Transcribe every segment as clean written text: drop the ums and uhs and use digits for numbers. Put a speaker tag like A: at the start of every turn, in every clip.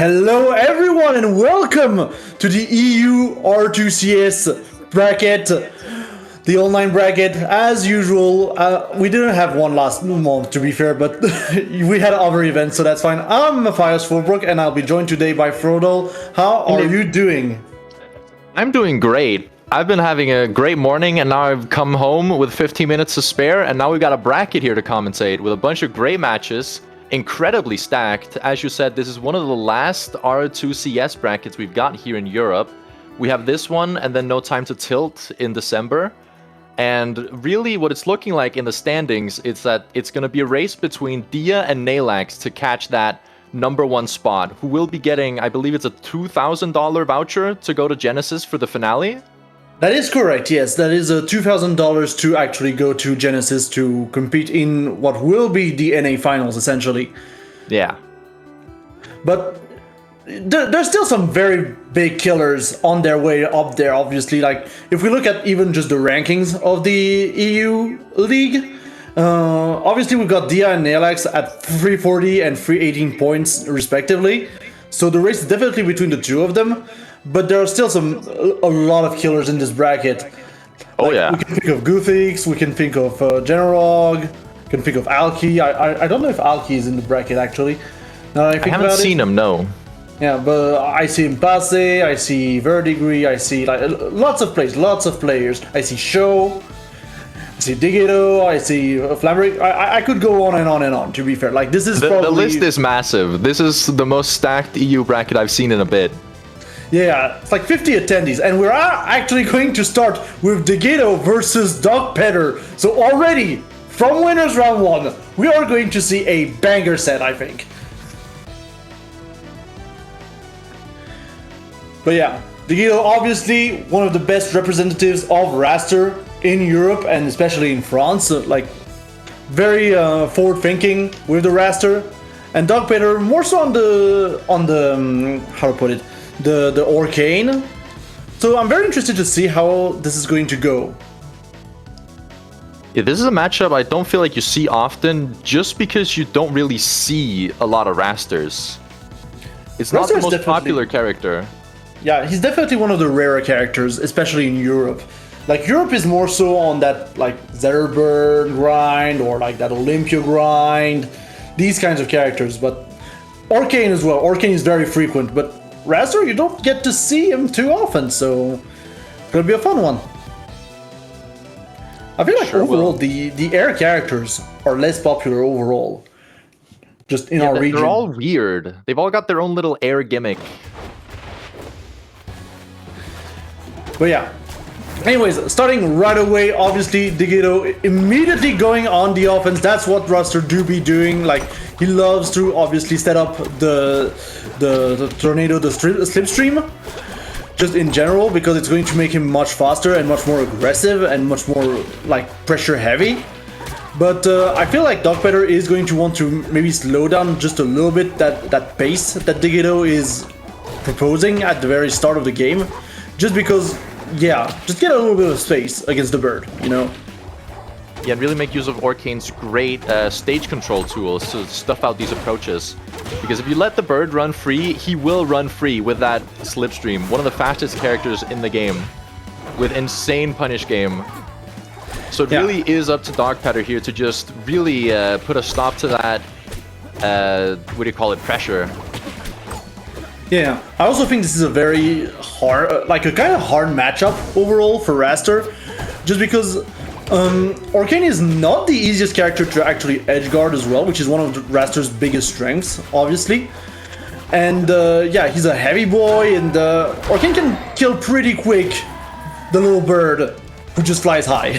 A: Hello everyone and welcome to the EU R2CS Bracket, the online bracket. As usual, we didn't have one last month to be fair, but we had other events, so that's fine. I'm Mathias and I'll be joined today by Froodle. How are you doing?
B: I'm doing great. I've been having a great morning and now I've come home with 15 minutes to spare and now we've got a bracket here to commentate with a bunch of great matches. Incredibly stacked. As you said, this is one of the last R2CS brackets we've got here in Europe. We have this one and then No Time to Tilt in December. And really what it's looking like in the standings is that it's going to be a race between Dia and Neylax to catch that #1 spot, who will be getting, I believe it's a $2,000 voucher to go to Genesis for the finale.
A: That is correct, yes. That is a $2,000 to actually go to Genesis to compete in what will be the NA finals, essentially.
B: Yeah.
A: But there's still some very big killers on their way up there, obviously. Like, if we look at even just the rankings of the EU League, obviously we've got Dia and Neylax at 340 and 318 points, respectively. So the race is definitely between the two of them. But there are still a lot of killers in this bracket.
B: Oh,
A: like,
B: yeah.
A: We can think of Guthix, we can think of Generog, we can think of Alki. I don't know if Alki is in the bracket, actually. I
B: haven't seen him, no.
A: Yeah, but I see Impasse, I see Verdigri, I see like lots of players. I see Show, I see Diggito, I see Flamberik. I could go on and on and on, to be fair. Like, this is probably...
B: The list is massive. This is the most stacked EU bracket I've seen in a bit.
A: Yeah, it's like 50 attendees, and we're actually going to start with Diggito versus Kopter. So already, from winners round 1, we are going to see a banger set, I think. But yeah, Diggito obviously one of the best representatives of Raster in Europe and especially in France. So, like, very forward-thinking with the Raster, and Kopter more so on the how to put it, the Arcane. So I'm very interested to see how this is going to go.
B: Yeah, this is a matchup I don't feel like you see often, just because you don't really see a lot of Rasters. It's not the most popular character.
A: Yeah, he's definitely one of the rarer characters, especially in Europe. Like, Europe is more so on that, like, Zerburn grind, or like that Olympia grind, these kinds of characters, but Arcane as well. Arcane is very frequent, but Raster, you don't get to see him too often, so it's gonna be a fun one. I feel like overall the air characters are less popular overall, just in our region.
B: They're all weird. They've all got their own little air gimmick.
A: But yeah. Anyways, starting right away, obviously Diggito immediately going on the offense. That's what Raster do be doing. Like, he loves to obviously set up the tornado, the slipstream, just in general, because it's going to make him much faster and much more aggressive and much more like pressure heavy. But I feel like Kopter is going to want to maybe slow down just a little bit that pace that Diggito is proposing at the very start of the game, just because. Yeah, just get a little bit of space against the bird, you know?
B: Yeah, and really make use of Arcane's great stage control tools to stuff out these approaches. Because if you let the bird run free, he will run free with that slipstream. One of the fastest characters in the game, with insane punish game. So it really is up to Kopter here to just really put a stop to that, what do you call it, pressure.
A: Yeah, I also think this is a very hard, like a kind of hard matchup overall for Raster, just because Arcane is not the easiest character to actually edgeguard as well, which is one of Raster's biggest strengths, obviously. And yeah, he's a heavy boy, and Arcane can kill pretty quick the little bird who just flies high.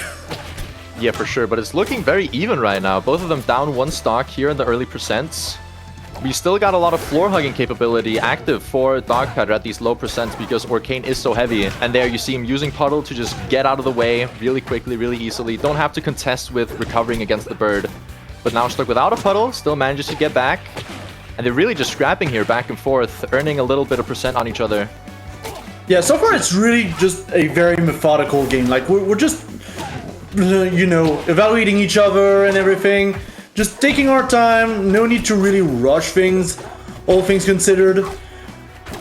B: Yeah, for sure, but it's looking very even right now. Both of them down 1 stock here in the early percents. We still got a lot of floor hugging capability active for Kopter at these low percents because Arcane is so heavy. And there you see him using Puddle to just get out of the way really quickly, really easily. Don't have to contest with recovering against the bird. But now stuck without a Puddle, still manages to get back. And they're really just scrapping here back and forth, earning a little bit of percent on each other.
A: Yeah, so far it's really just a very methodical game. Like, we're just, you know, evaluating each other and everything. Just taking our time, no need to really rush things, all things considered.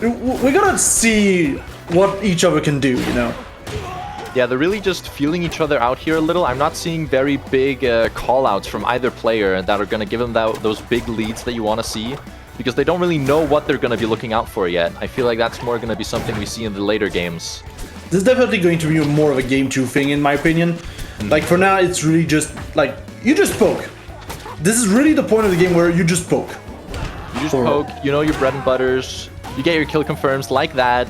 A: we gotta see what each other can do, you know.
B: Yeah, they're really just feeling each other out here a little. I'm not seeing very big call-outs from either player that are going to give them those big leads that you want to see, because they don't really know what they're going to be looking out for yet. I feel like that's more going to be something we see in the later games.
A: This is definitely going to be more of a game 2 thing, in my opinion. Like, for now, it's really just, like, you just poke. This is really the point of the game where you just poke.
B: You just poke, you know your bread and butters, you get your kill confirms like that.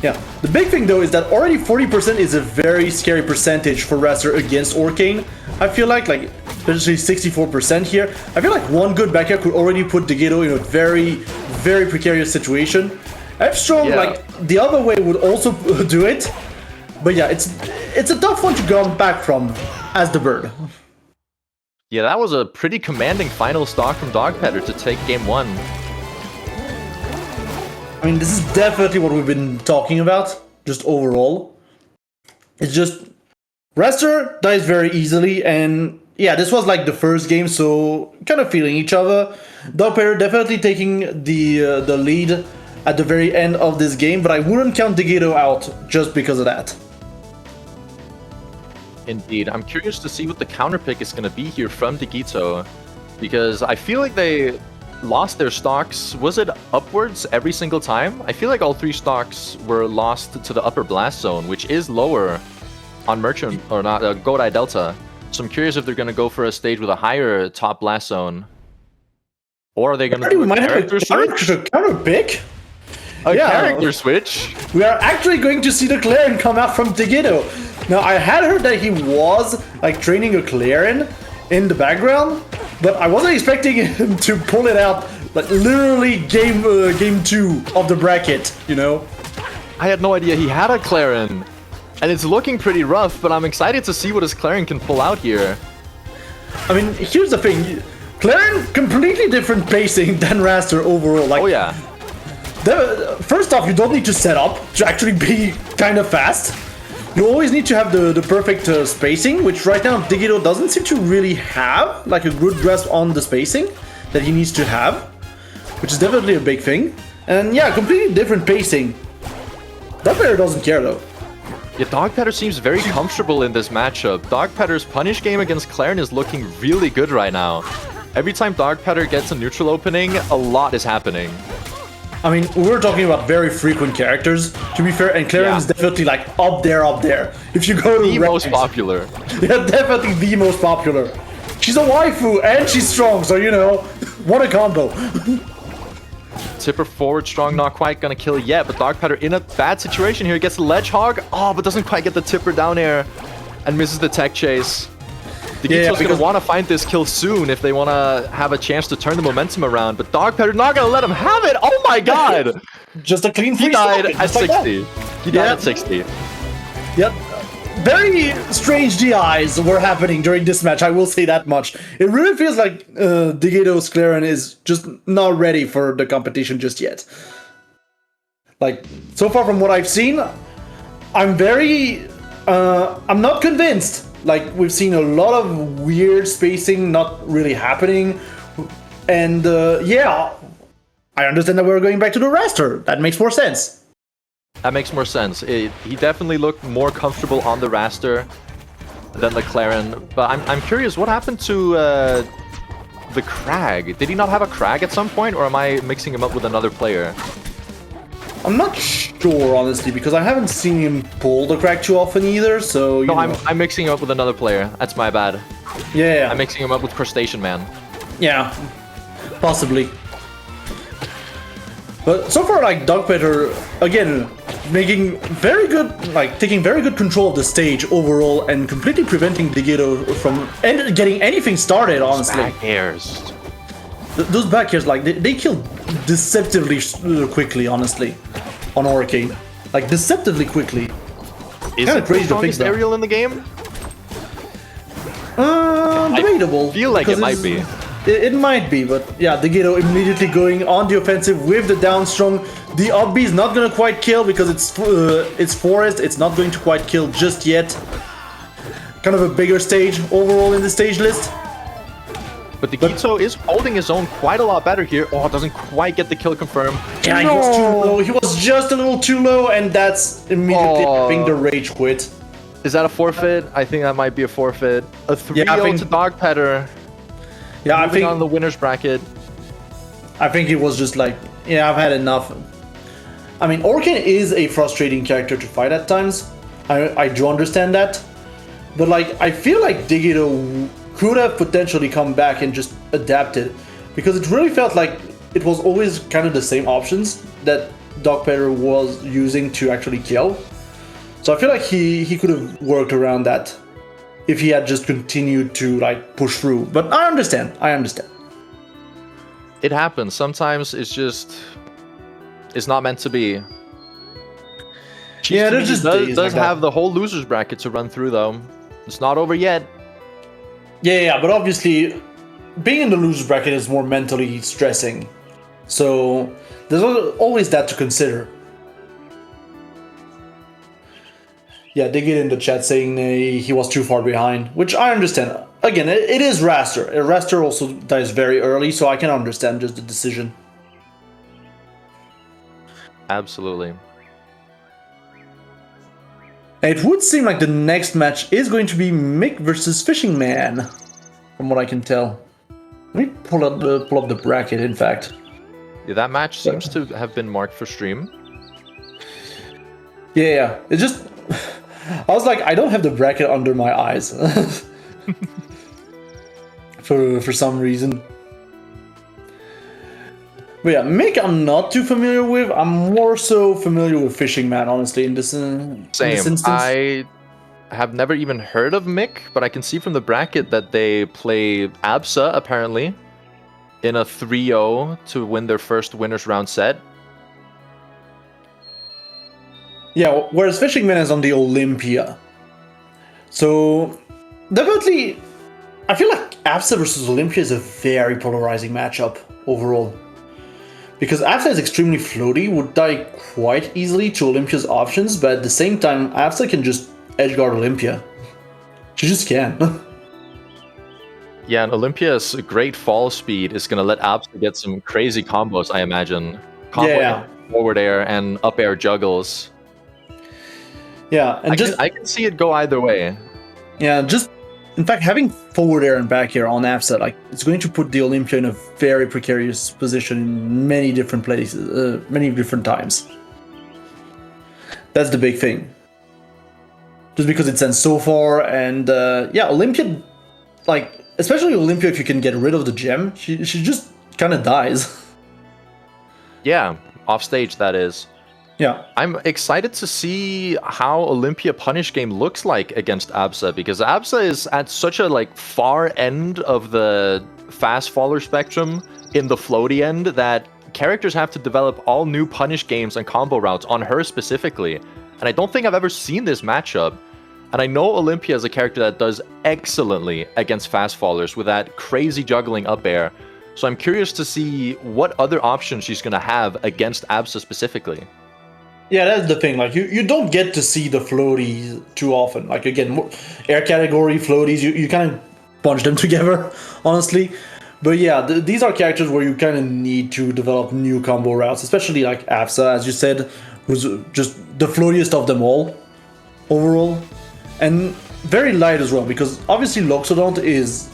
A: Yeah, the big thing though is that already 40% is a very scary percentage for Raster against Orcane. I feel like especially 64% here. I feel like one good back air could already put Diggito in a very, very precarious situation. F-Strong, like, the other way would also do it. But yeah, it's a tough one to come back from as the bird.
B: Yeah, that was a pretty commanding final stock from Dogpetter to take game 1.
A: I mean, this is definitely what we've been talking about, just overall. It's just, Raster dies very easily, and yeah, this was like the first game, so kind of feeling each other. Dogpetter definitely taking the lead at the very end of this game, but I wouldn't count Diggito out just because of that.
B: Indeed. I'm curious to see what the counter pick is going to be here from Diggito, because I feel like they lost their stocks. Was it upwards every single time? I feel like all 3 stocks were lost to the upper blast zone, which is lower on Merchant, or not, Godai Delta. So I'm curious if they're going to go for a stage with a higher top blast zone. Or are they going to do a character switch?
A: Counter pick?
B: A character switch?
A: We are actually going to see the Clarion come out from Diggito. Now, I had heard that he was like training a Clarion in the background, but I wasn't expecting him to pull it out like literally game 2 of the bracket, you know?
B: I had no idea he had a Clarion, and it's looking pretty rough, but I'm excited to see what his Clarion can pull out here.
A: I mean, here's the thing. Clarion, completely different pacing than Raster overall. Like,
B: oh yeah.
A: First off, you don't need to set up to actually be kind of fast. You always need to have the perfect spacing, which right now Diggito doesn't seem to really have, like a good grasp on the spacing that he needs to have, which is definitely a big thing. And yeah, completely different pacing. Dogpetter doesn't care though.
B: Yeah, Dogpetter seems very comfortable in this matchup. Dogpetter's punish game against Clarion is looking really good right now. Every time Dogpetter gets a neutral opening, a lot is happening.
A: I mean, we're talking about very frequent characters, to be fair, and Clarion is definitely like up there. If you go to
B: the most popular.
A: Yeah, definitely the most popular. She's a waifu and she's strong, so you know, what a combo.
B: Tipper forward strong, not quite gonna kill yet, but Dogpetter in a bad situation here. He gets the ledge hog, but doesn't quite get the tipper down air and misses the tech chase. Digito's gonna want to find this kill soon if they want to have a chance to turn the momentum around, but Dogpetter not gonna let him have it. Oh my god!
A: Just a clean free.
B: He died at 60. He died at 60.
A: Yep. Very strange DIs were happening during this match, I will say that much. It really feels like Diggito's Clarion is just not ready for the competition just yet. Like, so far from what I've seen, I'm not convinced. Like, we've seen a lot of weird spacing not really happening. And yeah, I understand that we're going back to the Raster. That makes more sense.
B: That makes more sense. He definitely looked more comfortable on the Raster than the Clarion. But I'm curious, what happened to the Crag? Did he not have a Crag at some point, or am I mixing him up with another player?
A: I'm not sure, honestly, because I haven't seen him pull the Crag too often either, so...
B: No, I'm mixing him up with another player. That's my bad.
A: Yeah.
B: I'm mixing him up with Crustacean Man.
A: Yeah, possibly. But so far, like, Dogpetter, again, making very good, like, taking very good control of the stage overall and completely preventing Diggito from getting anything started, honestly.
B: Back airs.
A: Those back airs, like, they kill deceptively quickly, honestly, on Orcane. Like, deceptively quickly.
B: Is it the strongest aerial in the game?
A: Debatable.
B: I feel like it might be.
A: It might be, but yeah, Diggito immediately going on the offensive with the down strong. The up B is not gonna quite kill because it's forest. It's not going to quite kill just yet. Kind of a bigger stage overall in the stage list.
B: But Diggito is holding his own quite a lot better here. Oh, doesn't quite get the kill confirmed.
A: Yeah, he was too low. He was just a little too low, and that's immediately having the rage quit.
B: Is that a forfeit? I think that might be a forfeit. A 3-0 to Dogpetter.
A: Yeah, I think
B: on the winner's bracket.
A: I think he was just like, yeah, I've had enough. I mean, Orkin is a frustrating character to fight at times. I do understand that. But like, I feel like Diggito could have potentially come back and just adapted, because it really felt like it was always kind of the same options that Dogpetter was using to actually kill. So I feel like he could have worked around that if he had just continued to like push through. But I understand.
B: It happens. Sometimes it's not meant to be.
A: Yeah, there's just days
B: does
A: like
B: have
A: that.
B: the whole losers bracket to run through though. It's not over yet.
A: Yeah, but obviously, being in the losers bracket is more mentally stressing. So there's always that to consider. Yeah, they get in the chat saying he was too far behind, which I understand. Again, it is Raster. Raster also dies very early, so I can understand just the decision.
B: Absolutely.
A: It would seem like the next match is going to be Mick versus Fishing Man, from what I can tell. Let me pull up the bracket, in fact.
B: Yeah, that match seems to have been marked for stream.
A: Yeah, it just... I was like, I don't have the bracket under my eyes. for some reason. But yeah, Mick I'm not too familiar with. I'm more so familiar with Fishing Man, honestly, in this instance.
B: I have never even heard of Mick, but I can see from the bracket that they play Absa, apparently, in a 3-0 to win their first winner's round set.
A: Yeah, whereas Fishing Man is on the Olympia. So, definitely, I feel like Absa versus Olympia is a very polarizing matchup overall. Because Absa is extremely floaty, would die quite easily to Olympia's options, but at the same time, Absa can just edgeguard Olympia. She just can.
B: Yeah, and Olympia's great fall speed is going to let Absa get some crazy combos, I imagine.
A: Yeah.
B: Forward air and up air juggles.
A: Yeah, and
B: I can see it go either way.
A: Yeah, just... In fact, having forward air and back air on Absa, like, it's going to put the Olympia in a very precarious position in many different places, many different times. That's the big thing. Just because it sends so far, and yeah, Olympia, like, especially Olympia, if you can get rid of the gem, she just kind of dies.
B: Yeah, off stage, that is.
A: Yeah.
B: I'm excited to see how Olympia punish game looks like against Absa, because Absa is at such a like far end of the fast faller spectrum in the floaty end that characters have to develop all new punish games and combo routes on her specifically. And I don't think I've ever seen this matchup. And I know Olympia is a character that does excellently against fast fallers with that crazy juggling up air. So I'm curious to see what other options she's going to have against Absa specifically.
A: Yeah, that's the thing. Like, you don't get to see the floaties too often. Like, again, air category floaties, you kind of bunch them together, honestly. But yeah, these are characters where you kind of need to develop new combo routes, especially like Absa, as you said, who's just the floatiest of them all, overall. And very light as well, because obviously Loxodont is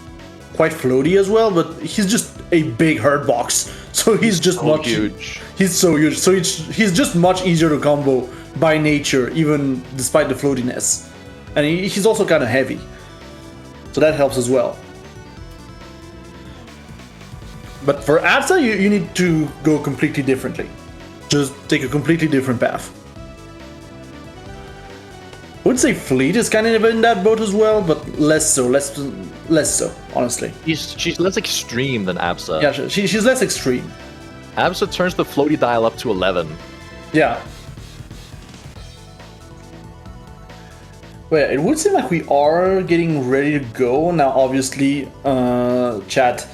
A: quite floaty as well, but he's just a big hurt box. So he's just
B: so huge.
A: He's so huge. So he's just much easier to combo by nature, even despite the floatiness. And he's also kind of heavy. So that helps as well. But for Absa, you need to go completely differently. Just take a completely different path. I would say Fleet is kind of in that boat as well, but less so, honestly.
B: She's less extreme than Absa.
A: Yeah, she's less extreme.
B: Absa turns the floaty dial up to 11.
A: Yeah. Well, it would seem like we are getting ready to go. Now, obviously, chat,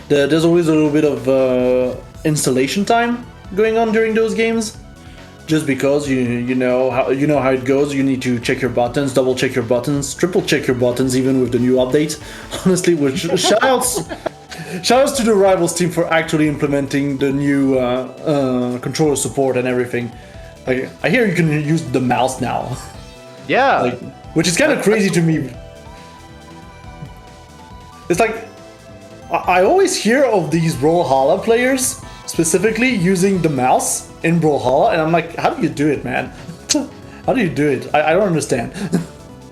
A: there's always a little bit of installation time going on during those games. Just because you know how it goes, you need to check your buttons, double check your buttons, triple check your buttons, even with the new update. Honestly, which Shoutouts to the Rivals team for actually implementing the new controller support and everything. Like, I hear you can use the mouse now.
B: Yeah.
A: Like, which is kind of crazy to me. It's like, I always hear of these Brawlhalla players specifically using the mouse in Brawlhalla, and I'm like, how do you do it, man? How do you do it? I don't understand.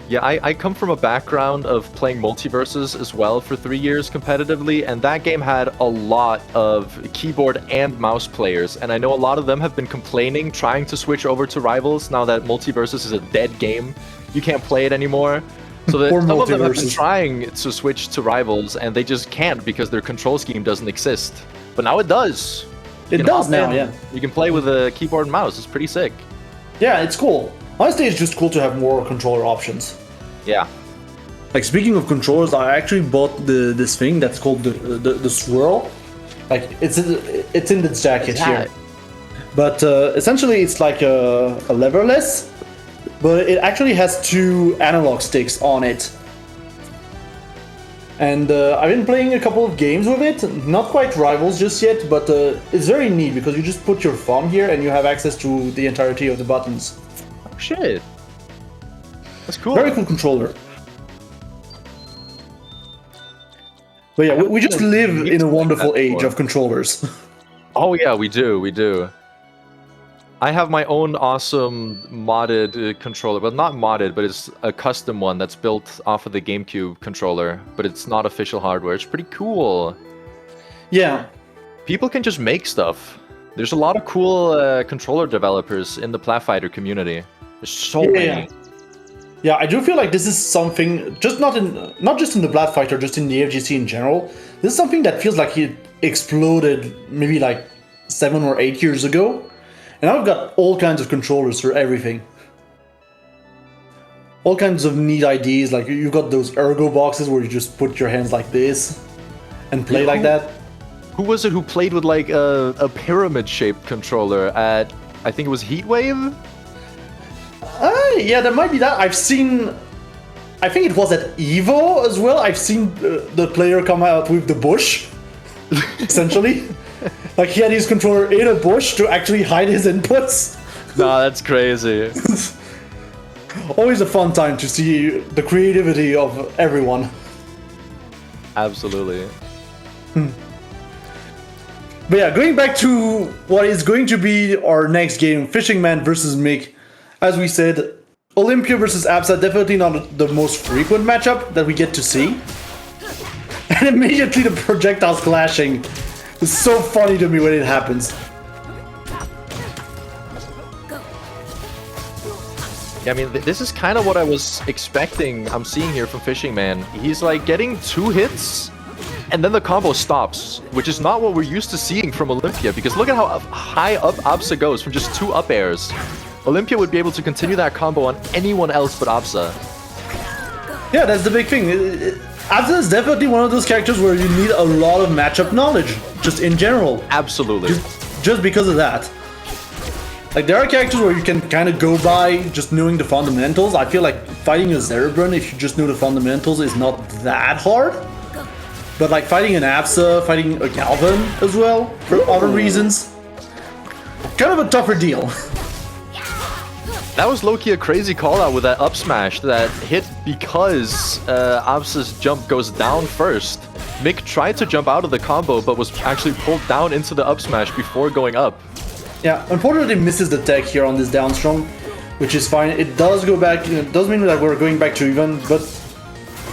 B: Yeah, I come from a background of playing Multiverses as well for 3 years competitively, and that game had a lot of keyboard and mouse players, and I know a lot of them have been complaining, trying to switch over to Rivals now that Multiverses is a dead game. You can't play it anymore. So that some of them have been trying to switch to Rivals, and they just can't because their control scheme doesn't exist. But now it does.
A: It does now, yeah.
B: You can play with a keyboard and mouse. It's pretty sick.
A: Yeah, it's cool. Honestly, it's just cool to have more controller options.
B: Yeah.
A: Like, speaking of controllers, I actually bought this thing that's called the swirl. Like, it's in the jacket here. But essentially, it's like a leverless, but it actually has 2 analog sticks on it. And I've been playing a couple of games with it, not quite Rivals just yet, but it's very neat because you just put your thumb here and you have access to the entirety of the buttons.
B: Oh shit. That's cool.
A: Very cool controller. But yeah, we just live in a wonderful age of controllers.
B: Oh yeah, we do. I have my own awesome modded controller, but not modded, but it's a custom one that's built off of the GameCube controller, but it's not official hardware. It's pretty cool.
A: Yeah.
B: People can just make stuff. There's a lot of cool controller developers in the Platfighter community. There's so many.
A: Yeah, I do feel like this is something, just not just in the Platfighter, just in the FGC in general. This is something that feels like it exploded maybe like 7 or 8 years ago. And I've got all kinds of controllers for everything. All kinds of neat ideas, like you've got those ergo boxes where you just put your hands like this and play like that.
B: Who was it who played with like a pyramid-shaped controller at, I think it was Heatwave?
A: Yeah, there might be that. I've seen, I think it was at EVO as well. I've seen the player come out with the bush, essentially. Like, he had his controller in a bush to actually hide his inputs.
B: Nah, that's crazy.
A: Always a fun time to see the creativity of everyone.
B: Absolutely.
A: But yeah, going back to what is going to be our next game, Fishing Man versus Mick. As we said, Olympia versus Absa, definitely not the most frequent matchup that we get to see. And immediately the projectiles clashing. It's so funny to me when it happens.
B: Yeah, I mean, this is kind of what I was expecting. I'm seeing here from Fishing Man. He's like getting 2 hits, and then the combo stops, which is not what we're used to seeing from Olympia, because look at how high up Absa goes from just 2 up airs. Olympia would be able to continue that combo on anyone else but Absa.
A: Yeah, that's the big thing. Absa is definitely one of those characters where you need a lot of matchup knowledge, just in general.
B: Absolutely.
A: Just because of that. Like, there are characters where you can kind of go by just knowing the fundamentals. I feel like fighting a Zerebrun, if you just know the fundamentals, is not that hard. But like fighting an Absa, fighting a Galvan as well, for other reasons, kind of a tougher deal.
B: That was low-key a crazy call-out with that up smash that hit because Absa's jump goes down first. Mick tried to jump out of the combo, but was actually pulled down into the up smash before going up.
A: Yeah, unfortunately misses the tech here on this down strong, which is fine. It does go back, it does mean that we're going back to even, but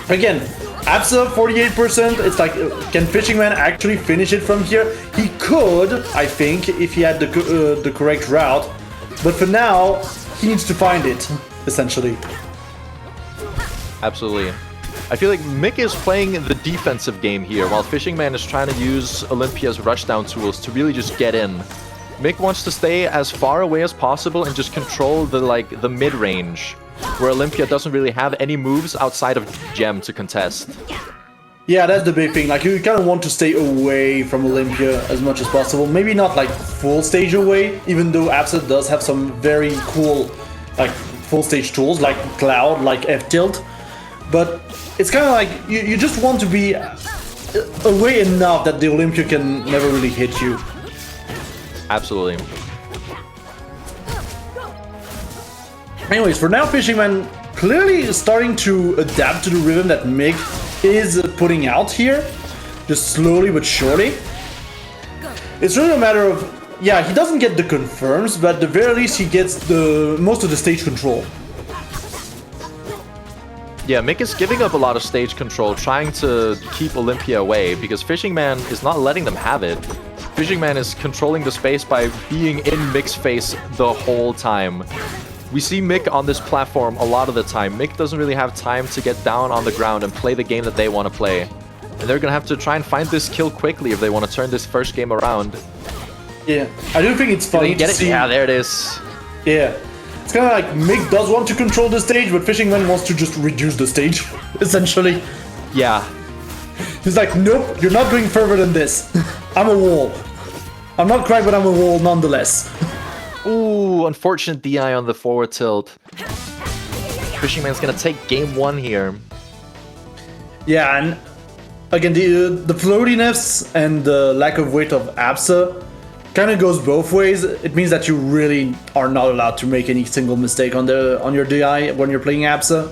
A: again, Absa 48%, it's like, can Fishing Man actually finish it from here? He could, I think, if he had the correct route, but for now, he needs to find it, essentially.
B: Absolutely. I feel like Mick is playing the defensive game here, while Fishing Man is trying to use Olympia's rushdown tools to really just get in. Mick wants to stay as far away as possible and just control the mid-range, where Olympia doesn't really have any moves outside of Gem to contest.
A: Yeah, that's the big thing. Like, you kind of want to stay away from Olympia as much as possible. Maybe not like full stage away, even though Absa does have some very cool like full stage tools like Cloud, like F-Tilt. But it's kind of like you just want to be away enough that the Olympia can never really hit you.
B: Absolutely.
A: Anyways, for now, Fishing Man clearly starting to adapt to the rhythm that Mick is putting out here, just slowly but surely. It's really a matter of, yeah, he doesn't get the confirms, but at the very least he gets the most of the stage control.
B: Yeah, Mick is giving up a lot of stage control, trying to keep Olympia away, because Fishing Man is not letting them have it. Fishing Man is controlling the space by being in Mick's face the whole time. We see Mick on this platform a lot of the time. Mick doesn't really have time to get down on the ground and play the game that they want to play. And they're gonna have to try and find this kill quickly if they want to turn this first game around.
A: Yeah, I do think it's funny
B: to
A: see...
B: Yeah, there it is.
A: Yeah. It's kind of like Mick does want to control the stage, but Fishing Man wants to just reduce the stage, essentially.
B: Yeah.
A: He's like, nope, you're not going further than this. I'm a wall. I'm not cracked, but I'm a wall nonetheless.
B: Ooh, unfortunate DI on the forward tilt. Fishing Man's gonna take game 1 here.
A: Yeah, and again, the floatiness and the lack of weight of Absa kind of goes both ways. It means that you really are not allowed to make any single mistake on your DI when you're playing Absa.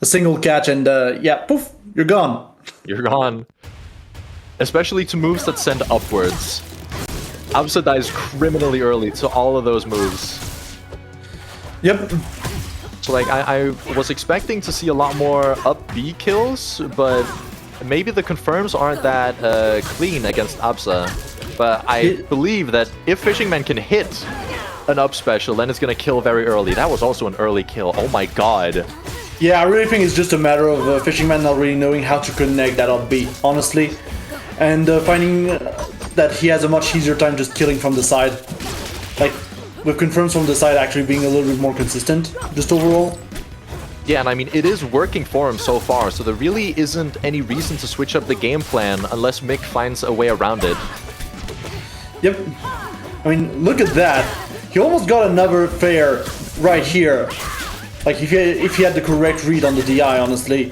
A: A single catch and yeah, poof, you're gone.
B: You're gone. Especially to moves that send upwards. Absa dies criminally early to all of those moves.
A: Yep.
B: So like I was expecting to see a lot more up B kills, but maybe the confirms aren't that clean against Absa. But I believe that if Fishing Man can hit an up special, then it's gonna kill very early. That was also an early kill. Oh my god.
A: Yeah, I really think it's just a matter of Fishing Man not really knowing how to connect that up B, honestly. And finding that he has a much easier time just killing from the side. Like, with confirms from the side actually being a little bit more consistent, just overall.
B: Yeah, and I mean, it is working for him so far, so there really isn't any reason to switch up the game plan unless Mick finds a way around it.
A: Yep. I mean, look at that. He almost got another fair right here. Like, if he had the correct read on the DI, honestly.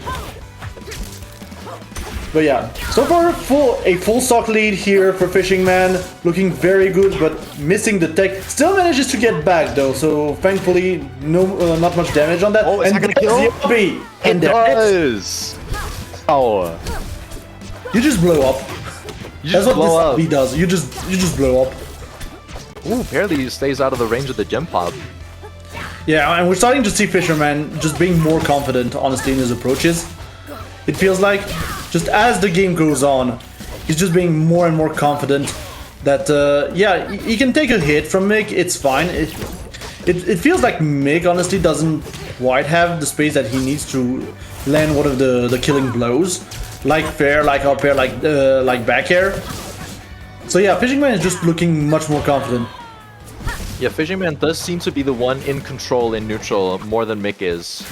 A: But yeah, so far a full stock lead here for Fishing Man, looking very good, but missing the tech. Still manages to get back though, so thankfully not much damage on that.
B: Oh, is that gonna kill?
A: And
B: it does. Oh,
A: you just blow up.
B: That's
A: what this B does. You just blow up.
B: Ooh, barely he stays out of the range of the gem pop.
A: Yeah, and we're starting to see Fisherman just being more confident, honestly, in his approaches. It feels like, just as the game goes on, he's just being more and more confident that, yeah, he can take a hit from Mick, it's fine. It feels like Mick, honestly, doesn't quite have the space that he needs to land one of the killing blows. Like fair, like up air, like back air. So yeah, Fishing Man is just looking much more confident.
B: Yeah, Fishing Man does seem to be the one in control in neutral more than Mick is.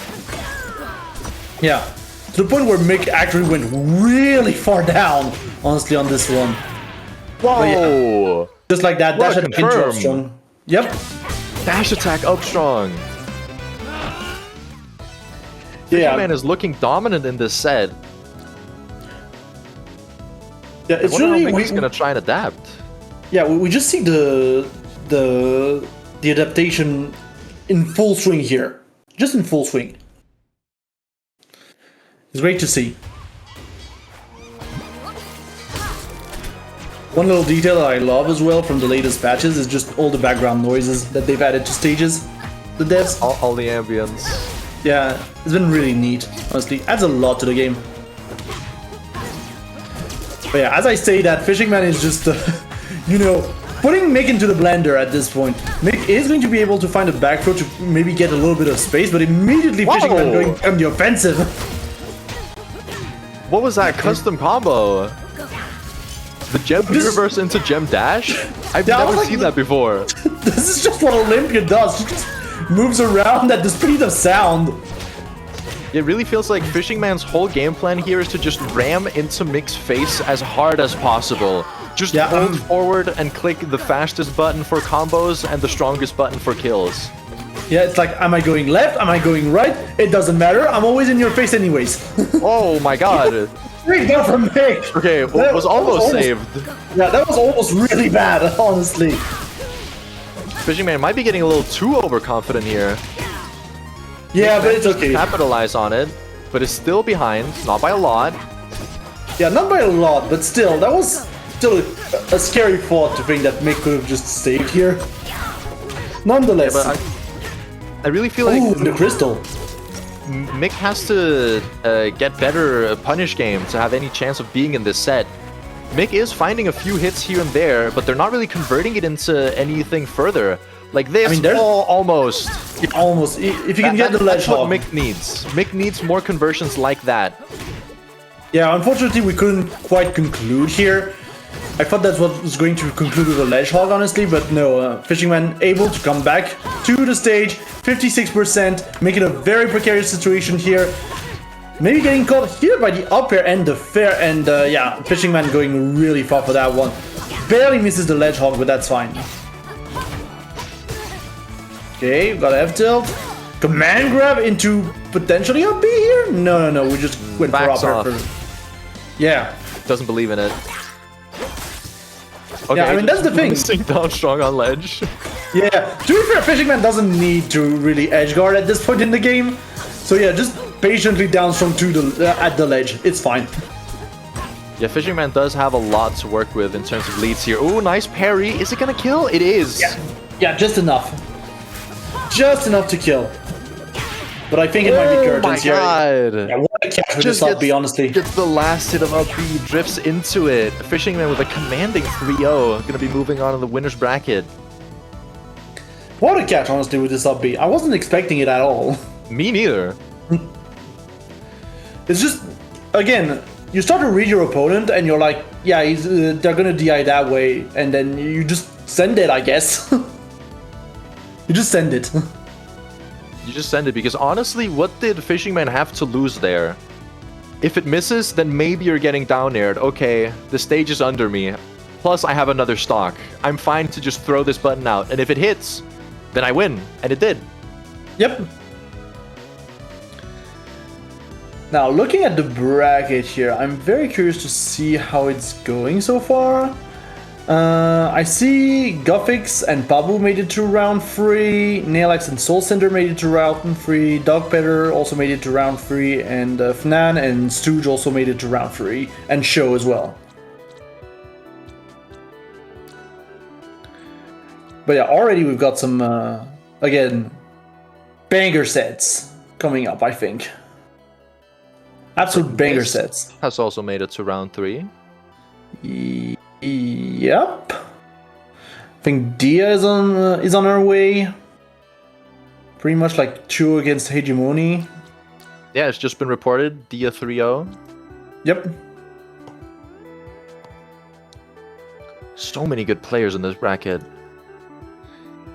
A: Yeah. To the point where Mick actually went really far down, honestly, on this one.
B: Whoa!
A: Yeah, just like that, dash attack up strong. Yep.
B: Dash attack up strong. Fishing Man is looking dominant in this set.
A: Yeah, it's
B: really how Mick's gonna try and adapt.
A: Yeah, we just see the adaptation in full swing here, just in full swing. It's great to see. One little detail that I love as well from the latest patches is just all the background noises that they've added to stages. The devs.
B: All the ambience.
A: Yeah, it's been really neat, honestly. Adds a lot to the game. But yeah, as I say that, Fishing Man is just, you know, putting Mick into the blender at this point. Mick is going to be able to find a back throw to maybe get a little bit of space, but immediately Fishing Man going on the offensive.
B: What was that custom combo? The gem reverse into gem dash? I've never seen that before.
A: This is just what Olympia does. She just moves around at the speed of sound.
B: It really feels like Fishing Man's whole game plan here is to just ram into Mick's face as hard as possible. Just hold forward and click the fastest button for combos and the strongest button for kills.
A: Yeah, it's like, am I going left? Am I going right? It doesn't matter. I'm always in your face anyways.
B: Oh my god.
A: Great down from Mick.
B: Okay,
A: That
B: was almost saved.
A: Yeah, that was almost really bad, honestly.
B: Fishing Man might be getting a little too overconfident here.
A: Yeah, but it's okay.
B: Capitalize on it, but is still behind, not by a lot.
A: Yeah, not by a lot, but still, that was still a scary thought to think that Mick could have just saved here. Nonetheless.
B: Yeah, but I really feel like
A: Ooh, the crystal.
B: Mick has to get better punish game to have any chance of being in this set. Mick is finding a few hits here and there, but they're not really converting it into anything further. Like this,
A: I mean,
B: almost.
A: Yeah, almost. If you can get the ledge
B: that's what
A: hog.
B: Mick needs. Mick needs more conversions like that.
A: Yeah, unfortunately we couldn't quite conclude here. I thought that's what was going to conclude with a ledge hog, honestly, but no. Fishing Man able to come back to the stage, 56%, making a very precarious situation here. Maybe getting caught here by the up air and the fair, and yeah, Fishing Man going really far for that one. Barely misses the ledge hog, but that's fine. Okay, got F tilt. Command grab into potentially a B here? No, we just went for up air. Yeah.
B: Doesn't believe in it. Okay,
A: yeah, I mean, that's the thing.
B: Sink down strong on ledge.
A: Yeah, to be fair, Fishing Man doesn't need to really edge guard at this point in the game. So yeah, just patiently down strong to the at the ledge. It's fine.
B: Yeah, Fishing Man does have a lot to work with in terms of leads here. Ooh, nice parry. Is it gonna kill? It is.
A: Yeah, just enough. Just enough to kill. But I think it might be curtains here.
B: God.
A: Yeah, what a catch with this up B, honestly.
B: Gets the last hit of up B, drifts into it. Fishing Man with a commanding 3-0. Gonna be moving on in the winner's bracket.
A: What a catch, honestly, with this up B. I wasn't expecting it at all.
B: Me neither.
A: It's just, again, you start to read your opponent and you're like, yeah, they're gonna DI that way, and then you just send it, I guess. You just send it.
B: You just send it because honestly, what did Fishing Man have to lose there? If it misses, then maybe you're getting down aired. Okay, the stage is under me. Plus, I have another stock. I'm fine to just throw this button out, and if it hits, then I win, and it did.
A: Yep. Now, looking at the bracket here, I'm very curious to see how it's going so far. I see Guthix and Babu made it to round 3, Neylax and Soulcinder made it to round 3, Dogpetter also made it to round 3, and Fnan and Stuge also made it to round 3, and Show as well. But yeah, already we've got some, again, banger sets coming up, I think. Absolute banger sets.
B: Has also made it to round 3.
A: Yep. I think Dia is on her way. Pretty much like 2 against Hegemony.
B: Yeah, it's just been reported. Dia 3-0.
A: Yep.
B: So many good players in this bracket.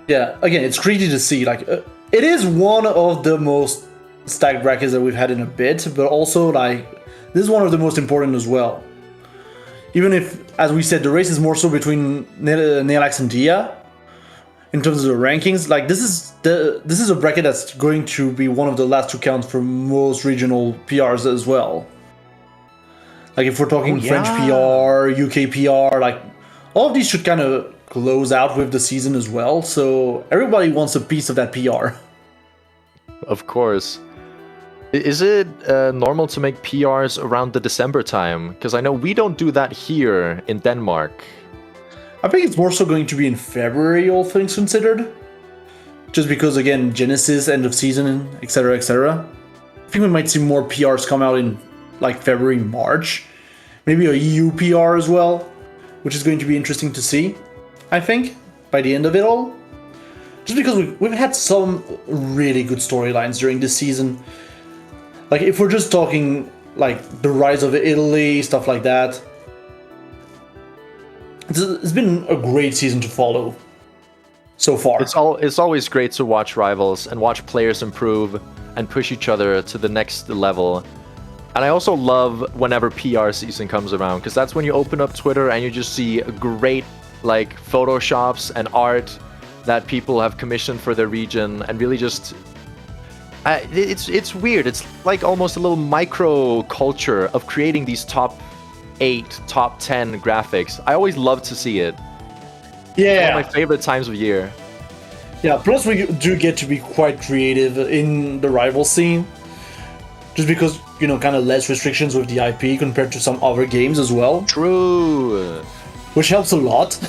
A: Yeah, again, it's crazy to see. Like, it is one of the most stacked brackets that we've had in a bit, but also like this is one of the most important as well. Even if, as we said, the race is more so between Neylax and Dia in terms of the rankings, like this is a bracket that's going to be one of the last to count for most regional PRs as well. Like if we're talking French PR, UK PR, like all of these should kind of close out with the season as well. So everybody wants a piece of that PR.
B: Of course. Is it normal to make PRs around the December time? Because I know we don't do that here in Denmark.
A: I think it's more so going to be in February, all things considered. Just because, again, Genesis, end of season, etc., etc. I think we might see more PRs come out in, like, February, March. Maybe a EU PR as well, which is going to be interesting to see, I think, by the end of it all. Just because we've had some really good storylines during this season. Like, if we're just talking, like, the rise of Italy, stuff like that. It's been a great season to follow so far.
B: It's always great to watch rivals and watch players improve and push each other to the next level. And I also love whenever PR season comes around, because that's when you open up Twitter and you just see great, like, photoshops and art that people have commissioned for their region, and really just It's weird. It's like almost a little micro culture of creating these top 8, top 10 graphics. I always love to see it.
A: Yeah.
B: One of my favorite times of year.
A: Yeah, plus we do get to be quite creative in the rival scene. Just because, you know, kind of less restrictions with the IP compared to some other games as well.
B: True.
A: Which helps a lot.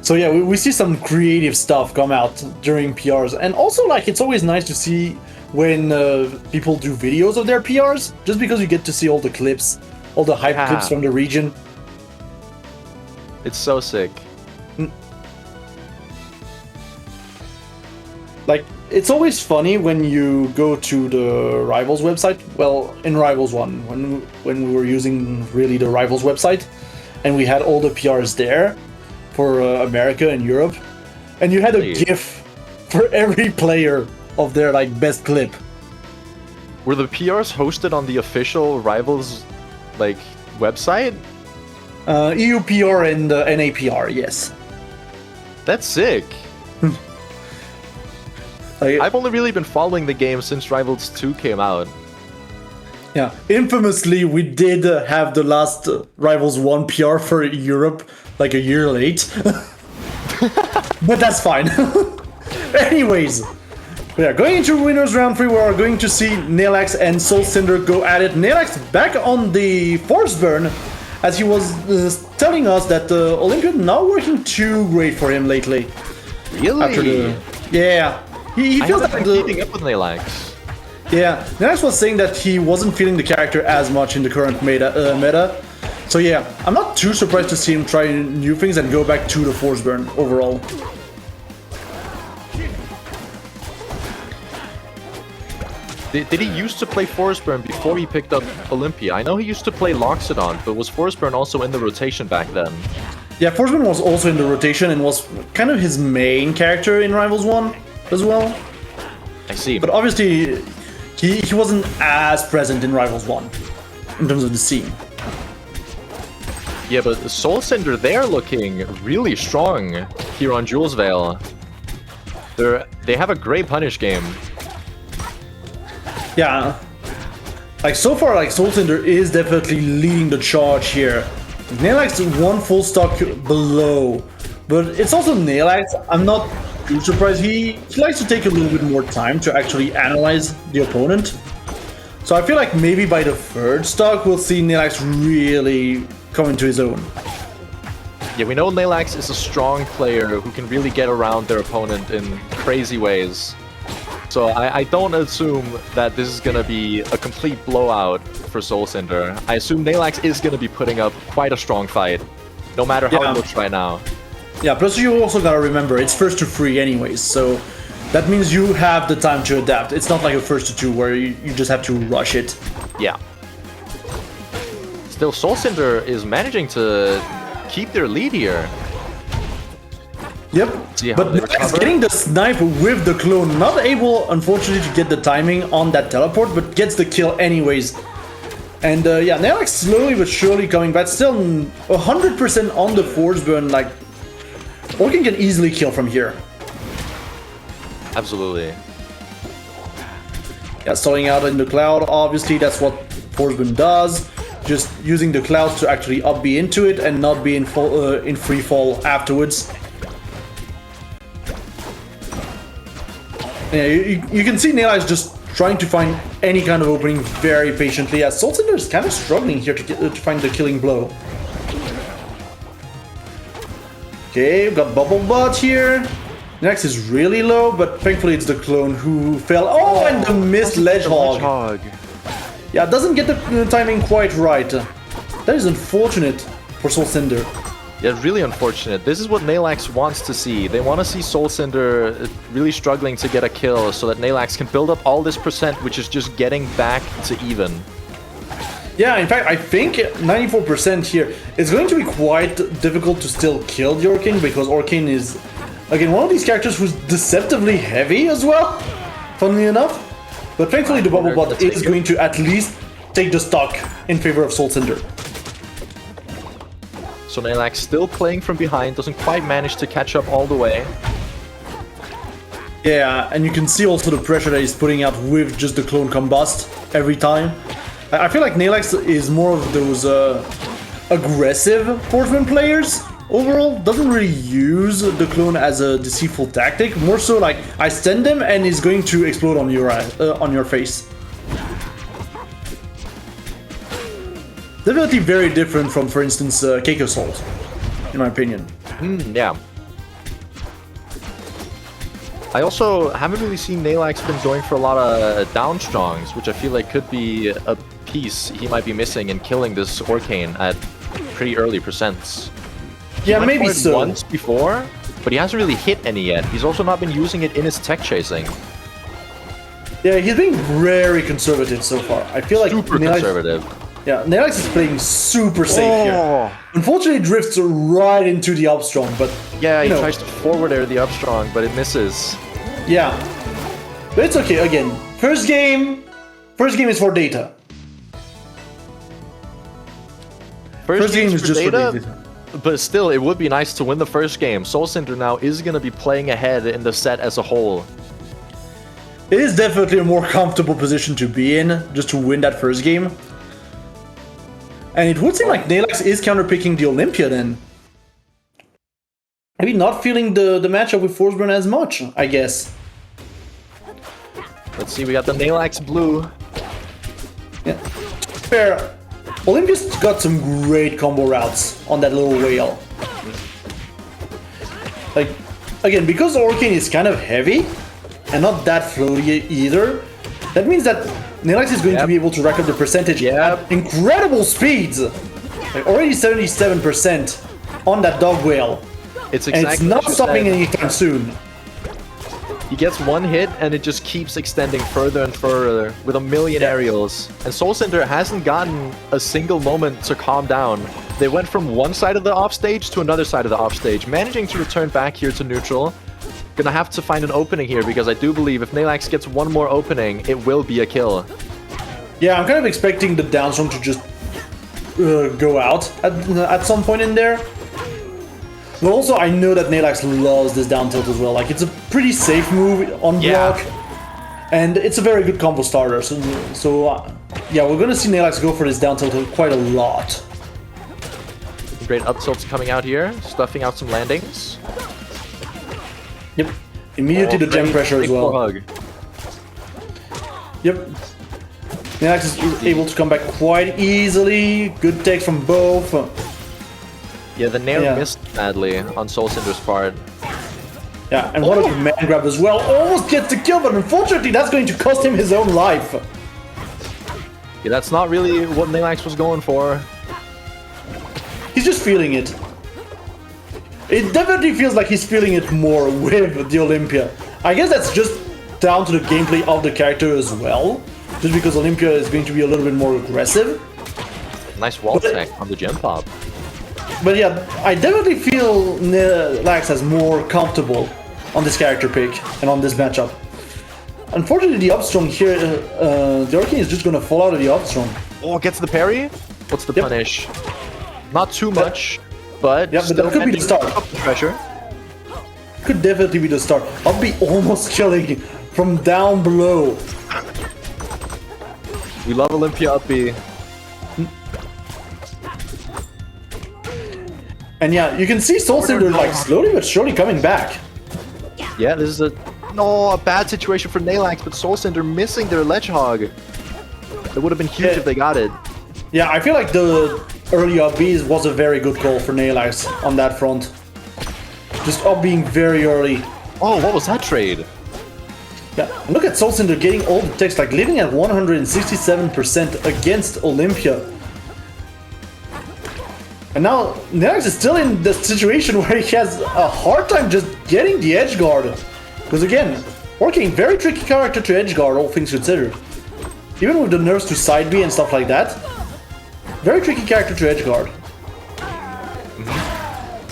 A: So yeah, we see some creative stuff come out during PRs. And also, like, it's always nice to see when people do videos of their PRs. Just because you get to see all the clips, all the hype clips from the region.
B: It's so sick.
A: Like, it's always funny when you go to the Rivals website. Well, in Rivals 1, when we were using really the Rivals website, and we had all the PRs there for America and Europe, and you had a GIF for every player of their like best clip.
B: Were the PRs hosted on the official Rivals like website?
A: EU PR and NA PR, yes.
B: That's sick. I've only really been following the game since Rivals 2 came out.
A: Yeah, infamously, we did have the last Rivals 1 PR for Europe like a year late. But that's fine. Anyways, yeah, going into Winners Round 3, we are going to see Neylax and Soulcinder go at it. Neylax back on the Force Burn, as he was telling us that Olympian not working too great for him lately.
B: Really?
A: Yeah. He feels that
B: keeping up with Neylax.
A: Yeah, Neylax was saying that he wasn't feeling the character as much in the current meta. So yeah, I'm not too surprised to see him try new things and go back to the Force Burn overall.
B: Did he used to play Force Burn before he picked up Olympia? I know he used to play Loxodon, but was Force Burn also in the rotation back then?
A: Yeah, Force Burn was also in the rotation and was kind of his main character in Rivals 1 as well.
B: I see.
A: But obviously, he wasn't as present in Rivals 1 in terms of the scene.
B: Yeah, but Soulcinder, they're looking really strong here on Jules Vale. They have a great punish game.
A: Yeah, like so far, like Soulcinder is definitely leading the charge here. Neylax one full stock below, but it's also Neylax. I'm not too surprised. He likes to take a little bit more time to actually analyze the opponent. So I feel like maybe by the third stock we'll see Neylax really come into his own.
B: Yeah, we know Neylax is a strong player who can really get around their opponent in crazy ways. So I don't assume that this is going to be a complete blowout for Soulcinder. I assume Neylax is going to be putting up quite a strong fight, no matter how it looks right now.
A: Yeah, plus you also gotta remember, it's first to 3 anyways, so that means you have the time to adapt. It's not like a first to 2 where you just have to rush it.
B: Yeah. Still, Soulcinder is managing to keep their lead here.
A: Yep, but Neylax getting the snipe with the clone, not able, unfortunately, to get the timing on that teleport, but gets the kill anyways. And yeah, Neylax slowly but surely coming back, still 100% on the Force Burn, like, Orkin can easily kill from here.
B: Absolutely.
A: Yeah, starting out in the cloud, obviously that's what Force Burn does. Just using the clouds to actually up B into it and not be in free fall afterwards. Yeah, you can see Neylax just trying to find any kind of opening very patiently, as Soulcinder is kind of struggling here to find the killing blow. Okay, we've got Bubble Butt here. Neylax is really low, but thankfully it's the clone who fell. Oh, and the missed Ledgehog. Yeah, doesn't get the timing quite right. That is unfortunate for Soulcinder.
B: Yeah, really unfortunate. This is what Neylax wants to see. They want to see Soulcinder really struggling to get a kill so that Neylax can build up all this percent, which is just getting back to even.
A: Yeah, in fact, I think 94% here is going to be quite difficult to still kill the Orkin, because Orkin is, again, one of these characters who's deceptively heavy as well, funnily enough. But thankfully the Bubble Bot is going to at least take the stock in favor of Soulcinder.
B: So Neylax still playing from behind, doesn't quite manage to catch up all the way.
A: Yeah, and you can see also the pressure that he's putting out with just the clone combust every time. I feel like Neylax is more of those aggressive Forceman players overall. Doesn't really use the clone as a deceitful tactic. More so like, I send him and he's going to explode on your face. Definitely very different from, for instance, Keiko Salt, in my opinion.
B: Yeah. I also haven't really seen Neylax been going for a lot of down strongs, which I feel like could be a piece he might be missing in killing this Orcane at pretty early percents.
A: Yeah, maybe so.
B: Once before, but he hasn't really hit any yet. He's also not been using it in his tech chasing.
A: Yeah, he's being very conservative so far. I feel like
B: super conservative.
A: Yeah, Neylax is playing super safe here. Unfortunately, drifts right into the up strong, but
B: yeah, he tries to forward air the up strong, but it misses.
A: Yeah, but it's okay. Again, first game is for data.
B: First game is just for data. But still, it would be nice to win the first game. Soulcinder now is going to be playing ahead in the set as a whole.
A: It is definitely a more comfortable position to be in, just to win that first game. And it would seem like Neylax is counterpicking the Olympia then. Maybe not feeling the matchup with Forceburn as much, I guess.
B: Let's see, we got the Neylax blue.
A: Yeah. Fair. Olympia's got some great combo routes on that little whale. Like, again, because Orcane is kind of heavy and not that floaty either, that means that Neylax is going to be able to rack up the percentage at incredible speeds. Like already 77% on that dog whale.
B: It's exactly
A: and it's not stopping anytime soon.
B: He gets one hit and it just keeps extending further and further with a million aerials. And Soulcinder hasn't gotten a single moment to calm down. They went from one side of the offstage to another side of the offstage, managing to return back here to neutral. Gonna have to find an opening here because I do believe if Neylax gets one more opening, it will be a kill.
A: Yeah, I'm kind of expecting the downstroke to just go out at some point in there. But also, I know that Neylax loves this down tilt as well. Like, it's a pretty safe move on block. And it's a very good combo starter. So yeah, we're gonna see Neylax go for this down tilt quite a lot.
B: Great up tilts coming out here, stuffing out some landings.
A: Yep. Immediately the gem pressure as well.
B: Hug.
A: Yep. Neylax is able to come back quite easily. Good takes from both.
B: Yeah, the nair missed badly on Soulcinder's part.
A: Yeah, and what a command grab as well. Almost gets the kill, but unfortunately that's going to cost him his own life.
B: Yeah, that's not really what Neylax was going for.
A: He's just feeling it. It definitely feels like he's feeling it more with the Olympia. I guess that's just down to the gameplay of the character as well. Just because Olympia is going to be a little bit more aggressive.
B: Nice wall tech on the gem pop.
A: But yeah, I definitely feel Neylax is more comfortable on this character pick and on this matchup. Unfortunately, the upstrong here, the Orcane is just going to fall out of the upstrong.
B: Oh, gets the parry? What's the punish? Not too much, but
A: yeah, but that could be the start.
B: Pressure.
A: Could definitely be the start. I'll be almost killing from down below.
B: We love Olympia up B.
A: And yeah, you can see Soulcinder like slowly but surely coming back.
B: Yeah, this is a bad situation for Neylax, but Soulcinder missing their Ledgehog. It would have been huge if they got it.
A: Yeah, I feel like the early up Bs was a very good call for Neylax on that front. Just up being very early.
B: Oh, what was that trade?
A: Yeah, look at Soulcinder getting all the techs, like living at 167% against Olympia. And now Neylax is still in the situation where he has a hard time just getting the edge guard. Because again, Orcane, very tricky character to edge guard, all things considered. Even with the nerfs to side B and stuff like that. Very tricky character to edge guard.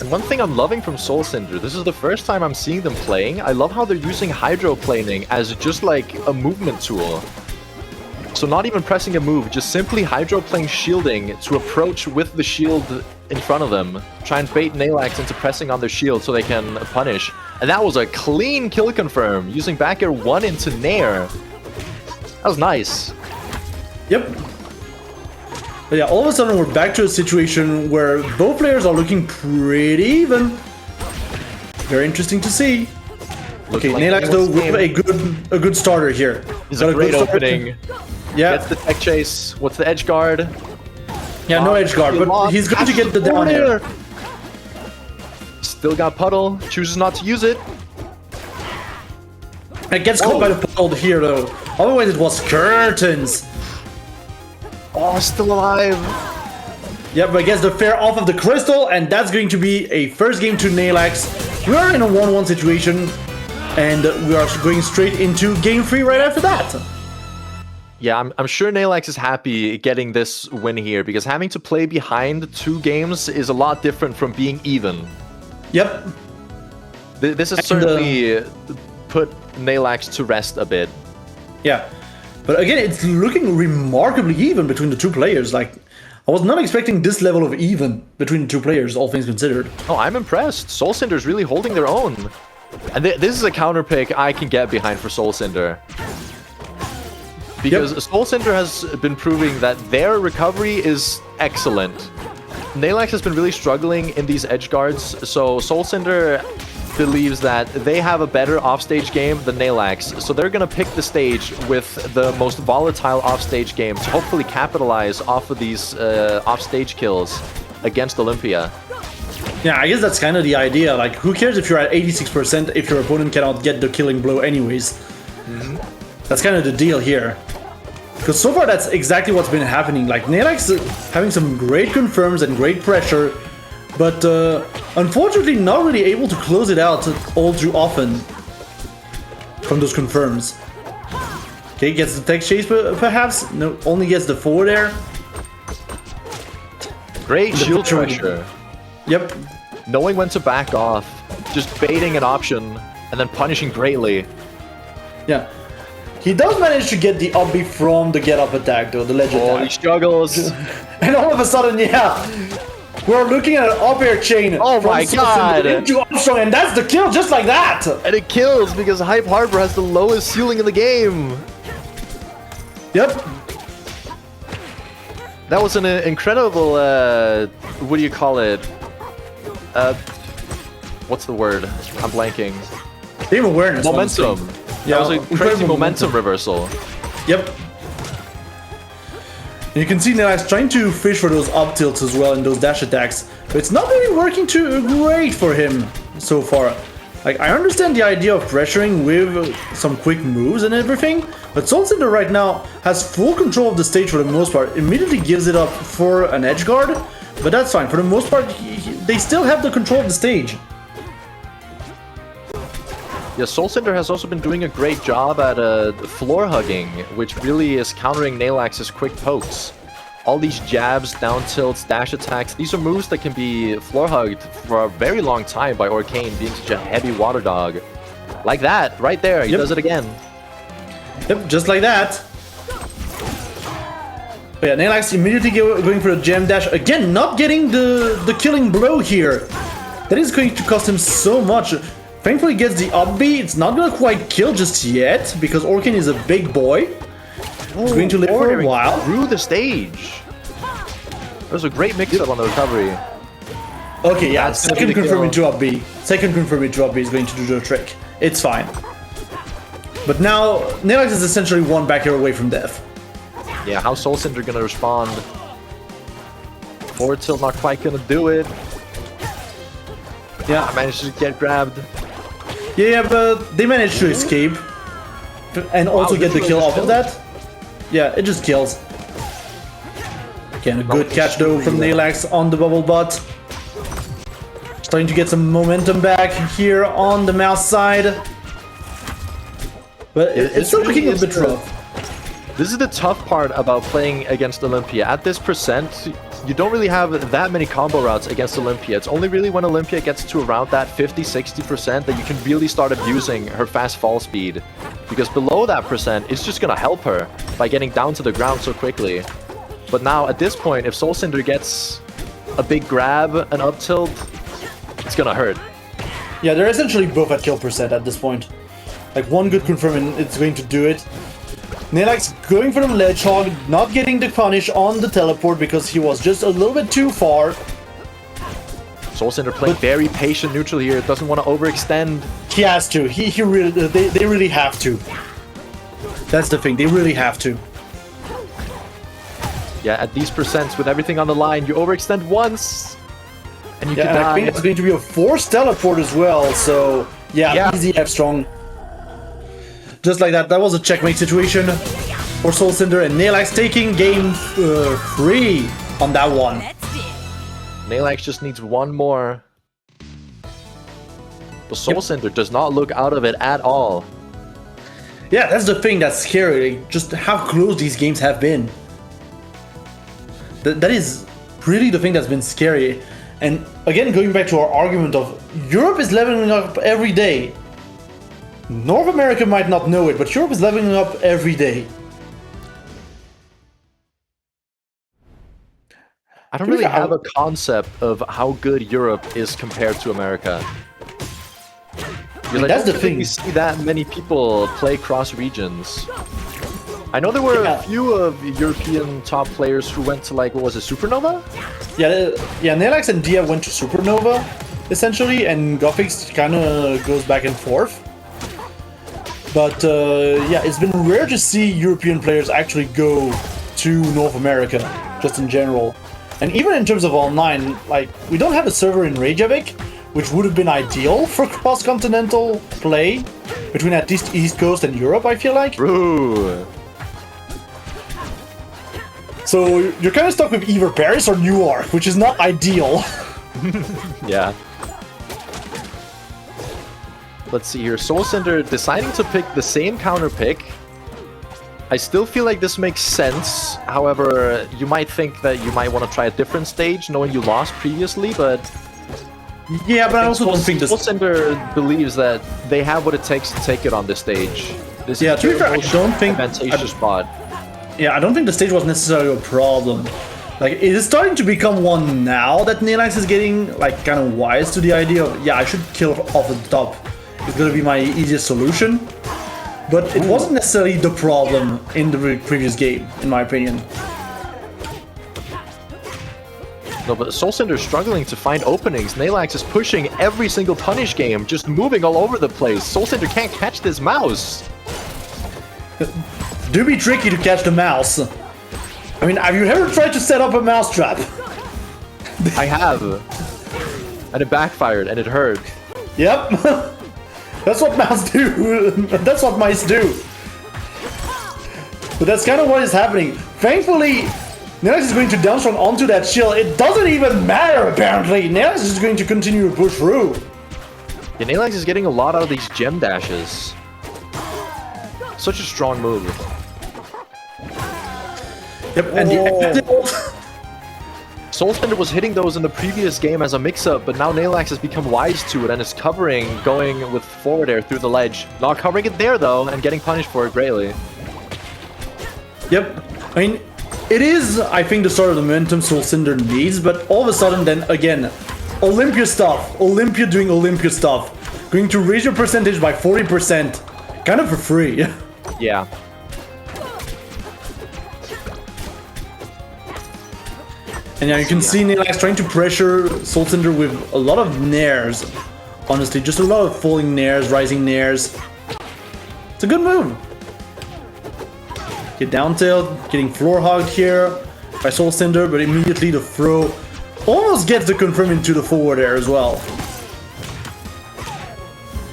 B: And one thing I'm loving from Soulcinder, this is the first time I'm seeing them playing. I love how they're using hydroplaning as just like a movement tool. So not even pressing a move, just simply hydroplane shielding to approach with the shield in front of them. Try and bait Neylax into pressing on their shield so they can punish. And that was a clean kill confirm, using back air 1 into Nair. That was nice.
A: Yep. But yeah, all of a sudden we're back to a situation where both players are looking pretty even. Very interesting to see. Okay, like Neylax though with a good starter here.
B: He's a great opening.
A: Yeah.
B: Gets the tech chase. What's the edge guard?
A: Yeah, no edge guard, but he's going to get the down air.
B: Still got puddle. Chooses not to use it.
A: It gets caught by the puddle here though. Otherwise it was curtains.
B: Oh, still alive.
A: Yeah, but gets the fair off of the crystal, and that's going to be a first game to Neylax. We are in a 1-1 situation, and we are going straight into game 3 right after that.
B: Yeah, I'm sure Neylax is happy getting this win here, because having to play behind 2 games is a lot different from being even.
A: Yep.
B: This has certainly put Neylax to rest a bit.
A: Yeah. But again, it's looking remarkably even between the 2 players. Like, I was not expecting this level of even between the 2 players, all things considered.
B: Oh, I'm impressed. Soulcinder's really holding their own. And this is a counter pick I can get behind for Soulcinder. Because Soulcinder has been proving that their recovery is excellent. Neylax has been really struggling in these edge guards, so Soulcinder believes that they have a better offstage game than Neylax, so they're gonna pick the stage with the most volatile offstage game to hopefully capitalize off of these offstage kills against Olympia.
A: Yeah, I guess that's kind of the idea. Like, who cares if you're at 86% if your opponent cannot get the killing blow anyways? That's kind of the deal here. Because so far that's exactly what's been happening. Like, Neylax having some great confirms and great pressure, but unfortunately not really able to close it out all too often from those confirms. Okay, gets the tech chase perhaps? No, only gets the forward air.
B: Great shield pressure.
A: Yep.
B: Knowing when to back off, just baiting an option, and then punishing greatly.
A: Yeah. He does manage to get the up B from the get up attack though, the ledge attack.
B: He struggles.
A: And all of a sudden, yeah, we're looking at an up air chain.
B: Oh my god!
A: Into Armstrong, and that's the kill just like that!
B: And it kills because Hype Harbor has the lowest ceiling in the game.
A: Yep.
B: That was an incredible, what do you call it? What's the word? I'm blanking.
A: Game awareness.
B: Momentum.
A: Yeah,
B: that was a crazy momentum reversal.
A: Yep. And you can see Neylax trying to fish for those up tilts as well and those dash attacks, but it's not really working too great for him so far. Like, I understand the idea of pressuring with some quick moves and everything, but Soulcinder right now has full control of the stage for the most part, immediately gives it up for an edge guard, but that's fine. For the most part, they still have the control of the stage.
B: Yeah, Soulcinder has also been doing a great job at floor hugging, which really is countering Neylax's quick pokes. All these jabs, down tilts, dash attacks, these are moves that can be floor hugged for a very long time by Arcane, being such a heavy water dog. Like that, right there, he does it again.
A: Yep, just like that. But yeah, Neylax immediately going for the gem dash. Again, not getting the killing blow here. That is going to cost him so much. Thankfully gets the up B. It's not gonna quite kill just yet, because Orkin is a big boy. He's going to live for a while.
B: Through the stage. That was a great mix-up on the recovery.
A: Okay, yeah, second confirming to up B. Second confirming to up B is going to do the trick. It's fine. But now, Neylax is essentially one back air away from death.
B: Yeah, how's Soulcinder gonna respond? Forward tilt not quite gonna do it.
A: Yeah,
B: managed to get grabbed.
A: Yeah, but they managed to escape. And also get the kill off of that. Yeah, it just kills. Again, a good catch though from Neylax on the bubble butt. Starting to get some momentum back here on the mouse side. But it's still looking a bit rough.
B: This is the tough part about playing against Olympia. At this percent, you don't really have that many combo routes against Olympia. It's only really when Olympia gets to around that 50-60% that you can really start abusing her fast fall speed. Because below that percent, it's just gonna help her by getting down to the ground so quickly. But now, at this point, if Soulcinder gets a big grab, an up tilt, it's gonna hurt.
A: Yeah, they're essentially both at kill percent at this point. Like, one good confirm and it's going to do it. Neylax going for the ledge hog, not getting the punish on the teleport because he was just a little bit too far.
B: Soulcinder playing very patient neutral here, doesn't want to overextend.
A: He has to. He really, they really have to. That's the thing, they really have to.
B: Yeah, at these percents, with everything on the line, you overextend once, and you can die.
A: I think it's going to be a forced teleport as well, so yeah. Easy F strong. Just like that, that was a checkmate situation for Soulcinder, and Neylax taking game 3 on that one.
B: Neylax just needs one more. But Soulcinder does not look out of it at all.
A: Yeah, that's the thing that's scary, just how close these games have been. That is really the thing that's been scary. And again, going back to our argument of Europe is leveling up every day. North America might not know it, but Europe is leveling up every day.
B: I don't really have a concept of how good Europe is compared to America.
A: That's the thing.
B: We see that many people play cross regions. I know there were a few of European top players who went to, like, what was it, Supernova?
A: Yeah, Neylax and Dia went to Supernova, essentially, and Guthix kind of goes back and forth. But yeah, it's been rare to see European players actually go to North America, just in general. And even in terms of online, like, we don't have a server in Reykjavik, which would have been ideal for cross-continental play between at least East Coast and Europe, I feel like.
B: Ooh.
A: So you're kind of stuck with either Paris or Newark, which is not ideal.
B: Yeah. Let's see here. Soulcinder deciding to pick the same counter pick. I still feel like this makes sense. However, you might think that you might want to try a different stage, knowing you lost previously, but...
A: Yeah, but I also don't think this...
B: Soulcinder believes that they have what it takes to take it on this stage. This
A: is to be fair, I don't think...
B: advantageous spot.
A: Yeah, I don't think the stage was necessarily a problem. Like, it is starting to become one now that Neylax is getting, like, kind of wise to the idea of, yeah, I should kill off the top. It's gonna be my easiest solution. But it wasn't necessarily the problem in the previous game, in my opinion.
B: No, but Soulcinder's struggling to find openings. Neylax is pushing every single punish game, just moving all over the place. Soulcinder can't catch this mouse.
A: Do be tricky to catch the mouse. I mean, have you ever tried to set up a mouse trap?
B: I have. And it backfired, and it hurt.
A: Yep. That's what mouse do. That's what mice do. But that's kind of what is happening. Thankfully, Neylax is going to down strong onto that shield. It doesn't even matter, apparently. Neylax is going to continue to push through.
B: Yeah, Neylax is getting a lot out of these gem dashes. Such a strong move.
A: Yep, and
B: Soulcinder was hitting those in the previous game as a mix-up, but now Neylax has become wise to it and is covering, going with forward air through the ledge. Not covering it there, though, and getting punished for it greatly.
A: Yep. I mean, it is, I think, the sort of momentum Soulcinder needs, but all of a sudden, then, again, Olympia stuff. Olympia doing Olympia stuff. Going to raise your percentage by 40%. Kind of for free.
B: Yeah.
A: And yeah, you can see Neylax trying to pressure Soulcinder with a lot of nairs. Honestly, just a lot of falling nairs, rising nairs. It's a good move. Get down tilt, getting floor hogged here by Soulcinder, but immediately the throw almost gets the confirm into the forward air as well.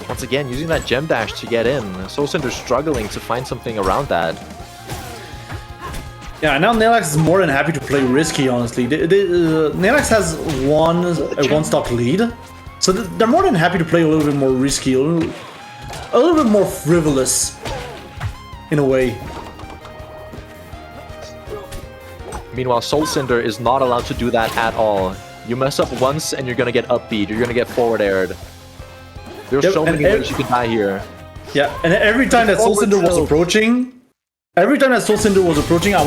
B: Once again, using that gem dash to get in. Soulcinder's struggling to find something around that.
A: Yeah, now Neylax is more than happy to play risky, honestly. Neylax has a one-stock lead, so they're more than happy to play a little bit more risky, a little bit more frivolous, in a way.
B: Meanwhile, Soulcinder is not allowed to do that at all. You mess up once and you're gonna get upbeat, you're gonna get forward aired. There's so many ways you can die here.
A: Yeah, and every time that Soulcinder was approaching, I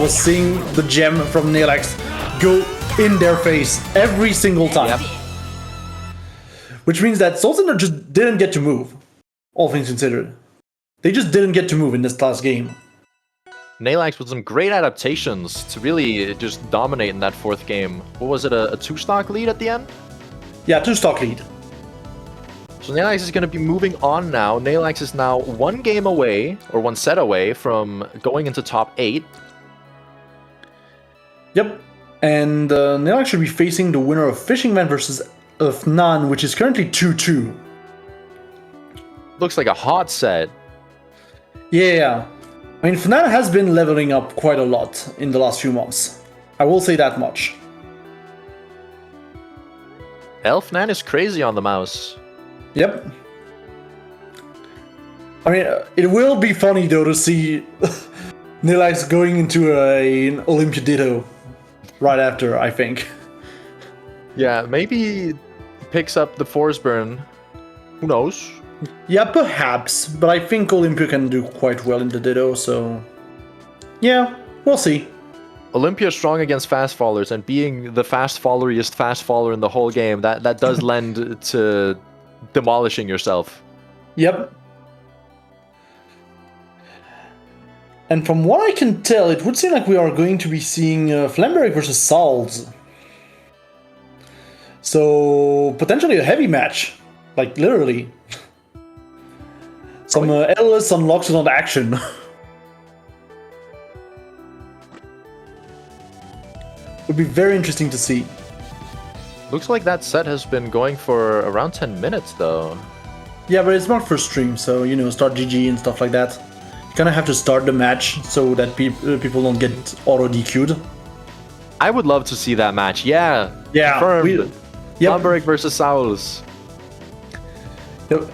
A: was seeing the gem from Neylax go in their face every single time. Yep. which means that Soulcinder just didn't get to move, all things considered. They just didn't get to move in this last game.
B: Neylax with some great adaptations to really just dominate in that fourth game. What was it, a 2-stock lead at the end?
A: Yeah, 2-stock lead.
B: So Neylax is going to be moving on now. Neylax is now 1 game away, or 1 set away, from going into top 8.
A: Yep. And Neylax should be facing the winner of Fishing Man versus Fnan, which is currently 2-2.
B: Looks like a hot set.
A: Yeah. I mean, Fnan has been leveling up quite a lot in the last few months. I will say that much.
B: Fnan is crazy on the mouse.
A: Yep. I mean, it will be funny though to see Neylax going into an Olympia Ditto right after, I think.
B: Yeah, maybe he picks up the Force Burn. Who knows?
A: Yeah, perhaps, but I think Olympia can do quite well in the Ditto, so... Yeah, we'll see.
B: Olympia is strong against fast followers, and being the fast followeriest fast follower in the whole game, that does lend to demolishing yourself.
A: Yep. And from what I can tell, it would seem like we are going to be seeing Flamberik versus Saols. So, potentially a heavy match. Like, literally. Some Atlas unlocks it on action. Would be very interesting to see.
B: Looks like that set has been going for around 10 minutes, though.
A: Yeah, but it's not for stream, so, you know, start GG and stuff like that. You kind of have to start the match so that people don't get auto-DQ'd.
B: I would love to see that match, yeah.
A: Yeah.
B: Confirmed.
A: Yep.
B: Flamberik versus Saols.
A: Yep.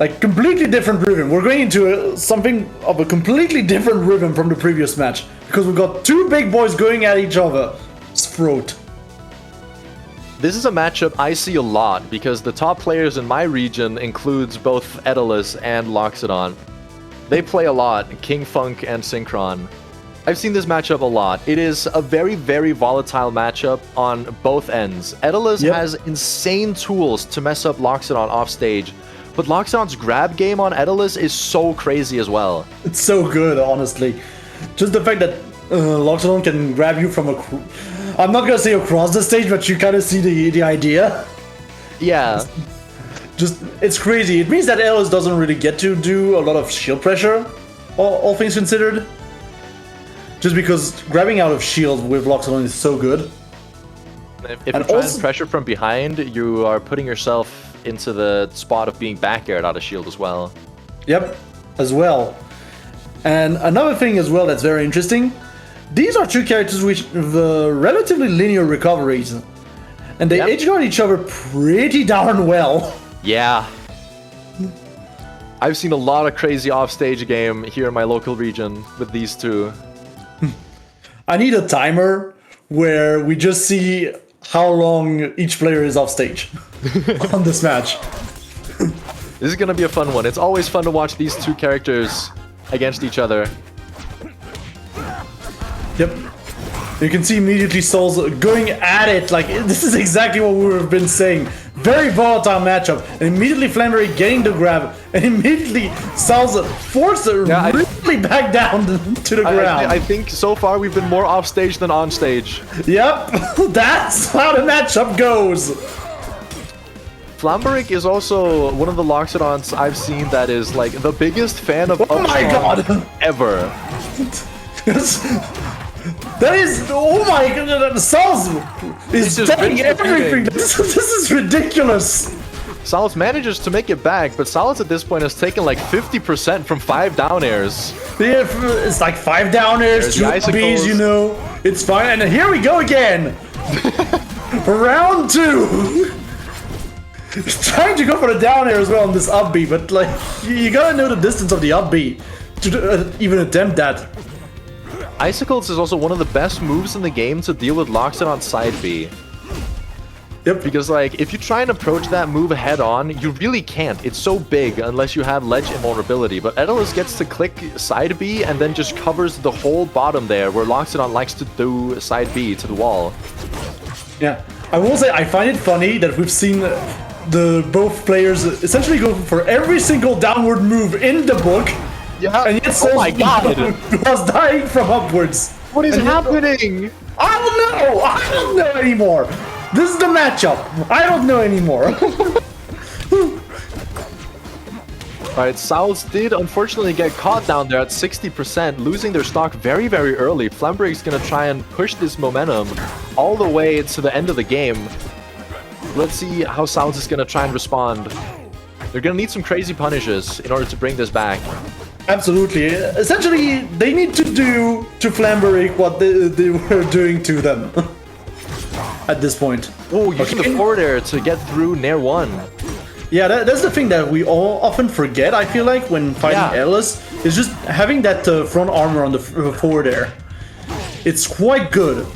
A: Like, completely different rhythm. We're going into something of a completely different rhythm from the previous match. Because we've got 2 big boys going at each other's throat.
B: This is a matchup I see a lot, because the top players in my region includes both Aether and Loxodon. They play a lot, King Funk and Synchron. I've seen this matchup a lot. It is a very, very volatile matchup on both ends. Aether has insane tools to mess up Loxodon off stage. But Loxodon's grab game on Aether is so crazy as well.
A: It's so good, honestly. Just the fact that Loxodon can grab you from I'm not gonna say across the stage, but you kind of see the idea.
B: Yeah.
A: Just, it's crazy. It means that Aether doesn't really get to do a lot of shield pressure, all things considered. Just because grabbing out of shield with Loxodon is so good.
B: If you try and pressure from behind, you are putting yourself into the spot of being back aired out of shield as well.
A: Yep, as well. And another thing as well that's very interesting, these are 2 characters with relatively linear recoveries. And they edge guard each other pretty darn well.
B: Yeah. I've seen a lot of crazy offstage game here in my local region with these 2.
A: I need a timer where we just see how long each player is off stage on this match.
B: This is gonna be a fun one. It's always fun to watch these 2 characters against each other.
A: Yep. You can see immediately Saols going at it. Like, this is exactly what we've been saying. Very volatile matchup. And immediately Flamberik getting the grab. And immediately Saols forced really back down to the ground.
B: I think so far we've been more off stage than on stage.
A: Yep. That's how the matchup goes.
B: Flamberik is also one of the Loxodons I've seen that is like the biggest fan of ever.
A: That is, oh my god, Saols is betting everything. This is ridiculous.
B: Saols manages to make it back, but Saols at this point has taken like 50% from 5 down airs.
A: Yeah, it's like 5 down airs, 2 Bs, you know. It's fine, and here we go again. For round 2. He's trying to go for the down air as well on this up B, but like, you gotta know the distance of the up B to even attempt that.
B: Icicles is also one of the best moves in the game to deal with Loxodon side B.
A: Yep.
B: Because like, if you try and approach that move head on, you really can't. It's so big unless you have ledge invulnerability. But Aether gets to click side B and then just covers the whole bottom there, where Loxodon likes to do side B to the wall.
A: Yeah. I will say, I find it funny that we've seen both players essentially go for every single downward move in the book.
B: Yeah.
A: And yet
B: oh my god!
A: was dying from upwards.
B: What is happening?
A: I don't know. I don't know anymore. This is the matchup. I don't know anymore.
B: Alright, Saols did unfortunately get caught down there at 60%, losing their stock very, very early. Flamberik's gonna try and push this momentum all the way to the end of the game. Let's see how Saols is gonna try and respond. They're gonna need some crazy punishes in order to bring this back.
A: Absolutely. Essentially, they need to do to Flamberik what they were doing to them at this point.
B: Oh, using the forward air to get through Nair 1.
A: Yeah, that's the thing that we all often forget, I feel like, when fighting Ellis, is just having that front armor on the forward air. It's quite good.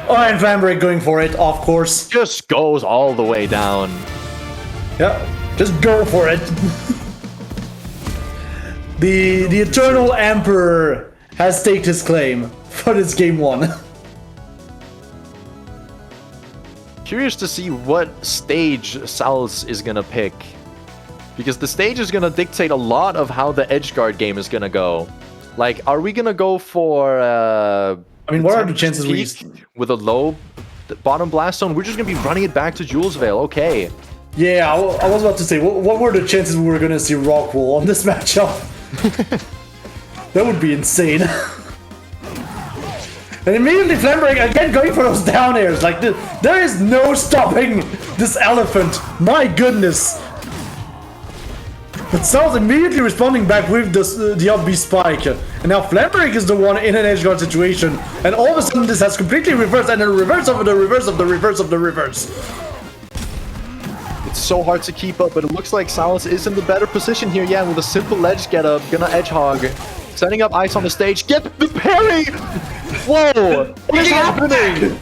A: Oh, and Flamberik going for it, of course.
B: Just goes all the way down.
A: Yeah, just go for it. The Eternal Emperor has staked his claim for this game 1.
B: Curious to see what stage Saols is gonna pick, because the stage is gonna dictate a lot of how the edgeguard game is gonna go. Like, are we gonna go for
A: I mean, what are the chances we
B: with a low bottom blast zone? We're just gonna be running it back to Julesvale. Okay.
A: Yeah, I was about to say, what were the chances we were gonna see Rockwool on this matchup? That would be insane. And immediately Flamberik again going for those down airs. Like, there is no stopping this elephant. My goodness. But Saols immediately responding back with the up B spike. And now Flamberik is the one in an edgeguard situation. And all of a sudden this has completely reversed, and a reverse of the reverse of the reverse of the reverse.
B: It's so hard to keep up, but it looks like Saols is in the better position here. Yeah, with a simple edge get up, gonna edge hog. Setting up ice on the stage. Get the parry! Whoa! What is happening?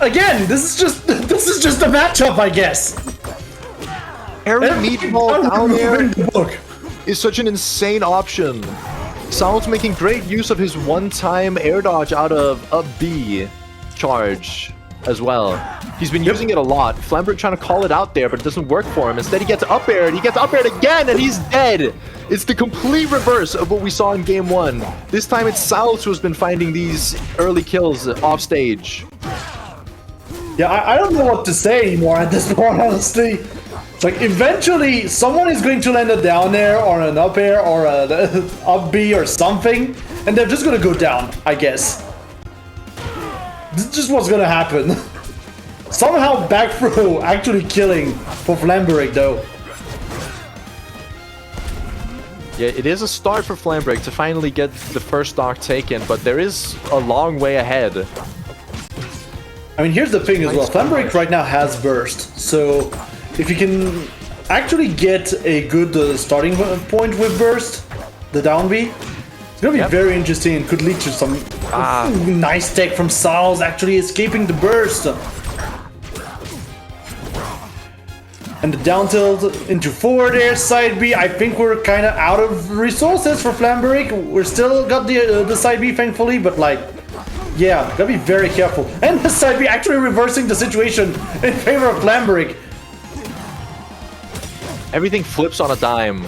A: Again, this is just a matchup, I guess.
B: Parry meatball down there is such an insane option. Saols making great use of his one-time air dodge out of a B charge as well. He's been using it a lot. Flamberik trying to call it out there, but it doesn't work for him. Instead, he gets up aired. He gets up aired again, and he's dead. It's the complete reverse of what we saw in game 1. This time, it's Saols who's been finding these early kills off stage.
A: Yeah, I don't know what to say anymore at this point, honestly. It's like, eventually, someone is going to land a down air, or an up air, or an up B, or something, and they're just gonna go down, I guess. This is just what's gonna happen. Somehow back throw actually killing for Flamberik though.
B: Yeah, it is a start for Flamberik to finally get the first stock taken, but there is a long way ahead.
A: I mean, here's the thing as well. Flamberik right now has burst, so if you can actually get a good starting point with burst, the down B, it's gonna be very interesting and could lead to some nice tech from Saols actually escaping the burst. And the down tilt into forward air, side B. I think we're kind of out of resources for Flamberik. We're still got the side B, thankfully, but like, yeah, gotta be very careful. And the side B actually reversing the situation in favor of Flamberik.
B: Everything flips on a dime.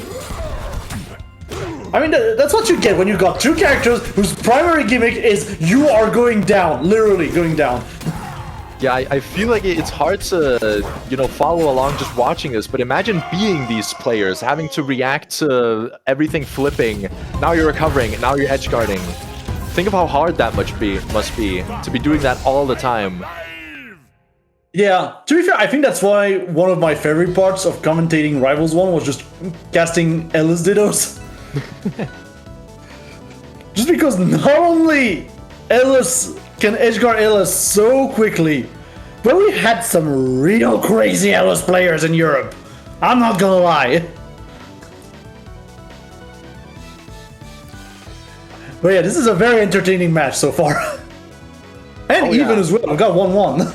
A: I mean, that's what you get when you got two characters whose primary gimmick is you are going down, literally going down.
B: Yeah, I feel like it's hard to, you know, follow along just watching this, but imagine being these players, having to react to everything flipping. Now you're recovering, now you're edge guarding. Think of how hard that must be to be doing that all the time.
A: Yeah, to be fair, I think that's why one of my favorite parts of commentating Rivals 1 was just casting Ellis Dittos. Just because not only Ellis can edgeguard Ellis so quickly, but we had some real crazy Ellis players in Europe. I'm not gonna lie. But yeah, this is a very entertaining match so far. And even as well, we got 1-1.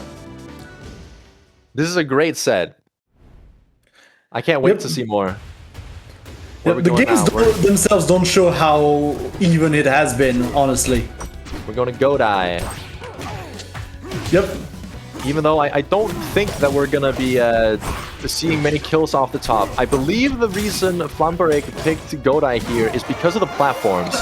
B: This is a great set. I can't wait to see more.
A: The games themselves don't show how even it has been, honestly.
B: We're going to go die.
A: Yep.
B: Even though I don't think that we're gonna be seeing many kills off the top. I believe the reason Flamberik picked Godai here is because of the platforms.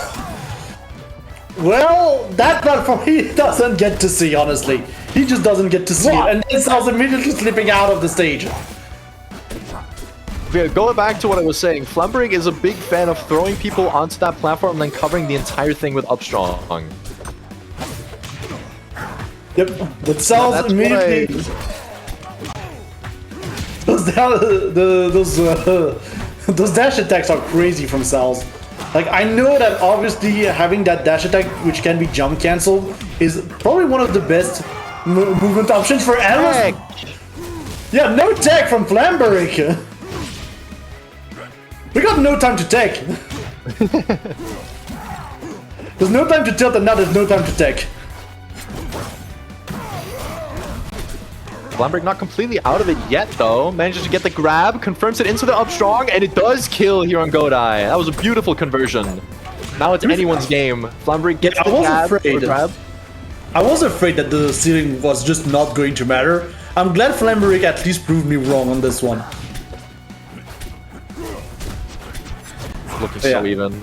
A: Well, that platform he doesn't get to see, honestly. He just doesn't get to see it, and then Saols immediately slipping out of the stage.
B: Yeah, going back to what I was saying, Flamberik is a big fan of throwing people onto that platform and then covering the entire thing with up strong.
A: Yep, but Saols immediately... Those dash attacks are crazy from Saols. Like, I know that obviously having that dash attack, which can be jump cancelled, is probably one of the best movement options for animals. Yeah, no tech from Flamberik. We got no time to tech. There's no time to tilt and now there's no time to tech.
B: Flamberik not completely out of it yet, though. Manages to get the grab, confirms it into the up strong, and it does kill here on Godai. That was a beautiful conversion. Now it's anyone's game. Flamberik gets the grab.
A: I was afraid that the ceiling was just not going to matter. I'm glad Flamberik at least proved me wrong on this one.
B: Looking so even.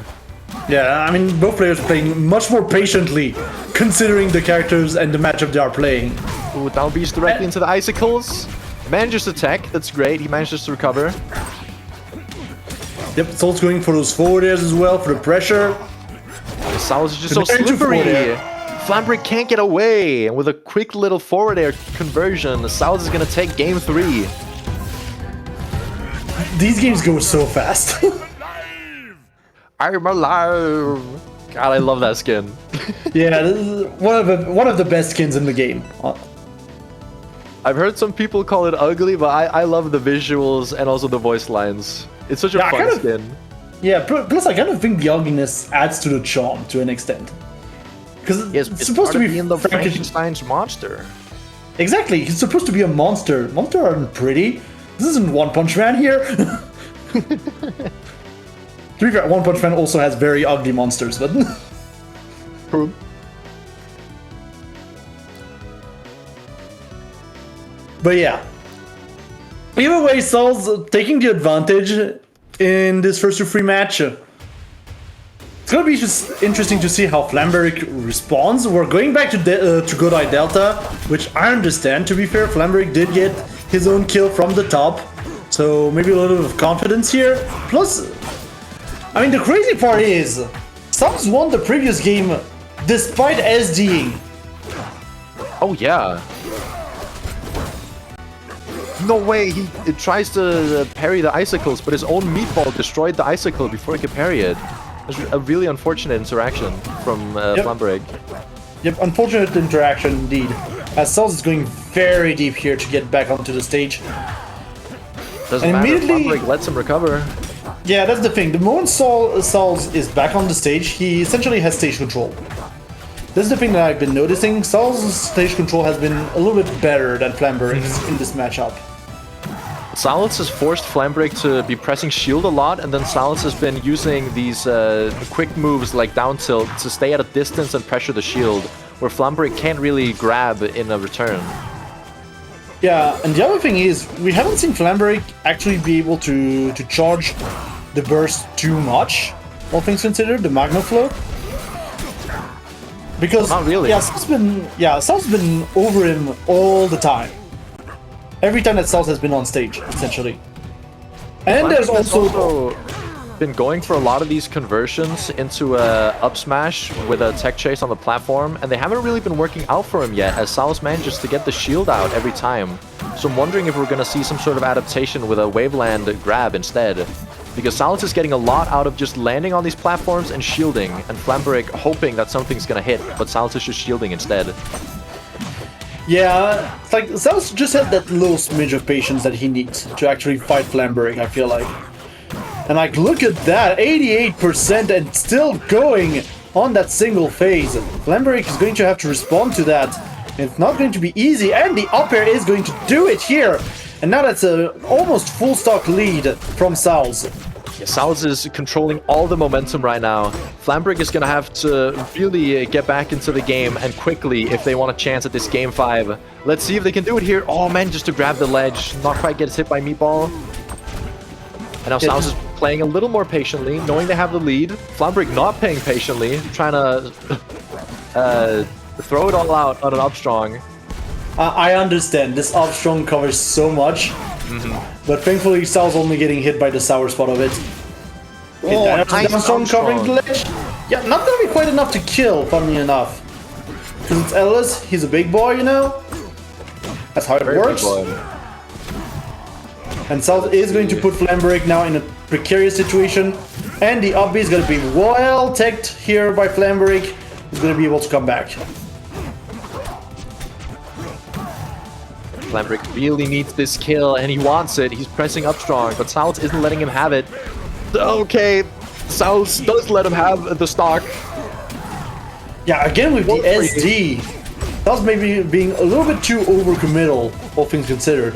A: Yeah, I mean, both players playing much more patiently, considering the characters and the matchup they are playing.
B: Ooh, down beast directly into the icicles. Manages to tech, that's great. He manages to recover.
A: Yep, Saols going for those forward airs as well, for the pressure.
B: Saols is just so slippery. Flamberik can't get away. And with a quick little forward air conversion, Saols is going to take game 3.
A: These games go so fast.
B: I'm alive. God, I love that skin.
A: Yeah, this is one of the best skins in the game.
B: I've heard some people call it ugly, but I love the visuals and also the voice lines. It's such a fun skin.
A: Yeah, plus I kind of think the ugliness adds to the charm to an extent. Because it's supposed to be
B: in the Frankenstein's monster.
A: Exactly, he's supposed to be a monster. Monsters aren't pretty. This isn't One Punch Man here. To be fair, One Punch Man also has very ugly monsters, but...
B: True.
A: But yeah. Either way, Saols taking the advantage in this first to 3 match. It's gonna be just interesting to see how Flamberik responds. We're going back to Godai Delta, which I understand, to be fair. Flamberik did get his own kill from the top, so maybe a little bit of confidence here. Plus, I mean, the crazy part is, Saols won the previous game despite SDing.
B: Oh yeah. No way, he tries to parry the icicles, but his own meatball destroyed the icicle before he could parry it. It was a really unfortunate interaction from Flamberik.
A: Yep, unfortunate interaction indeed. As Saols is going very deep here to get back onto the stage.
B: Doesn't matter, Flamberik lets him recover.
A: Yeah, that's the thing. The moment Saols is back on the stage, he essentially has stage control. This is the thing that I've been noticing. Saols' stage control has been a little bit better than Flamberik's in this matchup.
B: Saols has forced Flamberik to be pressing shield a lot, and then Saols has been using these quick moves like down tilt to stay at a distance and pressure the shield, where Flamberik can't really grab in a return.
A: Yeah, and the other thing is, we haven't seen Flamberik actually be able to charge the burst too much, all things considered, the Magma Flow. Because,
B: not really.
A: Saols been over him all the time. Every time that Saols has been on stage, essentially. And there's also
B: been going for a lot of these conversions into a up smash with a tech chase on the platform, and they haven't really been working out for him yet, as Saols manages to get the shield out every time. So I'm wondering if we're going to see some sort of adaptation with a waveland grab instead. Because Saols is getting a lot out of just landing on these platforms and shielding, and Flamberik hoping that something's going to hit, but Saols is just shielding instead.
A: Yeah, it's like Saols just had that little smidge of patience that he needs to actually fight Flamberik, I feel like. And like, look at that, 88% and still going on that single phase. Flamberik is going to have to respond to that. It's not going to be easy, and the up air is going to do it here. And now that's a almost full stock lead from Saols.
B: Yeah, Saols is controlling all the momentum right now. Flamberik is going to have to really get back into the game and quickly if they want a chance at this game 5. Let's see if they can do it here. Oh man, just to grab the ledge. Not quite gets hit by Meatball. And now Saols is playing a little more patiently, knowing they have the lead. Flamberik not playing patiently, trying to throw it all out on an up strong.
A: I understand. This up strong covers so much. But thankfully, Saols only getting hit by the sour spot of it.
B: Oh, nice
A: down strong covering the ledge. Yeah, not gonna be quite enough to kill, funnily enough. Because it's Ellis, he's a big boy, you know? That's how it works. And Saols is going to put Flamberik now in a precarious situation. And the up B is gonna be well teched here by Flamberik. He's gonna be able to come back.
B: Flamberik really needs this kill, and he wants it. He's pressing up strong, but Saols isn't letting him have it. Okay, Saols does let him have the stock.
A: Yeah, again with the SD. Saols maybe being a little bit too overcommittal, all things considered.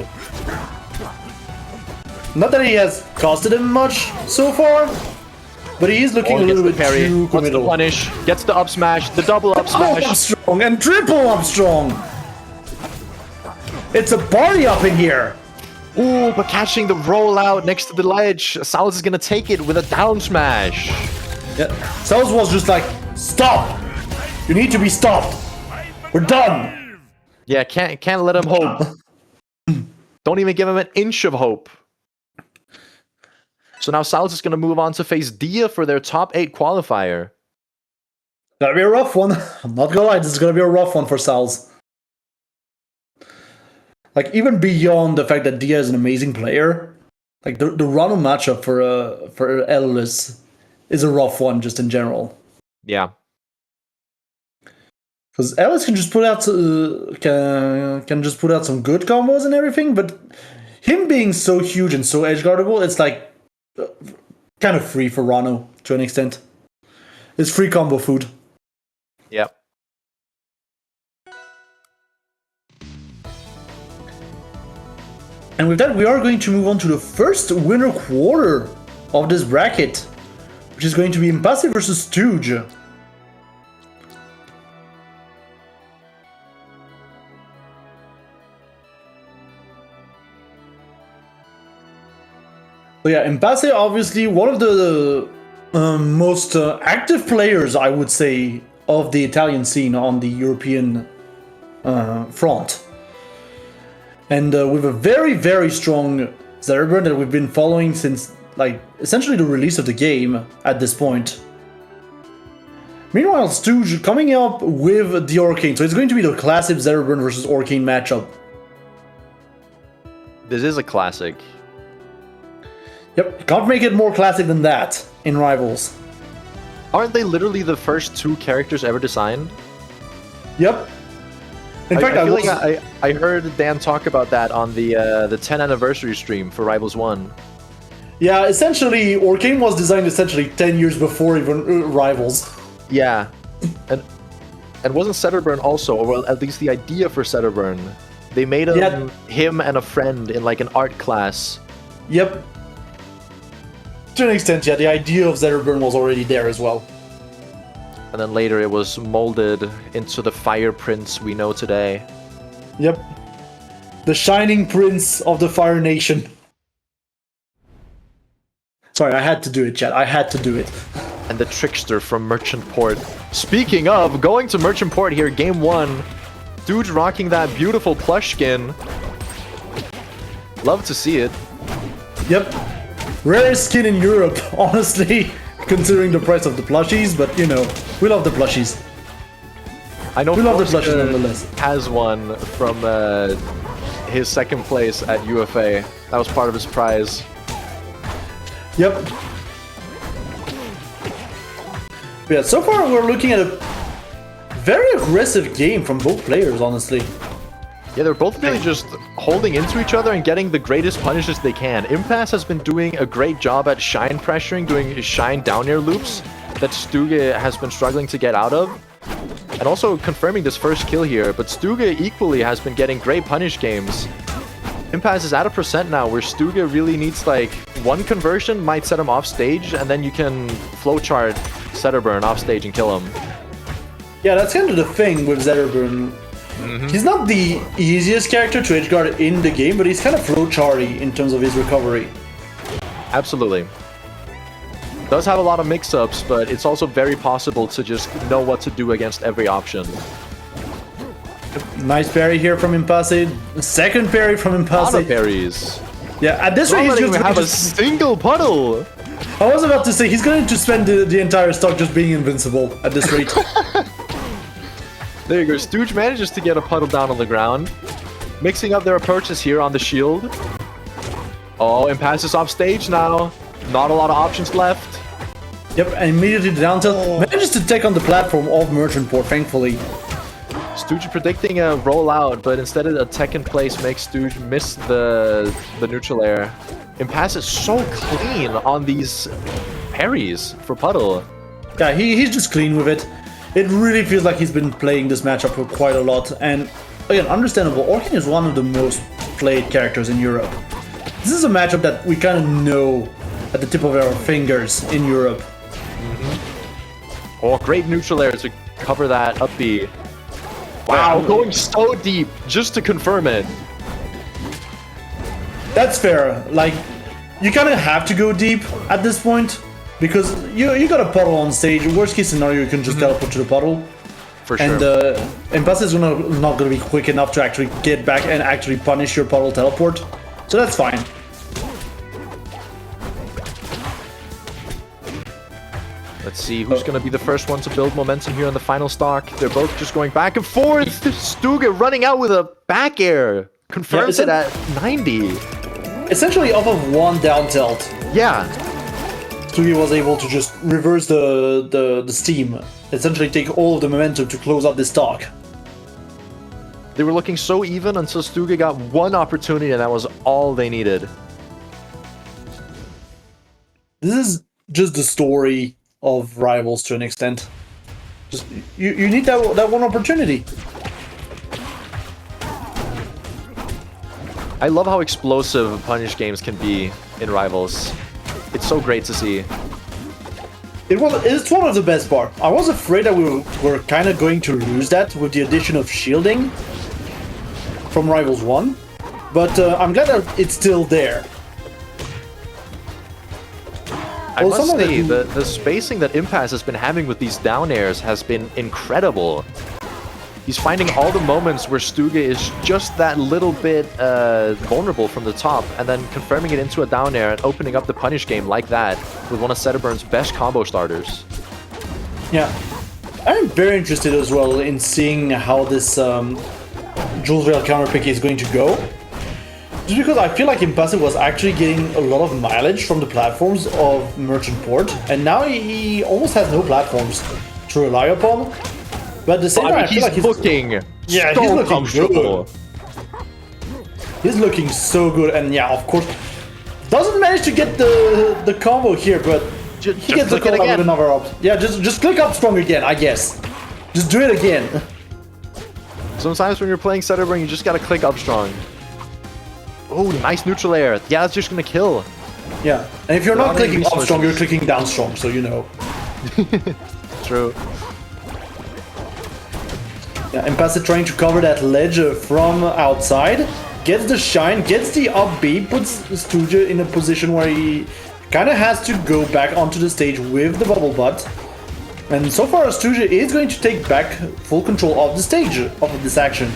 A: Not that he has costed him much so far, but he is looking a little bit too committal.
B: Wants the punish, gets the up smash, the double up smash.
A: Up strong and triple up strong. It's a party up in here!
B: Ooh, but catching the rollout next to the ledge. Saols is gonna take it with a down smash.
A: Yeah, Saols was just like, stop! You need to be stopped! We're done!
B: Yeah, can't let him hope. Don't even give him an inch of hope. So now Saols is gonna move on to face Dia for their top 8 qualifier.
A: Gotta be a rough one. I'm not gonna lie, this is gonna be a rough one for Saols. Like, even beyond the fact that Dia is an amazing player, like, the random matchup for Ellis is a rough one, just in general.
B: Yeah.
A: Because Ellis can just put out can just put out some good combos and everything, but him being so huge and so edgeguardable, it's like kind of free for Rano to an extent. It's free combo food.
B: Yep.
A: And with that, we are going to move on to the first winner quarter of this bracket, which is going to be Impasse versus Stuge. So yeah, Impasse, obviously one of the most active players, I would say, of the Italian scene on the European front. And with a very, very strong Zeraburn that we've been following since, like, essentially the release of the game at this point. Meanwhile, Stuge coming up with the Arcane, so it's going to be the classic Zeraburn versus Arcane matchup.
B: This is a classic.
A: Yep, can't make it more classic than that in Rivals.
B: Aren't they literally the first 2 characters ever designed?
A: Yep. In fact,
B: I heard Dan talk about that on the 10th anniversary stream for Rivals 1.
A: Yeah, essentially, Arcane was designed essentially 10 years before even Rivals.
B: Yeah, and wasn't Setterburn also, or well, at least the idea for Setterburn, they made him and a friend in like an art class.
A: Yep. To an extent, yeah, the idea of Zeraburn was already there as well.
B: And then later it was molded into the Fire Prince we know today.
A: Yep. The Shining Prince of the Fire Nation. Sorry, I had to do it, chat. I had to do it.
B: And the Trickster from Merchant Port. Speaking of, going to Merchant Port here, game 1. Dude rocking that beautiful plush skin. Love to see it.
A: Yep. Rarest skin in Europe, honestly, considering the price of the plushies, but you know, we love the plushies.
B: I know
A: we love the plushies nonetheless.
B: Has one from his second place at UFA. That was part of his prize.
A: Yep. Yeah, so far we're looking at a very aggressive game from both players, honestly.
B: Yeah, they're both really just holding into each other and getting the greatest punishes they can. Impasse has been doing a great job at shine pressuring, doing shine down air loops that Stuge has been struggling to get out of. And also confirming this first kill here, but Stuge equally has been getting great punish games. Impasse is at a percent now where Stuge really needs like one conversion might set him off stage, and then you can flowchart Zetterburn off stage and kill him.
A: Yeah, that's kind of the thing with Zetterburn. He's not the easiest character to edgeguard in the game, but he's kind of flowcharty in terms of his recovery.
B: Absolutely. Does have a lot of mix-ups, but it's also very possible to just know what to do against every option.
A: Nice parry here from Impasse. Second parry from Impasse.
B: A lot of parries.
A: Yeah, at this rate, he's
B: going
A: just
B: to have a single puddle.
A: I was about to say, he's going to spend the entire stock just being invincible at this rate.
B: There you go. Stuge manages to get a puddle down on the ground. Mixing up their approaches here on the shield. Oh, Impasse is off stage now. Not a lot of options left.
A: Yep, and immediately the down tilt manages to take on the platform of Merchant Port, thankfully.
B: Stuge predicting a rollout, but instead of a tech in place makes Stuge miss the neutral air. Impasse is so clean on these parries for puddle.
A: Yeah, he's just clean with it. It really feels like he's been playing this matchup for quite a lot, and again, understandable. Orkin is one of the most played characters in Europe. This is a matchup that we kind of know at the tip of our fingers in Europe.
B: Oh, great neutral air to cover that up B. Wow, going so deep just to confirm it.
A: That's fair. Like, you kind of have to go deep at this point because you got a puddle on stage. Worst case scenario, you can just teleport to the puddle.
B: For sure.
A: And Impasse is not going to be quick enough to actually get back and actually punish your puddle teleport. So that's fine.
B: Let's see who's going to be the first one to build momentum here on the final stock. They're both just going back and forth. Stuge running out with a back air. Confirms it at 90.
A: Essentially off of one down tilt.
B: Yeah.
A: Stuge was able to just reverse the steam. Essentially take all of the momentum to close out this stock.
B: They were looking so even until Stuge got one opportunity and that was all they needed.
A: This is just the story of Rivals to an extent. Just you need that one opportunity.
B: I love how explosive punish games can be in Rivals. It's so great to see.
A: It's one of the best parts. I was afraid that we were kind of going to lose that with the addition of shielding from Rivals 1, but I'm glad that it's still there.
B: I must say, the spacing that Impasse has been having with these down airs has been incredible. He's finding all the moments where Stuge is just that little bit vulnerable from the top, and then confirming it into a down air and opening up the punish game like that with one of Zetterburn's best combo starters.
A: Yeah, I'm very interested as well in seeing how this Jules Rail counterpick is going to go. Just because I feel like Impasse was actually getting a lot of mileage from the platforms of Merchant Port, and now he almost has no platforms to rely upon. But at the same time, I feel like he's looking good. He's looking so good, and yeah, of course, doesn't manage to get the combo here, but he gets the call out with another up. Yeah, just click up strong again, I guess. Just do it again.
B: Sometimes when you're playing Zetterburn, you just gotta click up strong. Oh, nice neutral air. Yeah, that's just gonna kill.
A: Yeah, and if you're not clicking up strong, you're clicking down strong, so you know.
B: True.
A: Yeah, Impasse trying to cover that ledge from outside. Gets the shine, gets the up B, puts Stuge in a position where he kind of has to go back onto the stage with the bubble butt. And so far, Stuge is going to take back full control of the stage of this action.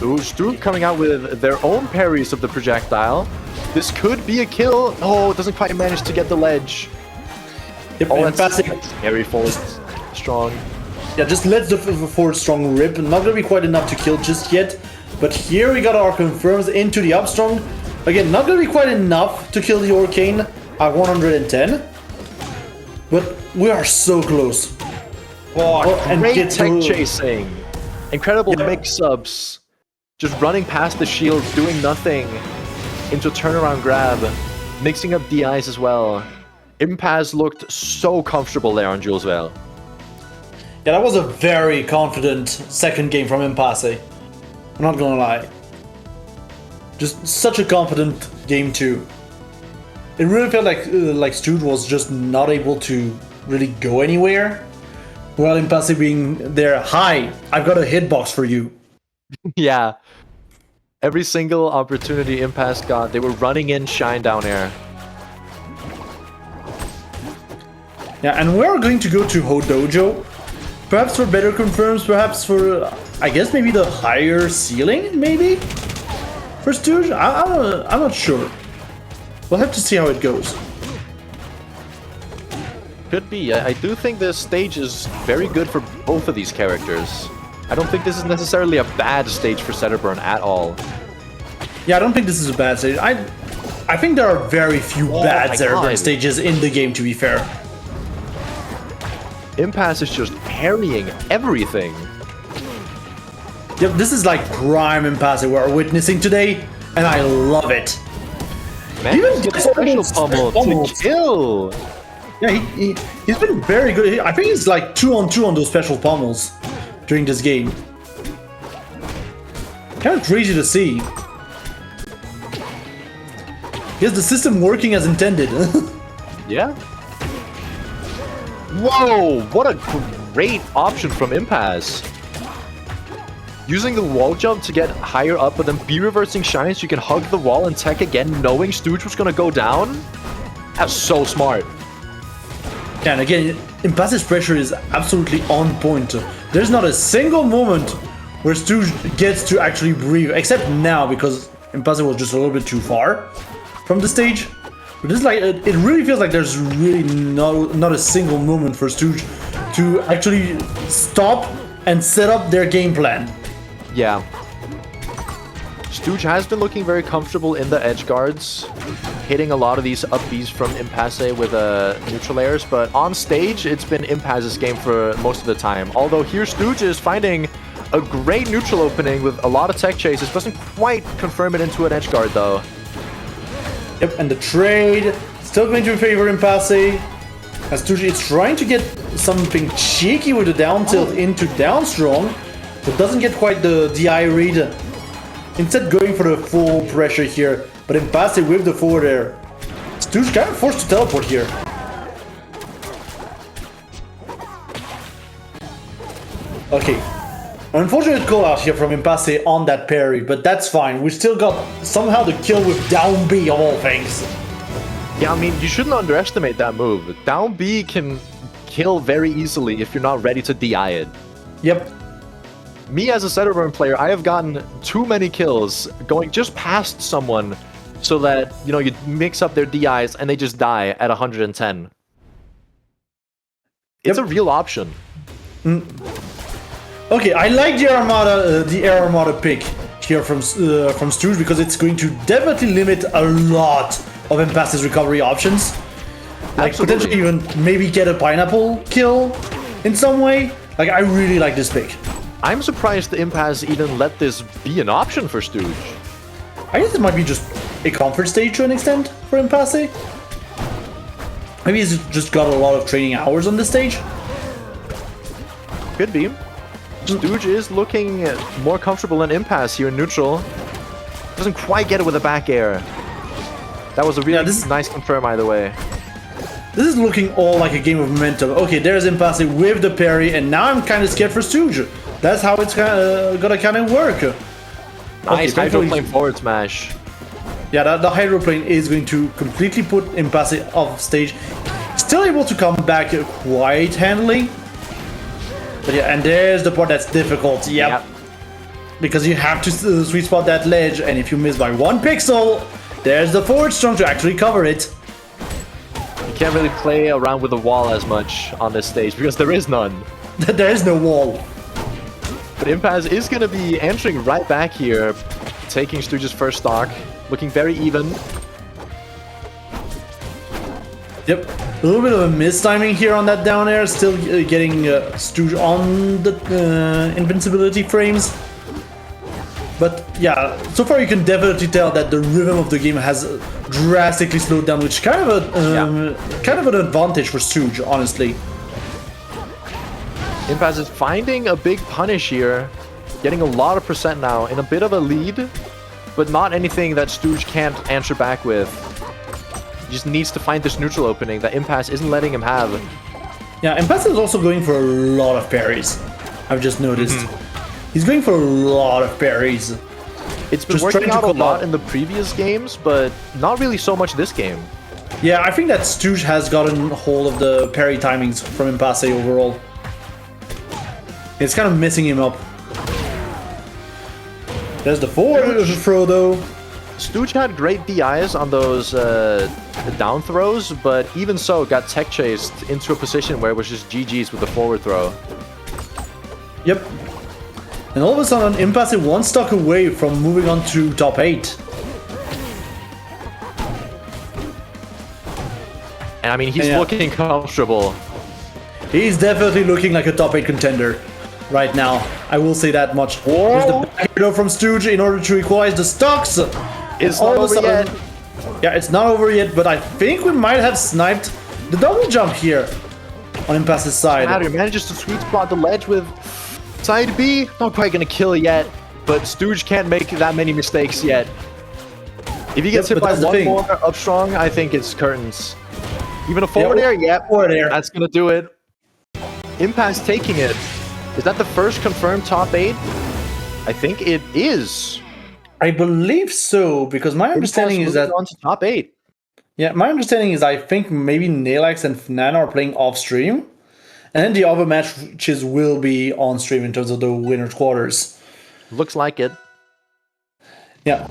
B: Ooh, Stuge coming out with their own parries of the projectile. This could be a kill. Oh, it doesn't quite manage to get the ledge.
A: Yep,
B: oh,
A: that's
B: very forward strong.
A: Yeah, just lets the forward strong rip. Not gonna be quite enough to kill just yet. But here we got our confirms into the up strong. Again, not gonna be quite enough to kill the Arcane at 110. But we are so close.
B: Oh, and great tech chasing. Incredible mix-ups. Just running past the shield, doing nothing. Into turnaround grab. Mixing up DIs as well. Impasse looked so comfortable there on Jules Vale.
A: Yeah, that was a very confident second game from Impasse. I'm not gonna lie. Just such a confident game 2. It really felt like Stuge was just not able to really go anywhere. While Impasse being there, hi, I've got a hitbox for you.
B: Yeah. Every single opportunity Impasse got, they were running in Shine down air.
A: Yeah, and we're going to go to Hodojo. Perhaps for better confirms, perhaps for, I guess maybe the higher ceiling, maybe? For Stuge? I'm not sure. We'll have to see how it goes.
B: Could be. I do think this stage is very good for both of these characters. I don't think this is necessarily a bad stage for Setterburn at all.
A: Yeah, I don't think this is a bad stage. I think there are very few bad Setterburn stages in the game, to be fair.
B: Impasse is just parrying everything.
A: Yep, this is like prime Impasse we're witnessing today, and I love it.
B: Man, even gets special pummel to kill.
A: Yeah, he's been very good. I think he's like 2-on-2 on those special pummels during this game. Kind of crazy to see. He has the system working as intended.
B: Yeah. Whoa, what a great option from Impasse. Using the wall jump to get higher up, but then B-reversing Shine so you can hug the wall and tech again, knowing Stuge was going to go down. That's so smart.
A: Yeah, and again, Impasse's pressure is absolutely on point. There's not a single moment where Stuge gets to actually breathe, except now, because Impasse was just a little bit too far from the stage. But this is like, it really feels like there's really not a single moment for Stuge to actually stop and set up their game plan.
B: Yeah. Stuge has been looking very comfortable in the edge guards, hitting a lot of these up Bs from Impasse with neutral airs, but on stage, it's been Impasse's game for most of the time. Although here Stuge is finding a great neutral opening with a lot of tech chases, doesn't quite confirm it into an edge guard though.
A: Yep, and the trade still going to favor Impasse. As Stuge is trying to get something cheeky with the down tilt into down strong, but doesn't get quite the DI read. Instead going for the full pressure here, but Impasse with the forward air. Stuge kind of forced to teleport here. Okay. Unfortunate call out here from Impasse on that parry, but that's fine. We still got somehow the kill with down B of all things.
B: Yeah, I mean, you shouldn't underestimate that move. Down B can kill very easily if you're not ready to DI it.
A: Yep.
B: Me as a Setterburn player, I have gotten too many kills going just past someone so that, you know, you mix up their DIs and they just die at 110. It's a real option.
A: Okay, I like the Air Armada pick here from Stuge because it's going to definitely limit a lot of Impasse's recovery options. Like potentially even maybe get a pineapple kill in some way. Like I really like this pick.
B: I'm surprised the Impasse even let this be an option for Stuge.
A: I guess it might be just a comfort stage to an extent for Impasse. Maybe he's just got a lot of training hours on this stage.
B: Could be. Stuge is looking more comfortable than Impasse here in neutral. Doesn't quite get it with a back air. That was a really nice confirm either way.
A: This is looking all like a game of momentum. Okay, there's Impasse with the parry, and now I'm kind of scared for Stuge. That's how it's gonna kind of work.
B: Nice hydroplane forward smash.
A: Yeah, the hydroplane is going to completely put Impasse off stage. Still able to come back quite handily. But yeah, and there's the part that's difficult. Yep. Because you have to sweet spot that ledge, and if you miss by 1 pixel, there's the forward strong to actually cover it.
B: You can't really play around with the wall as much on this stage because there is none.
A: There is no wall.
B: But Impasse is going to be entering right back here, taking Stuge's first stock, looking very even.
A: Yep, a little bit of a mistiming here on that down air, still getting Stuge on the invincibility frames. But yeah, so far you can definitely tell that the rhythm of the game has drastically slowed down, which kind of an advantage for Stuge, honestly.
B: Impasse is finding a big punish here, getting a lot of percent now, in a bit of a lead, but not anything that Stuge can't answer back with. He just needs to find this neutral opening that Impasse isn't letting him have.
A: Yeah, Impasse is also going for a lot of parries. I've just noticed. He's going for a lot of parries.
B: It's been
A: Just
B: working
A: trying to
B: out a
A: come
B: lot
A: up.
B: in the previous games, but not really so much this game.
A: Yeah, I think that Stuge has gotten hold of the parry timings from Impasse overall. It's kind of messing him up. There's the forward throw though.
B: Stuge had great DIs on those down throws, but even so got tech chased into a position where it was just GG's with the forward throw.
A: Yep. And all of a sudden, Impasse one stock away from moving on to top 8.
B: And I mean, he's
A: Yeah.
B: looking comfortable.
A: He's definitely looking like a top 8 contender right now. I will say that much. There's the back hero from Stuge in order to equalize the stocks.
B: It's
A: all
B: not
A: of a
B: over yet.
A: sudden- Yeah, it's not over yet, but I think we might have sniped the double jump here on Impasse's side.
B: Matter manages to sweet spot the ledge with side B. Not quite gonna kill yet, but Stuge can't make that many mistakes yet. If he gets
A: Yep,
B: hit
A: but
B: by
A: that's the
B: one
A: thing.
B: more up strong, I think it's curtains. Even a forward
A: Yeah,
B: air? Yep.
A: forward air.
B: That's gonna do it. Impasse taking it. Is that the first confirmed top 8? I think it is.
A: I believe so, because my understanding is that
B: on to top 8.
A: yeah, my understanding is I think maybe Neylax and Fnan are playing off stream, and then the other matches will be on stream in terms of the winners quarters.
B: Looks like it.
A: Yeah.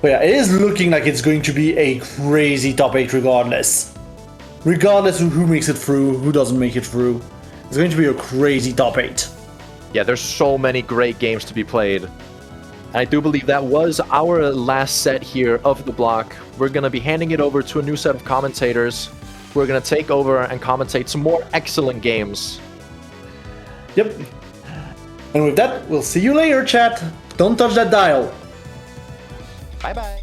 A: But yeah, it is looking like it's going to be a crazy top 8 regardless. Regardless of who makes it through, who doesn't make it through. It's going to be a crazy top 8.
B: Yeah, there's so many great games to be played. And I do believe that was our last set here of the block. We're going to be handing it over to a new set of commentators. We're going to take over and commentate some more excellent games.
A: Yep. And with that, we'll see you later, chat. Don't touch that dial.
B: Bye-bye.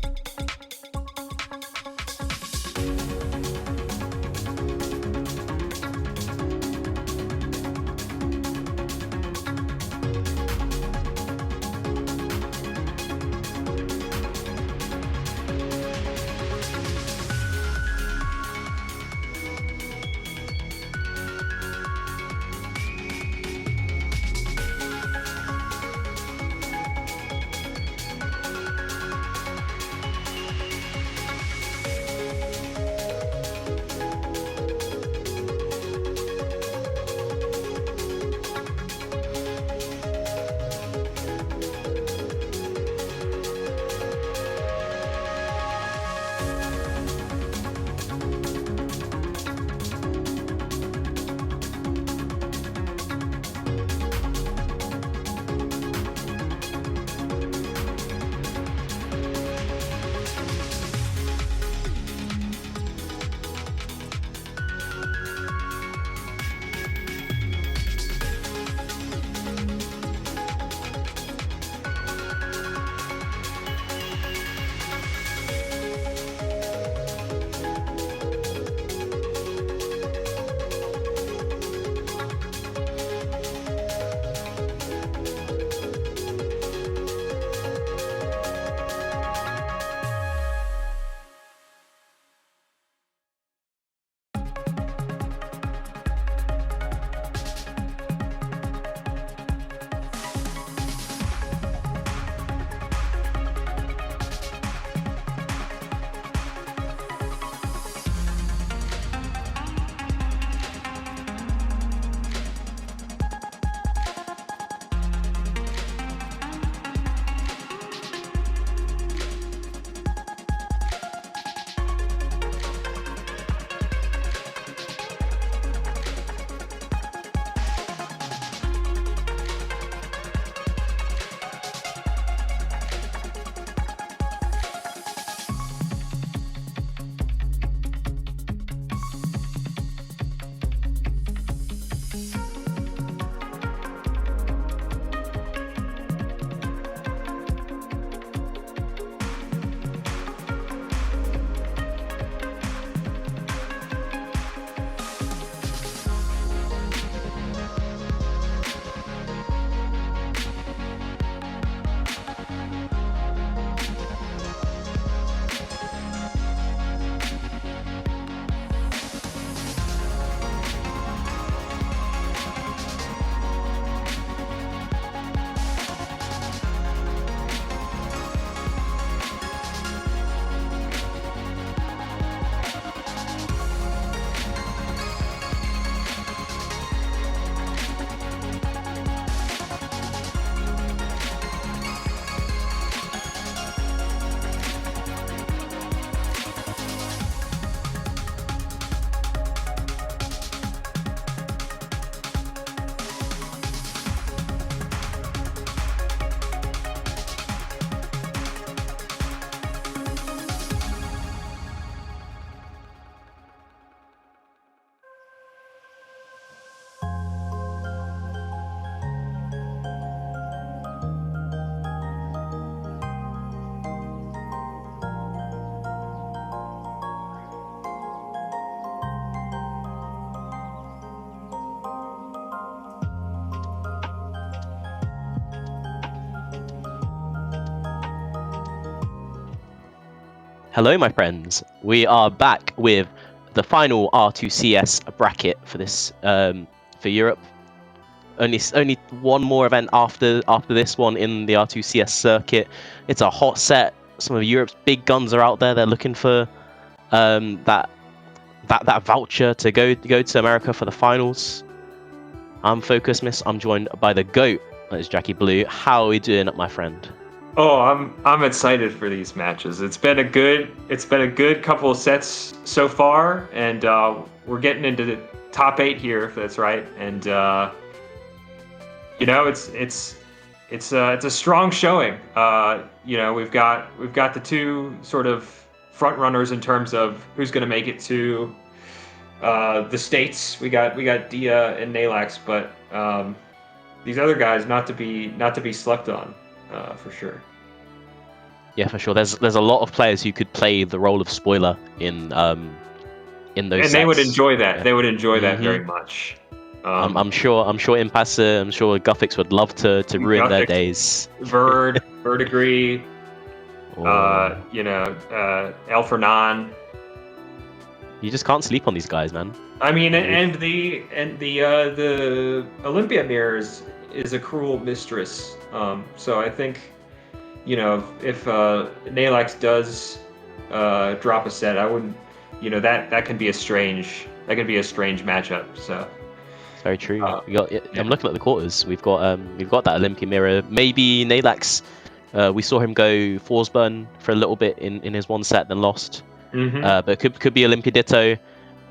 C: Hello, my friends. We are back with the final R2CS bracket for this for Europe. Only one more event after this one in the R2CS circuit. It's a hot set. Some of Europe's big guns are out there. They're looking for that voucher to go to America for the finals. I'm FocusMiss. I'm joined by the GOAT. That is JackieBlue. How are we doing, my friend?
D: Oh, I'm excited for these matches. It's been a good couple of sets so far, and we're getting into the top 8 here, if that's right. And you know, it's a strong showing. You know, we've got the two sort of front runners in terms of who's going to make it to the States. We got Dia and Neylax, but these other guys not to be slept on. For sure.
C: Yeah, for sure. There's a lot of players who could play the role of spoiler in those. And
D: sets. They would enjoy that.
C: Yeah.
D: They would enjoy that very much.
C: I'm sure Impasse, I'm sure Guthix would love to ruin their days.
D: Verdigri,
C: Oh.
D: you know, El Fernan.
C: You just can't sleep on these guys, man.
D: I mean, and the Olympia mirror is a cruel mistress. So I think, you know, if Neylax does drop a set, I wouldn't, you know, that can be a strange matchup. So
C: It's very true. I'm looking at the quarters. We've got that Olympia mirror. Maybe Neylax. We saw him go Forsburn for a little bit in his one set, then lost. But it could be Olympia Ditto.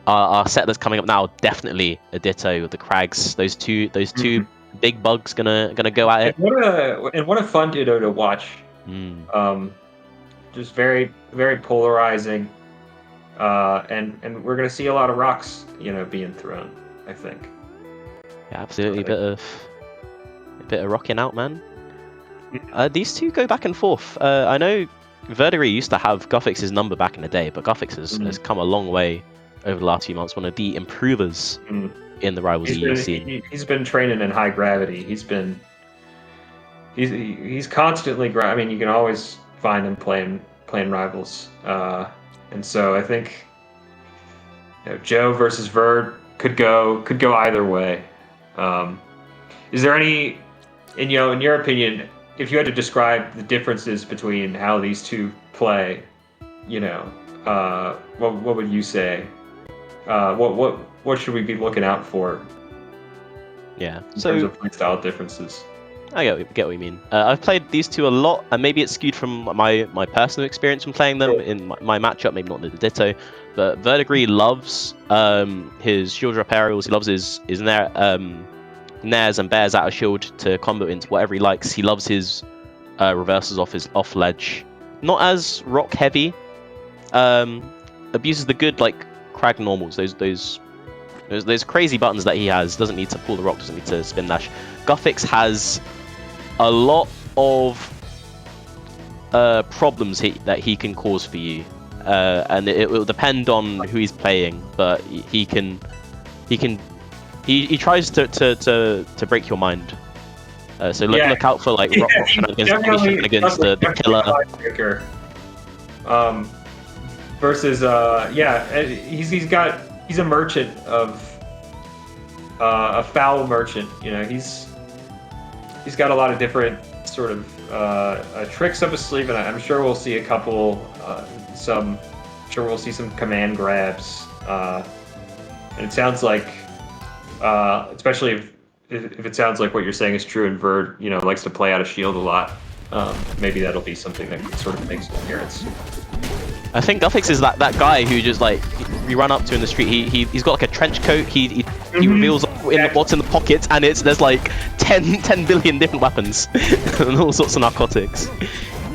C: Our set that's coming up now, definitely a Ditto with the Crags. Those two big bugs gonna go at it.
D: What a fun Ditto to watch. Just very, very polarizing. And we're gonna see a lot of rocks, you know, being thrown, I think.
C: Yeah, absolutely. A bit of rocking out, man. These two go back and forth. I know Verdigri used to have Guthix's number back in the day, but Guthix has come a long way over the last few months. One of the improvers in the Rivals EU scene.
D: He's been training in high gravity. He's constantly. I mean, you can always find him playing Rivals, and so I think, you know, Joe versus Verd could go either way. Is there any, in your opinion, if you had to describe the differences between how these two play, you know, what would you say? What should we be looking out for?
C: Yeah.
D: In terms of playstyle differences.
C: I get what you mean. I've played these two a lot, and maybe it's skewed from my personal experience from playing them in my matchup. Maybe not the Ditto, but Verdigri loves his shield drop aerials. He loves his nairs and bears out of shield to combo into whatever he likes. He loves his reversals off his off ledge. Not as rock heavy. Abuses the good like Crag normals. Those crazy buttons that he has. Doesn't need to pull the rock. Doesn't need to spin dash. Guthix has a lot of problems that he can cause for you, and it will depend on who he's playing. But he tries to break your mind. So look out for like rock against the killer.
D: Versus he's a merchant of a foul merchant. You know, he's got a lot of different sort of tricks up his sleeve, and I'm sure we'll see a couple. I'm sure we'll see some command grabs, and it sounds like, especially if it sounds like what you're saying is true, and Verd, you know, likes to play out of shield a lot. Maybe that'll be something that sort of makes an appearance.
C: I think Guthix is that guy who just like you run up to in the street. He's got like a trench coat. He reveals what's in the pockets, and there's like 10 billion different weapons and all sorts of narcotics.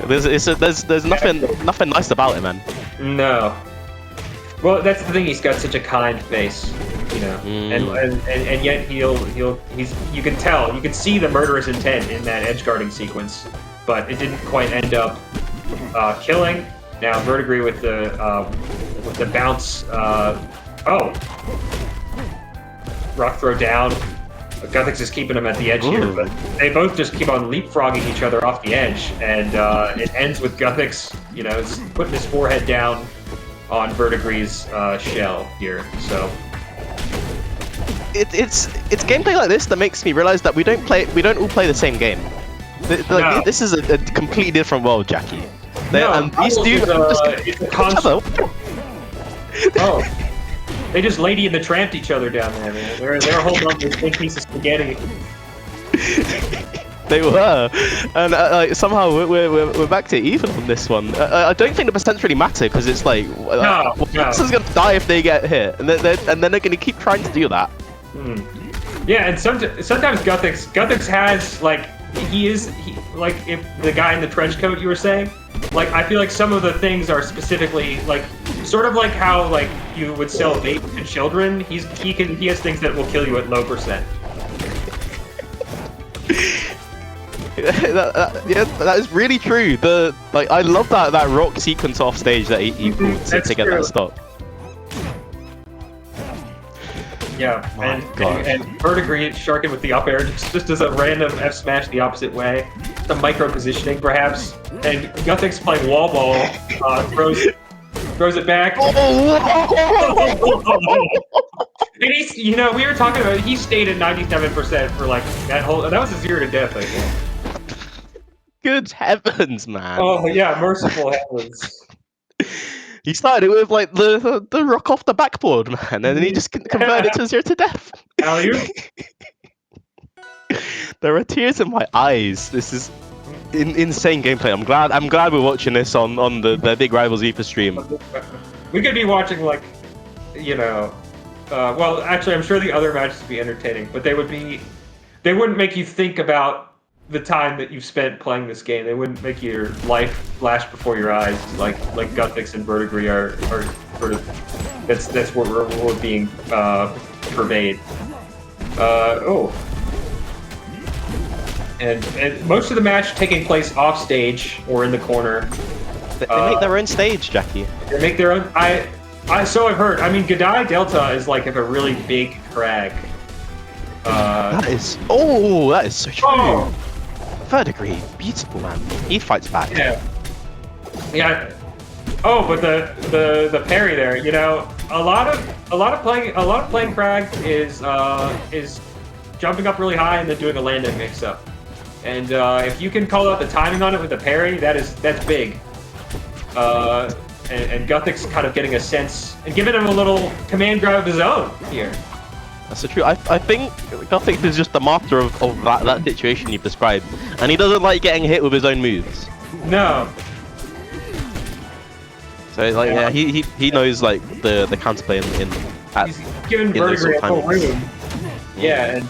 C: There's nothing nice about it, man.
D: No. Well, that's the thing. He's got such a kind face, you know, and yet you can tell, you can see the murderous intent in that edge guarding sequence, but it didn't quite end up killing. Now Verdigri with the bounce. Rock throw down. Guthix is keeping him at the edge here, but they both just keep on leapfrogging each other off the edge, and it ends with Guthix, you know, putting his forehead down on Verdigri's shell here. So
C: it's gameplay like this that makes me realize that we don't all play the same game.
D: No.
C: This is a completely different world, Jackie. These two
D: it's a concept. Oh, they just Lady and the Tramped each other down there, man. They're holding on to this big piece of spaghetti.
C: They were, and like, somehow we're back to even on this one. I don't think the percents really matter because it's like, this is gonna die if they get hit, and then they're gonna keep trying to do that.
D: Yeah, and sometimes Guthix has like like if the guy in the trench coat you were saying, like I feel like some of the things are specifically like sort of like how like you would sell vape to children. He has things that will kill you at low %.
C: That is really true. I love that rock sequence off stage that he pulled to get that stop.
D: Yeah, and Verdigri sharking with the up air just as a random F smash the opposite way. Some micro positioning perhaps. And Guthix playing wall ball, throws it back. And he's, you know, we were talking about it, he stayed at 97% for like that was a 0 to death, I think.
C: Good heavens, man.
D: Oh yeah, merciful heavens.
C: He started it with like the rock off the backboard, man, and then he just converted it to 0 to death. There are tears in my eyes. This is insane gameplay. I'm glad we're watching this on the Big Rivals Reaper stream.
D: We could be watching like, you know, well, actually, I'm sure the other matches would be entertaining, but they wouldn't make you think about the time that you've spent playing this game. They wouldn't make your life flash before your eyes like Guthix and Verdigri are sort of. That's what we're being pervade. And most of the match taking place off stage or in the corner.
C: They make their own stage, Jackie.
D: They make their own. So I've heard. I mean, Godai Delta is like a really big crag.
C: That is so true. Oh. Verdigri, beautiful man. He fights back.
D: Yeah. Oh, but the parry there. You know, a lot of playing crag is jumping up really high and then doing a landing mix up. And if you can call out the timing on it with the parry, that's big. And Guthix kind of getting a sense and giving him a little command grab of his own here.
C: That's so true. I think Guthix is just the master of that situation you've described, and he doesn't like getting hit with his own moves.
D: No.
C: So like yeah, he knows like the counterplay in
D: he's giving Verdigri a full room. Yeah, and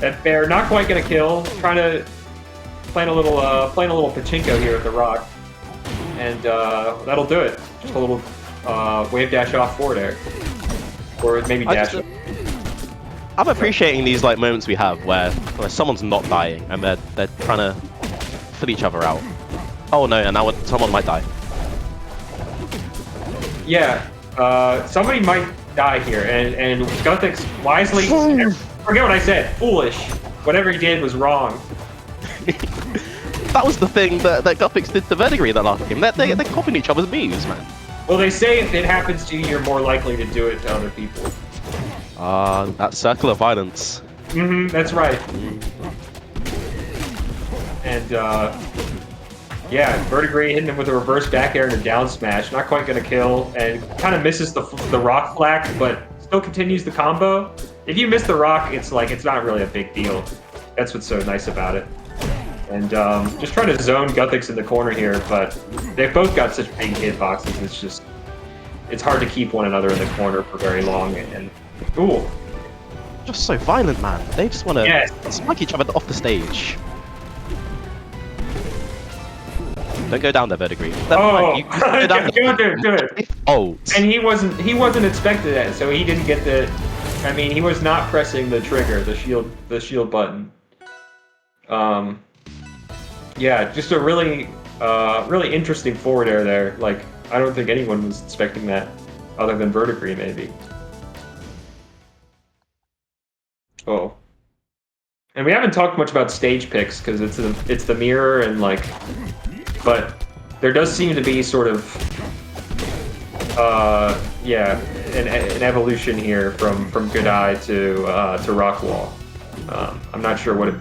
D: that bear not quite gonna kill. Playing a little pachinko here with the rock, and that'll do it. Just a little wave dash off forward air, or maybe dash.
C: I'm appreciating these like moments we have where someone's not dying and they're trying to fill each other out. Oh no, and now someone might die.
D: Yeah, somebody might die here, and Guthix wisely. Forget what I said. Foolish. Whatever he did was wrong.
C: That was the thing that Guthix did to Verdigri that last game. They're copying each other's moves, man.
D: Well, they say if it happens to you, you're more likely to do it to other people.
C: That circle of violence.
D: That's right. And yeah, Verdigri hitting him with a reverse back air and a down smash. Not quite gonna kill, and kind of misses the rock flak, but still continues the combo. If you miss the rock, it's not really a big deal. That's what's so nice about it. And just trying to zone Guthix in the corner here, but they've both got such big hitboxes. It's hard to keep one another in the corner for very long. And ooh,
C: just so violent, man. They just want to spike each other off the stage. Don't go down there, Verdigri.
D: Do it.
C: Oh,
D: and he wasn't expected that, so he didn't get the. I mean, he was not pressing the trigger, the shield button. Yeah, just a really interesting forward air there. Like, I don't think anyone was expecting that, other than Verdigri maybe. Oh. And we haven't talked much about stage picks because it's the mirror and like, but there does seem to be sort of, yeah, an evolution here from Good Eye to Rockwall. I'm not sure what it.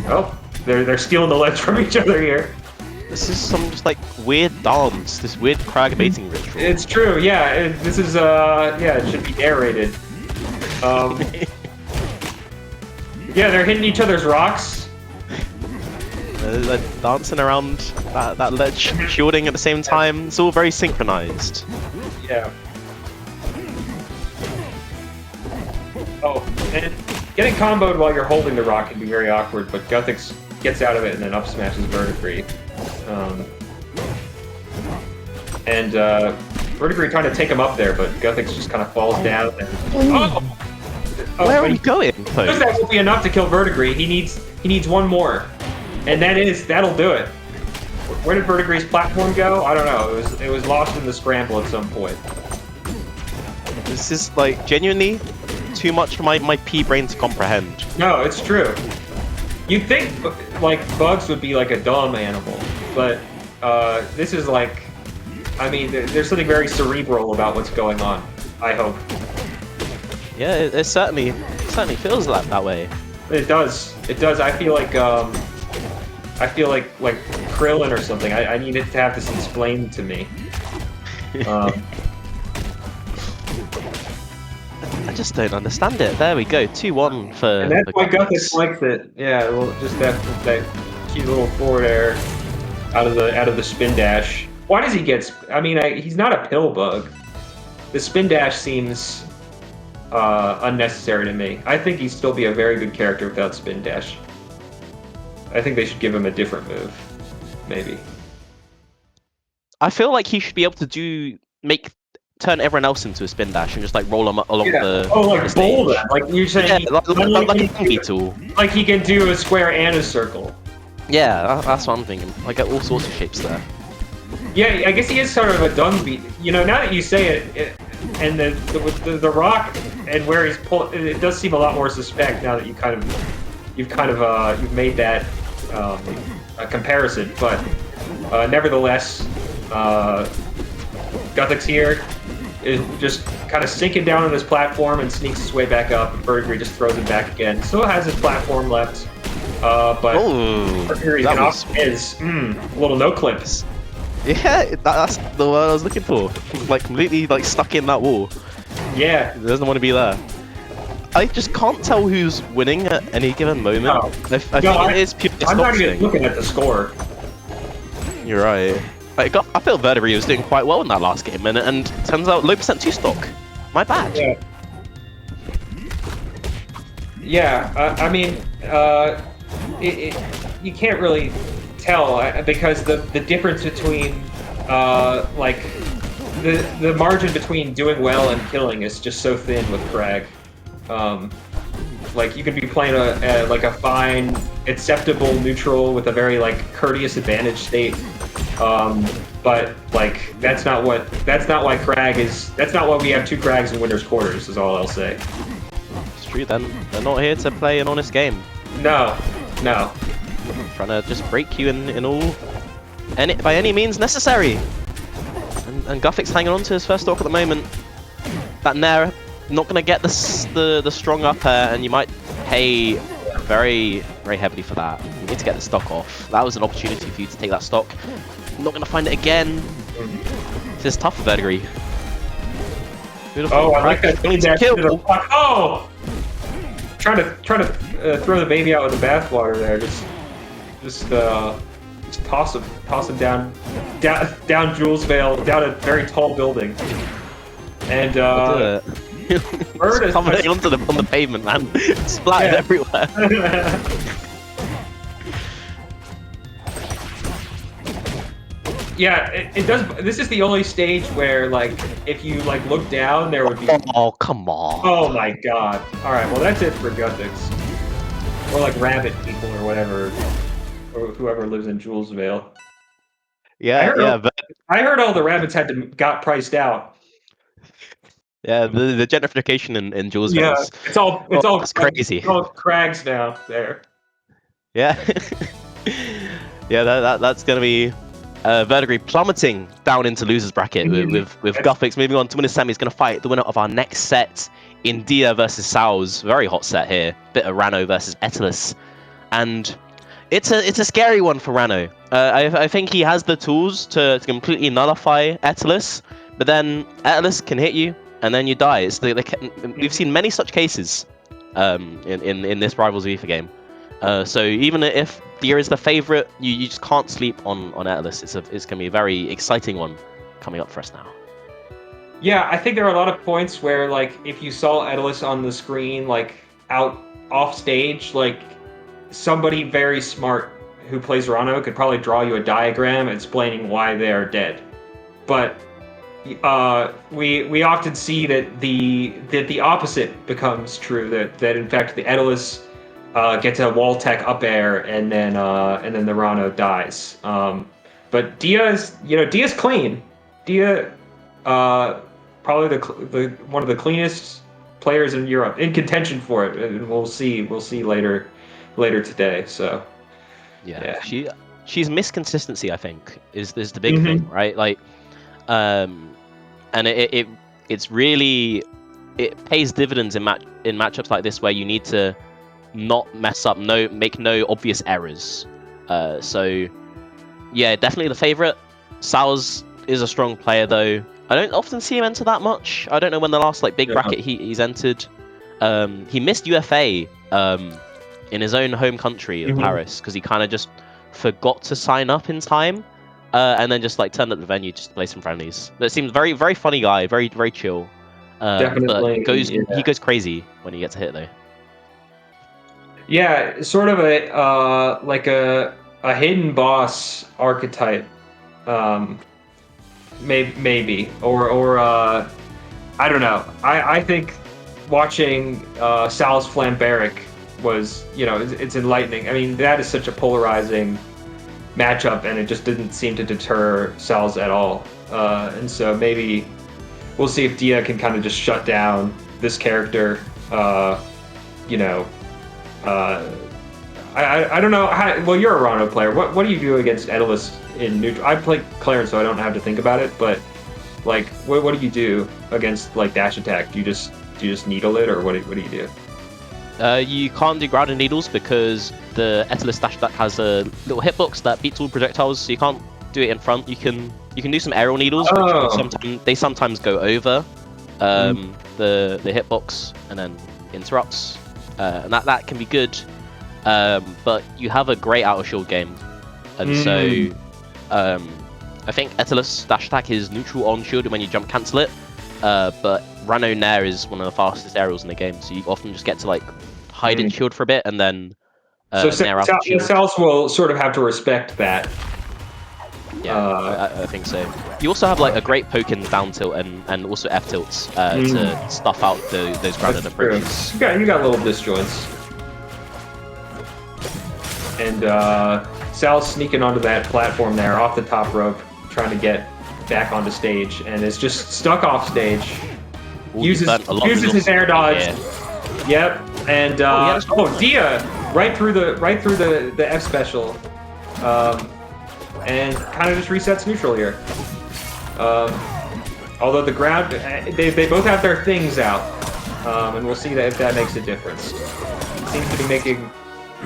D: Oh, they're stealing the ledge from each other here.
C: This is some just like weird dance, this weird crag baiting ritual.
D: It's true, yeah. This is yeah, it should be narrated. Yeah, they're hitting each other's rocks.
C: They're dancing around that ledge, shielding at the same time. It's all very synchronized.
D: Yeah. Oh, and getting comboed while you're holding the rock can be very awkward, but Guthix gets out of it and then up smashes Verdigri. Verdigri trying to take him up there, but Guthix just kind of falls down. And,
C: where are we going?
D: Because that will be enough to kill Verdigri. He needs one more, and that'll do it. Where did Verdigri's platform go? I don't know. It was lost in the scramble at some point.
C: This is like genuinely too much for my pea brain to comprehend.
D: No, it's true. You'd think like bugs would be like a dumb animal, but this is like, I mean, there's something very cerebral about what's going on. I hope.
C: Yeah, it certainly feels that way.
D: It does. It does. I feel like Krillin or something. I need it to have this explained to me.
C: I just don't understand it. There we go, 2-1 for.
D: And that's why Guthix likes it. Yeah, well, just that cute little forward air out of the spin dash. Why does he get? I mean, he's not a pill bug. The spin dash seems unnecessary to me. I think he'd still be a very good character without spin dash. I think they should give him a different move, maybe.
C: I feel like he should be able to turn everyone else into a spin dash and just like roll them along the.
D: Oh, like bowl them. Like you're saying.
C: Yeah, like a monkey tool.
D: Like he can do a square and a circle.
C: Yeah, that's what I'm thinking. Like all sorts of shapes there.
D: Yeah, I guess he is sort of a dung beat. You know, now that you say it and the rock and where he's pulled, it does seem a lot more suspect now that you've made that a comparison. But nevertheless, Guthix here is just kind of sinking down on his platform and sneaks his way back up. And Verdigri just throws him back again. Still has his platform left, but Verdigri's gonna off his little no clips.
C: Yeah, that's the word I was looking for. Like completely like stuck in that wall.
D: Yeah,
C: he doesn't want to be there. I just can't tell who's winning at any given moment.
D: No.
C: I think it is pure.
D: I'm not even looking at the score.
C: You're right. I feel Verdigri was doing quite well in that last game, and turns out low percent 2 stock. My bad.
D: Yeah. Yeah, I mean, you can't really tell because the difference between like the margin between doing well and killing is just so thin with Crag. Like you could be playing a fine, acceptable neutral with a very like courteous advantage state, but like that's not why Crag is. That's not why we have 2 Crags in winners quarters. Is all I'll say.
C: It's true. Then they're not here to play an honest game.
D: No.
C: Trying to just break you by any means necessary. And Guthix hanging on to his first stock at the moment. That Nair not going to get the strong up air, and you might pay very, very heavily for that. You need to get the stock off. That was an opportunity for you to take that stock. Not going to find it again. This is tough for Verdigri. Beautiful.
D: Oh, I like that
C: kill.
D: Oh! Trying to throw the baby out with the bathwater there. Just toss him down Jules Vale, down a very tall building. And
C: Bird is coming on the pavement, man. Splattered everywhere.
D: Yeah, it does. This is the only stage where, like, if you like look down, there would be.
C: Oh, come on.
D: Oh my God! All right, well that's it for Guthix, or like Rabbit people or whatever, or whoever lives in Jules Vale.
C: Yeah,
D: I heard all the rabbits got priced out.
C: Yeah, the gentrification in Jules
D: Yeah,
C: Venice.
D: it's all
C: It's crazy.
D: It's all crags now there.
C: Yeah. Yeah, that's gonna be Verdigri plummeting down into losers bracket with Guthix moving on to win his semi. He's gonna fight the winner of our next set in Dia versus Saols. Very hot set here. Bit of Rano versus Etalus, and it's a scary one for Rano. I think he has the tools to completely nullify Etalus, but then Etalus can hit you and then you die. We've seen many such cases in this Rivals FIFA game. So even if Dia is the favorite, you just can't sleep on Etalus. It's going to be a very exciting one coming up for us now.
D: Yeah, I think there are a lot of points where, like, if you saw Etalus on the screen, like, off stage, like, somebody very smart who plays Rano could probably draw you a diagram explaining why they are dead. But we often see that the opposite becomes true. That in fact the Etalus gets a wall tech up air and then the Rano dies. But Dia's clean. Dia probably the one of the cleanest players in Europe, in contention for it, and we'll see later today. So
C: yeah. She's missed consistency, I think, is the big thing, right? Like, and it's really, it pays dividends in matchups like this where you need to not mess up, make no obvious errors. So yeah, definitely the favorite. Saols is a strong player though. I don't often see him enter that much. I don't know when the last big bracket he's entered. He missed UFA in his own home country of Paris because he kind of just forgot to sign up in time, and then just turned up the venue just to play some friendlies. But it seems very, very funny guy, very, very chill.
D: Definitely,
C: but he goes crazy when he gets a hit though.
D: Yeah, sort of a hidden boss archetype. Maybe or I don't know. I think watching Saols Flamberik was, it's enlightening. I mean, that is such a polarizing matchup, and it just didn't seem to deter Saols at all. And so maybe we'll see if Dia can kind of just shut down this character. I don't know. Well, you're a Rano player. What do you do against Etalus in neutral? I play Clarence, so I don't have to think about it. But what do you do against dash attack? Do you just needle it, or what do you do?
C: You can't do grounded needles because the Etalus dash attack has a little hitbox that beats all projectiles, so you can't do it in front. You can do some aerial needles, which they sometimes go over the hitbox and then interrupts, and that can be good. But you have a great outer shield game, and so I think Etalus dash attack is neutral on shield when you jump cancel it, but Rano Nair is one of the fastest aerials in the game, so you often just get to hide in shield for a bit and then Nair out shield.
D: Saols will sort of have to respect that.
C: Yeah, I think so. You also have a great poke in down tilt and also F tilts to stuff out those grounded approaches.
D: You got little disjoints. And Sal's sneaking onto that platform there off the top rope, trying to get back onto stage, and is just stuck off stage. Uses his air dodge. Yeah. Yep. And Dia right through the F special, and kind of just resets neutral here. Although the ground, they both have their things out, and we'll see if that makes a difference. It seems to be making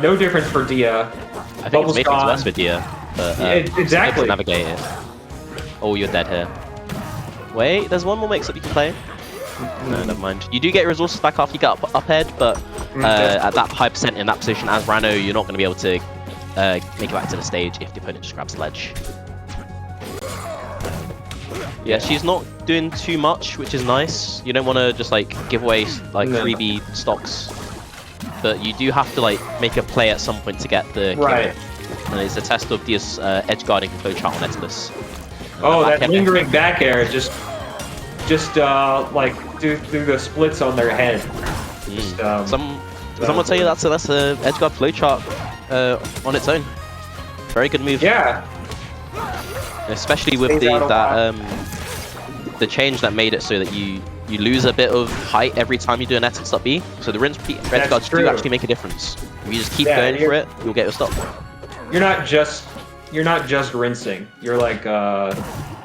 D: no difference for Dia.
C: I think it's making things worse for Dia. But,
D: exactly.
C: To navigate it. Oh, you're dead here. Wait, there's one more mix-up you can play. No, never mind. You do get your resources back after you get up ahead, but at that high percent in that position as Rano, you're not going to be able to make it back to the stage if the opponent just grabs the ledge. Yeah, she's not doing too much, which is nice. You don't want to just give away freebie stocks, but you do have to make a play at some point to get the
D: right.
C: And it's a test of Dia's edge guarding and flowchart on Etalus.
D: Oh, that lingering back air just do the splits on their head.
C: Someone tell you that's a edge guard flowchart on its own. Very good move.
D: Yeah.
C: Especially with the change that made it so that you you lose a bit of height every time you do an Ethics up B. So the rinse guards do actually make a difference. If you just keep going for it, you'll get your stop.
D: You're not just rinsing. You're like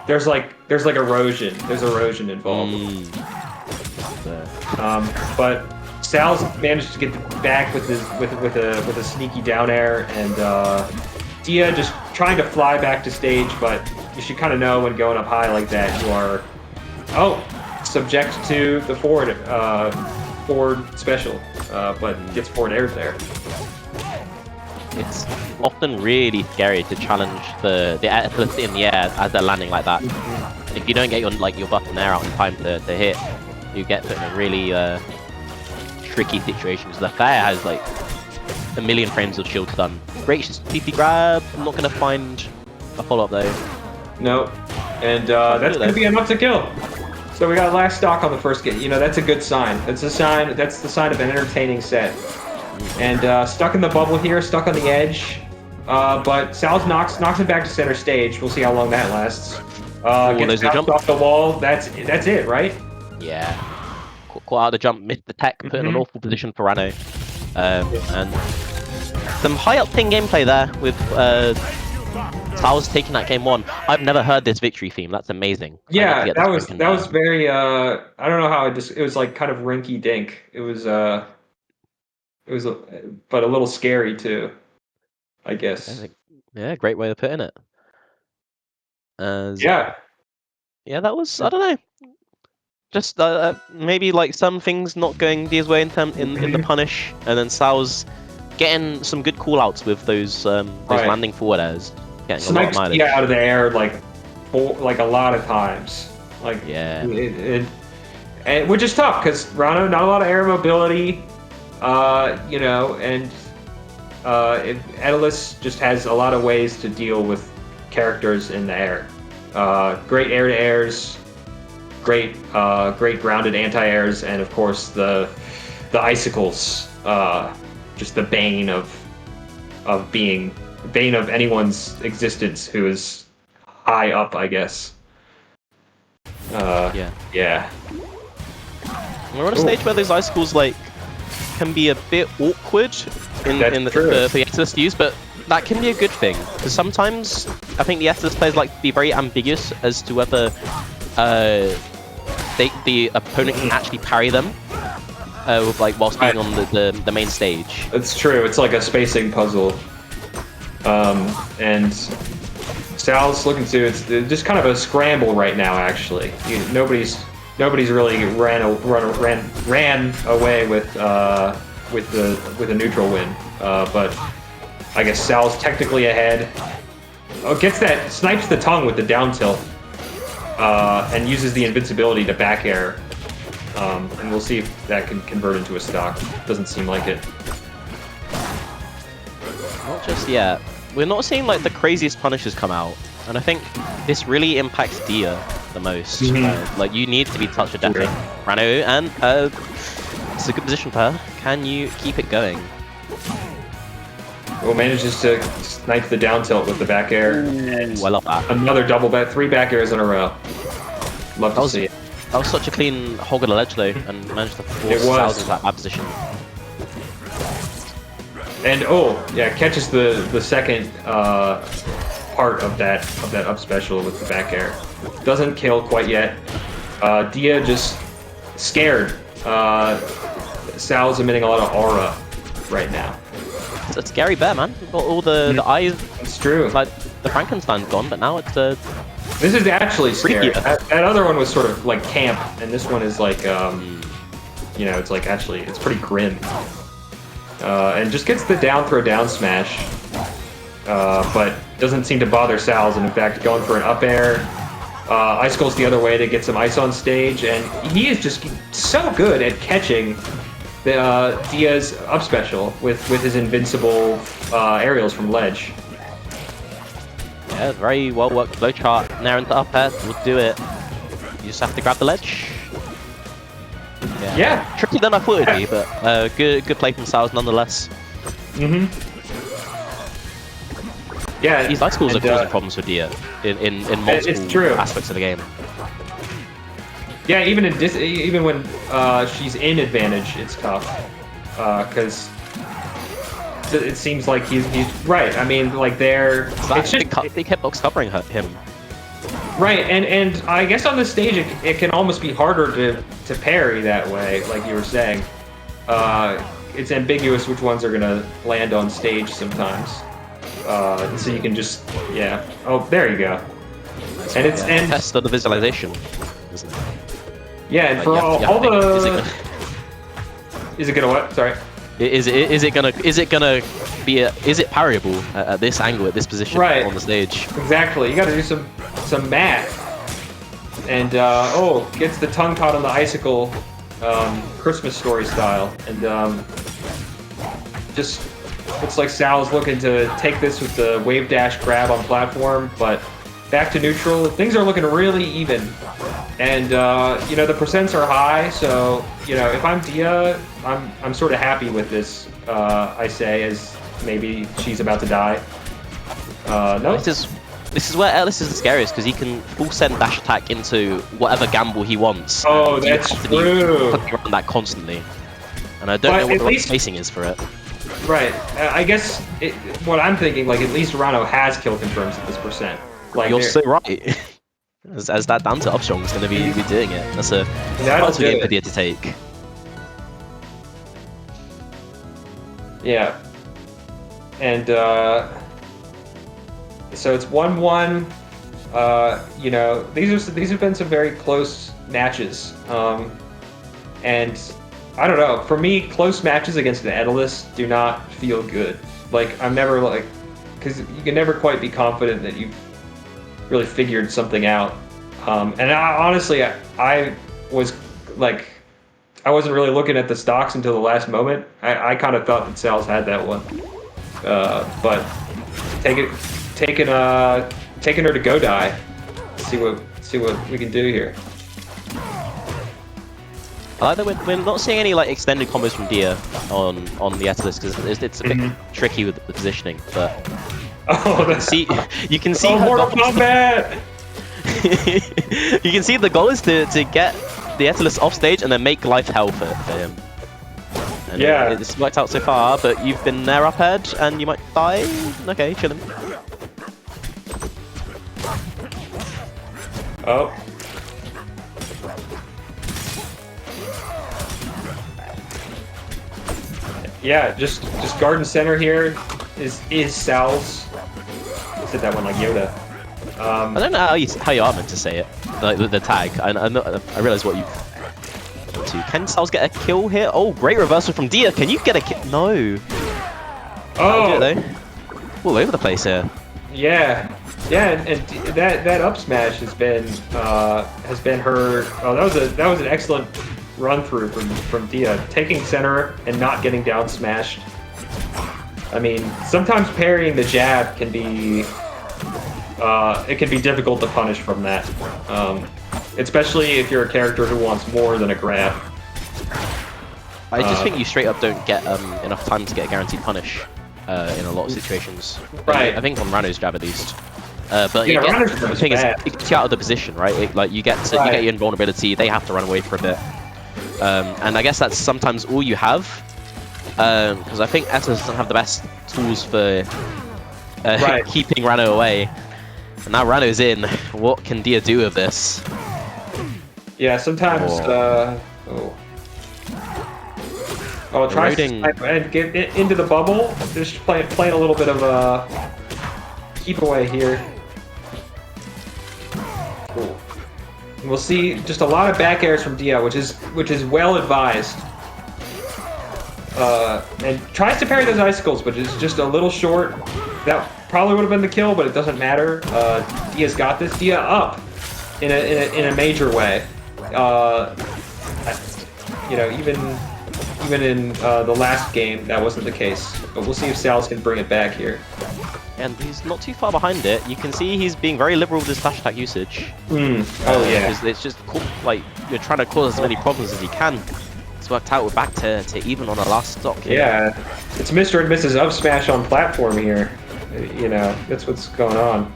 D: there's like erosion. There's erosion involved. But Saols managed to get back with a sneaky down air, and Dia just trying to fly back to stage, but you should kind of know when going up high like that you are subject to the forward special, but gets forward aired there.
C: It's often really scary to challenge the Aether in the air as they're landing like that. And if you don't get your button there out in time to hit, you get put in a really tricky situation. Because the Fair has like a million frames of shield stun. Great TP grab. I'm not gonna find a follow up though.
D: No, and that's gonna be enough to kill. So we got last stock on the first game. You know, that's a good sign. That's a sign. That's the sign of an entertaining set. And stuck in the bubble here, stuck on the edge. But Saols knocks him back to center stage. We'll see how long that lasts. Gets bounced off the wall. That's it, right?
C: Yeah. Caught out the jump, missed the tech, put in an awful position for Rano. And some high octane gameplay there with Saols taking that game 1. I've never heard this victory theme. That's amazing.
D: Yeah, that was very I don't know how it was like kind of rinky dink. It was but a little scary too, I guess.
C: Yeah, great way of putting it.
D: Yeah,
C: that was, I don't know. Just maybe like some things not going Dia's way in the punish, and then Saols getting some good callouts with those landing forward airs, getting a lot of mileage.
D: Out of the air like a lot of times. Like which is tough because Rano not a lot of air mobility. You know, and Edelus just has a lot of ways to deal with characters in the air. Great air-to-airs, great grounded anti-airs, and of course the icicles. Just the bane of anyone's existence who is high up, I guess. Yeah.
C: We're on a stage where those icicles can be a bit awkward for the Exodus to use, but that can be a good thing, because sometimes I think the Exodus players like to be very ambiguous as to whether the opponent can actually parry them whilst being on the main stage.
D: It's true. It's like a spacing puzzle, and Saols looking to it's just kind of a scramble right now. Actually, nobody's really ran away with a neutral win, but I guess Saols technically ahead. Oh, snipes the tongue with the down tilt, and uses the invincibility to back air, and we'll see if that can convert into a stock. Doesn't seem like it.
C: Not just yet. We're not seeing the craziest punishes come out, and I think this really impacts Dia the most. You need to be touched with death. Rano, and it's a good position for her. Can you keep it going?
D: Well, manages to snipe the down tilt with the back air.
C: Ooh, I love that.
D: Another double back, 3 back airs in a row. Love to see it.
C: That was such a clean hog of the ledge though, and managed to force Saols into that bad position.
D: And catches the second part of that up special with the back air. Doesn't kill quite yet. Dia just scared. Saols emitting a lot of aura right now.
C: It's a scary bear, man. You've got all the eyes.
D: It's true.
C: Like the Frankenstein's gone, but now it's
D: This is actually scary. That other one was sort of like camp, and this one is like it's like actually it's pretty grim. And just gets the down throw down smash, but doesn't seem to bother Saols, and in fact going for an up air. Icicles the other way to get some ice on stage, and he is just so good at catching Dia's up special with his invincible aerials from ledge.
C: Yeah, very well worked flow chart. Nair into up air will do it. You just have to grab the ledge.
D: Yeah.
C: Trickier than I thought it'd be, but good play from Saols nonetheless.
D: Yeah,
C: these icicles are causing problems for Dia in multiple aspects of the game.
D: Yeah, even when she's in advantage, it's tough because it seems like he's right. I mean, like they
C: kept box covering him.
D: Right, and I guess on this stage it can almost be harder to parry that way, like you were saying. It's ambiguous which ones are gonna land on stage sometimes. So you can just Oh, there you go. And it's
C: test of the visualization, isn't it?
D: Yeah, and for all the is it gonna what? Sorry.
C: Is it gonna be is it parryable at this angle, at this position on the stage?
D: Exactly. You got to do some math. And gets the tongue caught on the icicle, Christmas Story style, and just looks like Sal's looking to take this with the wave dash grab on platform, but back to neutral. Things are looking really even. And the percents are high, so if I'm Dia, I'm sort of happy with this. I say as maybe she's about to die. No.
C: This is where Ellis is the scariest because he can full send dash attack into whatever gamble he wants.
D: Oh, that's true.
C: Around that constantly, and I don't know what the right spacing is for it.
D: Right. I guess what I'm thinking, like at least Rano has kill confirms at this percent. Like
C: you're so right. As that down to Upstrong is going to be doing it. That's a hard game for Dia to take.
D: Yeah. And so it's 1-1. These have been some very close matches. And I don't know. For me, close matches against an Etalus do not feel good. Like I'm never because you can never quite be confident that you've really figured something out. And honestly, I was like, I wasn't really looking at the stocks until the last moment. I kind of thought that Saols had that one, but taking her to go die. See what we can do here.
C: I like that we're not seeing any extended combos from Dia on the Etalus because it's a bit tricky with the positioning, but.
D: Oh,
C: you can see
D: Mortal Kombat!
C: You can see the goal is to get the Etalus off stage and then make life hell for him. And it's worked out so far, but you've been there up ahead and you might die. Okay, chill him.
D: Oh. Yeah, just garden center here is Saols. I said that one like Yoda.
C: I don't know how you are meant to say it, like the tag. I realize what you. Can Saols get a kill here? Oh, great reversal from Dia. Can you get a kill? No.
D: Oh.
C: All over the place here.
D: Yeah, and that up smash has been her. Oh, that was an excellent run through from Dia, taking center and not getting down smashed. I mean, sometimes parrying the jab can be difficult to punish from that, especially if you're a character who wants more than a grab.
C: I just think you straight up don't get enough time to get a guaranteed punish in a lot of situations.
D: Right.
C: I think on Rano's jab at least. But
D: yeah,
C: the thing is, it gets you out of the position, right? You get your invulnerability. They have to run away for a bit, and I guess that's sometimes all you have. Because I think Aether doesn't have the best tools for keeping Rano away. And now Rano's in. What can Dia do with this?
D: Yeah, sometimes. Try and get into the bubble. Just playing a little bit of a keep away here. Cool. And we'll see just a lot of back airs from Dia, which is well advised. And tries to parry those icicles, but it's just a little short. That probably would have been the kill, but it doesn't matter. Dia's got this. Dia up in a major way. Even in the last game, that wasn't the case. But we'll see if Saols can bring it back here.
C: And he's not too far behind it. You can see he's being very liberal with his flash attack usage.
D: Oh yeah.
C: It's just cool. Like you're trying to cause as many problems as you can. It's worked out. We're back to even on a last stock here.
D: Yeah, it's Mr. and Mrs. Up Smash on platform here. That's what's going on.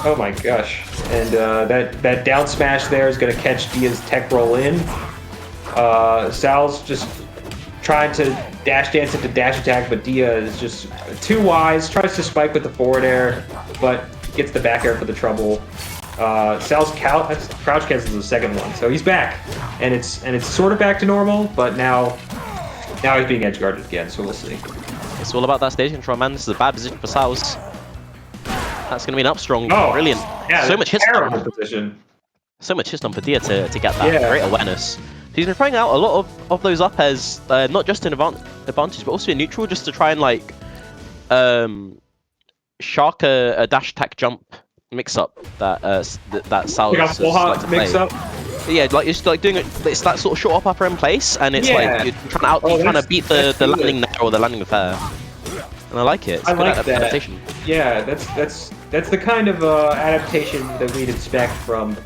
D: Oh my gosh. And that down smash there is going to catch Dia's tech roll in. Saols just trying to dash dance into dash attack, but Dia is just too wise, tries to spike with the forward air, but gets the back air for the trouble. Saols crouch cancels the second one, so he's back. And it's sort of back to normal, but now he's being edge guarded again, so we'll see.
C: It's all about that stage control, man. This is a bad position for Saols. That's going to be an up strong.
D: Oh,
C: brilliant.
D: Yeah,
C: so much hit
D: terrible
C: stun.
D: position.
C: So much hit stun for Dia to get that great awareness. He's been trying out a lot of those up airs, not just in advantage, but also in neutral, just to try and like shark a dash attack jump mix up that Saols
D: Like a full hop mix up.
C: Yeah, like it's like doing it. It's that sort of short up upper end place, and it's like you're trying to beat the landing there or the landing there. And I like it. It's
D: I
C: good
D: like that.
C: adaptation.
D: Yeah, that's the kind of adaptation that we'd expect from,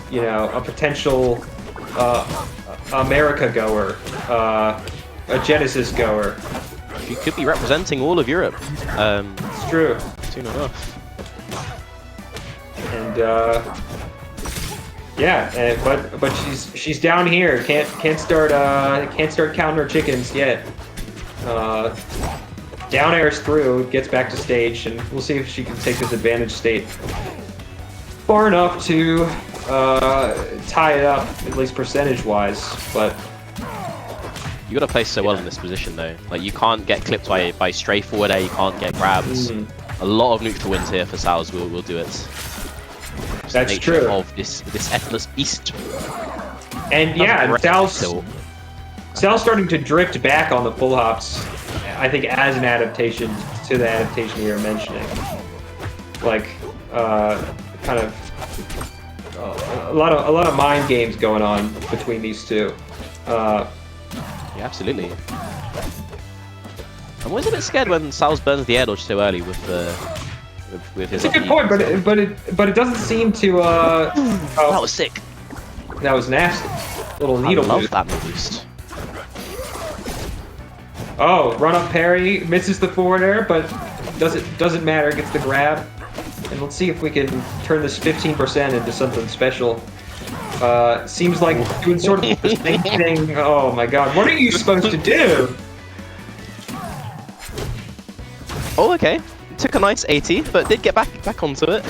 D: you know, a potential America goer, a Genesis goer.
C: You could be representing all of Europe.
D: It's true.
C: Soon enough.
D: And yeah, but she's down here. Can't start counting her chickens yet. Down airs through, gets back to stage, and we'll see if she can take this advantage state far enough to tie it up, at least percentage-wise. But
C: You gotta play so well in this position though. Like you can't get clipped by stray forward air, you can't get grabs. A lot of neutral wins here for Saols will do it. Just
D: That's
C: the nature
D: true.
C: Of this effortless beast.
D: And yeah, and Saols starting to drift back on the full hops, I think, as an adaptation to the adaptation you're mentioning. Like, kind of a lot of mind games going on between these two.
C: Yeah, absolutely. I'm always a bit scared when Saols burns the air dodge so early with his.
D: It's a good point, but it doesn't seem to.
C: That was sick.
D: That was nasty. Little needle
C: I love
D: boost.
C: that boost.
D: Oh, run up parry, misses the forward air, but doesn't matter, gets the grab. And let's see if we can turn this 15% into something special. Seems like doing sort of the same thing. Oh my god, what are you supposed to do?
C: Oh, okay. Took a nice 80, but did get back onto it.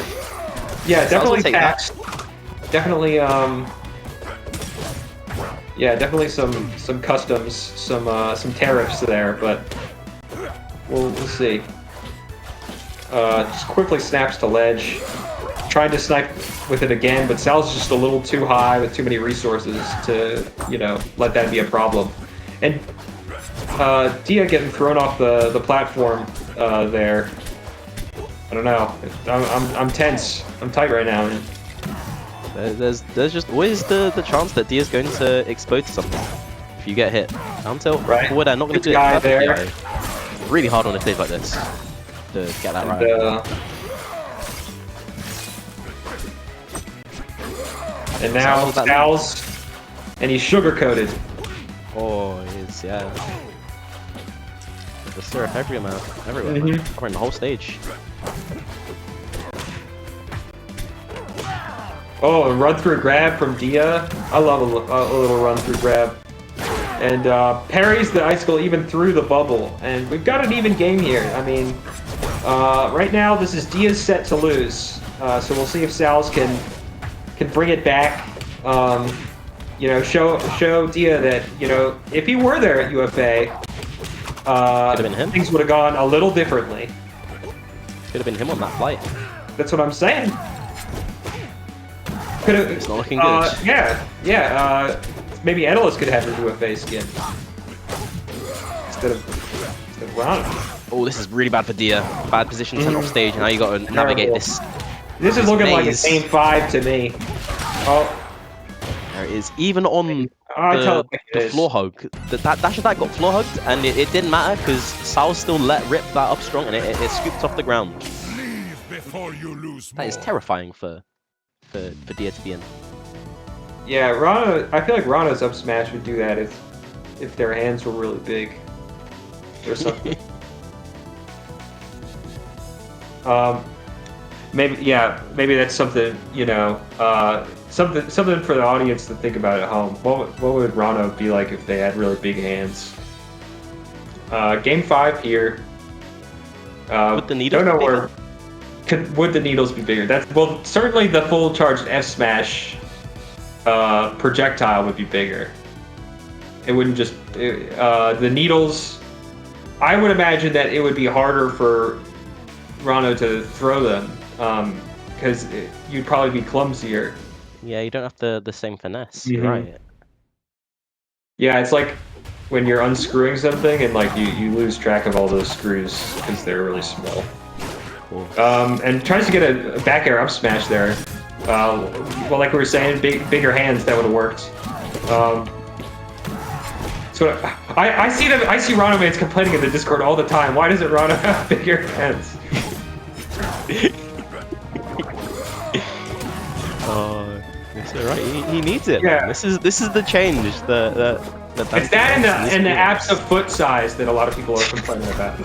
D: Yeah, definitely
C: take
D: taxed. Definitely, yeah, definitely some customs, some tariffs there, but we'll see. Just quickly snaps to ledge, trying to snipe with it again, but Sal's just a little too high with too many resources to, you know, let that be a problem. And Dia getting thrown off the platform there. I don't know. I'm tense. I'm tight right now.
C: There's just always the chance that Dia's going to explode to something if you get hit. Down tilt,
D: Right.
C: forward air, not going to do it
D: Guy
C: perfectly.
D: there.
C: Though. Really hard on a stage like this to get that right.
D: And now Saols, and he's sugar-coated.
C: Oh, he is, yeah. The syrup everywhere, covering the whole stage.
D: Oh, a run-through grab from Dia. I love a little run-through grab. And parries the icicle even through the bubble. And we've got an even game here. I mean, right now this is Dia's set to lose. So we'll see if Saols can bring it back. You know, show Dia that, you know, if he were there at UFA,
C: Could have been him.
D: things would have gone a little differently.
C: Could have been him on that flight.
D: That's what I'm saying.
C: It's not looking good.
D: Yeah. Maybe Enelis could have her UFA skin instead of Ron.
C: Oh, this is really bad for Dia. Bad position center off stage, and now you got to navigate this.
D: This is looking like a
C: maze.
D: game 5 to me. Oh,
C: There it is. Even on
D: I tell it like it
C: the
D: is.
C: floor hug, that dash attack got floor hugged, and it didn't matter because Saols still let rip that up strong, and it scooped off the ground.
E: Leave before you lose
C: That is
E: more.
C: terrifying for Dia to be in.
D: Yeah, Rana. I feel like Rana's up smash would do that if their hands were really big or something. maybe that's something, you know, something for the audience to think about at home. What would Rano be like if they had really big hands? Game 5 here.
C: Would the needles
D: don't know
C: be
D: where. Would the needles be bigger? Well, certainly the full charged F smash projectile would be bigger. It wouldn't just the needles. I would imagine that it would be harder for Rano to throw them because you'd probably be clumsier.
C: Yeah, you don't have the same finesse.
D: Mhm.
C: You're right.
D: Yeah, it's like when you're unscrewing something and like you lose track of all those screws because they're really small.
C: Cool.
D: And tries to get a back air up smash there. Well, like we were saying, bigger hands, that would have worked. So I see Rano mates complaining in the Discord all the time. Why doesn't Rano have bigger hands?
C: Oh, it's alright. He needs it.
D: Yeah.
C: Man. This is the change.
D: It's that and the apps of foot size that a lot of people are complaining about.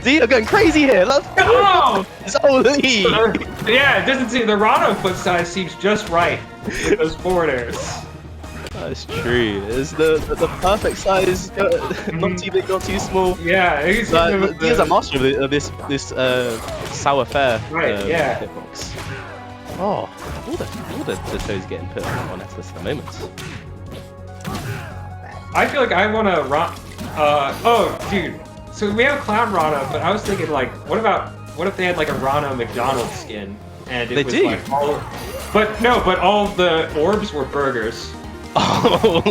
C: Dude, I'm going crazy here. Let's go!
D: Oh!
C: Holy!
D: Yeah, it doesn't seem the Rano foot size seems just right with those forward airs.
C: That's true. It's the perfect size. Not too big, not too small.
D: Yeah,
C: He is a master of this sour fair.
D: Right, yeah.
C: hitbox. Oh, all the toes getting put on Aether at the moment.
D: I feel like I want to oh, dude. So we have Clown Rano, but I was thinking like, what if they had like a Rano McDonald's skin and it was like but all the orbs were burgers.
C: Oh,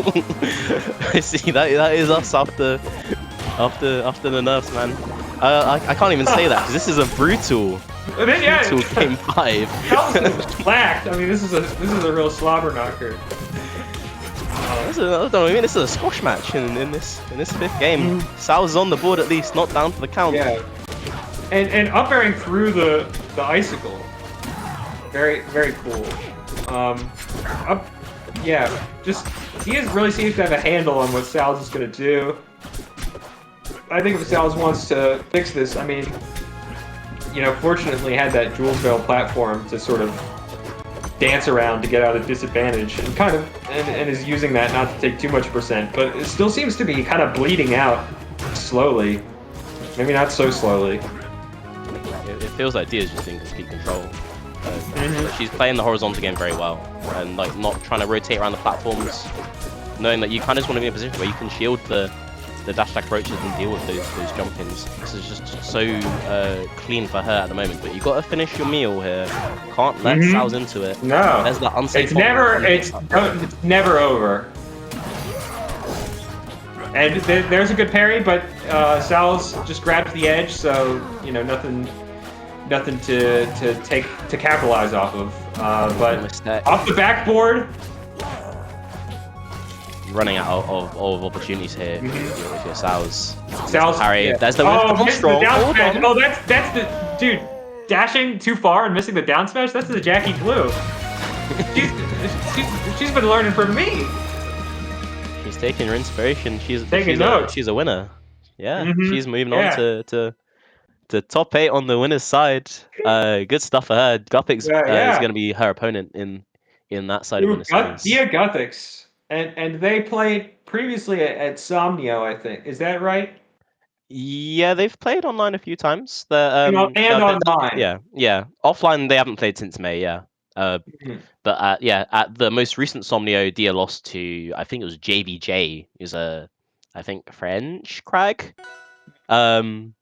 C: I see. That is us after the nerfs, man. I can't even say that because this is a brutal game 5.
D: That was blacked. I mean, this is a real slobber knocker.
C: I mean, this is a squash match in this 5th game. Saols is on the board at least, not down for the count.
D: Yeah, and up airing through the icicle, very very cool. Yeah, he really seems to have a handle on what Saols is gonna do. I think if Saols wants to fix this, I mean, you know, fortunately had that Jewels Veil platform to sort of dance around to get out of disadvantage, and and is using that not to take too much percent, but it still seems to be kind of bleeding out slowly. Maybe not so slowly.
C: It feels like Dia's just in complete control. She's playing the horizontal game very well, and like not trying to rotate around the platforms, knowing that you kind of just want to be in a position where you can shield the dash attack approaches and deal with those jump ins. This is just so clean for her at the moment. But you got to finish your meal here. Can't let Saols into it.
D: No,
C: there's that unsafe.
D: It's never over. And there's a good parry, but Saols just grabs the edge, so you know nothing to capitalize off of. But off the backboard.
C: Running out of opportunities here if you're Saols.
D: Parry.
C: Yeah. There's the
D: strong. Oh, that's the dude dashing too far and missing the down smash. That's the JackieBlue. she's been learning from me.
C: She's taking her inspiration. She's a winner. Yeah, she's moving on to top 8 on the winner's side. Good stuff for her. Guthix is going to be her opponent in that side of winner's series.
D: Guthix. And they played previously at Somnio, I think. Is that right?
C: Yeah, they've played online a few times.
D: Online.
C: Yeah. Offline, they haven't played since May. Yeah. But at the most recent Somnio, Dia lost to, I think it was JBJ, who's I think French Crag. So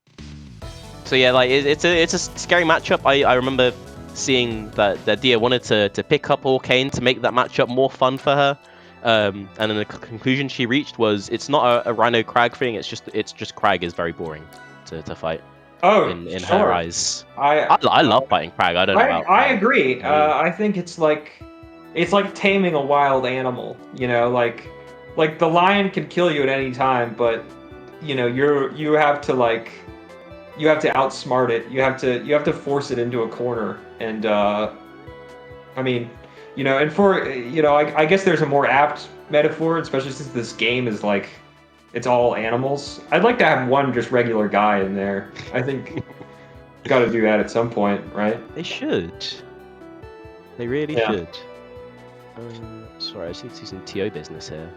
C: yeah, like it's a scary matchup. I remember seeing that Dia wanted to pick up Orcane to make that matchup more fun for her. And then the conclusion she reached was it's not a Rhino Crag thing. It's just Crag is very boring to fight.
D: Oh,
C: in
D: sure.
C: her eyes. I love fighting Crag. I don't know about.
D: I agree. I think it's like taming a wild animal. You know, like the lion can kill you at any time, but you know you have to outsmart it. You have to force it into a corner. And I mean, you know, and for I guess there's a more apt metaphor, especially since this game is like it's all animals. I'd like to have one just regular guy in there. I think got to do that at some point, right?
C: They should. They really should. Sorry, I just need to do some TO business here.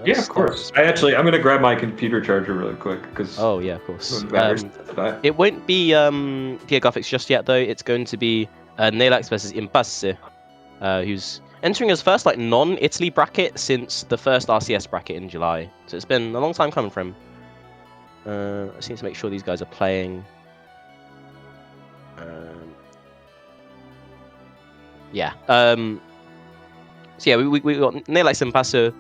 D: Yeah, of course. I'm gonna grab my computer charger really quick because.
C: Oh yeah, of course. It won't be Guthix just yet though. It's going to be Neylax versus Impasse, who's entering his first like non-Italy bracket since the first RCS bracket in July. So it's been a long time coming from him. I just need to make sure these guys are playing. Yeah. So yeah, we got Neylax Impasse,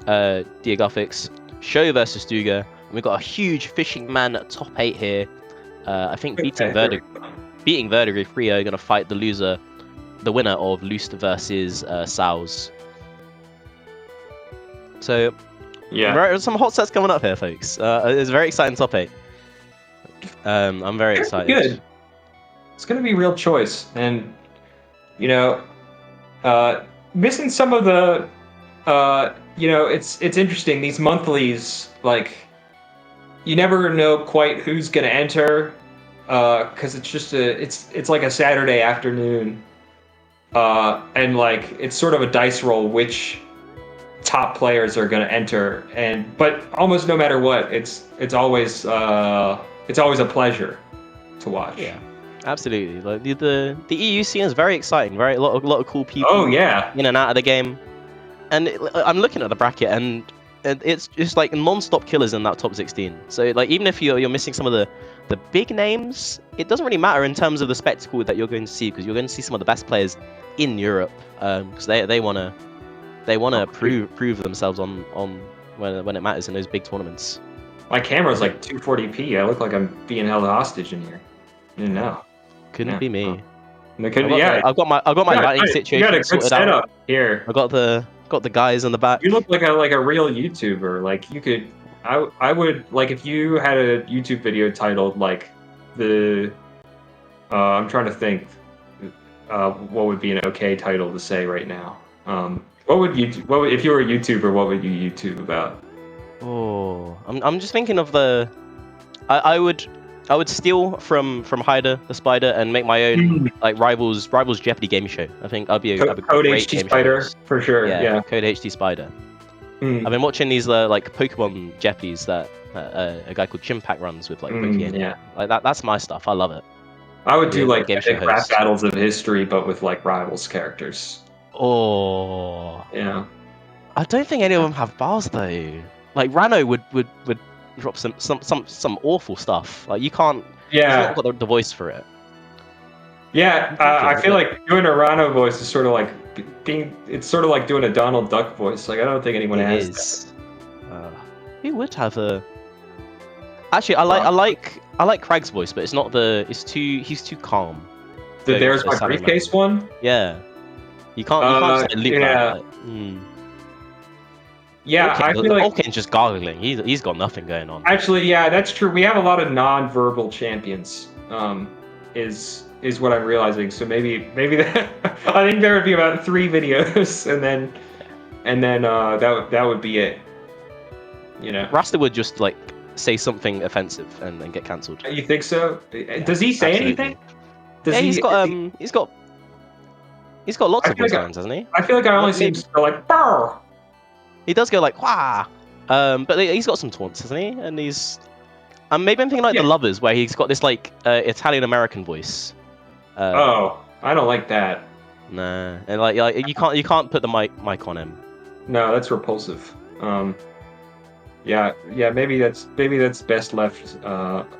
C: Guthix, Show versus Stuge, and we've got a huge fishing man top 8 here. I think beating Verdigri 3-0, gonna fight the winner of Lust versus Saols. So yeah, there are some hot sets coming up here, folks. It's a very exciting top 8. I'm very excited.
D: Good. It's gonna be real choice, and you know, missing some of the, you know, it's interesting. These monthlies, like, you never know quite who's gonna enter, because it's just it's like a Saturday afternoon, and like it's sort of a dice roll which top players are gonna enter, but almost no matter what, it's always a pleasure to watch.
C: Yeah. Absolutely, like the EU scene is very exciting. A lot of cool people.
D: Oh yeah,
C: in and out of the game, and I'm looking at the bracket, and it's just like non-stop killers in that top 16. So like even if you're missing some of the big names, it doesn't really matter in terms of the spectacle that you're going to see, because you're going to see some of the best players in Europe, because they wanna prove themselves on when it matters in those big tournaments.
D: My camera's like 240p. I look like I'm being held hostage in here. I didn't know.
C: Couldn't be me.
D: I've got
C: my lighting situation.
D: You got a good setup here.
C: I got the guys in the back.
D: You look like a real YouTuber. Like you could, I would like if you had a YouTube video titled like the, I'm trying to think, what would be an okay title to say right now? What if you were a YouTuber? What would you YouTube about?
C: Oh, I'm just thinking of the, I would steal from Hyder the Spider and make my own like rivals Jeopardy game show. I think I'd be a
D: Code
C: great
D: HD
C: game
D: Spider
C: show.
D: for sure. Yeah,
C: Code HD Spider. I've been watching these like Pokemon Jeopardies that a guy called Chimpack runs with like Ricky in it. Like that's my stuff. I love it.
D: I would do like epic rap battles of history, but with like rivals characters.
C: Oh
D: yeah.
C: I don't think any of them have bars though. Like Rano would drop some awful stuff. Like you can't.
D: Yeah.
C: He's not got the voice for it.
D: Yeah, I feel like doing a Rano voice is sort of like it's sort of like doing a Donald Duck voice. Like I don't think anyone has that.
C: Who would have a? Actually, I like Craig's voice, but it's not he's too calm.
D: There's my briefcase one.
C: Yeah. You can't say Luke like Yeah, I feel like Olkin's just gargling. He's got nothing going on.
D: Actually, yeah, that's true. We have a lot of non-verbal champions. Is what I'm realizing. So maybe that I think there would be about 3 videos, and then that would be it. You know,
C: Rasta would just like say something offensive and then get cancelled.
D: You think so? Does he say anything?
C: He's got lots of voice lines, hasn't he?
D: I feel like I only see him go like "Brr."
C: He does go like "Wah," but he's got some taunts, hasn't he? And he's maybe I'm thinking like the Lovers, where he's got this like Italian American voice.
D: Oh, I don't like that.
C: Nah, and like you can't put the mic on him.
D: No, that's repulsive. Yeah, maybe that's best left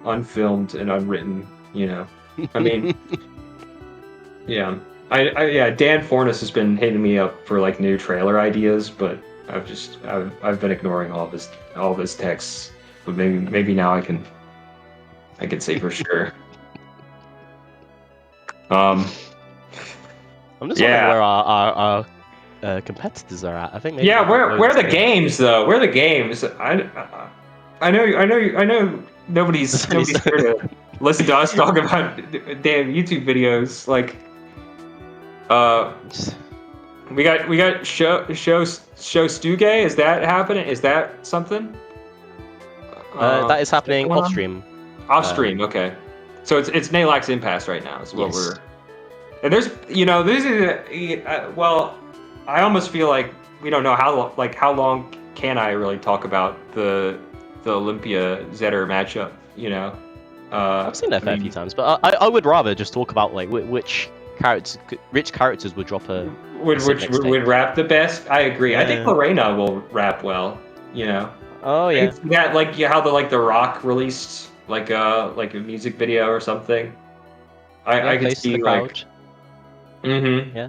D: unfilmed and unwritten. You know, I mean, yeah, Dan Fornes has been hitting me up for like new trailer ideas, but I've been ignoring all of his texts. But maybe now I can say for sure. I'm
C: just wondering where our competitors are at. I think. Maybe
D: where are the games though? Where are the games? I know nobody's here to listen to us talk about damn YouTube videos. Like, we got show Stuge. Is that happening? Is that something?
C: That is happening off stream.
D: Off stream, okay. So it's Neylax Impasse right now is what
C: Yes.
D: we're. And there's this is well, I almost feel like we don't know how long can I really talk about the Olympia Zetter matchup.
C: I've seen that a fair few times, but I would rather just talk about like which characters would drop a
D: which would rap the best. I agree. I think
C: Yeah.
D: Lorena will rap well.
C: Oh yeah.
D: It's that how the Rock released like a music video or something. I could
C: Place to
D: see
C: the crowd.
D: Mm-hmm.
C: Yeah.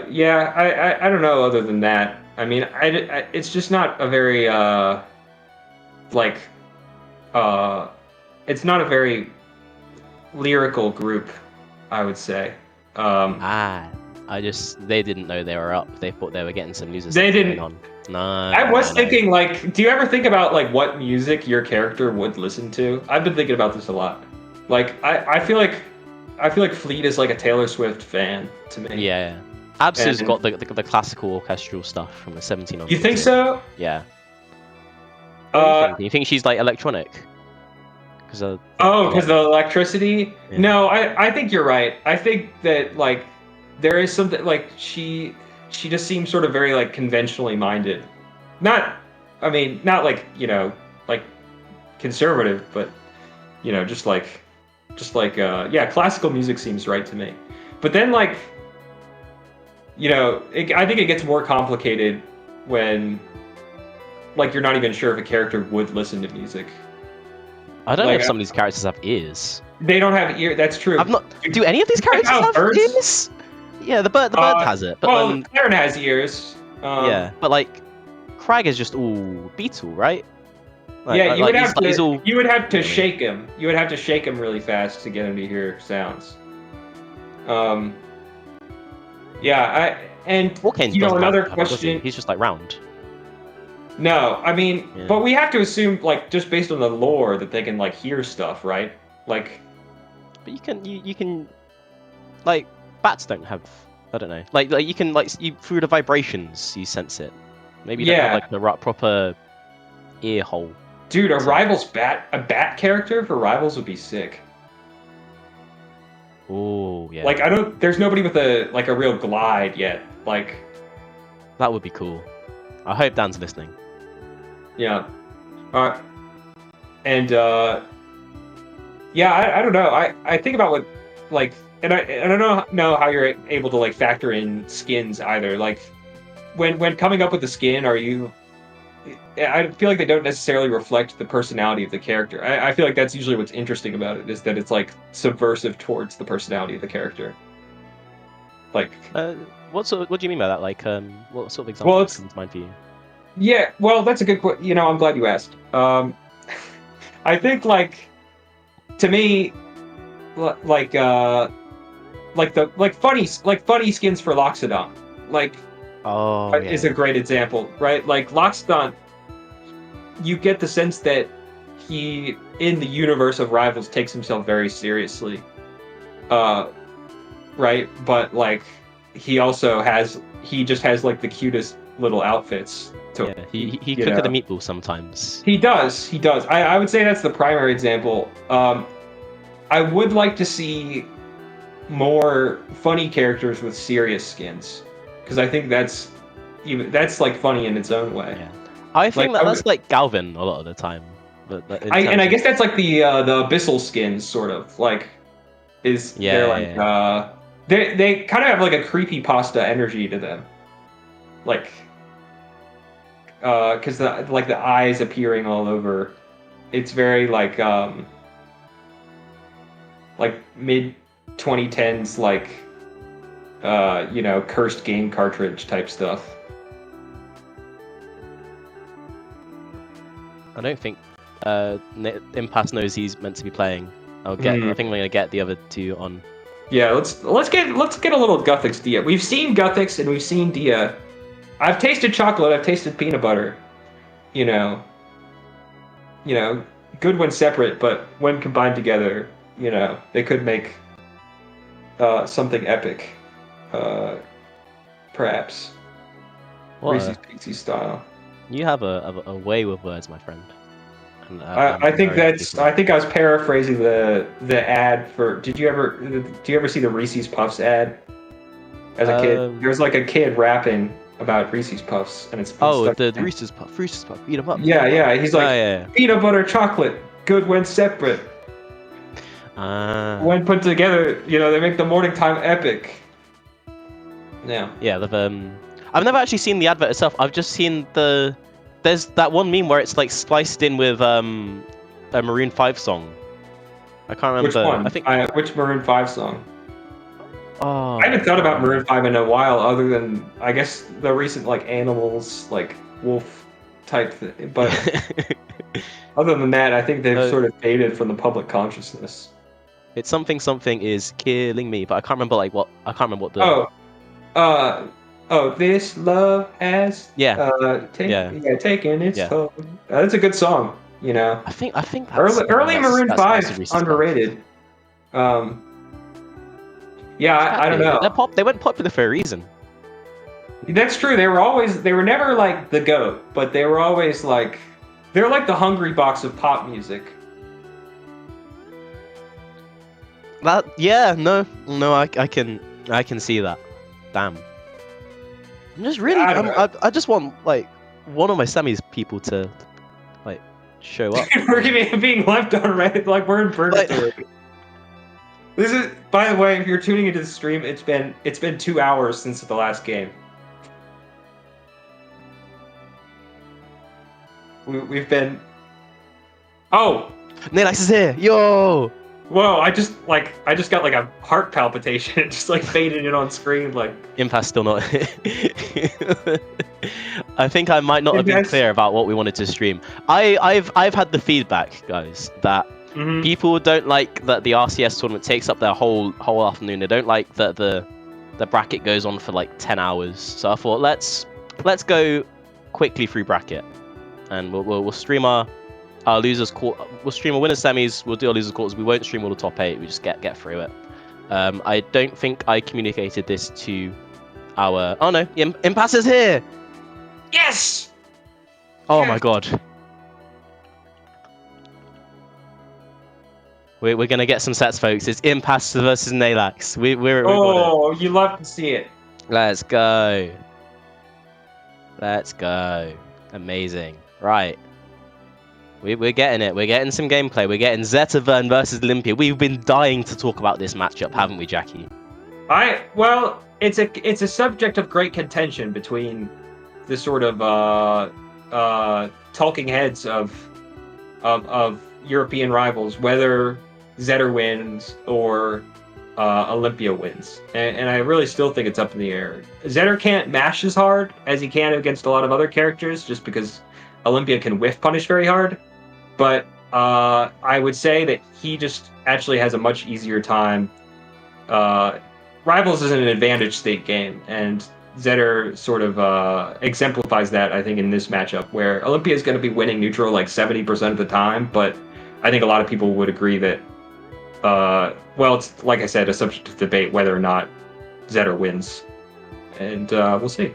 D: Yeah. I don't know. Other than that, I mean, it's just not a very it's not a very lyrical group, I would say.
C: They didn't know they were up. They thought they were getting some news.
D: They didn't.
C: On. No.
D: I was thinking, do you ever think about what music your character would listen to? I've been thinking about this a lot. I feel like Fleet is like a Taylor Swift fan to me.
C: Yeah. Absol's got the classical orchestral stuff from the 1700s.
D: You think so?
C: Yeah. Do you think she's like electronic? Because of
D: the electricity?
C: Yeah.
D: No, I think you're right. I think that there is something she just seems sort of very conventionally minded. Not conservative, but classical music seems right to me. But then I think it gets more complicated when you're not even sure if a character would listen to music.
C: I don't know if some of these characters have ears.
D: They don't have ears. That's true.
C: Do any of these characters have
D: birds?
C: ears? Yeah, the bird has it. But
D: Karen has ears.
C: Yeah, but Crag is just all beetle, right?
D: You would have to shake him. You would have to shake him really fast to get him to hear sounds. Another question.
C: He's just round.
D: No, I mean, but we have to assume just based on the lore that they can hear stuff, right? But
C: you can bats don't have. I don't know. You can through the vibrations you sense it. Maybe you don't have the proper ear hole.
D: Dude, a bat character for Rivals would be sick.
C: Oh yeah.
D: There's nobody with a real glide yet.
C: That would be cool. I hope Dan's listening.
D: Yeah. And I don't know. I think about what and I don't know how you're able to factor in skins either. When coming up with the skin, I feel like they don't necessarily reflect the personality of the character. I feel like that's usually what's interesting about it, is that it's subversive towards the personality of the character.
C: What do you mean by that? What sort of example comes to mind for you?
D: Yeah, well, that's a good question. I'm glad you asked. I think to me, funny skins for Loxodon, is a great example, right? Loxodon, you get the sense that he, in the universe of Rivals, takes himself very seriously, right? But he also has the cutest little outfits.
C: He cook at the meatball sometimes.
D: He does. I would say that's the primary example. I would like to see more funny characters with serious skins, because I think that's funny in its own way.
C: Yeah. I think that's Galvin a lot of the time.
D: I guess that's the abyssal skins sort of they kind of have a creepypasta energy to them, because the eyes appearing all over, it's very mid 2010s cursed game cartridge type stuff.
C: I don't think Impasse knows he's meant to be playing. I think we're gonna get the other two on.
D: Yeah, let's get a little Guthix Dia. We've seen Guthix and we've seen Dia. I've tasted chocolate. I've tasted peanut butter. Good when separate, but when combined together, they could make something epic. Perhaps. Reese's Pieces style.
C: You have a way with words, my friend. And,
D: I think I was paraphrasing the ad for. Do you ever see the Reese's Puffs ad? As a kid, there's like a kid rapping about Reese's Puffs, and it's
C: the Reese's Puff, beat 'em up.
D: Yeah, he's like
C: yeah.
D: peanut butter chocolate, good when separate. When put together, they make the morning time epic. Yeah.
C: Yeah, I've never actually seen the advert itself. I've just seen there's that one meme where it's like spliced in with a Maroon 5 song. I can't remember.
D: Which one?
C: I think
D: which Maroon 5 song?
C: Oh,
D: I haven't thought about Maroon 5 in a while, other than I guess the recent like Animals, like Wolf type thing. But other than that, I think they've sort of faded from the public consciousness.
C: It's something is killing me, but I can't remember what the.
D: This love has taken its toll. That's a good song,
C: I think that's
D: early Maroon 5 underrated. I don't know.
C: They went popular for a reason.
D: That's true. They were never like the GOAT, but they were always like they're like the hungry box of pop music.
C: I can see that. Damn. I'm just really. I just want like one of my semis people to like show up.
D: We're being left on red, like we're in purgatory. This is, by the way, if you're tuning into the stream, it's been 2 hours since the last game. We've been. Oh,
C: Neylax is here, yo!
D: Whoa! I just got like a heart palpitation. It just like faded in on screen. Like
C: Impasse still not. I think I might not have been clear about what we wanted to stream. I've had the feedback, guys, that people don't like that the RCS tournament takes up their whole afternoon. They don't like that the bracket goes on for like 10 hours. So I thought let's go quickly through bracket, and we'll stream our losers we'll stream our winners semis, we'll do our losers quarters. We won't stream all the top 8, we just get through it. I don't think I communicated this to our Impasse is here.
D: Yes.
C: Oh my god. We're gonna get some sets, folks. It's Impasse versus Neylax. We got it.
D: You love to see it.
C: Let's go. Amazing. Right. We're getting it. We're getting some gameplay. We're getting Zetavern versus Olympia. We've been dying to talk about this matchup, haven't we, Jackie?
D: It's a subject of great contention between the sort of talking heads of European rivals, whether Zetter wins or Olympia wins, and I really still think it's up in the air. Zetter can't mash as hard as he can against a lot of other characters, just because Olympia can whiff punish very hard. But I would say that he just actually has a much easier time. Rivals isn't an advantage state game, and Zetter sort of exemplifies that, I think, in this matchup, where Olympia is going to be winning neutral like 70% of the time, but I think a lot of people would agree that, it's, like I said, a subject of debate whether or not Zetter wins. And we'll see.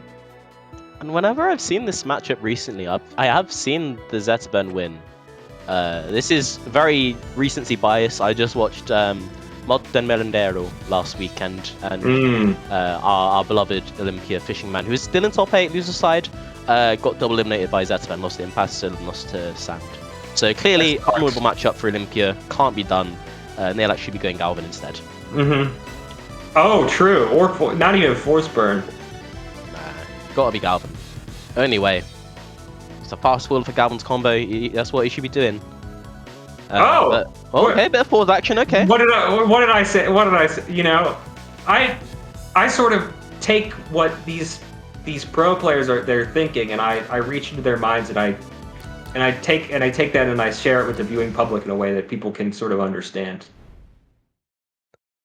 C: And whenever I've seen this matchup recently, I have seen the Zetterburn win. This is very recency bias. I just watched Mod del Merendero last weekend, and our beloved Olympia Fishing Man, who is still in top 8 loser side, got double eliminated by Zetterburn, lost to Impasse, and lost to Sand. So clearly, honorable matchup for Olympia, can't be done. Neylax should be going Galvan instead.
D: Oh, true. Or not even Force Burn.
C: Gotta be Galvan. Anyway, it's a fast forward for Galvan's combo. That's what he should be doing. Okay, bit of pause action. Okay.
D: What did I say? You know, I sort of take what these pro players they're thinking, and I reach into their minds, and I take that and I share it with the viewing public in a way that people can sort of understand.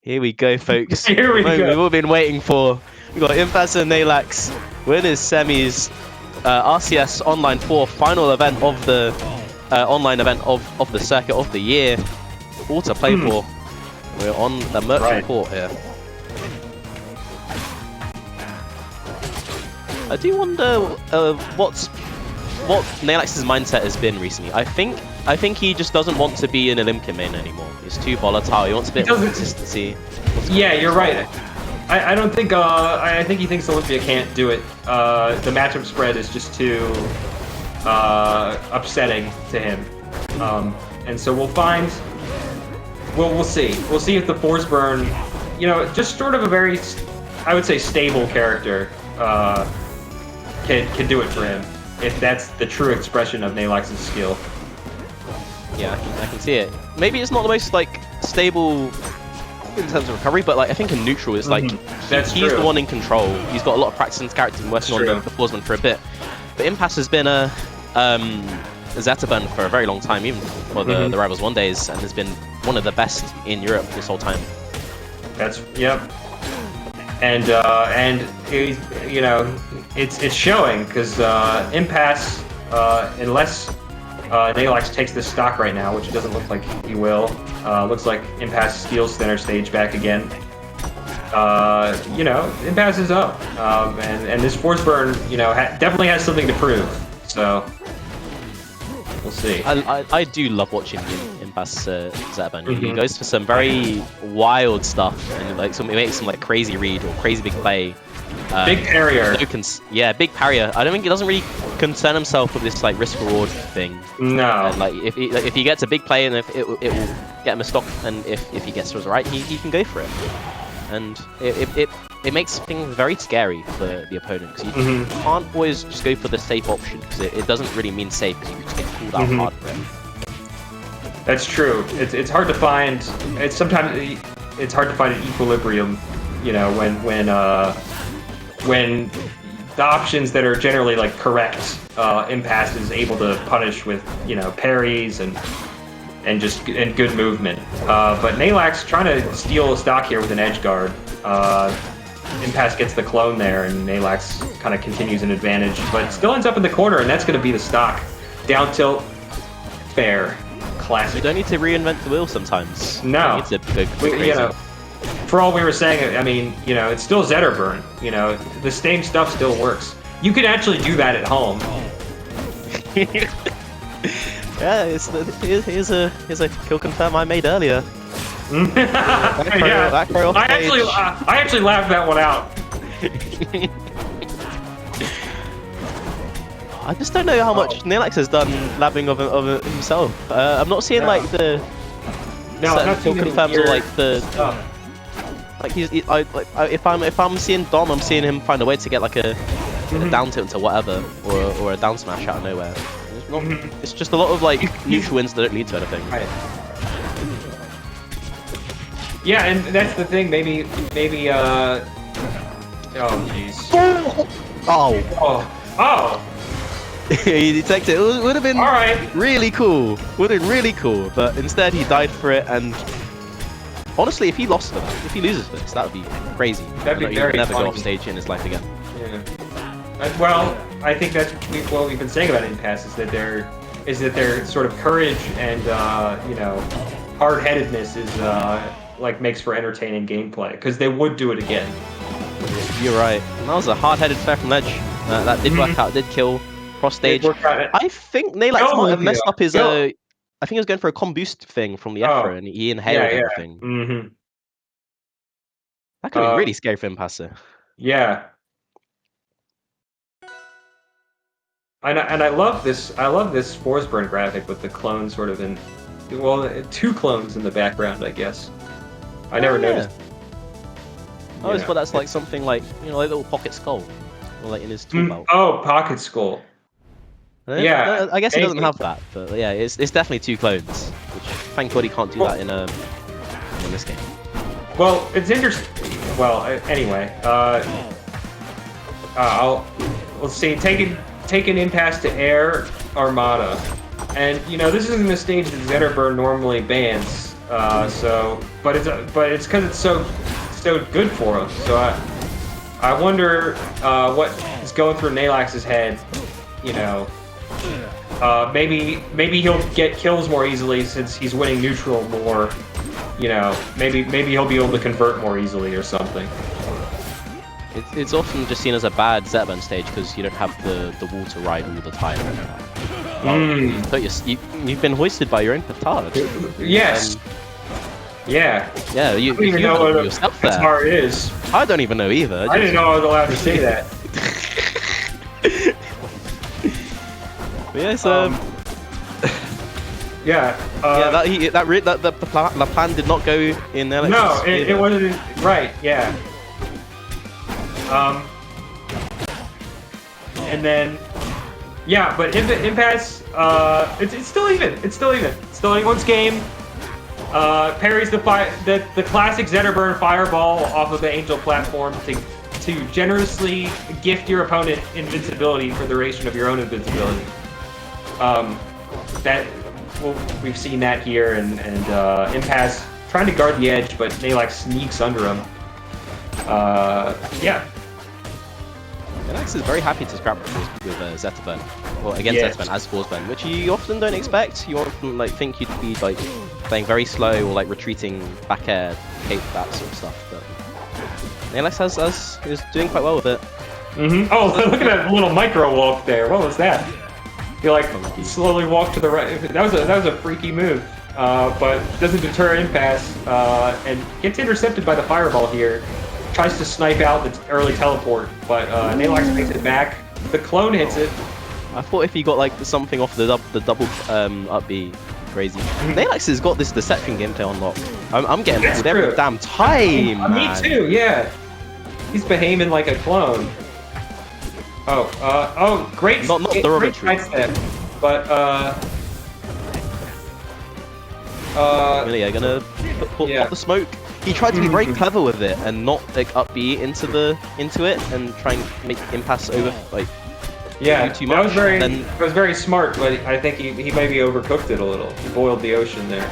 C: Here we go, folks.
D: Here we go.
C: We've all been waiting for. We got Impasse and Neylax winners semis, RCS Online 4 final event of the online event of the circuit of the year. All to play for. We're on the merchant court here. I do wonder what Neylax's mindset has been recently. I think I think he just doesn't want to be in a Limkin main anymore. It's too volatile. He wants a bit more consistency.
D: Yeah, you're right. I don't think I think he thinks Olympia can't do it. The matchup spread is just too upsetting to him, and so we'll find. We'll see. We'll see if the Force Burn, you know, just sort of a very, I would say, stable character can do it for him. If that's the true expression of Neylax's skill.
C: Yeah, I can see it. Maybe it's not the most like stable in terms of recovery, but like I think in neutral it's like he's the one in control. He's got a lot of practice in his character and working on the Forceman for a bit. But Impasse has been a Zeta burn for a very long time, even for the Rivals 1 days, and has been one of the best in Europe this whole time.
D: That's and it, you know, it's showing because Impasse, unless Neylax takes this stock right now, which it doesn't look like he will. Looks like Impasse steals center stage back again. You know, Impasse is up, and this Force Burn, you know, definitely has something to prove. So we'll see.
C: I do love watching Impasse Zetaban. He goes for some very wild stuff, and like he makes some like crazy read or crazy big play.
D: Big parrier.
C: Yeah, big parrier. I don't think he doesn't really concern himself with this like risk reward thing.
D: No.
C: And, like if he gets a big play and if it will get him a stock, and if he gets it right, he can go for it. And it makes things very scary for the opponent because you can't always just go for the safe option because it doesn't really mean safe because you just get pulled out hard for it.
D: That's true. It's hard to find. Sometimes it's hard to find an equilibrium. You know, when the options that are generally like correct, Impasse is able to punish with, you know, parries and good movement. But Neylax trying to steal a stock here with an edge guard. Impasse gets the clone there, and Neylax kind of continues an advantage, but still ends up in the corner, and that's going to be the stock. Down tilt, fair, classic.
C: You don't need to reinvent the wheel sometimes.
D: No.
C: You need to go crazy.
D: You know, for all we were saying, I mean, you know, it's still Zeta burn. You know, the same stuff still works. You could actually do that at home.
C: Yeah, here's a kill confirm I made earlier.
D: I actually laughed that one out.
C: I just don't know how much Neylax has done labbing of himself. I'm not seeing like the kill confirms or like the like if I'm seeing Dom, I'm seeing him find a way to get like a down tilt into whatever or a down smash out of nowhere. It's just a lot of like neutral wins that don't lead to anything.
D: Right. Yeah, and that's the thing. Maybe. Oh jeez. Oh.
C: He detected it. It would have been really cool. Would have been really cool, but instead he died for it. And honestly, if he loses this, that would be crazy.
D: That'd be very
C: He would never
D: funny.
C: go off stage in his life again.
D: Yeah. Well, I think that's what we've been saying about Impasse is that their sort of courage and you know, hard-headedness is like makes for entertaining gameplay because they would do it again.
C: You're right. And that was a hard-headed fair from Ledge. That did work out. Did kill cross stage. I think Neylax might have messed up his. I think he was going for a com boost thing from the Aether, and he inhaled everything. That could be really scary for Impasse.
D: Yeah. And I love this. I love this Force Burn graphic with the clone sort of in. Well, two clones in the background, I guess. I never noticed.
C: I always thought that's like something like, you know, like a little pocket skull, or like in his tool belt.
D: Oh, pocket skull. Yeah.
C: I guess he doesn't have that, but yeah, it's definitely two clones. Which thank God he can't do that in this game.
D: Well, it's interesting. Well, anyway, let's see. Taking Impasse to Air Armada, and you know this isn't the stage that Zetterburn normally bans. But it's because it's so good for him. So I wonder what is going through Neylax's head. You know, maybe he'll get kills more easily since he's winning neutral more. You know, maybe he'll be able to convert more easily or something.
C: It's often just seen as a bad Zetban stage because you don't have the wall to ride all the time. So you've been hoisted by your own petard.
D: Yes. Yeah.
C: Yeah, you
D: I don't even know what
C: yourself
D: a
C: there.
D: petard is.
C: I don't even know either.
D: I didn't know I was allowed to say that.
C: But yes,
D: Yeah.
C: the plan did not go in there.
D: No, it wasn't right. Yeah. And then, yeah, but Impasse, it's still even. It's still even. It's still anyone's game. Parries the classic Zetterburn fireball off of the Angel platform to generously gift your opponent invincibility for the duration of your own invincibility. We've seen that here, and Impasse trying to guard the edge, but Neylax sneaks under him. Yeah.
C: Neylax is very happy to scrap with Zetterburn, or against Zetterburn as Forsburn, which you often don't expect. You often think you'd be like playing very slow or like retreating back air, cape, that sort of stuff. But Neylax is doing quite well with it.
D: Oh, look at that little micro walk there. What was that? You like slowly walk to the right. That was a freaky move, but doesn't deter Impasse and gets intercepted by the fireball here. Tries to snipe out the early teleport, but Neylax makes it back. The clone hits it.
C: I thought if he got like something off the double up B, crazy. Neylax has got this deception gameplay unlocked. I'm getting
D: That's
C: with every
D: true.
C: damn time.
D: Me too. Yeah, he's behaving like a clone. Oh, great!
C: Not
D: great
C: derogatory.
D: sidestep, but
C: Really, I'm gonna pop the smoke. He tried to be very clever with it and not like up B into it and try and make Impasse over like do too much.
D: That was very smart, but I think he maybe overcooked it a little. He boiled the ocean there.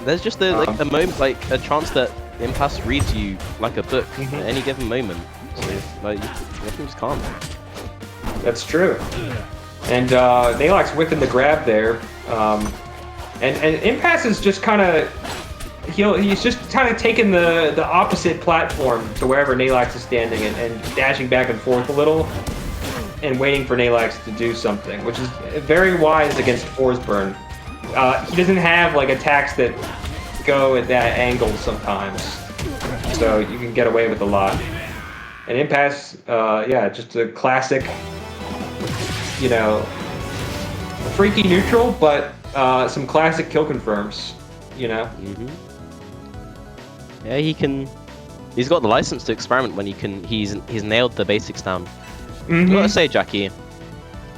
C: There's just a moment, like a chance that Impasse reads you like a book at any given moment. So like nothing just can't.
D: That's true. And Neylax whipping the grab there. And Impasse is just kind of he's just kind of taking the opposite platform to wherever Neylax is standing and dashing back and forth a little and waiting for Neylax to do something, which is very wise against Forsburn. He doesn't have like attacks that go at that angle sometimes, so you can get away with a lot. And Impasse, yeah, just a classic, you know, freaky neutral, but some classic kill confirms, you know.
C: Yeah, he's got the license to experiment when he's nailed the basics down. I gotta say, Jackie,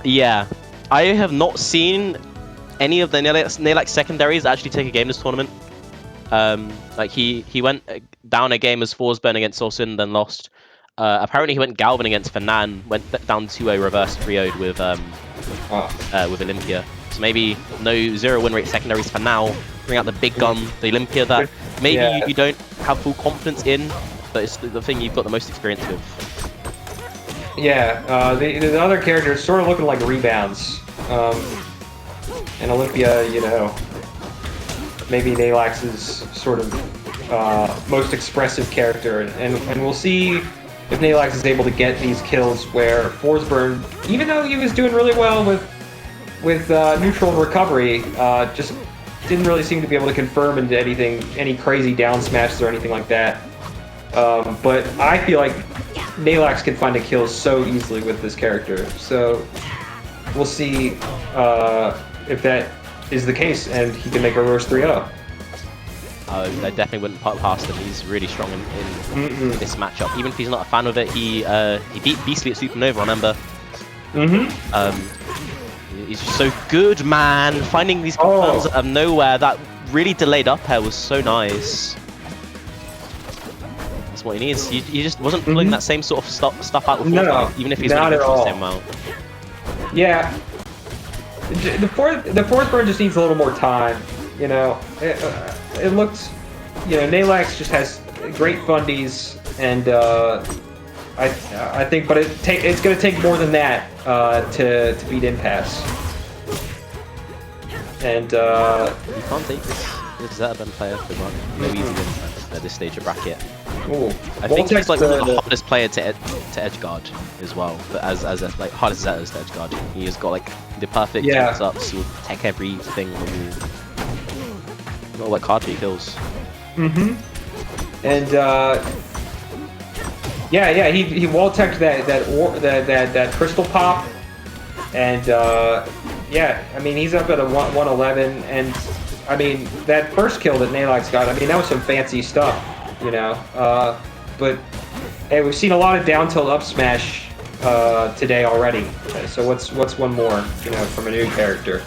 C: yeah, I have not seen any of the Neylax secondaries actually take a game this tournament. Like he went down a game as Forsburn against Soulcinder, then lost. Apparently he went Galvan against Fernan, went down 2-0 reverse 3-0'd with Olympia. So maybe no 0 win rate secondaries for now. Bring out the big gun, the Olympia that maybe you don't have full confidence in, but it's the thing you've got the most experience with.
D: Yeah, the other characters sort of looking like rebounds. And Olympia, you know, maybe Neylax's sort of most expressive character, and we'll see if Neylax is able to get these kills where Forsburn, even though he was doing really well with neutral recovery, just didn't really seem to be able to confirm into any crazy down smashes or anything like that. But I feel like Neylax can find a kill so easily with this character, so we'll see if that is the case and he can make a reverse 3-0.
C: I definitely wouldn't put past him. He's really strong in this matchup. Even if he's not a fan of it, he beat Beastly at Supernova, remember? He's just so good, man. Finding these confirms out of nowhere, that really delayed up air was so nice. That's what he needs. He just wasn't pulling that same sort of stuff out before, even if he's not at all. The same amount.
D: Yeah. The fourth burn just needs a little more time, you know. It looks, you know, Neylax just has great fundies, and I think, but it's going to take more than that to beat Impasse. And
C: you can't take this Zetterburn player for no easy win at this stage of bracket.
D: Ooh.
C: I think he's like one of the
D: the
C: hardest player to edge guard as well. But as a, like hardest Zetas to edge guard, he has got like the perfect mix-ups. He'll tech everything on the wall. Not like card tree kills.
D: And yeah, he wall teched that crystal pop, and yeah, I mean he's up at a 111, and I mean that first kill that Neylax got, I mean that was some fancy stuff, you know. But hey, we've seen a lot of down tilt up smash today already. So what's one more, you know, from a new character?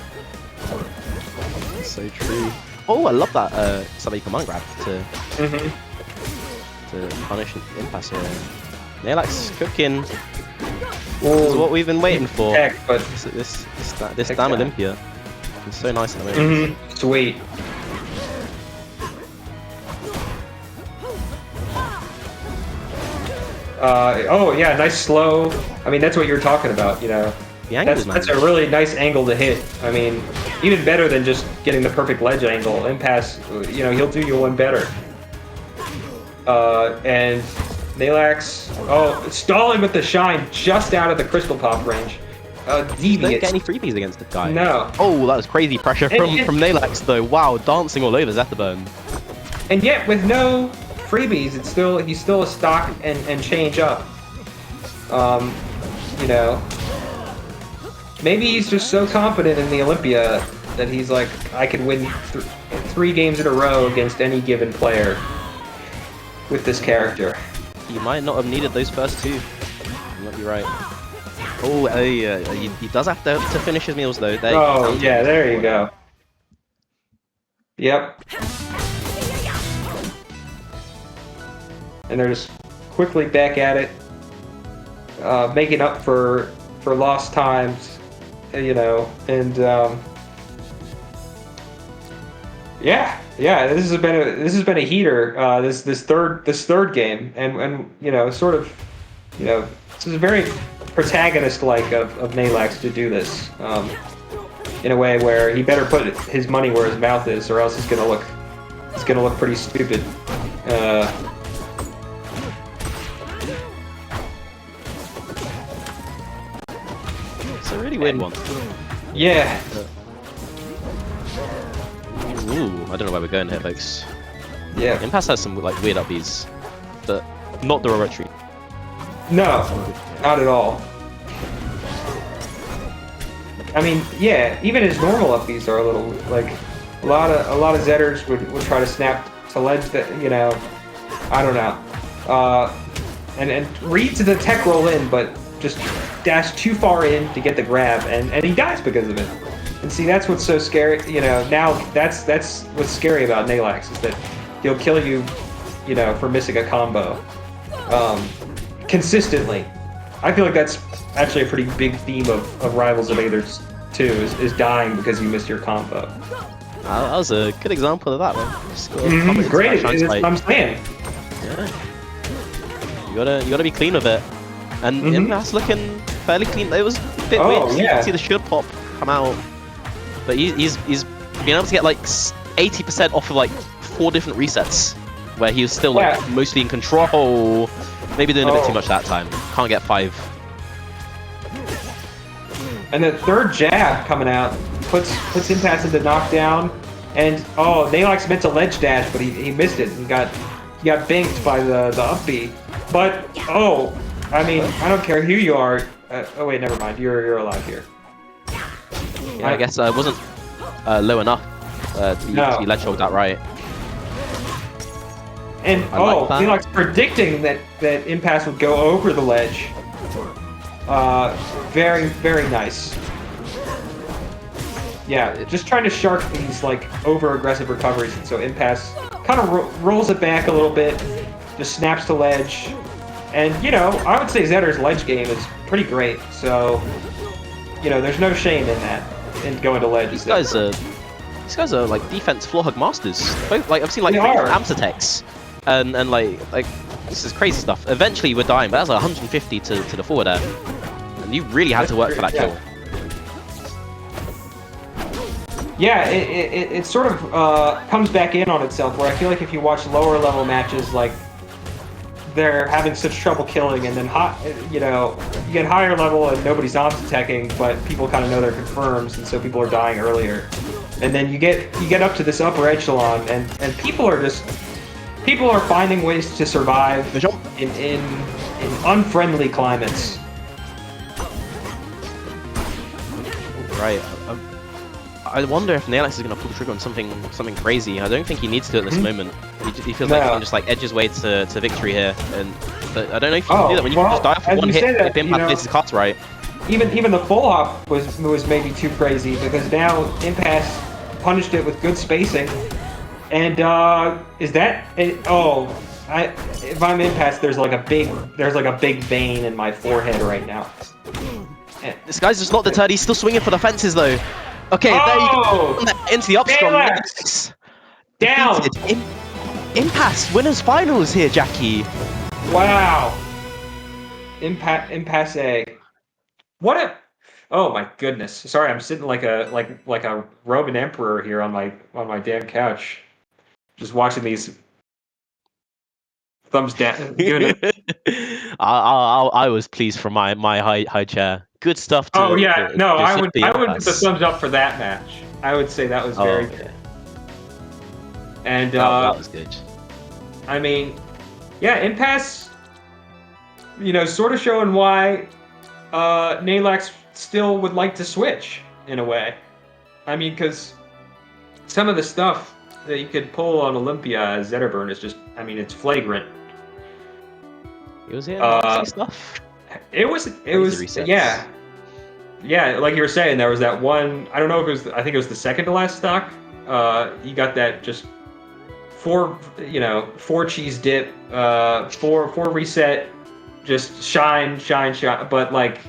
C: So true. Oh, I love that somebody command grab to punish Impasse here. Neylax cooking. This is what we've been waiting for.
D: Heck, but
C: this damn Olympia. It's so nice at the moment.
D: Sweet. Oh yeah, nice slow. I mean, that's what you're talking about, you know.
C: The angles,
D: that's a really nice angle to hit. I mean, even better than just getting the perfect ledge angle. Impasse, you know, he'll do you one better. And Neylax, stalling with the shine just out of the crystal pop range.
C: Devious. Don't get any freebies against the guy.
D: No.
C: Oh, that was crazy pressure from Neylax though. Wow, dancing all over Zetherburn.
D: And yet with no freebies, he's still a stock and change up. You know, maybe he's just so confident in the Olympia that he's like, I can win 3 games in a row against any given player with this character.
C: He might not have needed those first 2. You might be right. Oh, he does have to finish his meals though.
D: Yeah, there you go. Yep. And they're just quickly back at it, making up for lost times, you know, and yeah, this has been a heater. This third game, and you know, sort of, you know, this is very protagonist-like of Neylax to do this, in a way where he better put his money where his mouth is, or else it's gonna look pretty stupid.
C: It's a really weird one.
D: Yeah.
C: Ooh, I don't know where we're going here, folks.
D: Yeah.
C: Impasse has some like weird upbeats, but not the rotary.
D: No, not at all. I mean, yeah, even his normal upbeats are a little like a lot of Zetters would try to snap to ledge that, you know, I don't know. And read to the tech roll in, but just dash too far in to get the grab, and he dies because of it. And see, that's what's so scary, you know, now that's what's scary about Neylax, is that he'll kill you, you know, for missing a combo. Consistently. I feel like that's actually a pretty big theme of Rivals of Aether 2, is dying because you missed your combo.
C: That was a good example of that one.
D: Great, that's what I'm saying.
C: Yeah. You gotta be clean with it. And Impasse looking fairly clean. It was a bit weird. You can see the shield pop come out. But he's been able to get like 80% off of like 4 different resets, where he was still like mostly in control. Maybe doing a bit too much that time. Can't get 5.
D: And the third jab coming out puts Impasse into knockdown. And Neylax meant to ledge dash, but he missed it and got banked by the up B. But I mean, I don't care who you are. Oh wait, never mind. You're alive here.
C: Yeah, I guess I wasn't low enough to be ledge hold that right.
D: And Neylax predicting that Impasse would go over the ledge. Very, very nice. Yeah, just trying to shark these like over-aggressive recoveries, and so Impasse kind of rolls it back a little bit, just snaps to ledge, and you know, I would say Zetter's ledge game is pretty great. So, you know, there's no shame in that, in going to ledge.
C: These guys are like defense floor hug masters. Both, like I've seen like Amsatechs, and like this is crazy stuff. Eventually we're dying, but that's like 150 to the forward air, and you really had to work for that kill.
D: Yeah, it sort of comes back in on itself, where I feel like if you watch lower level matches like they're having such trouble killing, and then you get higher level and nobody's non-detecting, but people kind of know they're confirms, and so people are dying earlier. And then you get up to this upper echelon, and people are finding ways to survive in unfriendly climates.
C: Right. I wonder if Neylax is going to pull the trigger on something crazy. I don't think he needs to at this moment. He feels like he can just like edge his way to victory here, but I don't know if you can do that when you can just die off one hit if Impasse plays his cards right.
D: Even the full hop was maybe too crazy, because now Impasse punished it with good spacing, and is that it? Oh, if I'm Impasse, there's like a big vein in my forehead right now.
C: This guy's just not deterred. He's still swinging for the fences though. Okay, there you go. Into the upstrong.
D: Neylax! Down!
C: Impasse winners finals here, Jackie.
D: Wow. Impasse. What a... Oh my goodness. Sorry, I'm sitting like a Roman emperor here on my damn couch. Just watching these thumbs down.
C: I was pleased from my high chair. Good stuff.
D: I would put the thumbs up for that match. I would say that was very good. And
C: that was good.
D: I mean, yeah, Impasse, sort of showing why Neylax still would like to switch in a way. I mean, because some of the stuff that you could pull on Olympia as Zetterburn is just, I mean, it's flagrant.
C: It was stuff.
D: It was yeah, like you were saying, there was that one, I don't know if it was, I think it was the second to last stock. You got that just four cheese dip, four reset, just shine, but like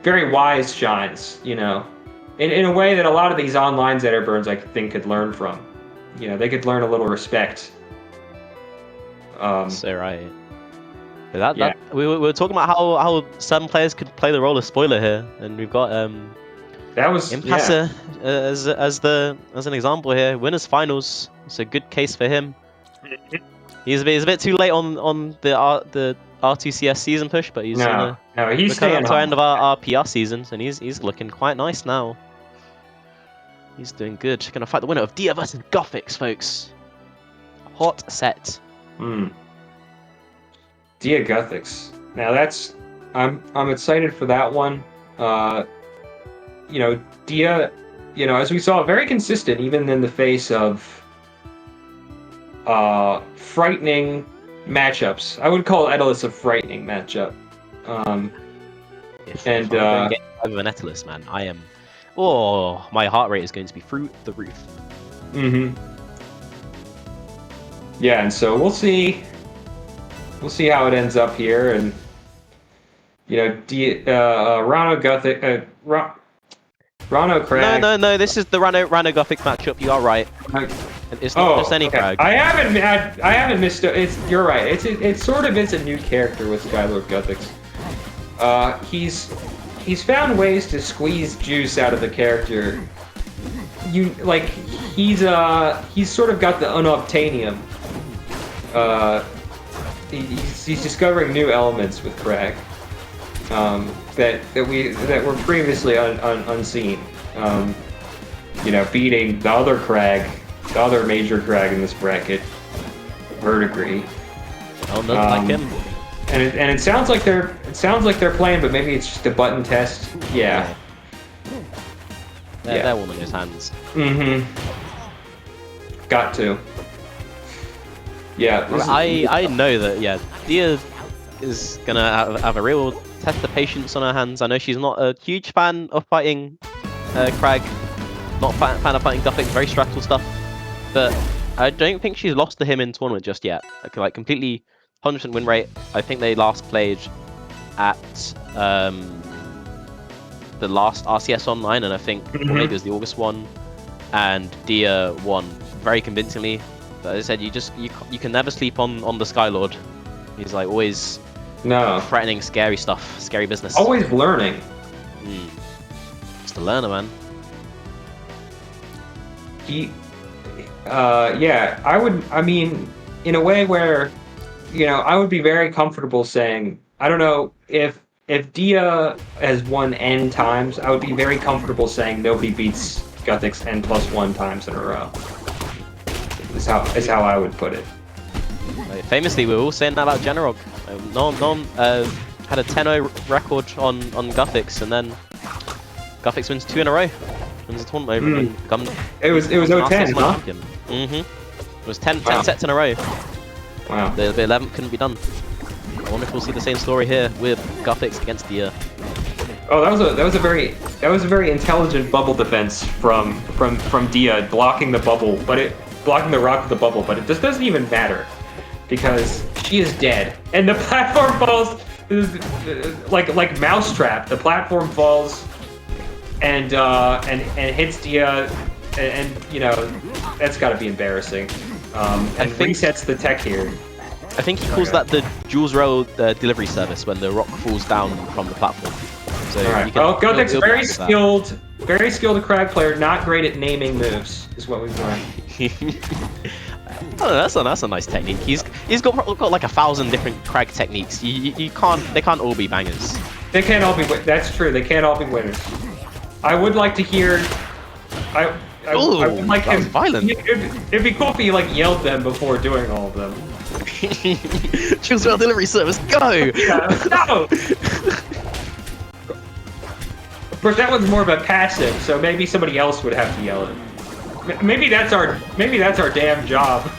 D: very wise shines, in a way that a lot of these online Zetterburns I think could learn from. They could learn a little respect.
C: So right. That we were talking about how some players could play the role of spoiler here, and we've got
D: that was
C: Impasse as an example here. Winners finals. It's a good case for him. He's a bit too late on the R2CS season push, but he's
D: staying
C: up to the end of our PR seasons, and he's looking quite nice now. He's doing good. Gonna fight the winner of Dia versus Guthix, folks. Hot set.
D: Dia Guthix. Now that's I'm excited for that one. Dia, as we saw, very consistent even in the face of frightening matchups. I would call Etalus a frightening matchup.
C: If I'm going to get over an Etalus, man, I am. Oh, my heart rate is going to be through the roof.
D: Yeah, and so we'll see. We'll see how it ends up here, and Rano Guthix, Rano Crag.
C: No. This is the Rano Guthix matchup. You are right. It's not just any Crag.
D: I haven't missed. You're right. It sort of is a new character with Skylord Guthix. He's found ways to squeeze juice out of the character. He's sort of got the unobtainium. He's discovering new elements with Crag that were previously unseen. Beating the other Crag, the other major Crag in this bracket, Verdigri.
C: Oh, nothing like him.
D: And it sounds like they're playing, but maybe it's just a button test. Yeah.
C: That woman in his hands.
D: Got to. Yeah.
C: I know that. Dia is gonna have a real test of patience on her hands. I know she's not a huge fan of fighting Crag, not a fan of fighting Guthix, very straddle stuff. But I don't think she's lost to him in tournament just yet. Like completely 100% win rate. I think they last played at the last RCS online, and I think maybe it was the August one, and Dia won very convincingly. But as I said, you can never sleep on the Skylord. He's like always threatening scary stuff, scary business.
D: Always learning.
C: Just a learner, man.
D: I mean, in a way where I would be very comfortable saying, I don't know if Dia has won N times, I would be very comfortable saying nobody beats Guthix N+1 times in a row. Is how I would put it.
C: Like, famously, we were all saying that about Generog. No one had a 10-0 record on Guthix, and then Guthix wins 2 in a row. Wins the tournament over and becomes.
D: It was 0-10, huh?
C: It was 10 sets in a row.
D: Wow.
C: The 11th couldn't be done. I wonder if we'll see the same story here with Guthix against Dia.
D: Oh, that was a very intelligent bubble defense from Dia, blocking the bubble, blocking the rock with the bubble, but it just doesn't even matter because she is dead, and the platform falls like Mousetrap. The platform falls and hits Dia, and that's got to be embarrassing. And resets the tech here.
C: I think he calls that the Jules Rail delivery service when the rock falls down from the platform. So
D: Guthix, very skilled crag player, not great at naming moves, is what we've learned.
C: Oh, that's a nice technique. He's got like 1,000 different crag techniques. They can't all be bangers.
D: They can't all be. That's true. They can't all be winners. I would like to hear. I would like him.
C: Violent.
D: It'd be cool if he yelled them before doing all of them.
C: Choose our delivery service. Go.
D: Yeah, no. Of course, that one's more of a passive, so maybe somebody else would have to yell it. Maybe that's our damn job.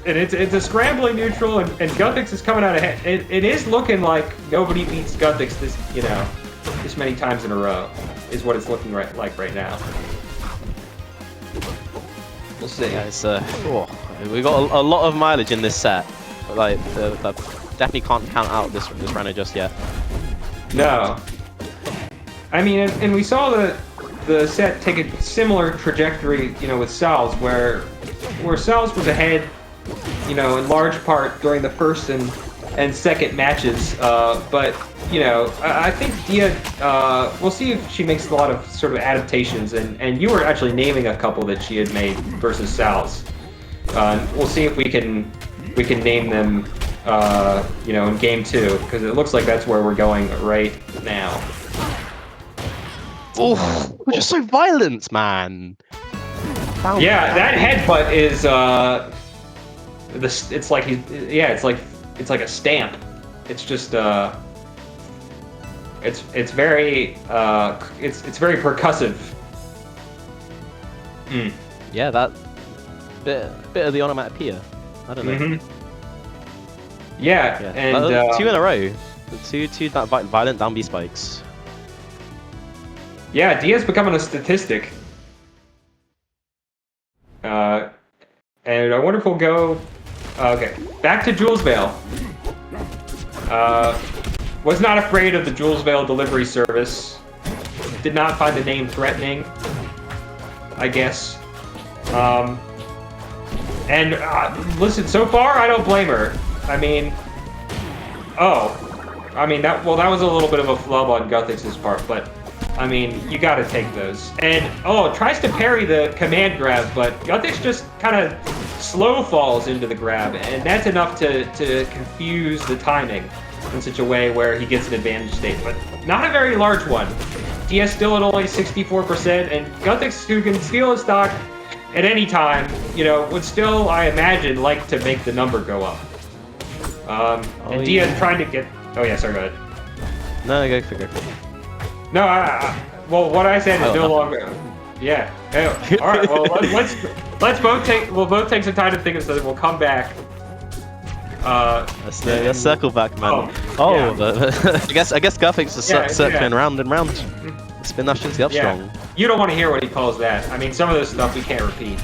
D: And it's a scrambling neutral, and Guthix is coming out ahead. It is looking like nobody beats Guthix this many times in a row, is what it's looking like right now. We'll see.
C: Yeah, we got a lot of mileage in this set. Like, definitely can't count out this Rana just yet.
D: No. I mean, and we saw the set take a similar trajectory, with Saols, where Saols was ahead, in large part during the first and second matches. But I think Dia, we'll see if she makes a lot of sort of adaptations, and you were actually naming a couple that she had made versus Saols. We'll see if we can name them, in game 2, because it looks like that's where we're going right now.
C: Oh, we're just so violent, man.
D: Yeah, that headbutt is it's like a stamp. It's just it's very percussive.
C: Yeah, that bit of the onomatopoeia. I don't know.
D: Yeah, and
C: 2 in a row. Two that violent down B spikes.
D: Yeah, Dia's becoming a statistic. And I wonder if we'll go. Okay, back to Jules Vale. Was not afraid of the Jules Vale delivery service. Did not find the name threatening, I guess. And listen, so far I don't blame her. I mean, that was a little bit of a flub on Guthix's part, but I mean, you got to take those. And tries to parry the command grab, but Guthix just kind of slow falls into the grab, and that's enough to confuse the timing in such a way where he gets an advantage state, but not a very large one. Dia still at only 64%, and Guthix, who can steal his stock at any time, would still, I imagine, like to make the number go up. And Dia trying to get. Oh yeah, sorry, go ahead.
C: No, go figure.
D: No, well, what I said is no longer. Yeah. All right. Well, let's both take. We'll both take some time to think of something. We'll come back.
C: Let's circle back, man.
D: Yeah.
C: I guess Guthix is circling round and round. Spin dash into the upstrong.
D: Yeah. You don't want to hear what he calls that. I mean, some of this stuff we can't repeat.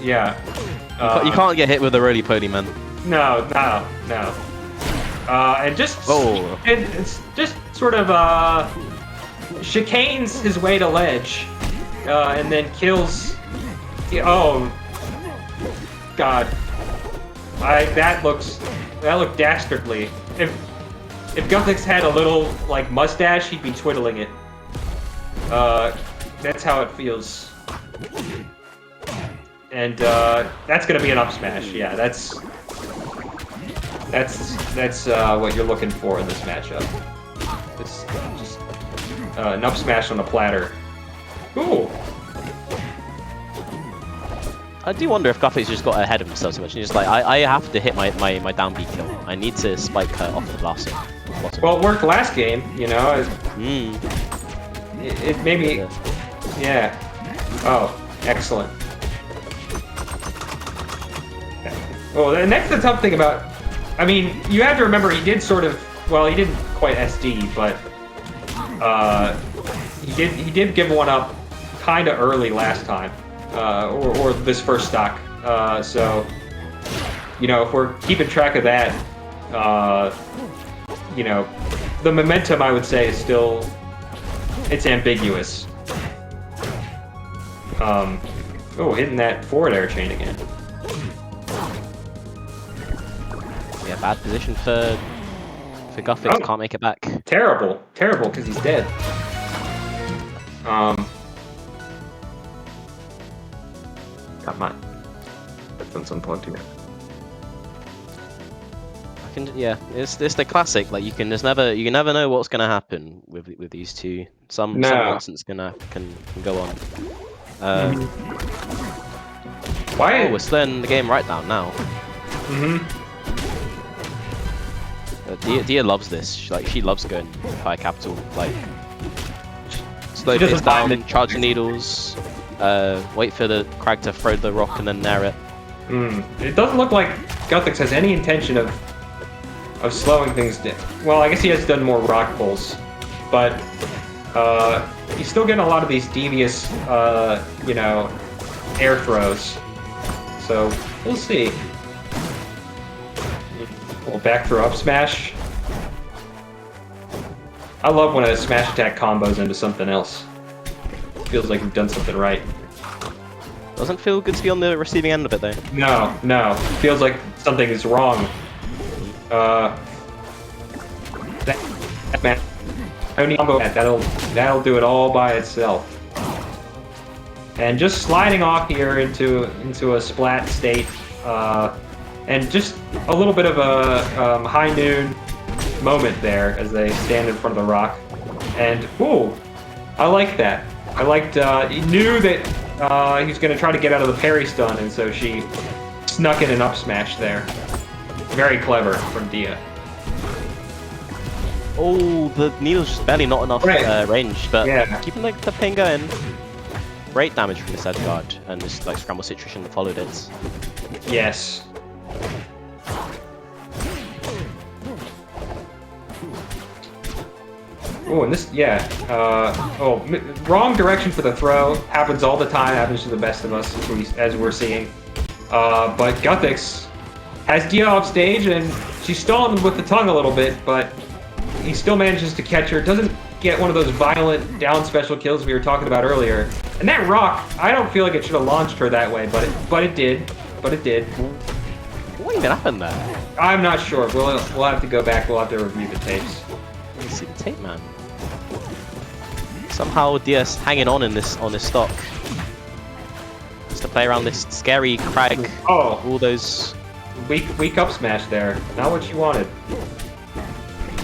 D: Yeah.
C: You can't get hit with a roly-poly, man.
D: No. And just it's just sort of chicanes his way to ledge, and then kills. Oh God! That looked dastardly. if Guthix had a little like mustache, he'd be twiddling it. That's how it feels. And that's gonna be an up smash. Yeah, that's what you're looking for in this matchup. It's just an up smash on a platter. Ooh.
C: I do wonder if Guthix just got ahead of himself so much. And he's just like, I have to hit my down B kill. I need to spike her off the bottom.
D: Well, it worked last game, you know. It made me. Yeah. Oh, excellent. Well, and that's the tough thing about. I mean, you have to remember he did sort of. Well, he didn't quite SD, but he did give one up kind of early last time. Or this first stock. So, you know, if we're keeping track of that, you know, the momentum, I would say, is still, it's ambiguous. Oh, hitting that forward air chain again.
C: Yeah, bad position for Guthix, can't make it back.
D: Terrible, because he's dead. Got my headphones unplugged here.
C: Yeah, it's the classic. Like you can never know what's gonna happen with these two. Some nonsense can go on.
D: Why?
C: Oh, we're slowing the game right down now. Dia loves this. She loves going high capital. Like slow pace down, charge the needles. Wait for the Crag to throw the rock and then nair it.
D: It doesn't look like Guthix has any intention of slowing things down. Well, I guess he has done more rock pulls, but he's still getting a lot of these devious, you know, air throws. So we'll see. Little back throw up smash. I love when a smash attack combos into something else. Feels like we've done something right.
C: Doesn't feel good to be on the receiving end of it though.
D: No. Feels like something is wrong. That man, only combo that'll do it all by itself. And just sliding off here into a splat state, and just a little bit of a high noon moment there as they stand in front of the rock. And ooh, I like that. I liked, he knew that he was going to try to get out of the parry stun, and so she snuck in an up smash there. Very clever from Dia.
C: Oh, the needle's just barely not enough range, but
D: yeah.
C: Keeping the pain going. Great damage from this edge guard, and this like scramble situation that followed it.
D: Yes. Oh, and this, yeah. Wrong direction for the throw. Happens all the time. Happens to the best of us, as we're seeing. But Guthix has Dia off stage, and she's stalling with the tongue a little bit, but he still manages to catch her. Doesn't get one of those violent down special kills we were talking about earlier. And that rock, I don't feel like it should have launched her that way, but it did. But it did.
C: What even happened there?
D: I'm not sure. We'll have to go back. We'll have to review the tapes.
C: Let me see the tape, man. Somehow Dia's hanging on in this stock. Just to play around this scary Crag.
D: Oh,
C: all those
D: weak up smash there. Not what you wanted.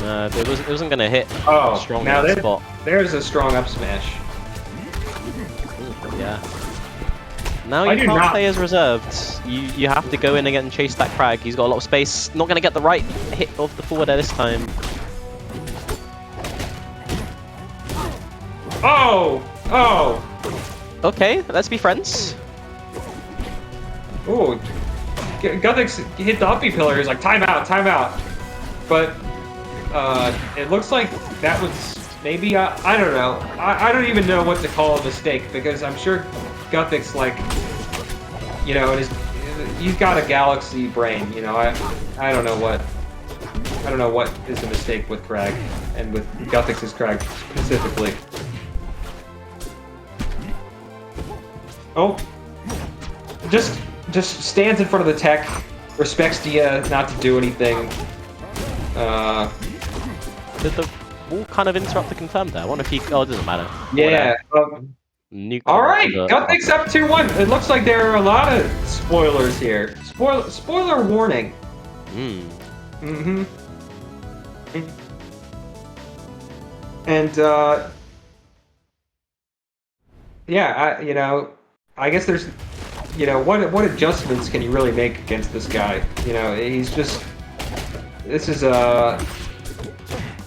C: It wasn't gonna hit.
D: Oh,
C: strong
D: now
C: spot.
D: There's a strong up smash.
C: Yeah. Now you can't play as reserved. You have to go in again and chase that Crag. He's got a lot of space. Not gonna get the right hit of the forward air this time.
D: Oh!
C: Okay, let's be friends.
D: Ooh, Guthix hit the uppy pillar. He's like, time out. But it looks like that was maybe, I don't know. I don't even know what to call a mistake, because I'm sure Guthix, like, you know, he's got a galaxy brain, you know. I don't know what is a mistake with Crag, and with Guthix's Crag specifically. Oh, just stands in front of the tech, respects Dia not to do anything.
C: Did the wall kind of interrupt the confirm there? I wonder if he... Oh, it doesn't matter.
D: Yeah.
C: Nuke
D: All right,
C: the-
D: Guthix up 2-1. It looks like there are a lot of spoilers here. Spoiler warning.
C: Mm.
D: And yeah, I guess there's, what adjustments can you really make against this guy? He's just, this is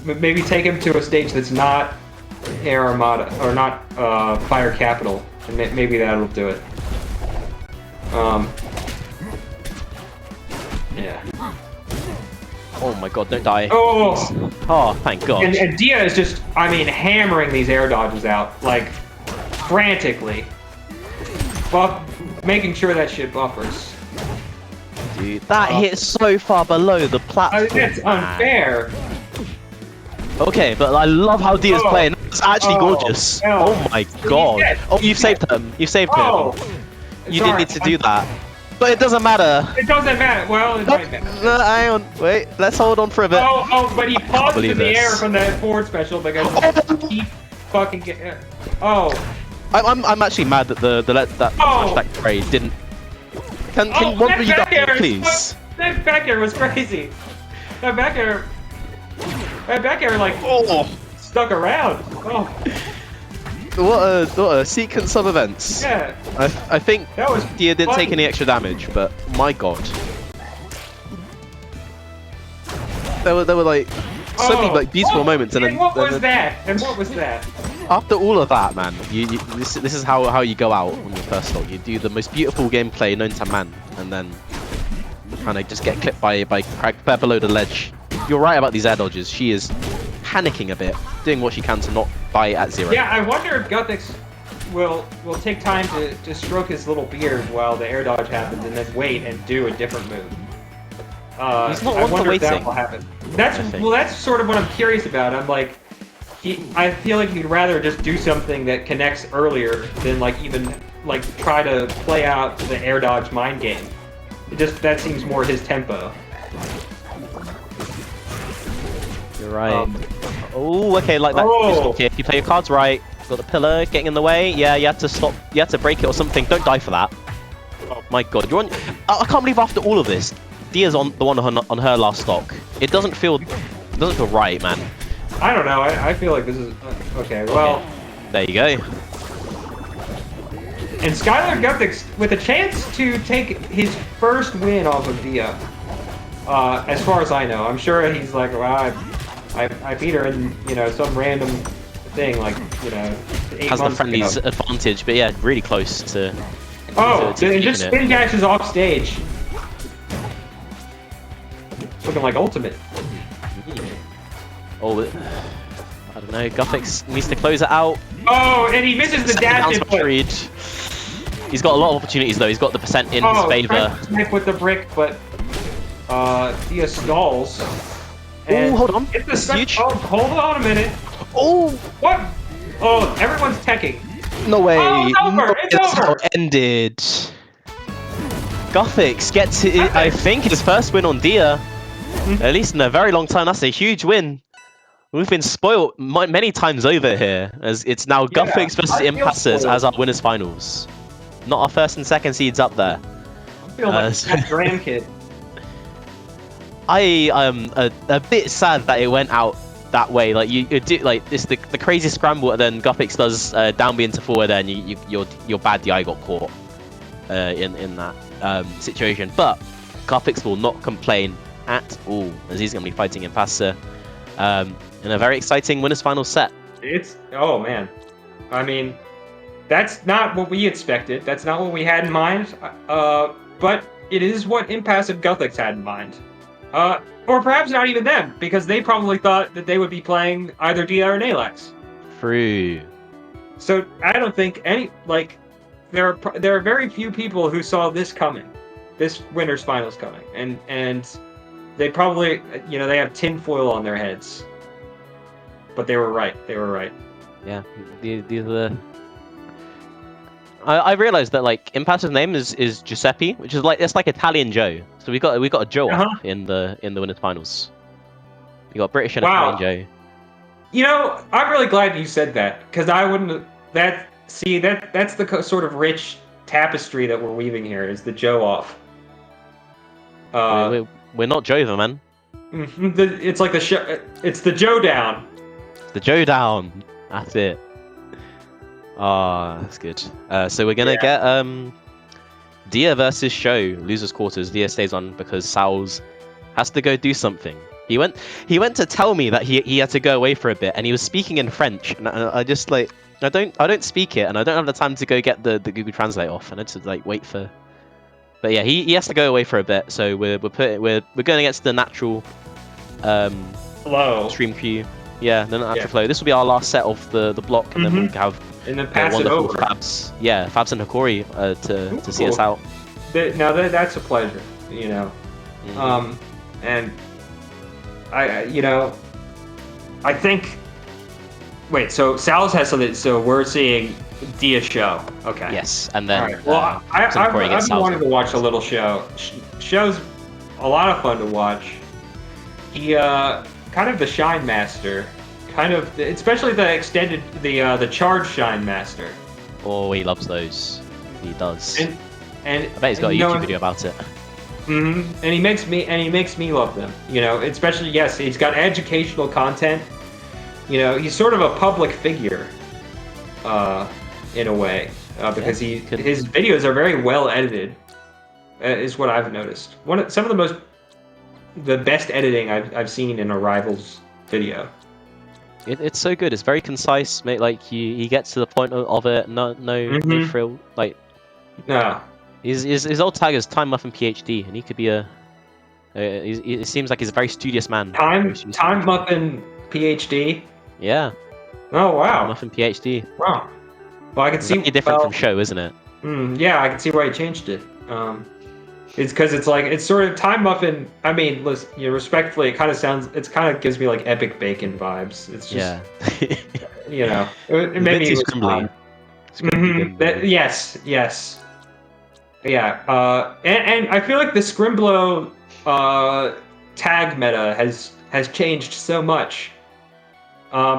D: maybe take him to a stage that's not Air Armada or not Fire Capital, and maybe that'll do it. Yeah.
C: Oh my god, don't die.
D: Oh!
C: Oh, thank god.
D: And Dia is just, hammering these air dodges out, like, frantically. Making sure that shit buffers.
C: Dude, that hit so far below the platform.
D: That's unfair.
C: Okay, but I love how Dia's playing. It's actually gorgeous.
D: no.
C: Oh my god. Oh, you've saved him. You've saved him. You didn't need to do that. But it doesn't matter.
D: It doesn't matter. Well, it might matter.
C: No, hang on. Wait, let's hold on for a bit.
D: But he paused in
C: believe
D: the
C: this.
D: air from that forward special because he fucking get.
C: I'm actually mad that that flashback spray didn't. Can what were you doing, please?
D: That back air was crazy. That back air like stuck around. Oh.
C: What a sequence of events.
D: Yeah.
C: I think
D: That was
C: Dia didn't take
D: fun.
C: any extra damage, but my god. There were like so many like beautiful moments, and then
D: what was that? And what was that?
C: after all of that, man, this is how you go out on your first stock. You do the most beautiful gameplay known to man, and then kind of just get clipped by Craig below the ledge. You're right about these air dodges. She is panicking a bit, doing what she can to not die at zero.
D: Yeah, I wonder if Guthix will take time to stroke his little beard while the air dodge happens, and then wait and do a different move.
C: He's not
D: I
C: one for
D: wonder if that
C: waiting.
D: will happen. That's sort of what I'm curious about. I'm like, I feel like he'd rather just do something that connects earlier than even try to play out the air dodge mind game. That seems more his tempo.
C: You're right. Oh, okay, like that. Okay, if you play your cards right, got the pillar getting in the way. Yeah, you have to stop. You have to break it or something. Don't die for that. Oh my god, you're on. I can't believe after all of this, Dia's on the one on her last stock. It doesn't feel right, man.
D: I don't know. I feel like this is okay. Well,
C: Okay. There you go.
D: and Skylar Guthix with a chance to take his first win off of Dia. As far as I know, I'm sure he's like, well, I beat her in some random thing 8
C: Has the
D: months
C: friendly's
D: ago.
C: advantage, but yeah, really close to.
D: Oh,
C: to
D: and just
C: keeping it.
D: spin dashes off stage. Looking like ultimate.
C: Oh, I don't know. Guthix needs to close it out.
D: Oh, and he misses the dash
C: Bounce
D: input.
C: read. He's got a lot of opportunities though. He's got the percent in his favor.
D: Trying to snipe with the brick, but Dia stalls.
C: Oh, hold on.
D: It's the
C: This is huge.
D: Oh, hold on a minute.
C: Oh,
D: What? Oh, everyone's teching.
C: no way.
D: Oh, it's over,
C: No,
D: it's
C: that's how
D: over.
C: it ended. Guthix gets, I think, his first win on Dia. At least in a very long time. That's a huge win. We've been spoiled many times over here, as it's now Guthix versus
D: I feel
C: Impasse
D: spoiled.
C: as our winners finals. Not our first and second seeds up there.
D: I feel like that grandkid.
C: I am a bit sad that it went out that way. Like you do, like it's the crazy scramble, and then Guthix does down B into forward, and your bad DI got caught in that situation. But Guthix will not complain at all, as he's going to be fighting Impasse in a very exciting winners final set.
D: Oh man, I mean, that's not what we expected. That's not what we had in mind. But it is what Impasse and Guthix had in mind. Or perhaps not even them, because they probably thought that they would be playing either Dia or Neylax.
C: True.
D: So I don't think there are very few people who saw this coming, this winners finals coming, and they probably they have tinfoil on their heads. But they were right. They were right.
C: Yeah, these are the. I realized that Impasse's name is Giuseppe, which is it's like Italian Joe. So we got a Joe in the winners finals. We got British and
D: Wow.
C: Italian Joe.
D: You know, I'm really glad you said that because I wouldn't. That's the sort of rich tapestry that we're weaving here. Is the Joe off?
C: We're not Joe, though, man.
D: It's like the show. It's the Joe down.
C: The Joe down. That's it. Ah, that's good. So we're gonna get Dia versus Show, losers quarters. Dia stays on because Saols has to go do something. He went to tell me that he had to go away for a bit, and he was speaking in French, and I just like I don't speak it, and I don't have the time to go get the Google Translate off, and I had to like wait for. But yeah, he has to go away for a bit, so we're going against the natural
D: flow
C: stream queue. Yeah, the natural flow. This will be our last set of the block, and then we'll have
D: and then pass it over.
C: Fabs. Yeah, Fabs and Hikori to see us out.
D: Now that's a pleasure, you know. And I think. Wait, so Saols has something. So we're seeing Dia Show. Okay.
C: Yes, and then.
D: Right. Well, I've been wanting to watch a little show. Show's a lot of fun to watch. He kind of the Shine Master, especially the extended the Charge Shine Master.
C: Oh, he loves those. He does.
D: And
C: I bet he's got a YouTube video about it.
D: And he makes me love them. You know, especially he's got educational content. You know, he's sort of a public figure, in a way, because his videos are very well edited, is what I've noticed. Some of the best editing I've seen in a Rivals video.
C: It's so good. It's very concise, mate. Like he gets to the point of it. No frill. Like
D: no.
C: His old tag is Time Muffin PhD, and he could be it seems like he's a very studious man.
D: Time Muffin PhD.
C: Yeah.
D: Oh wow.
C: Time Muffin PhD.
D: Wow. Well, I can see.
C: It's different from Show, isn't it?
D: Yeah, I can see why he changed it. It's because it's sort of Time Muffin. I mean, listen, respectfully, it kind of gives me like Epic Bacon vibes. It's just, it made me
C: scrimbly.
D: Yes. Yeah. And I feel like the Scrimblow tag meta has changed so much.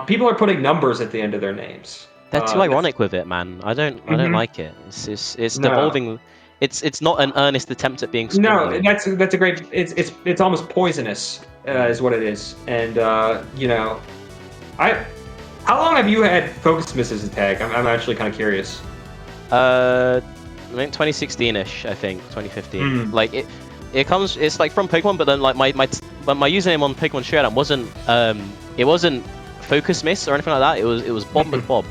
D: People are putting numbers at the end of their names.
C: They're too ironic with it, man. I don't like it. It's devolving. It's not an earnest attempt at being Scrimblow.
D: No, that's a great. It's almost poisonous, is what it is. And how long have you had FocusMiss as a tag? I'm actually kind of curious.
C: I think 2016ish. I think 2015. Like it comes. It's like from Pokemon, but then like my username on Pokemon Showdown wasn't FocusMiss or anything like that. It was Bob McBob,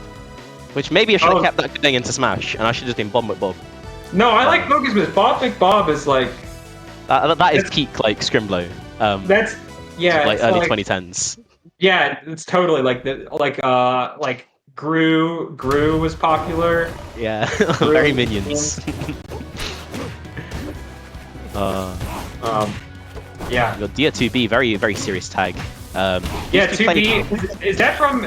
C: which maybe I should have kept that going into Smash, and I should have been Bob McBob.
D: No, I like FocusMiss. Bob McBob is like
C: that is peak like Scrimblow.
D: That's
C: like early 2010s.
D: Yeah, it's totally like Gru was popular.
C: Yeah, very minions.
D: Yeah.
C: Your Dia2B, very very serious tag.
D: Yeah, 2B. Is that from?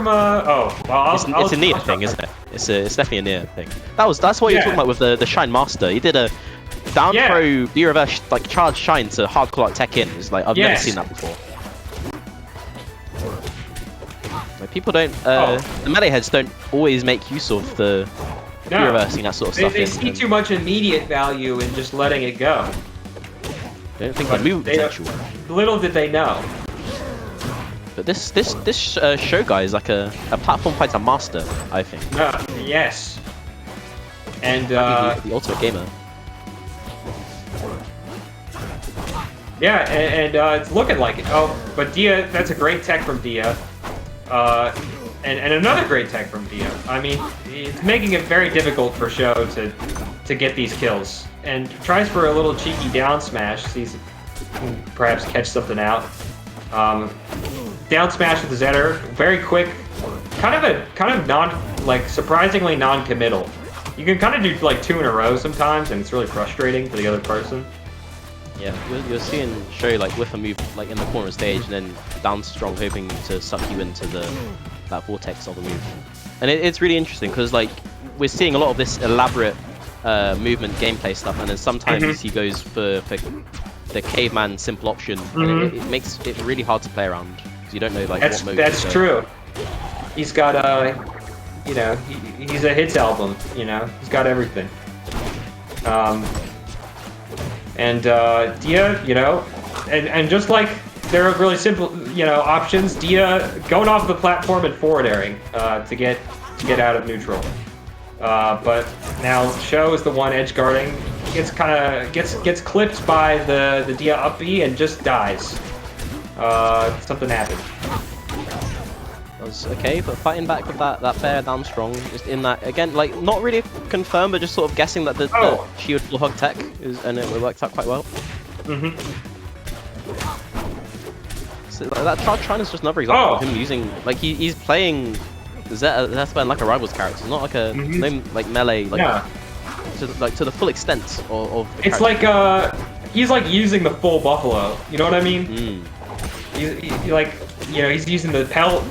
D: Oh, well,
C: it's a Nia thing, isn't it? It's definitely a Nia thing. That's what you're talking about with the Shine Master. He did a down throw B reverse like charge Shine to hardcore like tech in. It's like I've never seen that before. Like people don't. The melee heads don't always make use of the B reversing that sort of stuff.
D: They see too much immediate value in just letting it go.
C: They don't think the move potential.
D: Little did they know.
C: But this show guy is like a platform fighter master, I think.
D: Yes. And
C: the ultimate gamer.
D: Yeah, and it's looking like it. Oh, but Dia, that's a great tech from Dia. And another great tech from Dia. I mean, it's making it very difficult for Show to get these kills. And tries for a little cheeky down smash, sees perhaps catch something out. Down smash with the Zetter, very quick, kind of surprisingly non-committal. You can kind of do like 2 in a row sometimes, and it's really frustrating for the other person.
C: Yeah, you're seeing Show like whiff a move like in the corner of the stage, and then down strong, hoping to suck you into that vortex of the move. And it's really interesting because like we're seeing a lot of this elaborate movement gameplay stuff, and then sometimes he goes for the caveman simple option, and it makes it really hard to play around. You don't know like
D: That's
C: what mode.
D: that's true. He's got you know, he's a hits album. You know, he's got everything. And Dia, you know, and just like there are really simple, you know, options. Dia going off the platform and forward airing to get out of neutral. But now Sho is the one edge guarding. Gets clipped by the Dia up B and just dies. Something happened.
C: Was okay, but fighting back with that fair down strong, just in that again, like not really confirmed, but just sort of guessing that the shield full hug tech is, and it worked out quite well.
D: Mm-hmm.
C: So like, that China's just another example of him using, like he's playing Zeta like a Rivals character. It's not like a like melee, like to the full extent of the
D: it's
C: character.
D: like he's like using the full Buffalo. You know what I mean? He's like, you know, he's using the pelt.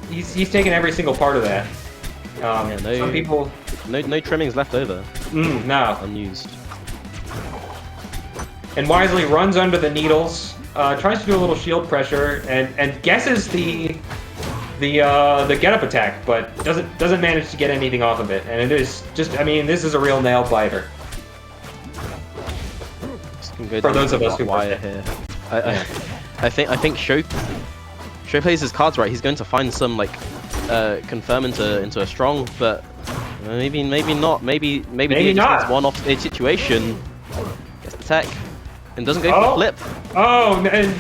D: He's taking every single part of that. Some people...
C: No trimmings left over.
D: No.
C: Unused.
D: And wisely runs under the needles, tries to do a little shield pressure, and guesses the get up attack, but doesn't manage to get anything off of it. And it is just, I mean, this is a real nail biter. For those of us who wire here.
C: I think Sho plays his cards right. He's going to find some like confirm into a strong, but maybe not. Maybe
D: not.
C: Gets one off stage situation. Gets the tech and doesn't go for the flip.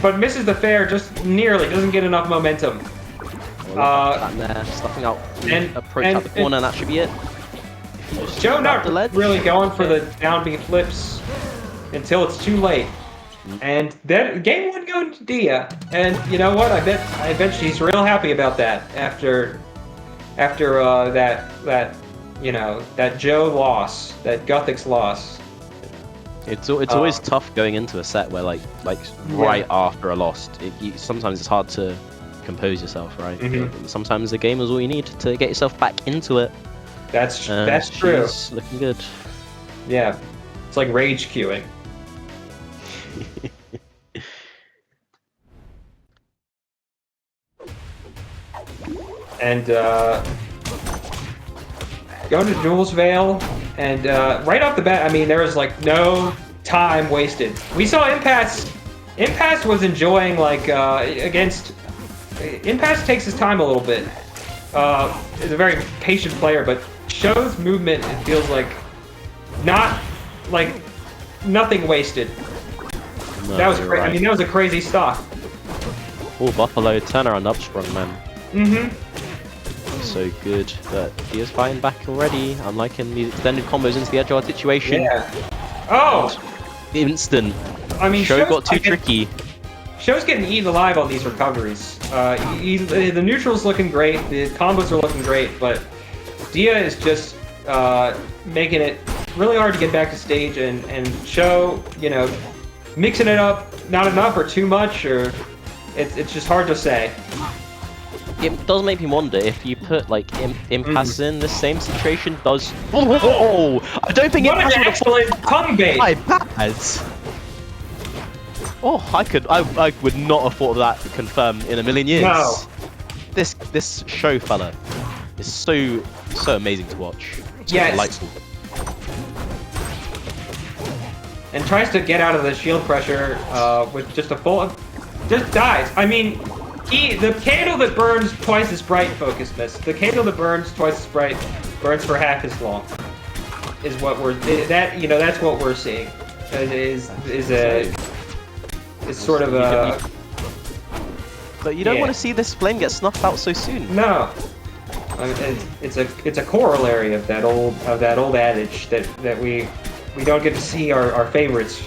D: But misses the fair just nearly. Doesn't get enough momentum.
C: Stuffing out approach out the corner, and that should be it.
D: Joe not really going for the down B flips until it's too late. And then game one going to Dia, and you know what? I bet she's real happy about that after that you know, that Joe loss, that Guthix loss.
C: It's always tough going into a set where like right after a loss, sometimes it's hard to compose yourself, right? Sometimes the game is all you need to get yourself back into it.
D: That's true.
C: She's looking good.
D: Yeah, it's like rage queuing. And going to Jules Vale, and right off the bat, I mean, there was like no time wasted. We saw Impasse. Impasse was enjoying like against. Impasse takes his time a little bit. Is a very patient player, but Sho's movement, it feels like nothing wasted.
C: No,
D: that was crazy.
C: right.
D: I mean, that was a crazy stock.
C: Oh, Buffalo turnaround up strong, man. So good, but he is fighting back already. I'm liking the extended combos into the edge guard situation.
D: Yeah. Oh!
C: Instant.
D: I mean,
C: Sho got too tricky.
D: Sho's getting eaten alive on these recoveries. The neutral's looking great, the combos are looking great, but Dia is just making it really hard to get back to stage, and Sho, you know, mixing it up, not enough or too much, or it's just hard to say.
C: It does make me wonder if you put like Impasse in the same situation. Does I don't think
D: Impasse would have excellent tongue bait.
C: My pads. I would not have thought of that confirmed in a million years.
D: No.
C: This Sho fella is so amazing to watch.
D: Yes.
C: Delightful.
D: And tries to get out of the shield pressure with just a full, just dies. I mean, the candle that burns twice as bright, FocusMiss. The candle that burns twice as bright burns for half as long. Is what that's what we're seeing. Is sort of a.
C: But you don't want to see this flame get snuffed out so soon.
D: No. I mean, it's a corollary of that old adage that we don't get to see our favorites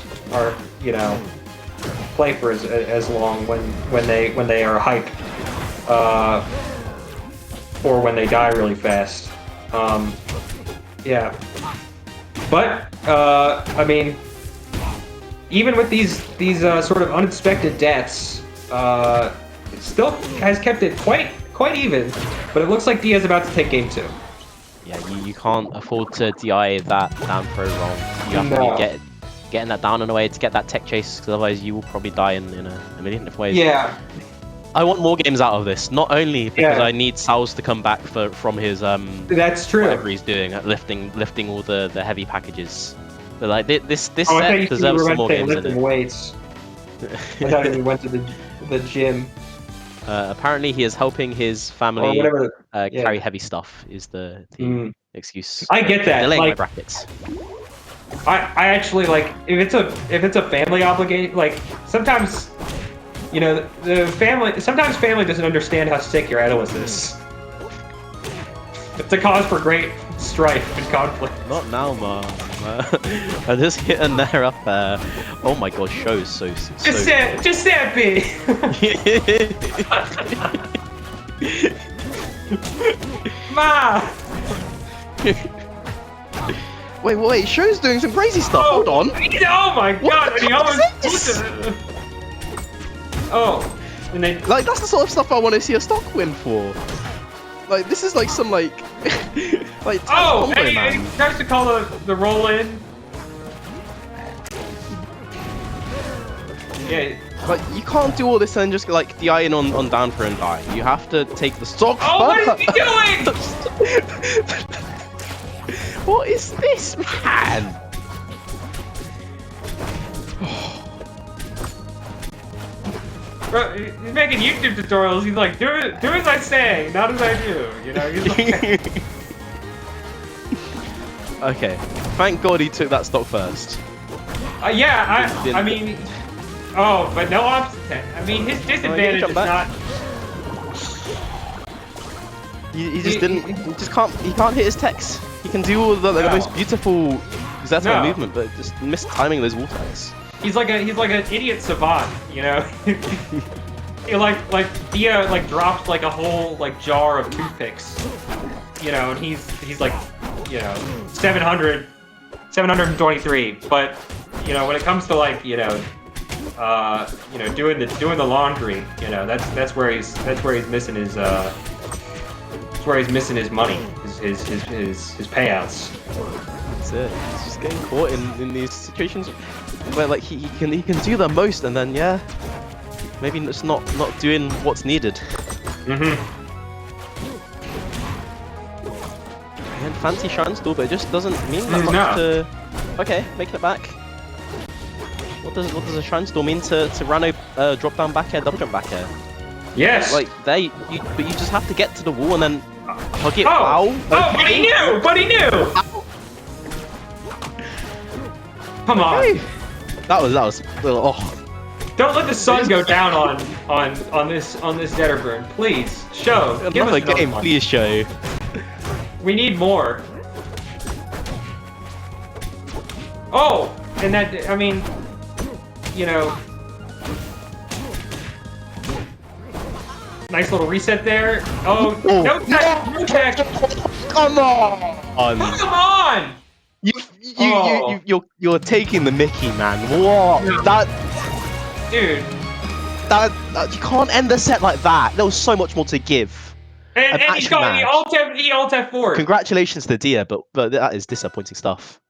D: play for as long when they are hyped, or when they die really fast. Yeah. But I mean, even with these sort of unexpected deaths, it still has kept it quite even. But it looks like Dia's about to take game 2.
C: Yeah, you can't afford to DI that down throw wrong. You have to getting that down and away to get that tech chase, because otherwise you will probably die in a million different ways.
F: Yeah.
C: I want more games out of this, not only because
F: Yeah.
C: I need Saols to come back from his
F: That's true.
C: whatever he's doing, lifting all the heavy packages. But like this
F: I
C: set
F: thought you
C: deserves
F: were
C: some more
F: saying
C: games in
F: lifting
C: it.
F: weights. I thought he went to the gym
C: Apparently, he is helping his
F: or
C: family
F: whatever. Yeah.
C: carry heavy stuff. Is the excuse?
F: I get that,
C: Delaying my
F: like-
C: brackets.
F: I actually like if it's a family obligation. Like sometimes, you know, sometimes family doesn't understand how sick your Atlas is. It's a cause for great strife and conflict.
C: Not now, Mom. I just hit a nair up there. Oh my god, show's so.
F: Just say it, Ma.
C: Wait, show's doing some crazy stuff. Hold on.
F: Oh my god! And he almost.
C: is this?
F: Oh, and they.
C: Like that's the sort of stuff I want to see a stock win for. Like this is like some like like
F: Oh,
C: combo,
F: and
C: man.
F: he tries to call the roll in. Yeah.
C: Like you can't do all this and just like DI in on down for and die. You have to take the stock.
F: Oh, what is he doing?
C: What is this, man?
F: Bro, he's making YouTube tutorials. He's like, do as I say, not as I do. You know. He's like,
C: Okay, thank God he took that stock first.
F: yeah, I mean, oh, but no obstacle. I mean, his disadvantage
C: jump
F: is
C: back.
F: not.
C: He just didn't. He can't hit his techs. He can do all the
F: No.
C: most beautiful Zeta
F: No.
C: movement, but just missed timing those wall attacks.
F: He's like an idiot savant, you know. He like Dia like dropped like a whole like jar of toothpicks, you know, and he's like, you know, 723. But you know, when it comes to like you know, doing the laundry, you know, that's where he's missing his money, his payouts.
C: That's it. He's just getting caught in these situations where like he can do the most, and then yeah, maybe it's not doing what's needed. And fancy Shrine Store, but it just doesn't mean that much to. Okay, making it back. What does a Shrine Store mean to run a drop down back air, double jump back air?
F: Yes.
C: Like but you just have to get to the wall and then hug it.
F: Oh.
C: Wow.
F: Oh, but he knew. But he knew. Come on.
C: Okay. That was oh.
F: Don't let the sun go down on this Zetterburn, please. Show. Give us
C: Another game,
F: one.
C: please show.
F: We need more. Oh, and that I mean, you know, nice little reset there. Oh, no tech, no tech.
C: Come on.
F: Come on.
C: You're taking the Mickey, man. What?
F: No. Dude.
C: That you can't end the set like that. There was so much more to give.
F: And he's got the alt F4.
C: Congratulations to Dia, but that is disappointing stuff.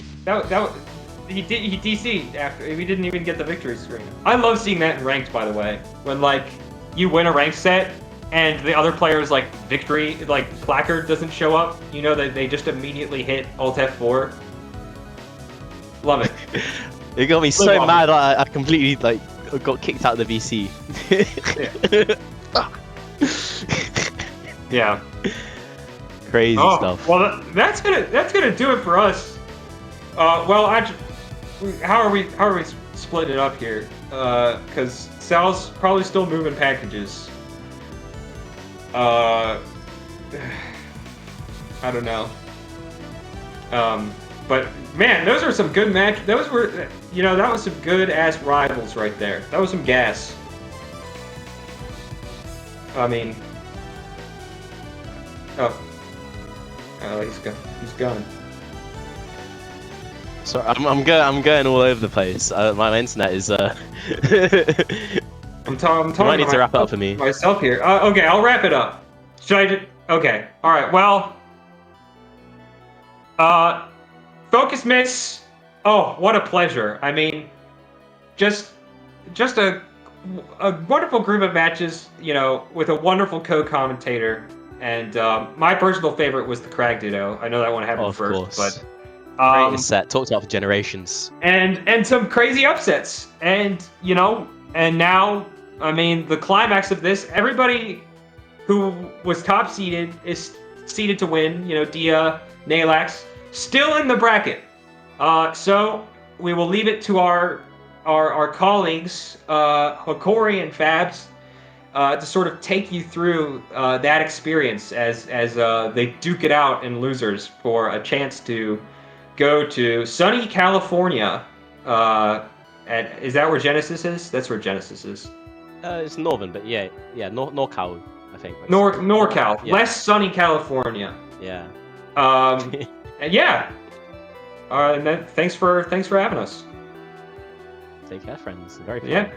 F: He DC'd after we didn't even get the victory screen. I love seeing that in ranked, by the way. When like you win a ranked set and the other player's like victory like placard doesn't show up, you know that they just immediately hit alt F4. Love it.
C: It got me so mad I completely like got kicked out of the VC.
F: Yeah.
C: Crazy stuff.
F: Well, that's gonna do it for us. Well, actually, how are we splitting it up here? Because Sal's probably still moving packages. I don't know. But man, those are some good those were, you know, that was some good ass rivals right there. That was some gas. I mean, oh, he's gone.
C: Sorry, I'm going all over the place. My internet is
F: I'm talking.
C: You might need to wrap it up for me.
F: Myself here. Okay, I'll wrap it up. Should I just? Okay. All right. Well, FocusMiss Oh, what a pleasure! I mean, just a wonderful group of matches, you know, with a wonderful co-commentator. And my personal favorite was the Crag Ditto. I know that one happened
C: Of
F: first,
C: course.
F: but
C: Greatest set. Talked about for generations.
F: and some crazy upsets. And you know, and now, I mean, the climax of this, everybody who was top seeded is seeded to win. You know, Dia, Neylax, still in the bracket. So we will leave it to our colleagues, Hokori and Fabs, to sort of take you through that experience as they duke it out in losers for a chance to go to sunny California. Is that where Genesis is? That's where Genesis is.
C: It's northern, but yeah, NorCal, I think.
F: NorCal,
C: Yeah.
F: less sunny California.
C: Yeah.
F: And yeah. And then thanks for having us.
C: Take care, friends. Very fun.
F: Yeah.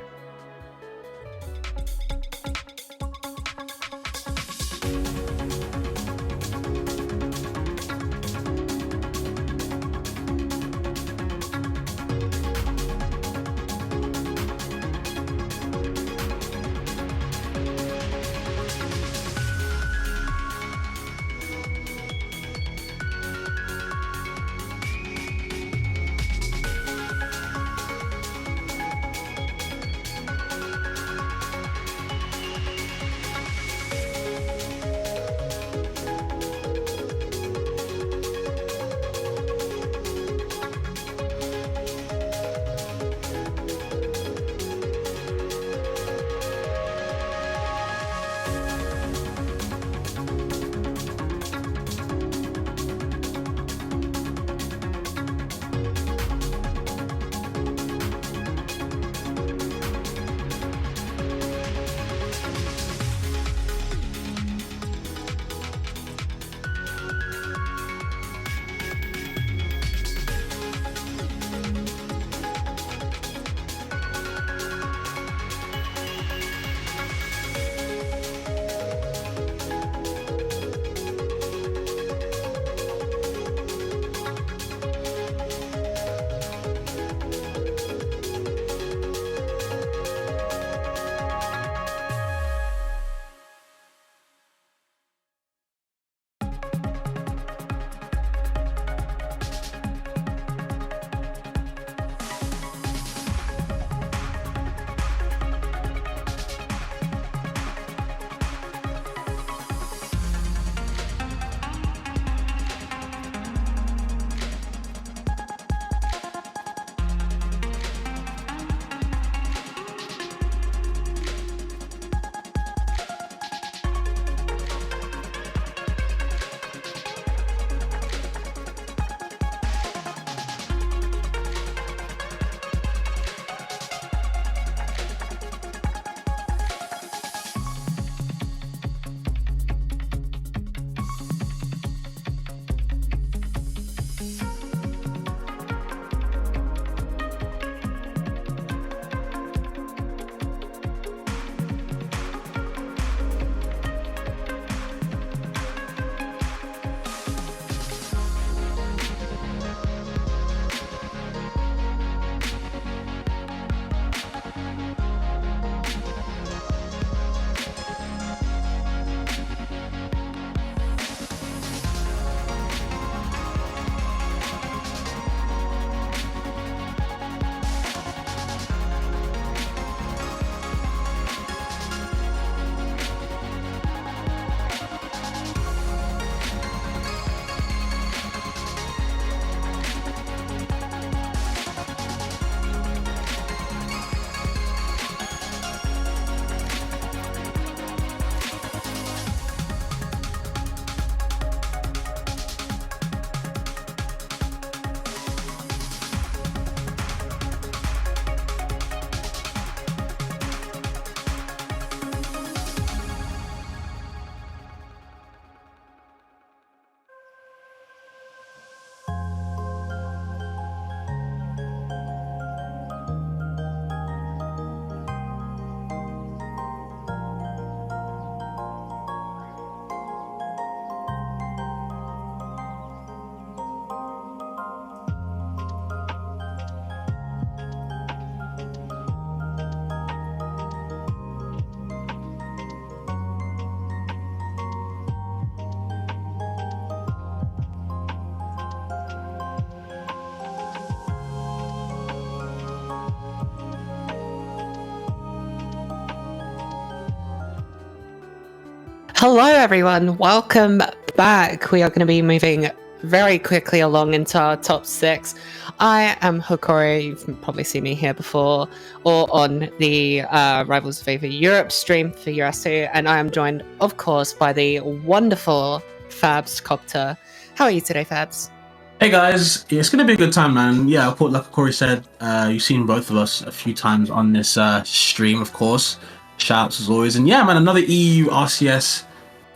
G: Hello everyone, welcome back. We are going to be moving very quickly along into our top 6. I am Hokori, you've probably seen me here before, or on the Rivals of Aether Europe stream for US2, and I am joined, of course, by the wonderful Fabs Kopter. How are you today, Fabs?
H: Hey guys, it's going to be a good time, man. Yeah, like Corey said, you've seen both of us a few times on this stream, of course. Shouts as always. And yeah, man, another EU RCS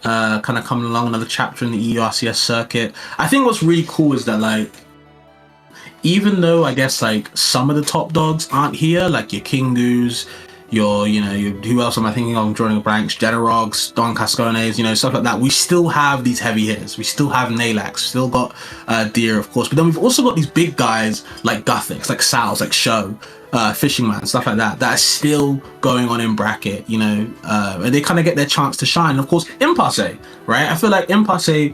H: kind of coming along, another chapter in the EU RCS circuit. I think what's really cool is that, like, even though I guess like some of the top dogs aren't here, like your Kingus, your who else am I thinking of joining the ranks? Generogs, Don Cascones, stuff like that. We still have these heavy hitters. We still have Neylax, still got Deer, of course. But then we've also got these big guys like Guthix, like Saols, like Show, Fishing Man, stuff like that are still going on in bracket, and they kind of get their chance to shine. And of course, Impasse, right? I feel like Impasse,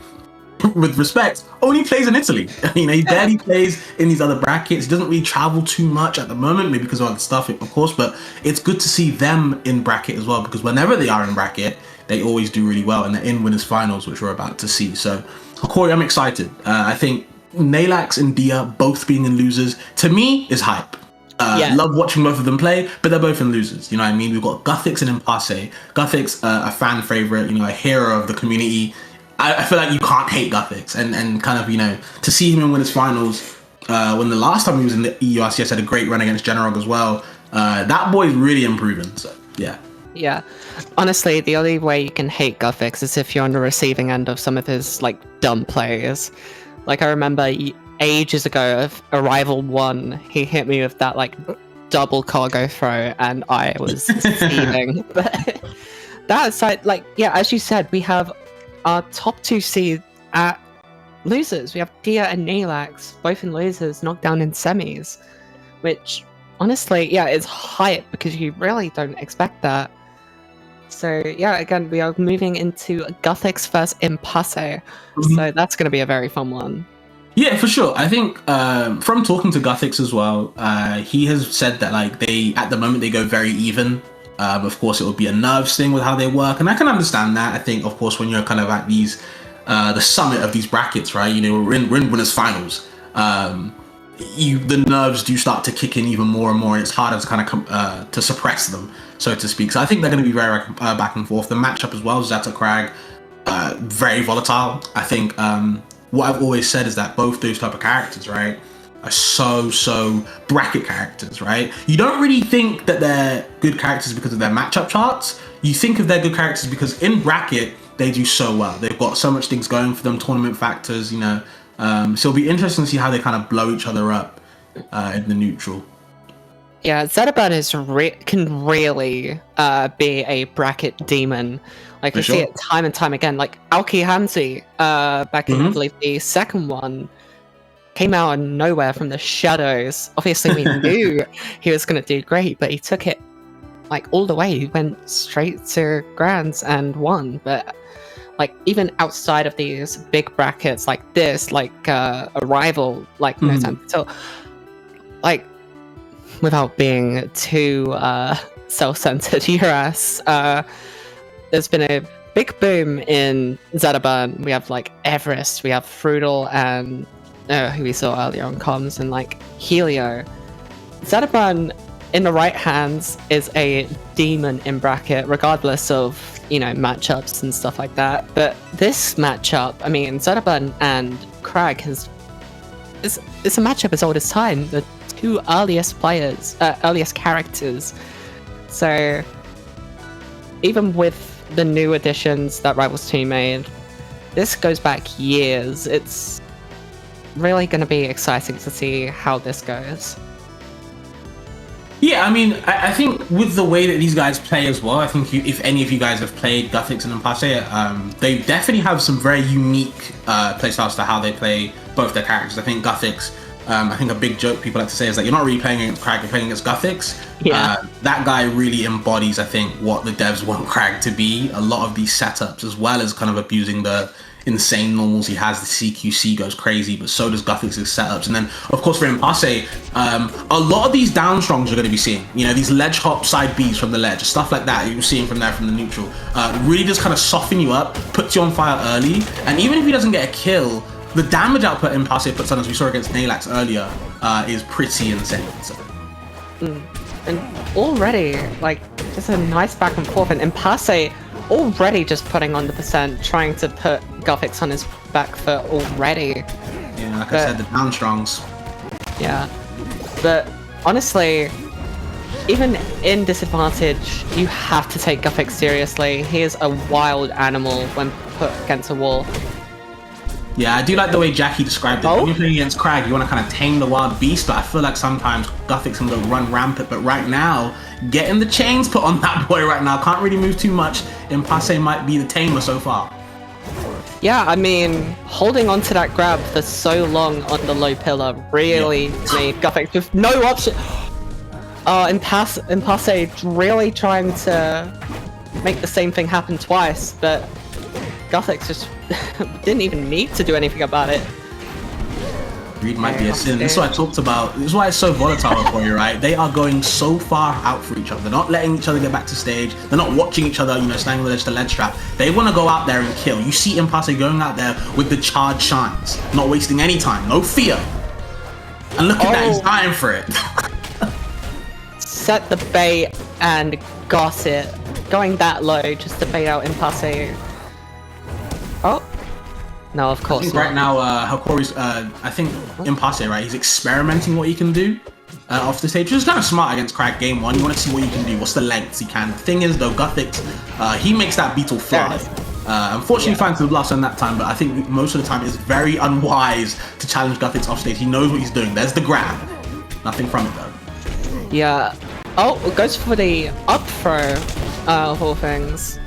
H: with respect, only plays in Italy. He barely plays in these other brackets. He doesn't really travel too much at the moment, maybe because of other stuff, of course, but it's good to see them in bracket as well, because whenever they are in bracket, they always do really well, and they're in winners finals, which we're about to see. So, Corey, I'm excited. I think Neylax and Dia both being in losers, to me, is hype. Love watching both of them play, but they're both in losers. You know what I mean? We've got Guthix and Impasse. Guthix, a fan favorite, a hero of the community. I feel like you can't hate Guthix, and kind of, to see him in winners finals, when the last time he was in the EU RCS had a great run against Generog as well. That boy's really improving, so yeah. Yeah.
G: Honestly, the only way you can hate Guthix is if you're on the receiving end of some of his, like, dumb plays. Like, I remember ages ago of Arrival 1, he hit me with that, like, double cargo throw, and I was seething. But that aside, like, yeah, as you said, we have our top 2 seed at losers. We have Dia and Neylax, both in losers, knocked down in semis, which, honestly, yeah, is hype, because you really don't expect that. So, yeah, again, we are moving into Guthix versus Impasse, so that's going to be a very fun one.
H: Yeah, for sure. I think from talking to Guthix as well, he has said that, like, at the moment they go very even. Of course, it would be a nerves thing with how they work, and I can understand that. I think, of course, when you're kind of at these the summit of these brackets, right? We're in winners finals. The nerves do start to kick in even more and more, and it's harder to kind of to suppress them, so to speak. So I think they're going to be very back and forth. The matchup as well, Zeta Krag, very volatile. I think what I've always said is that both those type of characters, right, are so bracket characters, right? You don't really think that they're good characters because of their matchup charts. You think of their good characters because in bracket they do so well. They've got so much things going for them, tournament factors, so it'll be interesting to see how they kind of blow each other up in the neutral.
G: Yeah, Zetaban can really be a bracket demon. Like, we see it time and time again. Like, Alki Hamzi, back in, I believe, the second one, came out of nowhere from the shadows. Obviously, we knew he was going to do great, but he took it, like, all the way. He went straight to Grands and won. But, like, even outside of these big brackets like this, like Arrival, like, No Time to Tell, like, without being too self-centered, yes, there's been a big boom in Zetaban. We have, like, Everest, we have Froodle, and who we saw earlier on comms, and, like, Helio. Zetaban, in the right hands, is a demon in bracket, regardless of, matchups and stuff like that. But this matchup, I mean, Zetaban and Krag it's a matchup as old as time. The 2 earliest characters. So, even with the new additions that Rivals 2 made, this goes back years. It's really going to be exciting to see how this goes.
H: Yeah, I mean, I think with the way that these guys play as well, I think if any of you guys have played Guthix and Impasse, they definitely have some very unique playstyles to how they play both their characters. I think Guthix, I think a big joke people like to say is that you're not really playing against Krag, you're playing against Guthix.
G: Yeah.
H: That guy really embodies, I think, what the devs want Krag to be. A lot of these setups, as well as kind of abusing the insane normals he has. The CQC goes crazy, but so does Guthix's setups. And then, of course, for Impasse, a lot of these down strongs you're going to be seeing. You know, these ledge hop side Bs from the ledge, stuff like that you're seeing from there from the neutral. Really just kind of soften you up, puts you on fire early, and even if he doesn't get a kill, the damage output Impasse puts on, as we saw against Neylax earlier, is pretty insane. So.
G: And already, like, just a nice back and forth, and Impasse already just putting on the percent, trying to put Guthix on his back foot already.
H: Yeah, like I said, the down strongs.
G: Yeah, but honestly, even in disadvantage, you have to take Guthix seriously. He is a wild animal when put against a wall.
H: Yeah, I do like the way Jackie described it. When you're playing against Crag, you want to kind of tame the wild beast, but I feel like sometimes Guthix can go run rampant. But right now, getting the chains put on that boy right now, can't really move too much. Impasse might be the tamer so far.
G: Yeah, I mean, holding on to that grab for so long on the low pillar really made Guthix with no option. Impasse really trying to make the same thing happen twice, but Guthix just didn't even need to do anything about it.
H: Greed might be a sin. This is what I talked about. This is why it's so volatile for you, right? They are going so far out for each other. They're not letting each other get back to stage. They're not watching each other, you know, standing on the ledge to ledge trap. They want to go out there and kill. You see Impasse going out there with the charged shines, not wasting any time, no fear. And look at that, he's dying for it.
G: Set the bait and got it. Going that low just to bait out Impasse. Oh. No, of course
H: I think
G: not.
H: right now, how Corey's, I think Impasse, right, he's experimenting what he can do off the stage, which is kind of smart against Crag game 1. You want to see what you can do, what's the lengths he can. The thing is, though, Guthix, he makes that beetle fly. Unfortunately, finds the blast on that time, but I think most of the time it's very unwise to challenge Guthix off stage. He knows what he's doing. There's the grab. Nothing from it, though.
G: Yeah. Oh, it goes for the up throw of all things.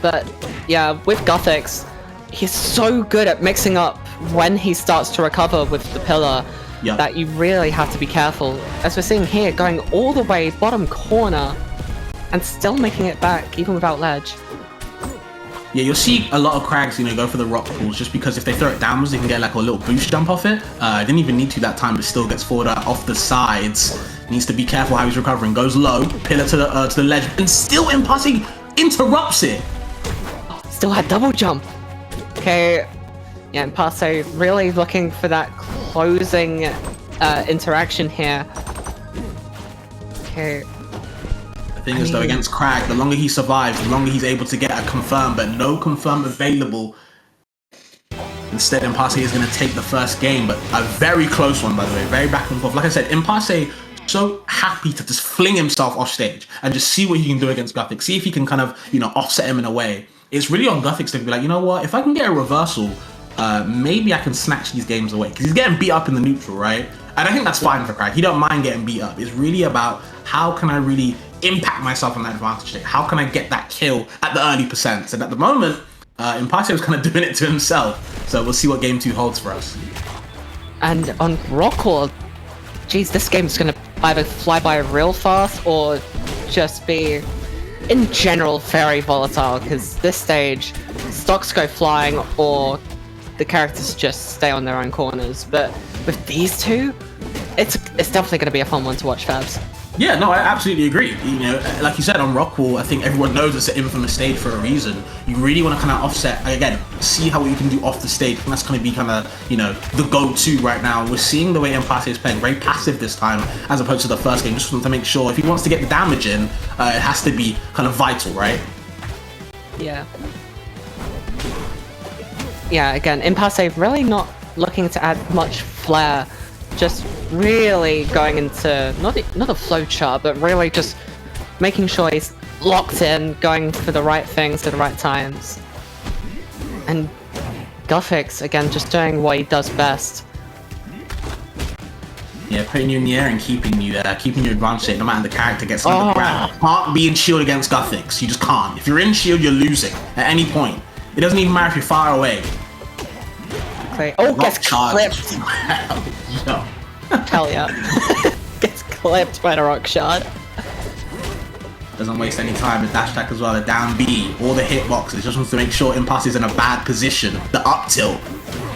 G: But, yeah, with Guthix, he's so good at mixing up when he starts to recover with the pillar that you really have to be careful. As we're seeing here, going all the way bottom corner and still making it back, even without ledge.
H: Yeah, you'll see a lot of Crags, you know, go for the rock pools just because if they throw it downwards, they can get like a little boost jump off it. Didn't even need to that time, but still gets forward off the sides. Needs to be careful how he's recovering. Goes low, pillar to the ledge, and still Impasse interrupts it.
G: Still had double jump. Okay, yeah, Impasse really looking for that closing interaction here. Okay.
H: The thing is, though, against Crag, the longer he survives, the longer he's able to get a confirm, but no confirm available. Instead, Impasse is going to take the first game, but a very close one, by the way, very back and forth. Like I said, Impasse so happy to just fling himself off stage and just see what he can do against Guthix, see if he can kind of, you know, offset him in a way. It's really on Guthix to be like, you know what, if I can get a reversal, maybe I can snatch these games away. Because he's getting beat up in the neutral, right? And I think that's fine for Crag. He don't mind getting beat up. It's really about how can I really impact myself on that advantage state? How can I get that kill at the early percents? And at the moment, Impasse was kind of doing it to himself. So we'll see what game 2 holds for us.
G: And on Rockwall, geez, this game's going to either fly by real fast or just be, in general, very volatile, because this stage, stocks go flying or the characters just stay on their own corners. But with these two, it's definitely going to be a fun one to watch, Fabs.
H: Yeah, no, I absolutely agree. You know, like you said, on Rockwall, I think everyone knows it's an infamous stage for a reason. You really want to kind of offset, again, see how you can do off the stage. And that's going to be kind of, you know, the go-to right now. We're seeing the way Impasse is playing, very passive this time, as opposed to the first game. Just want to make sure if he wants to get the damage in, it has to be kind of vital, right?
G: Yeah. Yeah, again, Impasse really not looking to add much flair. Just really going into not a flow chart, but really just making sure he's locked in, going for the right things at the right times. And Guthix, again, just doing what he does best.
H: Yeah, putting you in the air and keeping you there, keeping your advantage state, no matter the character gets on the ground. Can't be in shield against Guthix, you just can't. If you're in shield, you're losing at any point. It doesn't even matter if you're far away.
G: Okay. Oh, gets clipped.
H: Yo.
G: Hell yeah. Gets clipped by the rock shot.
H: Doesn't waste any time. The dash attack as well. The down B. All the hitboxes. Just wants to make sure Impasse is in a bad position. The up tilt.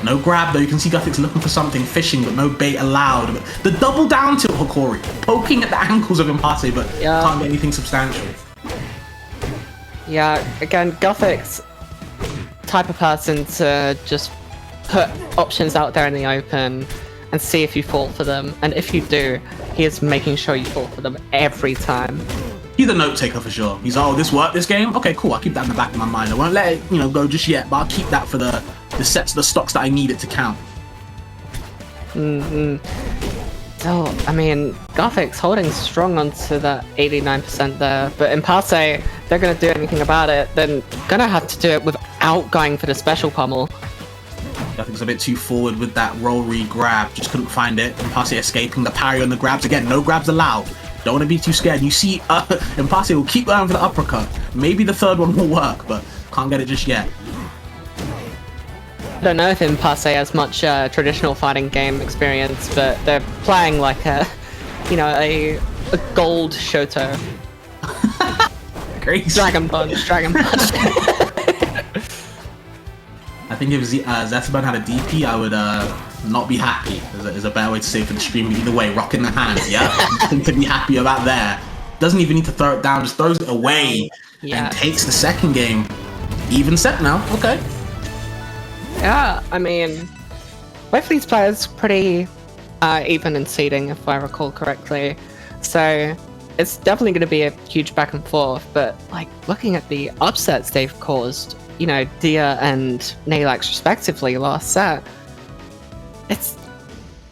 H: No grab though. You can see Guthix looking for something, fishing, but no bait allowed. But the double down tilt Hikori. Poking at the ankles of Impasse, but can't get anything substantial.
G: Yeah, again, Guthix, type of person to just put options out there in the open and see if you fall for them. And if you do, he is making sure you fall for them every time.
H: He's a note taker for sure. He's like, oh, this worked this game? Okay, cool. I'll keep that in the back of my mind. I won't let it, go just yet, but I'll keep that for the sets, the stocks that I need it to count.
G: So, I mean, Guthix holding strong onto that 89% there, but Impasse, they're going to do anything about it, then going to have to do it without going for the special pummel.
H: Guthix a bit too forward with that roll re-grab, just couldn't find it. Impasse escaping the parry on the grabs. Again, no grabs allowed. Don't want to be too scared. You see, Impasse will keep going for the uppercut. Maybe the third one will work, but can't get it just yet.
G: I don't know if Impasse has much traditional fighting game experience, but they're playing like a gold Shoto.
H: Crazy.
G: Dragon Punch.
H: I think if Zetterburn had a DP, I would not be happy. Is a better way to say for the stream. Either way, rocking the hands, yeah? Nothing to be happy about there. Doesn't even need to throw it down, just throws it away and takes the second game. Even set now, okay.
G: Yeah, I mean, both of these players pretty even in seeding, if I recall correctly. So it's definitely going to be a huge back and forth. But like looking at the upsets they've caused, Dia and Neylax respectively last set, it's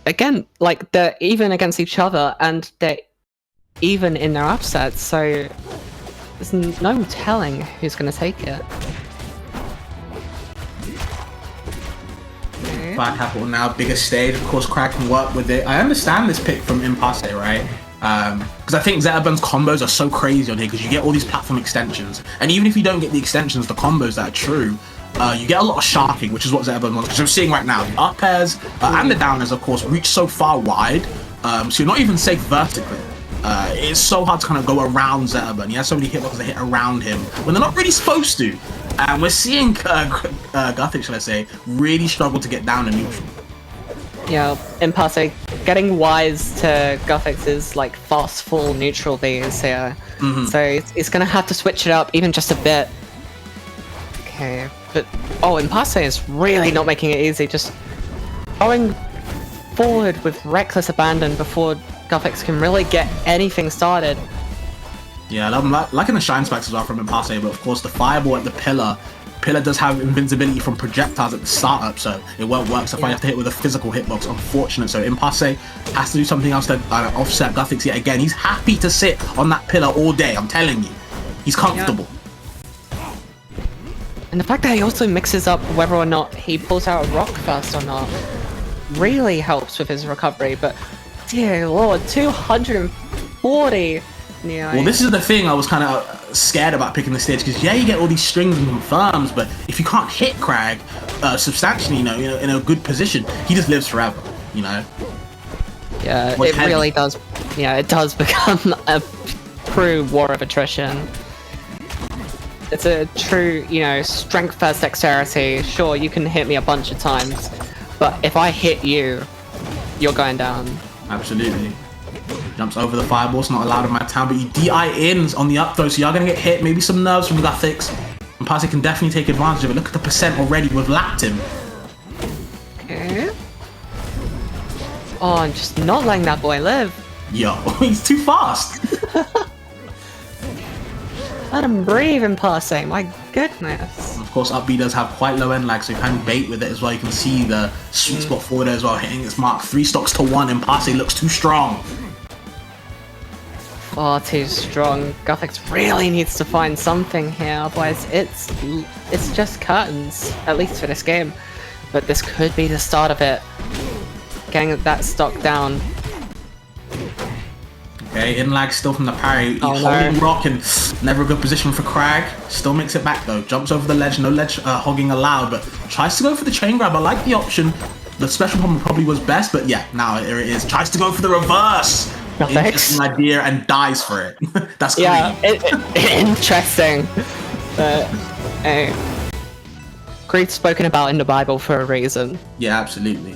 G: again like they're even against each other and they're even in their upsets. So there's no telling who's going to take it.
H: Fire capital now, bigger stage. Of course, Crag can work with it. I understand this pick from Impasse, right? Because I think Zetterburn's combos are so crazy on here because you get all these platform extensions. And even if you don't get the extensions, the combos that are true, you get a lot of sharking, which is what Zetterburn wants. Because I'm seeing right now, the up airs and the down airs, of course, reach so far wide. So you're not even safe vertically. It's so hard to kind of go around Zetterburn. He has so many hitboxes that hit around him when they're not really supposed to. And we're seeing Guthix, should I say, really struggle to get down to neutral.
G: Yeah, Impasse getting wise to Guthix's like fast full neutral Vs here. So he's gonna have to switch it up even just a bit. Okay, but Impasse is really not making it easy, just going forward with reckless abandon before Guthix can really get anything started.
H: Yeah, I'm liking the shine spikes as well from Impasse, but of course the fireball at the pillar. Pillar does have invincibility from projectiles at the startup, so it won't work. So if I have to hit with a physical hitbox, unfortunate. So Impasse has to do something else to offset Guthix yet again. He's happy to sit on that pillar all day, I'm telling you. He's comfortable.
G: Yeah. And the fact that he also mixes up whether or not he pulls out a rock first or not really helps with his recovery, but dear lord, 240! Yeah,
H: well, this is the thing I was kind of scared about picking the stage, because yeah, you get all these strings and confirms, but if you can't hit Crag substantially, in a good position, he just lives forever,
G: Yeah, it really does. Yeah, it does become a true war of attrition. It's a true, strength first dexterity. Sure, you can hit me a bunch of times, but if I hit you, you're going down.
H: Absolutely. Jumps over the fireball, it's not allowed in my town, but you DI in on the up throw, so you're going to get hit. Maybe some nerves from Guthix. Impasse can definitely take advantage of it. Look at the percent already, we've lapped him.
G: Okay. I'm just not letting that boy live.
H: Yo, he's too fast.
G: Let him breathe, Impasse, my goodness.
H: Of course, up B does have quite low end lag, so you can bait with it as well. You can see the sweet spot forward as well, hitting its mark. 3 stocks to 1, Impasse looks too strong.
G: Far too strong. Guthix really needs to find something here, otherwise it's just curtains, at least for this game. But this could be the start of it. Getting that stock down.
H: Okay, in lag still from the parry. Holding rock and never a good position for Crag. Still makes it back though. Jumps over the ledge, no ledge hogging allowed, but tries to go for the chain grab. I like the option. The special bomb probably was best, but yeah, now here it is. Tries to go for the reverse. interesting idea and dies for it. That's great.
G: Yeah, interesting. Greed spoken about in the Bible for a reason.
H: Yeah, absolutely.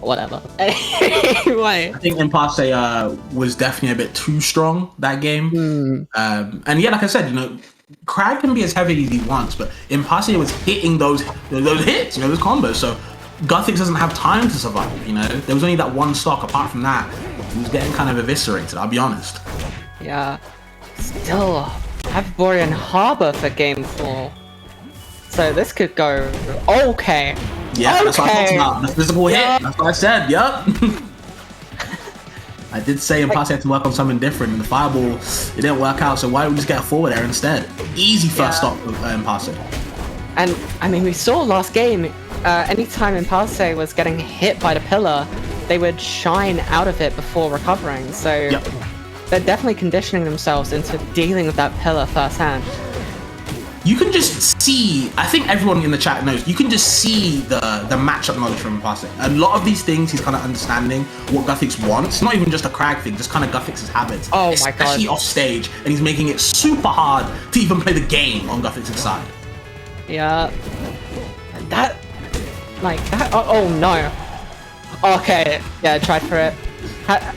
G: Whatever. Anyway.
H: I think Impasse was definitely a bit too strong that game. And yeah, like I said, you know, Crag can be as heavy as he wants, but Impasse was hitting those hits, you know, those combos. So Guthix doesn't have time to survive, you know. There was only that one stock. Apart from that, he was getting kind of eviscerated, I'll be honest.
G: Yeah. Still have Borean Harbor for game 4. So this could go okay.
H: Yeah, that's what I talked about. The physical hit. That's what I said. Yup. I did say Impasse had to work on something different, and the fireball, it didn't work out. So why don't we just get a forward air instead? Easy first stop with Impasse.
G: And I mean, we saw last game. Anytime Impasse was getting hit by the pillar, they would shine out of it before recovering. So they're definitely conditioning themselves into dealing with that pillar firsthand.
H: You can just see, I think everyone in the chat knows, you can just see the matchup knowledge from Impasse. A lot of these things he's kind of understanding what Guthix wants. Not even just a Crag thing, just kind of Guthix's habits.
G: Oh my god.
H: Especially off stage, and he's making it super hard to even play the game on Guthix's side.
G: Yeah. That, like, that, oh no. Okay, yeah, tried for it.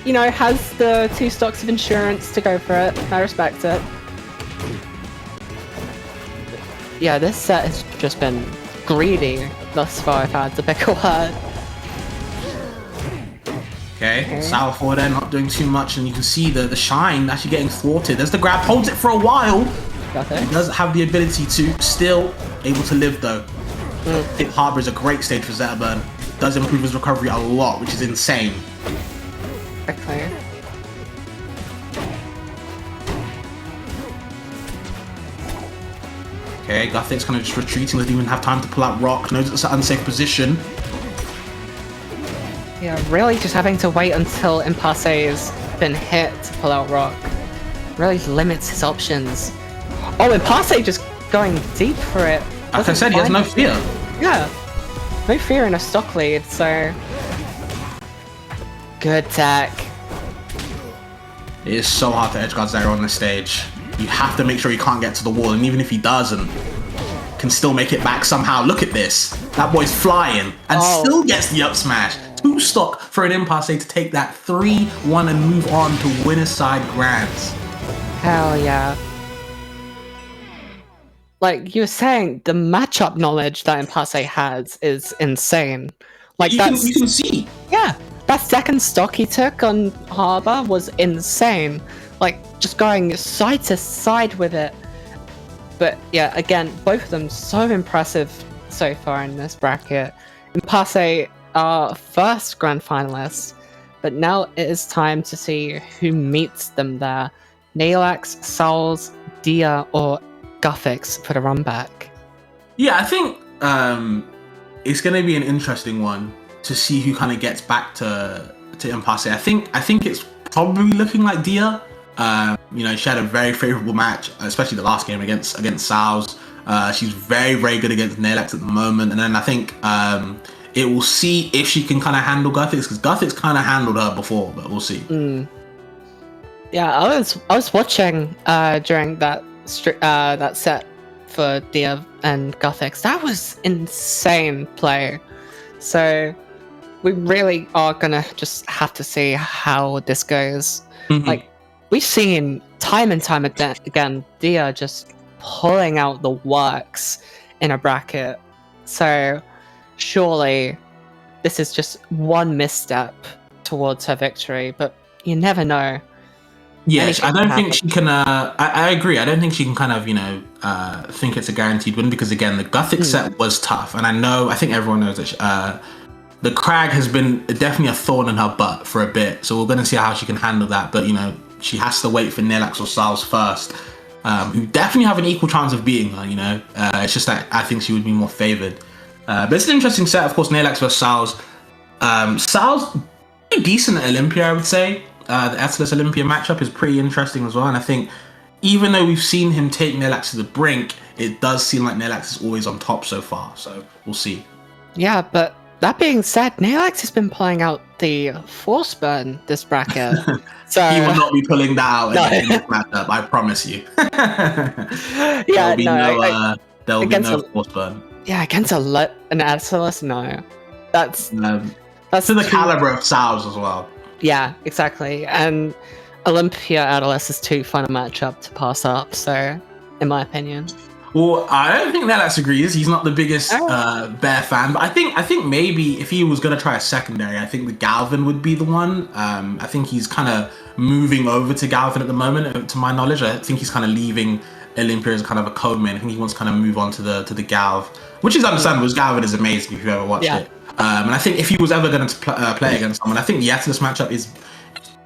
G: You know, has the 2 stocks of insurance to go for it. I respect it. Yeah, this set has just been greedy thus far, if I had to pick a word.
H: Okay, Sour forward there, not doing too much, and you can see the shine actually getting thwarted. There's the grab, holds it for a while. He does have the ability to, still able to live though. Hit Harbor is a great stage for Zetterburn. Does improve his recovery a lot, which is insane.
G: Okay.
H: Okay, Guthix kind of just retreating, doesn't even have time to pull out Rock, knows it's an unsafe position.
G: Yeah, really just having to wait until Impasse's been hit to pull out Rock. Really limits his options. Oh, Impasse just going deep for it.
H: Like I said, he has no fear.
G: Yeah. No fear in a stock lead, so... Good tech.
H: It is so hard to edgeguard Zero on this stage. You have to make sure he can't get to the wall, and even if he doesn't, can still make it back somehow. Look at this. That boy's flying, and still gets the up smash. 2 stock for an Impasse to take that 3-1 and move on to winner side grands.
G: Hell yeah. Like you were saying, the matchup knowledge that Impasse has is insane. Like
H: you can see.
G: Yeah, that second stock he took on Harbor was insane. Like just going side to side with it. But yeah, again, both of them so impressive so far in this bracket. Impasse are first grand finalists, but now it is time to see who meets them there. Neylax, Saols, Dia, or Guthix for the run back.
H: Yeah, I think it's going to be an interesting one to see who kind of gets back to Impasse. I think it's probably looking like Dia. You know, she had a very favorable match, especially the last game against Saols. She's very, very good against Neylax at the moment, and then I think it will see if she can kind of handle Guthix, because Guthix kind of handled her before, but we'll see.
G: Yeah, I was watching during that set for Dia and Guthix. That was insane play. So we really are gonna just have to see how this goes. Like we've seen time and time again, Dia just pulling out the works in a bracket. So surely this is just one misstep towards her victory, but you never know.
H: Yes, I don't think she can. I agree. I don't think she can kind of, you know, think it's a guaranteed win, because again, the Guthix set was tough, and I think everyone knows that the Crag has been definitely a thorn in her butt for a bit. So we're going to see how she can handle that. But you know, she has to wait for Neylax or Saols first, who definitely have an equal chance of beating her. You know, it's just that I think she would be more favored. But it's an interesting set, of course. Neylax versus Saols. Saols pretty decent at Olympia, I would say. The Atlas Olympia matchup is pretty interesting as well, and I think even though we've seen him take Neylax to the brink, it does seem like Neylax is always on top so far, so we'll see.
G: Yeah, but that being said, Neylax has been playing out the Force Burn this bracket. So
H: He will not be pulling that out
G: No.
H: in this matchup, I promise you.
G: yeah,
H: There will be
G: against
H: no
G: a-
H: force burn.
G: against an Atlas, no. That's
H: To the
G: too-
H: caliber of Saols as well.
G: Yeah, exactly. And Olympia Atlas is too fun a matchup to pass up, so in my opinion.
H: Well, I don't think Neylax agrees. He's not the biggest Bear fan, but I think maybe if he was gonna try a secondary, I think the Galvin would be the one. I think he's kind of moving over to Galvin at the moment, to my knowledge. I think he's kind of leaving Olympia as kind of a code main. I think he wants to kind of move on to the Galv, which is understandable. Because Galvin is amazing if you've ever watched it. And I think if he was ever going to play against someone, I think the Atlas matchup is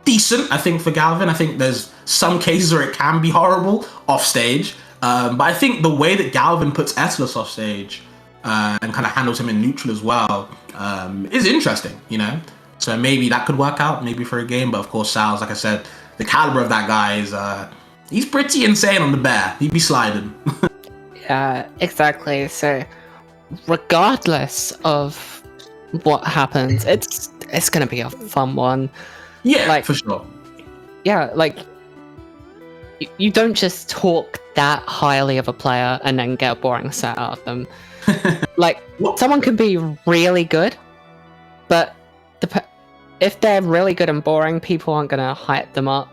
H: decent. I think for Galvin, I think there's some cases where it can be horrible off stage. But I think the way that Galvin puts Atlas off stage and kind of handles him in neutral as well is interesting, you know? So maybe that could work out, maybe for a game. But of course, Saols, like I said, the caliber of that guy is, he's pretty insane on the bear. He'd be sliding.
G: Yeah, exactly. So regardless of what happens, it's going to be a fun one.
H: Yeah,
G: Like-
H: for sure.
G: Yeah, like, you don't just talk that highly of a player and then get a boring set out of them. Like,
H: What?
G: someone can be really good, but if they're really good and boring, people aren't going to hype them up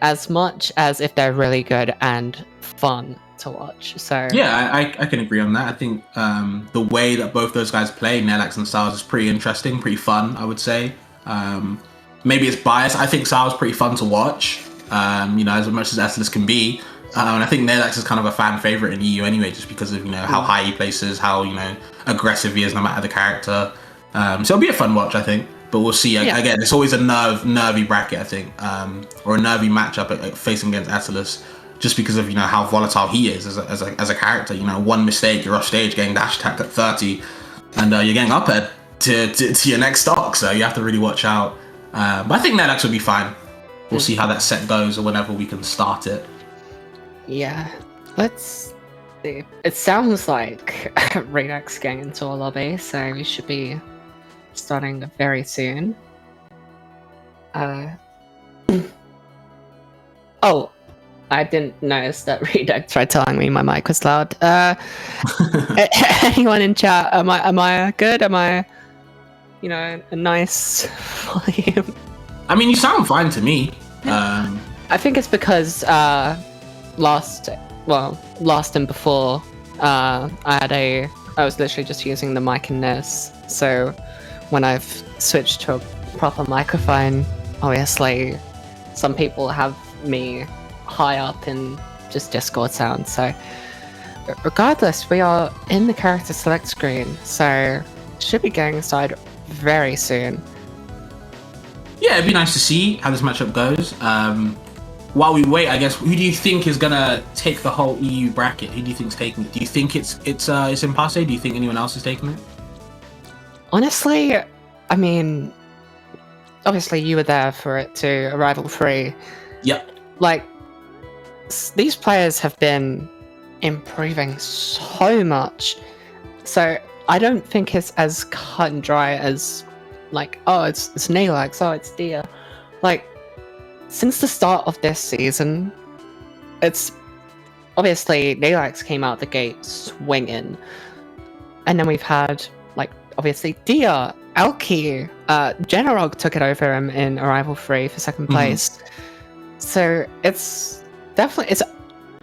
G: as much as if they're really good and fun to watch. So
H: Yeah, I can agree on that. I think the way that both those guys play, Neylax and Saols, is pretty interesting, pretty fun, I would say. Maybe it's biased. I think Saols is pretty fun to watch, you know, as much as Atlas can be. And I think Neylax is kind of a fan favorite in EU anyway, just because of, you know, how high he places, how, you know, aggressive he is no matter the character. So it'll be a fun watch, I think. But we'll see.
G: Yeah.
H: Again, it's always a nervy bracket, I think, or a nervy matchup facing against Atlas, just because of, you know, how volatile he is as a character. You know, one mistake, you're off stage getting dash attacked at 30, and you're getting up to your next stock. So you have to really watch out. But I think Neylax will be fine. We'll see how that set goes, or whenever we can start it.
G: yeah, let's see. It sounds like Redux getting into a lobby, so we should be starting very soon. Oh, I didn't notice that Redux tried telling me my mic was loud. Anyone in chat? Am I good? Am I, you know, a nice volume?
H: I mean, you sound fine to me.
G: I think it's because last and before I was literally just using the mic in this. So when I've switched to a proper microphone, obviously some people have me high up in just Discord sound. So regardless, we are in the character select screen, so should be getting started very soon.
H: Yeah, it'd be nice to see how this matchup goes. While we wait, I guess, who do you think is gonna take the whole EU bracket? Who do you think's taking it? Do you think it's Impasse? Do you think anyone else is taking it?
G: Honestly, I mean, obviously you were there for it too, Arrival 3.
H: Yep.
G: Like, these players have been improving so much. So I don't think it's as cut and dry as, like, oh, it's Neylax, oh, it's Dia. Like, since the start of this season, it's obviously Neylax came out the gate swinging, and then we've had, like, obviously Dia, Alki, Generog took it over him in Arrival 3 for second place. So it's definitely,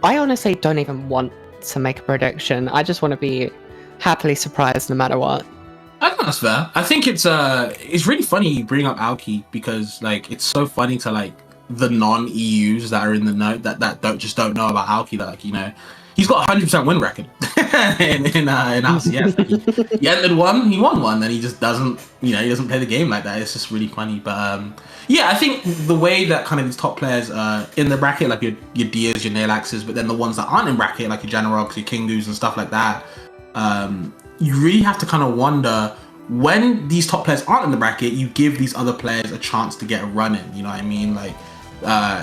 G: I honestly don't even want to make a prediction. I just want to be happily surprised no matter what.
H: I think that's fair. I think it's really funny you bring up Alki, because, like, it's so funny to, like, the non-EUs that are in the know that don't know about Alki, that, like, you know, he's got a 100% win record in RCS. He entered one, he won one, and he just doesn't, you know, he doesn't play the game like that. It's just really funny. But yeah, I think the way that kind of these top players in the bracket, like your Dias, your Neylaxes, but then the ones that aren't in bracket, like your Generogs, your Kingus and stuff like that, you really have to kind of wonder, when these top players aren't in the bracket, you give these other players a chance to get a run in. You know what I mean? Like,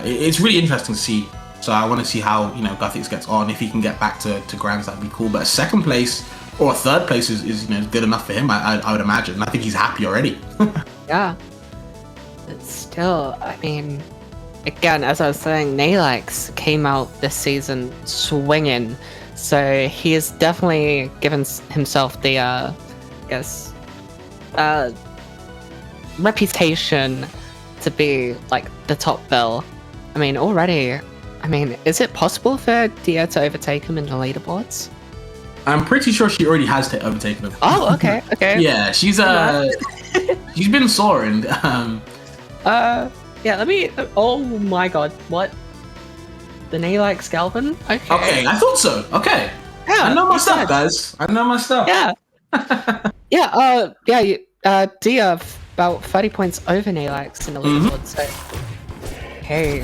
H: it's really interesting to see. So I want to see how, you know, Guthix gets on. If he can get back to Grands, that'd be cool. But second place Or a third place is good enough for him. I would imagine. I think he's happy already.
G: Yeah. But still, I mean, again, as I was saying, Neylax came out this season swinging, so he has definitely given himself the, reputation to be like the top bill. I mean, already. I mean, is it possible for Dia to overtake him in the leaderboards?
H: I'm pretty sure she already has overtaken him.
G: Oh, okay, okay.
H: Yeah, she's she's been soaring.
G: Yeah, let me. Oh my god, what? The Neylax Galvin? Okay.
H: Okay, I thought so. Okay.
G: Yeah,
H: I know my
G: you
H: stuff,
G: said.
H: guys. I know my stuff.
G: Yeah. Dia about 30 points over Neylax in the leaderboard. So, hey,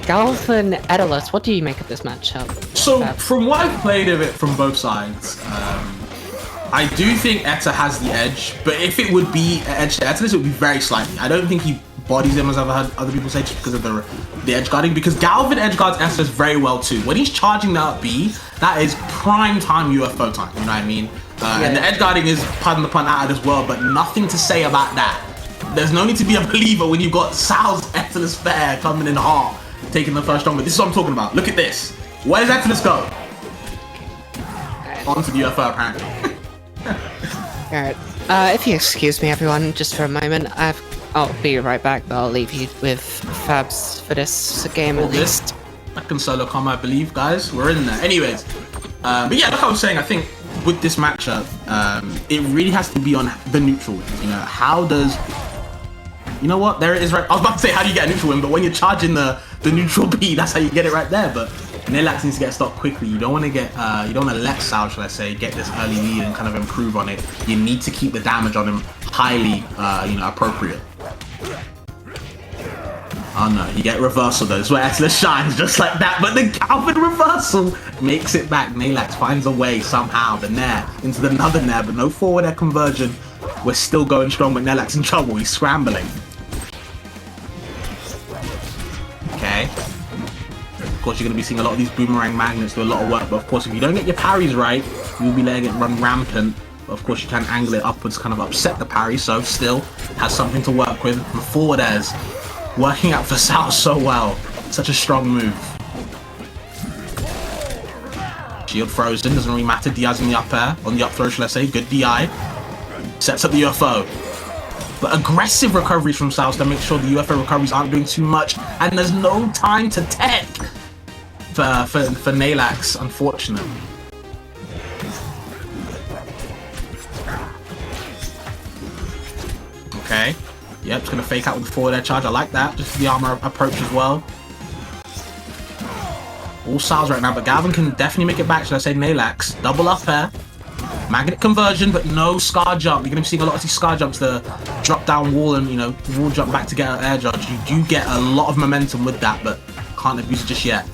G: Galvin, Edelus, what do you make of this matchup?
H: So, from what I've played of it from both sides, I do think Aether has the edge, but if it would be an edge to Aether, it would be very slightly. I don't think he bodies him, as I've heard other people say, just because of the edge guarding, because Galvin edge guards Aether very well too. When he's charging the up B, that is prime time UFO time, you know what I mean? And the edge guarding is, pardon the pun, added as well, but nothing to say about that. There's no need to be a believer when you've got Saols, Aetherless Fair coming in hard, taking the first round. But this is what I'm talking about. Look at this. Where does Aetherless go? Onto the UFO, apparently.
G: Alright, if you excuse me, everyone, just for a moment, I'll be right back, but I'll leave you with Fabs for this game at least.
H: I can solo combo, I believe, guys. We're in there. Anyways, but yeah, like I was saying, I think with this matchup, it really has to be on the neutral win. You know, how does... You know what? There it is, right? I was about to say, how do you get a neutral win? But when you're charging the neutral B, that's how you get it right there. But Neylax needs to get stopped quickly. You don't want to get, you don't want to let Saols, shall I say, get this early lead and kind of improve on it. You need to keep the damage on him highly, appropriate. Oh no, you get reversal though. This is where Aetherless shines, just like that. But the Galvin reversal makes it back. Neylax finds a way somehow. The Nair into the another Nair, but no forward air conversion. We're still going strong, but Neylax in trouble. He's scrambling. Okay. Of course, you're going to be seeing a lot of these boomerang magnets do a lot of work. But of course, if you don't get your parries right, you'll be letting it run rampant. But of course, you can angle it upwards, kind of upset the parry. So still has something to work with. And forward airs working out for Saols so well. Such a strong move. Shield frozen, doesn't really matter. Diaz in the up air, on the up throw, shall I say. Good DI. Sets up the UFO. But aggressive recoveries from Saols to make sure the UFO recoveries aren't doing too much. And there's no time to tech for Neylax, unfortunately. Okay. Yep, just gonna fake out with the forward air charge. I like that. Just the armor approach as well. All Saols right now, but Galvin can definitely make it back. Should I say Neylax? Double up air. Magnet conversion, but no scar jump. You're gonna be seeing a lot of these scar jumps, the drop down wall and wall jump back to get an air dodge. You do get a lot of momentum with that, but can't abuse it just yet.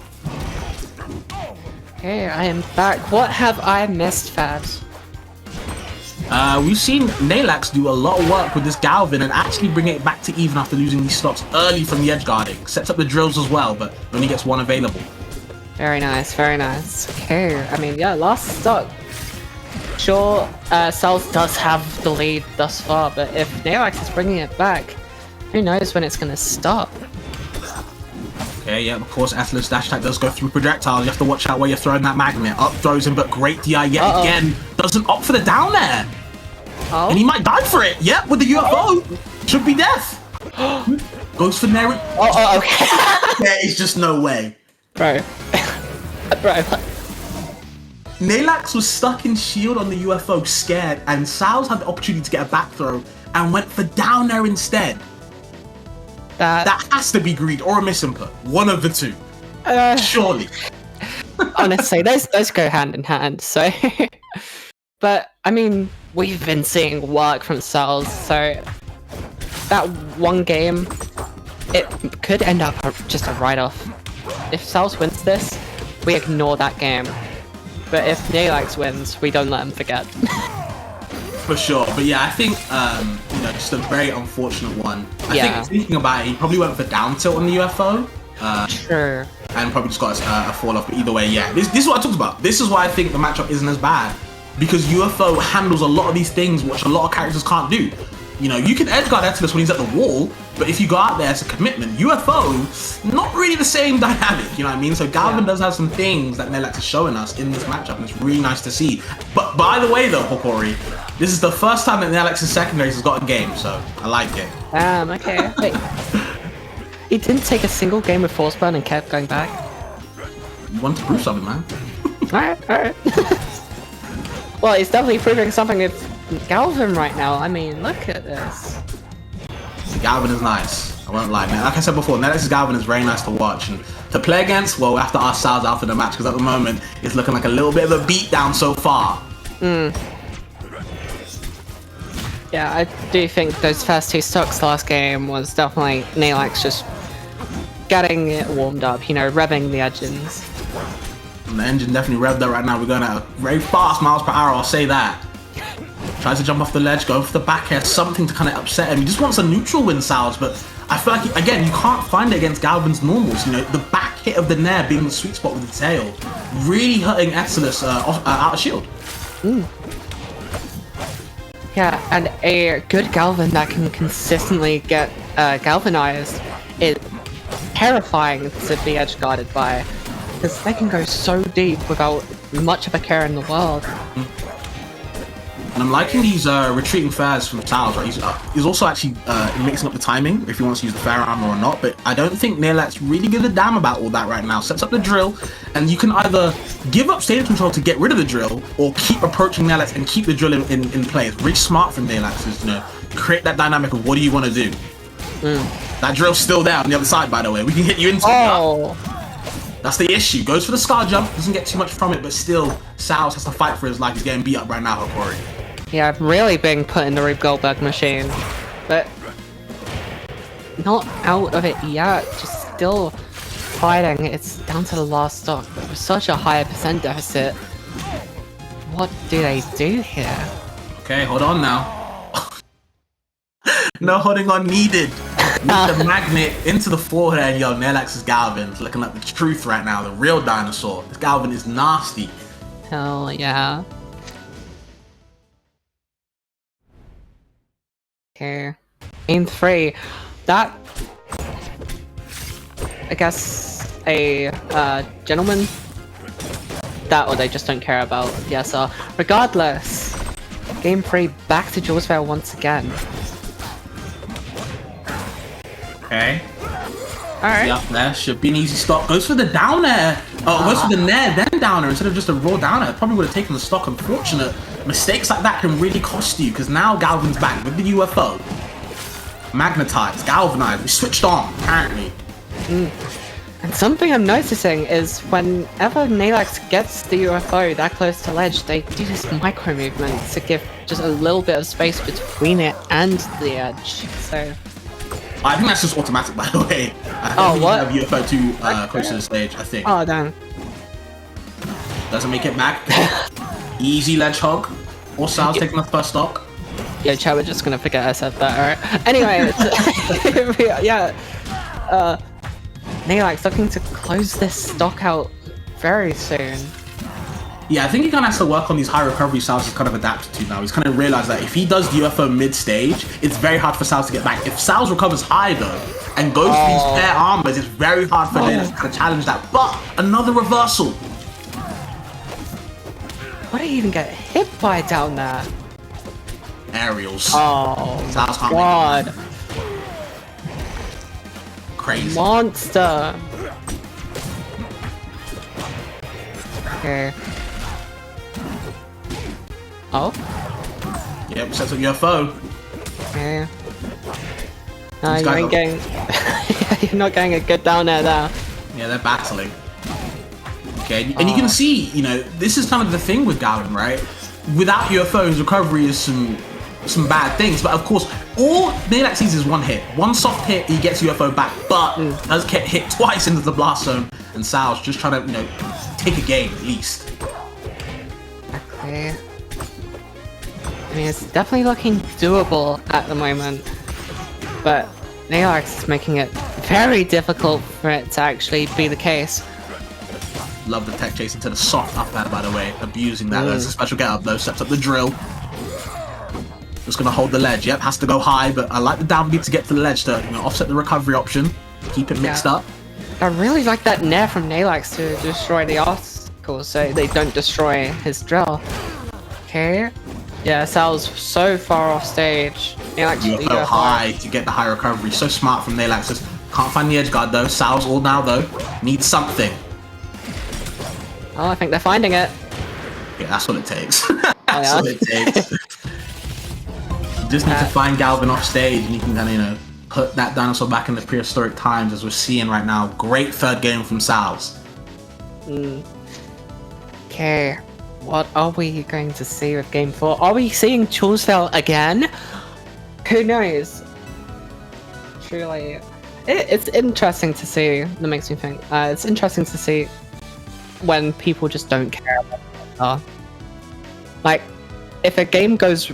G: Okay, I am back. What have I missed, Fabs?
H: We've seen Neylax do a lot of work with this Galvin and actually bring it back to even after losing these stocks early from the edge guarding. Sets up the drills as well, but only gets one available.
G: Very nice, very nice. Okay, I mean, yeah, last stock. Sure, Saols does have the lead thus far, but if Neylax is bringing it back, who knows when it's going to stop.
H: Okay, yeah, of course, Aetherless dash attack does go through projectiles. You have to watch out where you're throwing that magnet. Up throws him, but great DI yet again. Doesn't opt for the down there.
G: Oh.
H: And he might die for it. Yep, with the UFO. Should be death. Goes for Nair.
G: Oh, okay.
H: There is just no way.
G: Bro. Bro.
H: Neylax was stuck in shield on the UFO, scared, and Saols had the opportunity to get a back throw and went for down there instead. That has to be greed or a misinput. One of the two. Surely.
G: Honestly, those go hand in hand, so... But, I mean, we've been seeing work from Saols, so... That one game, it could end up just a write-off. If Saols wins this, we ignore that game. But if Neylax wins, we don't let him forget.
H: For sure, but yeah, I think just a very unfortunate one. I think thinking about it, he probably went for down tilt on the UFO.
G: Sure.
H: And probably just got a fall off. But either way, yeah, this is what I talked about. This is why I think the matchup isn't as bad. because UFO handles a lot of these things which a lot of characters can't do. You know, you can edgeguard Etalus when he's at the wall, but if you go out there, it's a commitment. UFO, not really the same dynamic, you know what I mean? So Galvin does have some things that Neylax is showing us in this matchup, and it's really nice to see. But by the way though, Hokori, this is the first time that Neylax's secondaries has got a game, so I like it.
G: Okay. Wait. He didn't take a single game with Force Burn and kept going back?
H: You want to prove something, man.
G: Alright. Well, he's definitely proving something with Galvin right now. I mean, look at this.
H: Galvin is nice. I won't lie, man. Like I said before, Neylax's Galvin is very nice to watch. And to play against, well, we have to ask Saols after the match, because at the moment, it's looking like a little bit of a beatdown so far.
G: Yeah, I do think those first two stocks last game was definitely Neylax just getting it warmed up, you know, revving the engines.
H: And the engine definitely revved up right now. We're going at very fast miles per hour, I'll say that. Tries to jump off the ledge, go for the back air, something to kind of upset him. He just wants a neutral win, Saols, but I feel like, again, you can't find it against Galvin's normals. You know, the back hit of the Nair being the sweet spot with the tail, really hurting Etalus out of shield.
G: Yeah, and a good Galvin that can consistently get galvanized is terrifying to be edge guarded by, because they can go so deep without much of a care in the world.
H: And I'm liking these retreating fairs from Saols, right? He's also actually mixing up the timing, if he wants to use the fair armor or not, but I don't think Neylax really gives a damn about all that right now. Sets up the drill, and you can either give up stage control to get rid of the drill, or keep approaching Neylax and keep the drill in play. It's really smart from Neylax, is, you know, create that dynamic of what do you want to do. That drill's still there on the other side, by the way. We can hit you into it. That's the issue. Goes for the scar jump, doesn't get too much from it, but still, Saols has to fight for his life. He's getting beat up right now, Hokori.
G: Yeah, I'm really being put in the Rube Goldberg machine, but not out of it yet, just still fighting. It's down to the last stock, but with such a high % deficit, what do they do here?
H: Okay, hold on now. No holding on needed. With the magnet into the forehead, yo, Neylax's Galvin is looking like the truth right now, the real dinosaur. This Galvin is nasty.
G: Hell yeah. Okay. Game 3. That, I guess, a gentleman? That or they just don't care about the SR. Regardless, Game 3 back to Jules Vale once again.
H: Okay.
G: Alright.
H: Up there, should be an easy stock. Goes for the down air. Goes for the nair, then downer instead of just a raw down air. Probably would have taken the stock. Unfortunate. Mistakes like that can really cost you, because now Galvin's back with the UFO. Magnetized, galvanized, we switched on, apparently.
G: And something I'm noticing is whenever Neylax gets the UFO that close to ledge, they do this micro movement to give just a little bit of space between it and the edge. So
H: I think that's just automatic, by the way. I think
G: what?
H: You have UFO too close to the stage, I think.
G: Oh, damn.
H: Doesn't make it back. Easy ledge hog. Or Saols taking the first stock.
G: Yeah, Chad, we're just gonna forget I said that, alright? Anyway, yeah. Neylax looking to close this stock out very soon.
H: Yeah, I think he kind of has to work on these high recovery Saols he's kind of adapted to now. He's kind of realized that if he does the UFO mid-stage, it's very hard for Saols to get back. If Saols recovers high though, and goes for these pair armors, it's very hard for Neylax to challenge that. But another reversal.
G: What did he even get hit by down there?
H: Aerials.
G: Oh,
H: Saols can't
G: God.
H: make it. Crazy.
G: Monster. Okay. Oh?
H: Yep, sets up UFO.
G: Okay. No, you ain't getting... You're not getting a good down there now.
H: Yeah, they're battling. Okay, and you can see, you know, this is kind of the thing with Galvin, right? Without UFO, his recovery is some bad things, but of course, all Neylax sees is one hit. One soft hit, he gets UFO back, but does get hit twice into the blast zone, and Saols just trying to, you know, take a game at least.
G: Okay. I mean, it's definitely looking doable at the moment, but Neylax is making it very difficult for it to actually be the case.
H: Love the tech chase into the soft up air, by the way. Abusing that. There's a special get up though. Sets up the drill. Just gonna hold the ledge. Yep, has to go high, but I like the downbeat to get to the ledge to offset the recovery option. Keep it mixed up.
G: I really like that nair from Neylax to destroy the obstacles so they don't destroy his drill. Okay. Yeah, Saols so far off stage. Neylax
H: You go high to get the high recovery. So smart from Neylax. Just can't find the edge guard though. Saols all now though. Needs something.
G: Oh, I think they're finding it.
H: Yeah, that's what it takes. That's what it takes. You just need to find Galvin off stage and you can kind of, put that dinosaur back in the prehistoric times as we're seeing right now. Great third game from Saols.
G: Okay, what are we going to see with game 4? Are we seeing Chulsfell again? Who knows? Truly, it's interesting to see. That makes me think. It's interesting to see when people just don't care about it. Like, if a game goes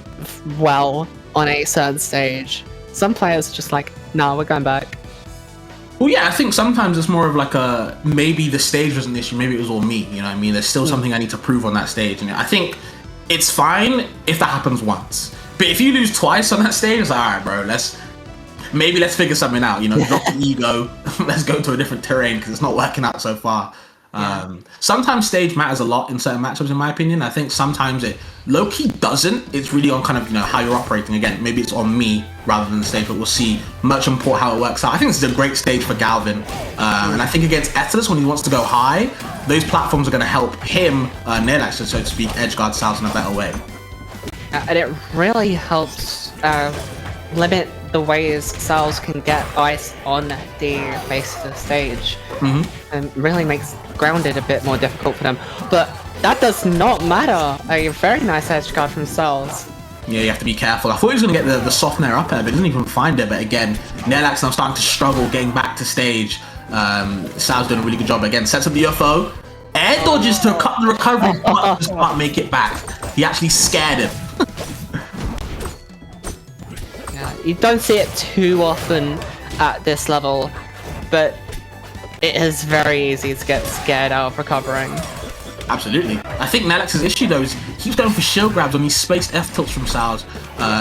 G: well on a certain stage, some players are just like, nah, we're going back.
H: Well, yeah, I think sometimes it's more of like a, maybe the stage was an issue, maybe it was all me, you know what I mean? There's still something I need to prove on that stage. And I think it's fine if that happens once. But if you lose twice on that stage, it's like, alright, bro, let's figure something out, drop the ego, let's go to a different terrain because it's not working out so far. Sometimes stage matters a lot in certain matchups, in my opinion. I think sometimes it low-key doesn't. It's really on kind of how you're operating. Again, maybe it's on me rather than the stage, but we'll see much import how it works out. I think this is a great stage for Galvin, and I think against Aether when he wants to go high, those platforms are going to help him, Neylax, so to speak, edgeguard Saols in a better way.
G: And it really helps limit the ways Saols can get ice on the base of the stage, and really makes grounded a bit more difficult for them. But that does not matter. A very nice edge guard from Saols.
H: Yeah, you have to be careful. I thought he was going to get the soft nair up air, but didn't even find it. But again, Neylax now starting to struggle getting back to stage. Saols doing a really good job again. Sets up the UFO. Air dodges to cut the recovery, but just can't make it back. He actually scared him.
G: You don't see it too often at this level, but it is very easy to get scared out of recovering.
H: Absolutely. I think Neylax's issue though is he keeps going for shield grabs on these spaced F tilts from Saols.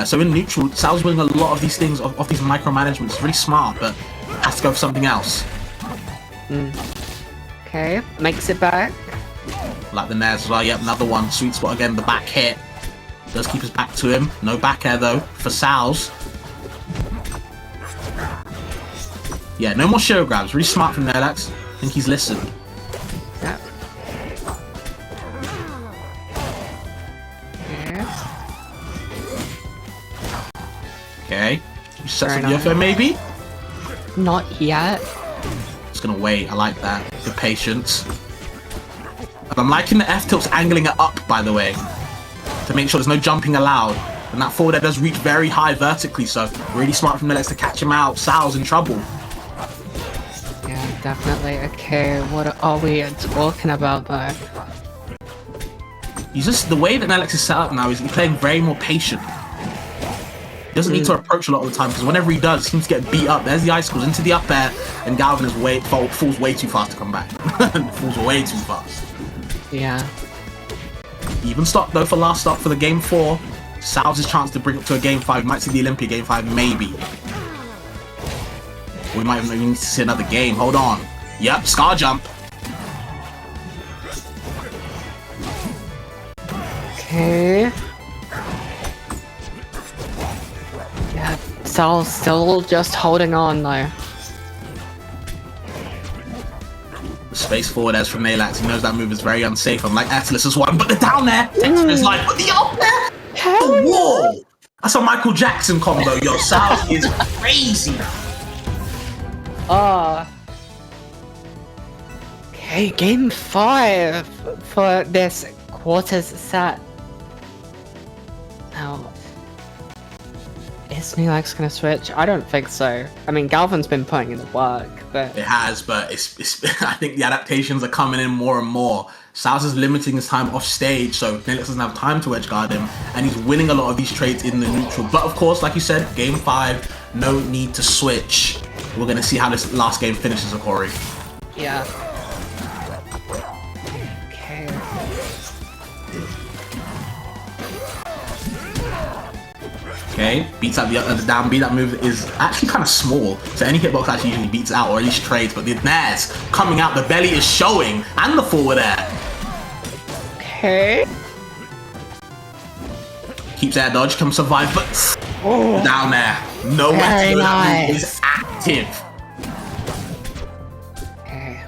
H: So in neutral, Saols winning a lot of these things off these micromanagements. It's really smart, but has to go for something else.
G: Okay, makes it back.
H: Like the nairs as well. Yep, another one. Sweet spot again. The back hit does keep us back to him. No back air though for Saols. Yeah, no more shield grabs. Really smart from Neylax. I think he's listened.
G: Yeah.
H: Okay. Set some UFO maybe?
G: Not yet.
H: Just gonna wait. I like that. Good patience. And I'm liking the F tilts angling it up, by the way, to make sure there's no jumping allowed. And that forward air does reach very high vertically, so really smart from Neylax to catch him out. Saols in trouble.
G: Yeah, definitely. Okay, what are we talking about though?
H: He's just, the way that Neylax is set up now is he's playing very more patient. He doesn't need to approach a lot of the time, because whenever he does, he seems to get beat up. There's the icicles into the up air, and Galvin is falls way too fast to come back. Falls way too fast.
G: Yeah.
H: Even stop though for last stop for the game 4. Saols' chance to bring it to a game 5. We might see the Olympia game 5, maybe. We might even need to see another game. Hold on. Yep, Scar Jump.
G: Okay. Yeah, Saols still just holding on though.
H: Space forward as from Neylax. He knows that move is very unsafe. Unlike Atlas' one, but the down there. Texture is like, but the up there. The wall. That's a Michael Jackson combo, yo. Saols is crazy.
G: Okay, game 5 for this quarters set. Now, is Neylax gonna switch? I don't think so. I mean, Galvin's been putting in the work, but
H: it has, but it's I think the adaptations are coming in more and more. Saols is limiting his time off stage, so Neylax doesn't have time to edge guard him, and he's winning a lot of these trades in the neutral. But of course, like you said, game 5, no need to switch. We're gonna see how this last game finishes, Akori.
G: yeah.
H: Okay, beats out the down B. That move is actually kind of small, so any hitbox actually usually beats it out, or at least trades. But the Nares coming out, the belly is showing, and the forward air.
G: Okay.
H: Keeps air dodge, can survive, but down there. Nowhere
G: Very
H: to go. That
G: nice.
H: move is active.
G: Okay.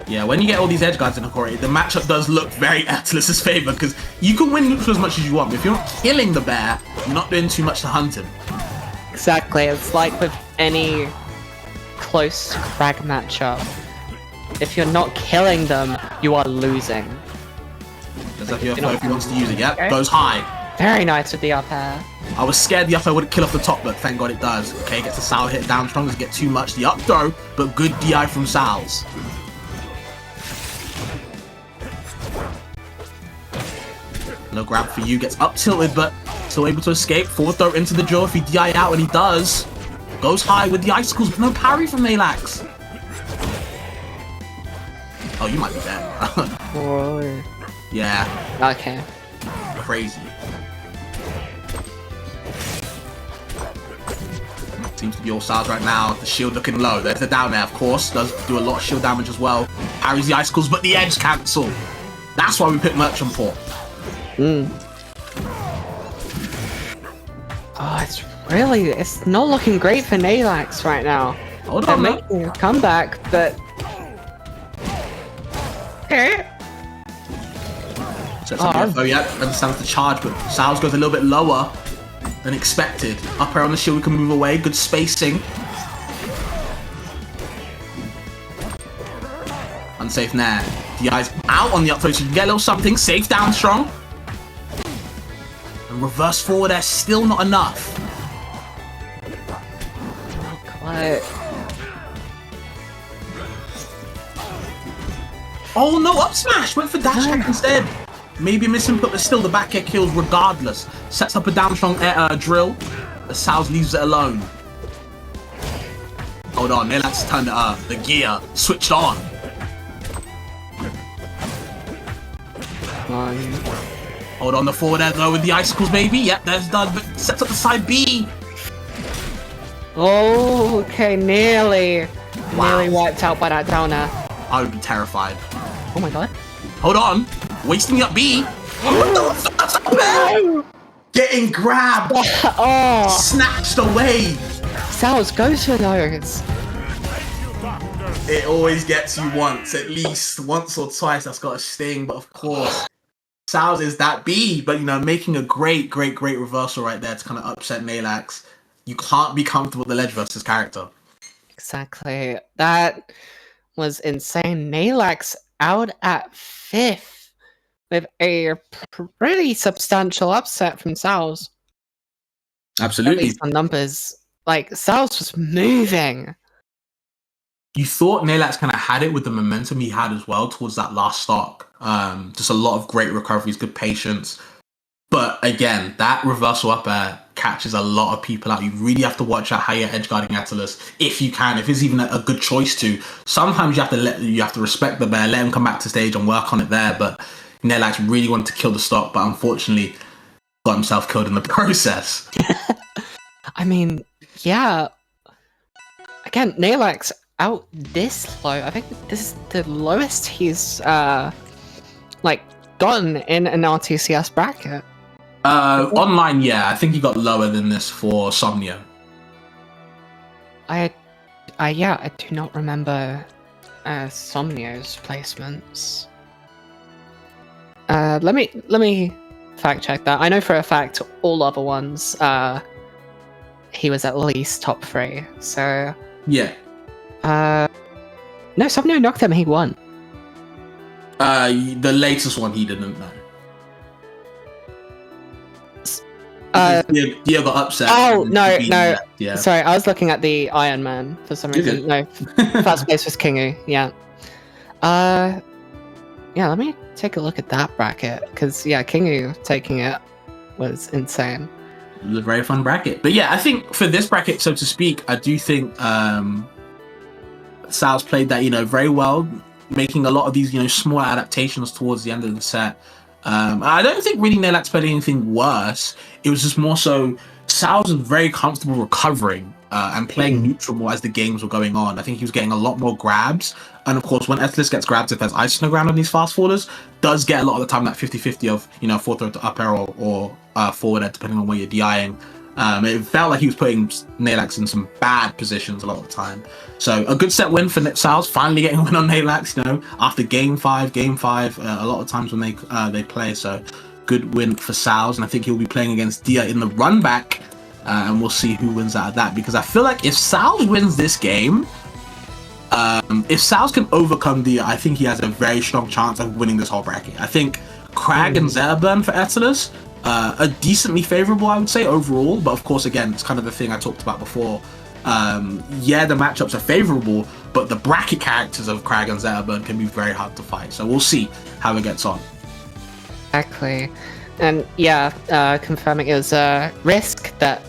H: Yeah, when you get all these edge guards in a core, the matchup does look very Atlas's favor, because you can win neutral as much as you want, but if you're not killing the bear, you're not doing too much to hunt him.
G: Exactly. It's like with any close frag matchup. If you're not killing them, you are losing.
H: There's like UFO if he wants to use it, yeah? Goes high.
G: Very nice with the up air.
H: I was scared the up air wouldn't kill off the top, but thank God it does. Okay, gets a Saols hit down strong, doesn't get too much. The up throw, but good DI from Saols. No grab for you, gets up tilted, but still able to escape. Forward throw into the jaw if he DI out, and he does. Goes high with the icicles, but no parry from Neylax. Oh, you might be dead.
G: Oh.
H: Yeah,
G: Okay.
H: crazy. Seems to be all Saols right now. The shield looking low. There's the down there, of course. Does do a lot of shield damage as well. Parries the icicles, but the edge cancel. That's why we picked Merchant for.
G: Oh, it's not looking great for Neylax right now.
H: Hold
G: They're
H: on, man.
G: making a comeback, but
H: Sets up the UFO, yeah, understands the charge, but Saols goes a little bit lower than expected. Up air on the shield, we can move away. Good spacing. Unsafe Nair. DI's out on the up throw, so you can get a little something. Safe down strong. And reverse forward air, still not enough.
G: what?
H: Oh no, up smash! Went for dash attack instead. Maybe a misinput, but still the back air kills regardless. Sets up a down strong drill. The Saols leaves it alone. Hold on, Neylax turned the gear switched on. Hold on, the forward air though with the icicles, maybe. Yep, there's done, but sets up the side B.
G: Oh, okay, nearly
H: Wow.
G: wiped out by that downer.
H: I would be terrified.
G: Oh my god.
H: Hold on, wasting the up B. Getting grabbed,
G: Oh,
H: snatched away.
G: Saols goes for those.
H: It always gets you once, at least once or twice. That's got a sting, but of course, Saols is that B. But you know, making a great reversal right there to kind of upset Neylax. You can't be comfortable with the ledge versus character.
G: Exactly. That was insane. Neylax out at 5th with a pretty substantial upset from Saols. At
H: Absolutely.
G: least on numbers. Like, Saols was moving.
H: You thought Neylax kind of had it with the momentum he had as well towards that last stock. Just a lot of great recoveries, good patience. But again, that reversal up air catches a lot of people out. You really have to watch out how you're edge guarding Atlas if you can, if it's even a good choice to. Sometimes you have to respect the bear, let him come back to stage and work on it there. But Neylax really wanted to kill the stock, but unfortunately got himself killed in the process.
G: I mean, yeah. Again, Neylax out this low. I think this is the lowest he's gotten in an R2CS bracket.
H: Online, yeah, I think he got lower than this for Somnia.
G: I do not remember Somnio's placements. Let me fact check that. I know for a fact all other ones he was at least top 3. So
H: Yeah.
G: no, Somnio knocked him, he won.
H: The latest one he didn't know. Dia got upset.
G: Oh, no.
H: Yeah.
G: Sorry, I was looking at the Iron Man for some
H: You're
G: reason. No, first place was Kingu, yeah. Yeah, let me take a look at that bracket, because, yeah, Kingu taking it was insane.
H: It was a very fun bracket. But yeah, I think for this bracket, so to speak, I do think Saols played that, very well, making a lot of these, small adaptations towards the end of the set. I don't think really Neylax played anything worse. It was just more so Saols was very comfortable recovering and playing neutral more as the games were going on. I think he was getting a lot more grabs. And of course, when Ethlis gets grabbed, if there's ice on the ground on these fast forwarders, does get a lot of the time that 50-50 of, you know, forward throw to up air or forward air, depending on where you're DIing. It felt like he was putting Neylax in some bad positions a lot of the time. So a good set win for Saols, finally getting a win on Neylax, you know, after game five, a lot of times when they play. So good win for Saols, and I think he'll be playing against Dia in the run back, and we'll see who wins out of that. Because I feel like if Saols wins this game, if Saols can overcome Dia, I think he has a very strong chance of winning this whole bracket. I think Crag and Zerburn for Ethlis are decently favorable, I would say, overall. But of course, again, it's kind of the thing I talked about before. Yeah, the matchups are favorable, but the bracket characters of Crag and Zerburn can be very hard to fight. So we'll see how it gets on.
G: Exactly. And yeah, confirming it was Risk that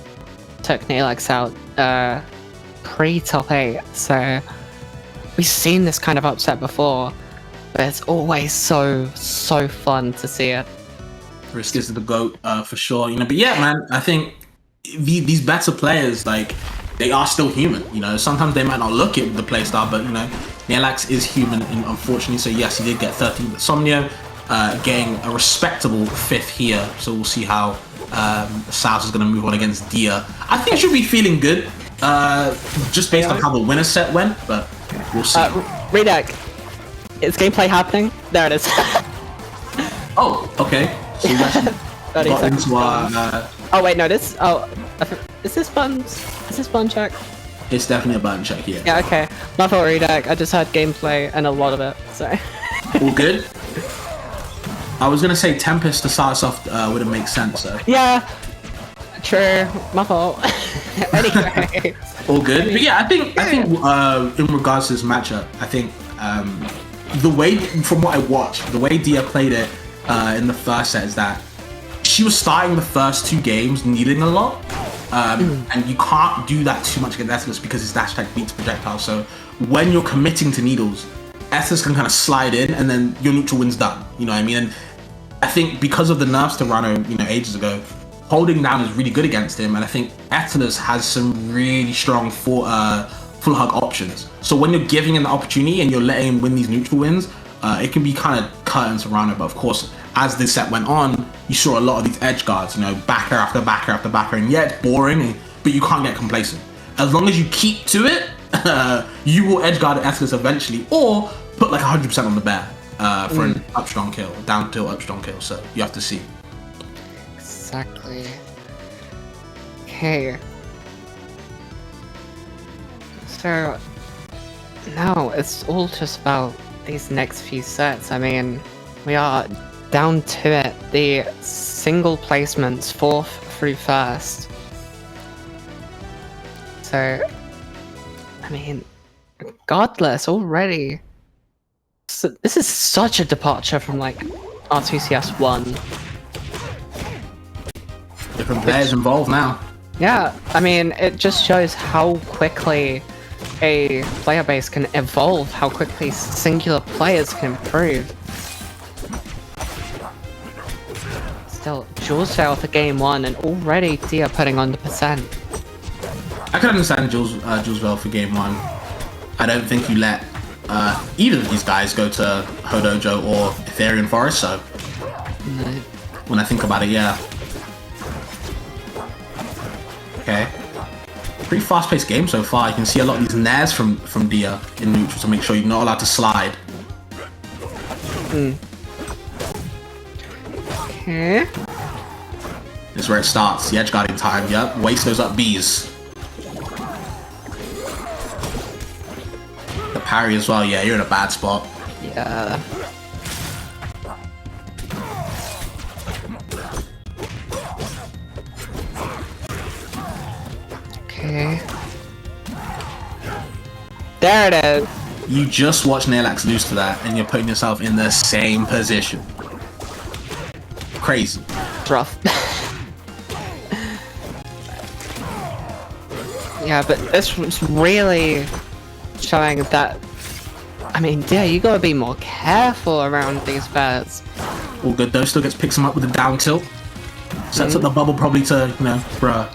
G: took Neylax out pre-top 8. So we've seen this kind of upset before, but it's always so fun to see it.
H: Risk is the GOAT for sure, you know. But yeah, man, I think these better players, like, they are still human, you know. Sometimes they might not look at the playstyle, but you know, Neylax is human, unfortunately. So yes, he did get 13th at Somnia, getting a respectable 5th here. So we'll see how Saols is going to move on against Dia. I think he should be feeling good, just based on how the winner set went, but we'll see.
G: Redac, is gameplay happening? There it is.
H: Oh, okay. So we actually got into our...
G: oh wait, no, this... Oh, is this buttons? Is this button check?
H: It's definitely a button check here.
G: Yeah, okay. My fault, Redac. I just had gameplay and a lot of it, so...
H: All good? I was gonna say Tempest to start us off wouldn't make sense, though.
G: Yeah, true. My fault. Anyway.
H: All good. But yeah, I think in regards to this matchup, I think the way, from what I watched, the way Dia played it in the first set is that she was starting the first 2 games needing a lot, and you can't do that too much against Ethlis because his dash attack beats projectile. So when you're committing to needles, Ethlis can kind of slide in, and then your neutral win's done. You know what I mean? And I think because of the nerfs to Rano, you know, ages ago, holding down is really good against him, and I think Ethlis has some really strong full hug options. So when you're giving him the opportunity and you're letting him win these neutral wins, it can be kind of cut into Rano. But of course, as this set went on, you saw a lot of these edge guards, you know, backer after backer after backer, and yeah, it's boring, but you can't get complacent. As long as you keep to it, you will edge guard Ethlis eventually, or put like 100% on the bear for an up strong kill, down tilt up strong kill. So you have to see.
G: Exactly. Okay. So now it's all just about these next few sets. I mean, we are down to it. The single placements, 4th through 1st. So, I mean, regardless, already. So this is such a departure from like R2CS 1.
H: Different players involved now.
G: Yeah, I mean, it just shows how quickly a player base can evolve, how quickly singular players can improve. Still, Jules failed for game 1, and already Dia putting on the percent.
H: I can understand Jules well for game 1. I don't think you let either of these guys go to Hodojo or Ethereum Forest, so
G: No.
H: when I think about it, yeah. Okay. Pretty fast-paced game so far. You can see a lot of these nairs from Dia in neutral to make sure you're not allowed to slide.
G: Okay.
H: This is where it starts. The edge guarding time. Yep. Waste those up Bs. The parry as well. Yeah, you're in a bad spot.
G: Yeah. Okay. There it is.
H: You just watched Neylax lose to that, and you're putting yourself in the same position. Crazy.
G: It's rough. Yeah, but this was really showing that. I mean, yeah, you gotta be more careful around these bets.
H: All good though, still picks him up with a down tilt. Sets up the bubble probably to, you know, for a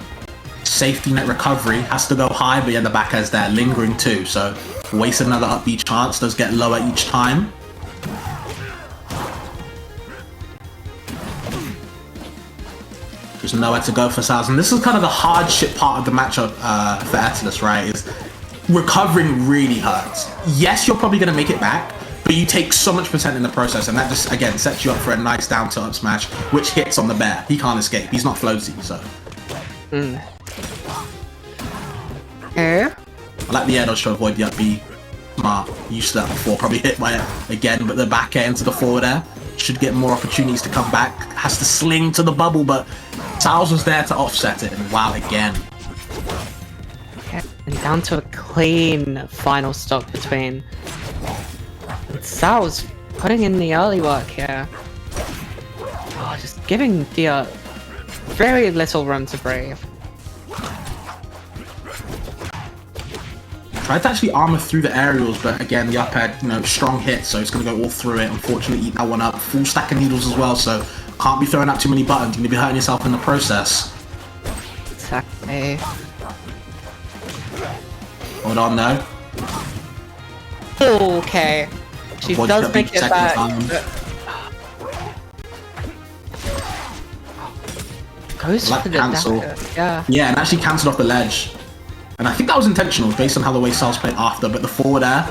H: safety net recovery. Has to go high, but yeah, the back has there, lingering too, so waste another up B chance, does get lower each time. There's nowhere to go for Saols, and this is kind of the hardship part of the matchup for Atlas, right? Is recovering really hurts. Yes, you're probably going to make it back, but you take so much percent in the process, and that just, again, sets you up for a nice down to up smash, which hits on the bear. He can't escape. He's not floaty, so. I like the air dodge to avoid the up B. Smart. Used to that before, probably hit by it again, but the back air into the forward air. Should get more opportunities to come back. Has to sling to the bubble, but Saols was there to offset it, and wow, again.
G: And down to a clean final stock between Saols putting in the early work here. Oh, just giving the very little room to breathe.
H: Tried to actually armor through the aerials, but again, the up had, you know, strong hit, so it's going to go all through it. Unfortunately, eat that one up. Full stack of needles as well, so can't be throwing out too many buttons. You're going to be hurting yourself in the process.
G: Exactly.
H: Hold on, though.
G: Okay. She does make it back. Goes for the
H: cancel.
G: Yeah.
H: Yeah, and actually cancelled off the ledge. And I think that was intentional based on how the way Saols played after, but the forward air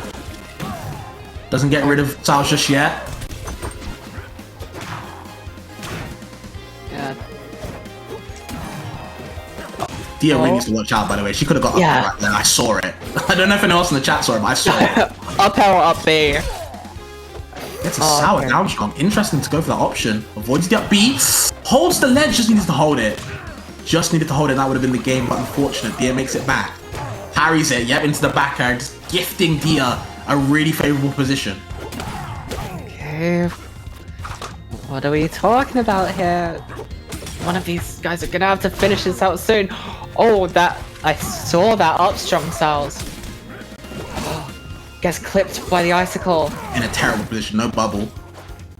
H: doesn't get rid of Saols just yet.
G: Yeah.
H: Dia really needs to watch out, by the way. She could have got up there right there. I saw it. I don't know if anyone else in the chat saw it, but I saw it.
G: Up air or up B?
H: It's a sour down strong. Interesting to go for that option. Avoids the up B. Holds the ledge, just needs to hold it. Just needed to hold it, that would have been the game, but unfortunate. Dia makes it back. Parries it, yep, into the back air, just gifting Dia a really favourable position.
G: Okay. What are we talking about here? One of these guys are gonna have to finish this out soon. Oh, I saw that up strong Saols. Gets clipped by the icicle.
H: In a terrible position, no bubble.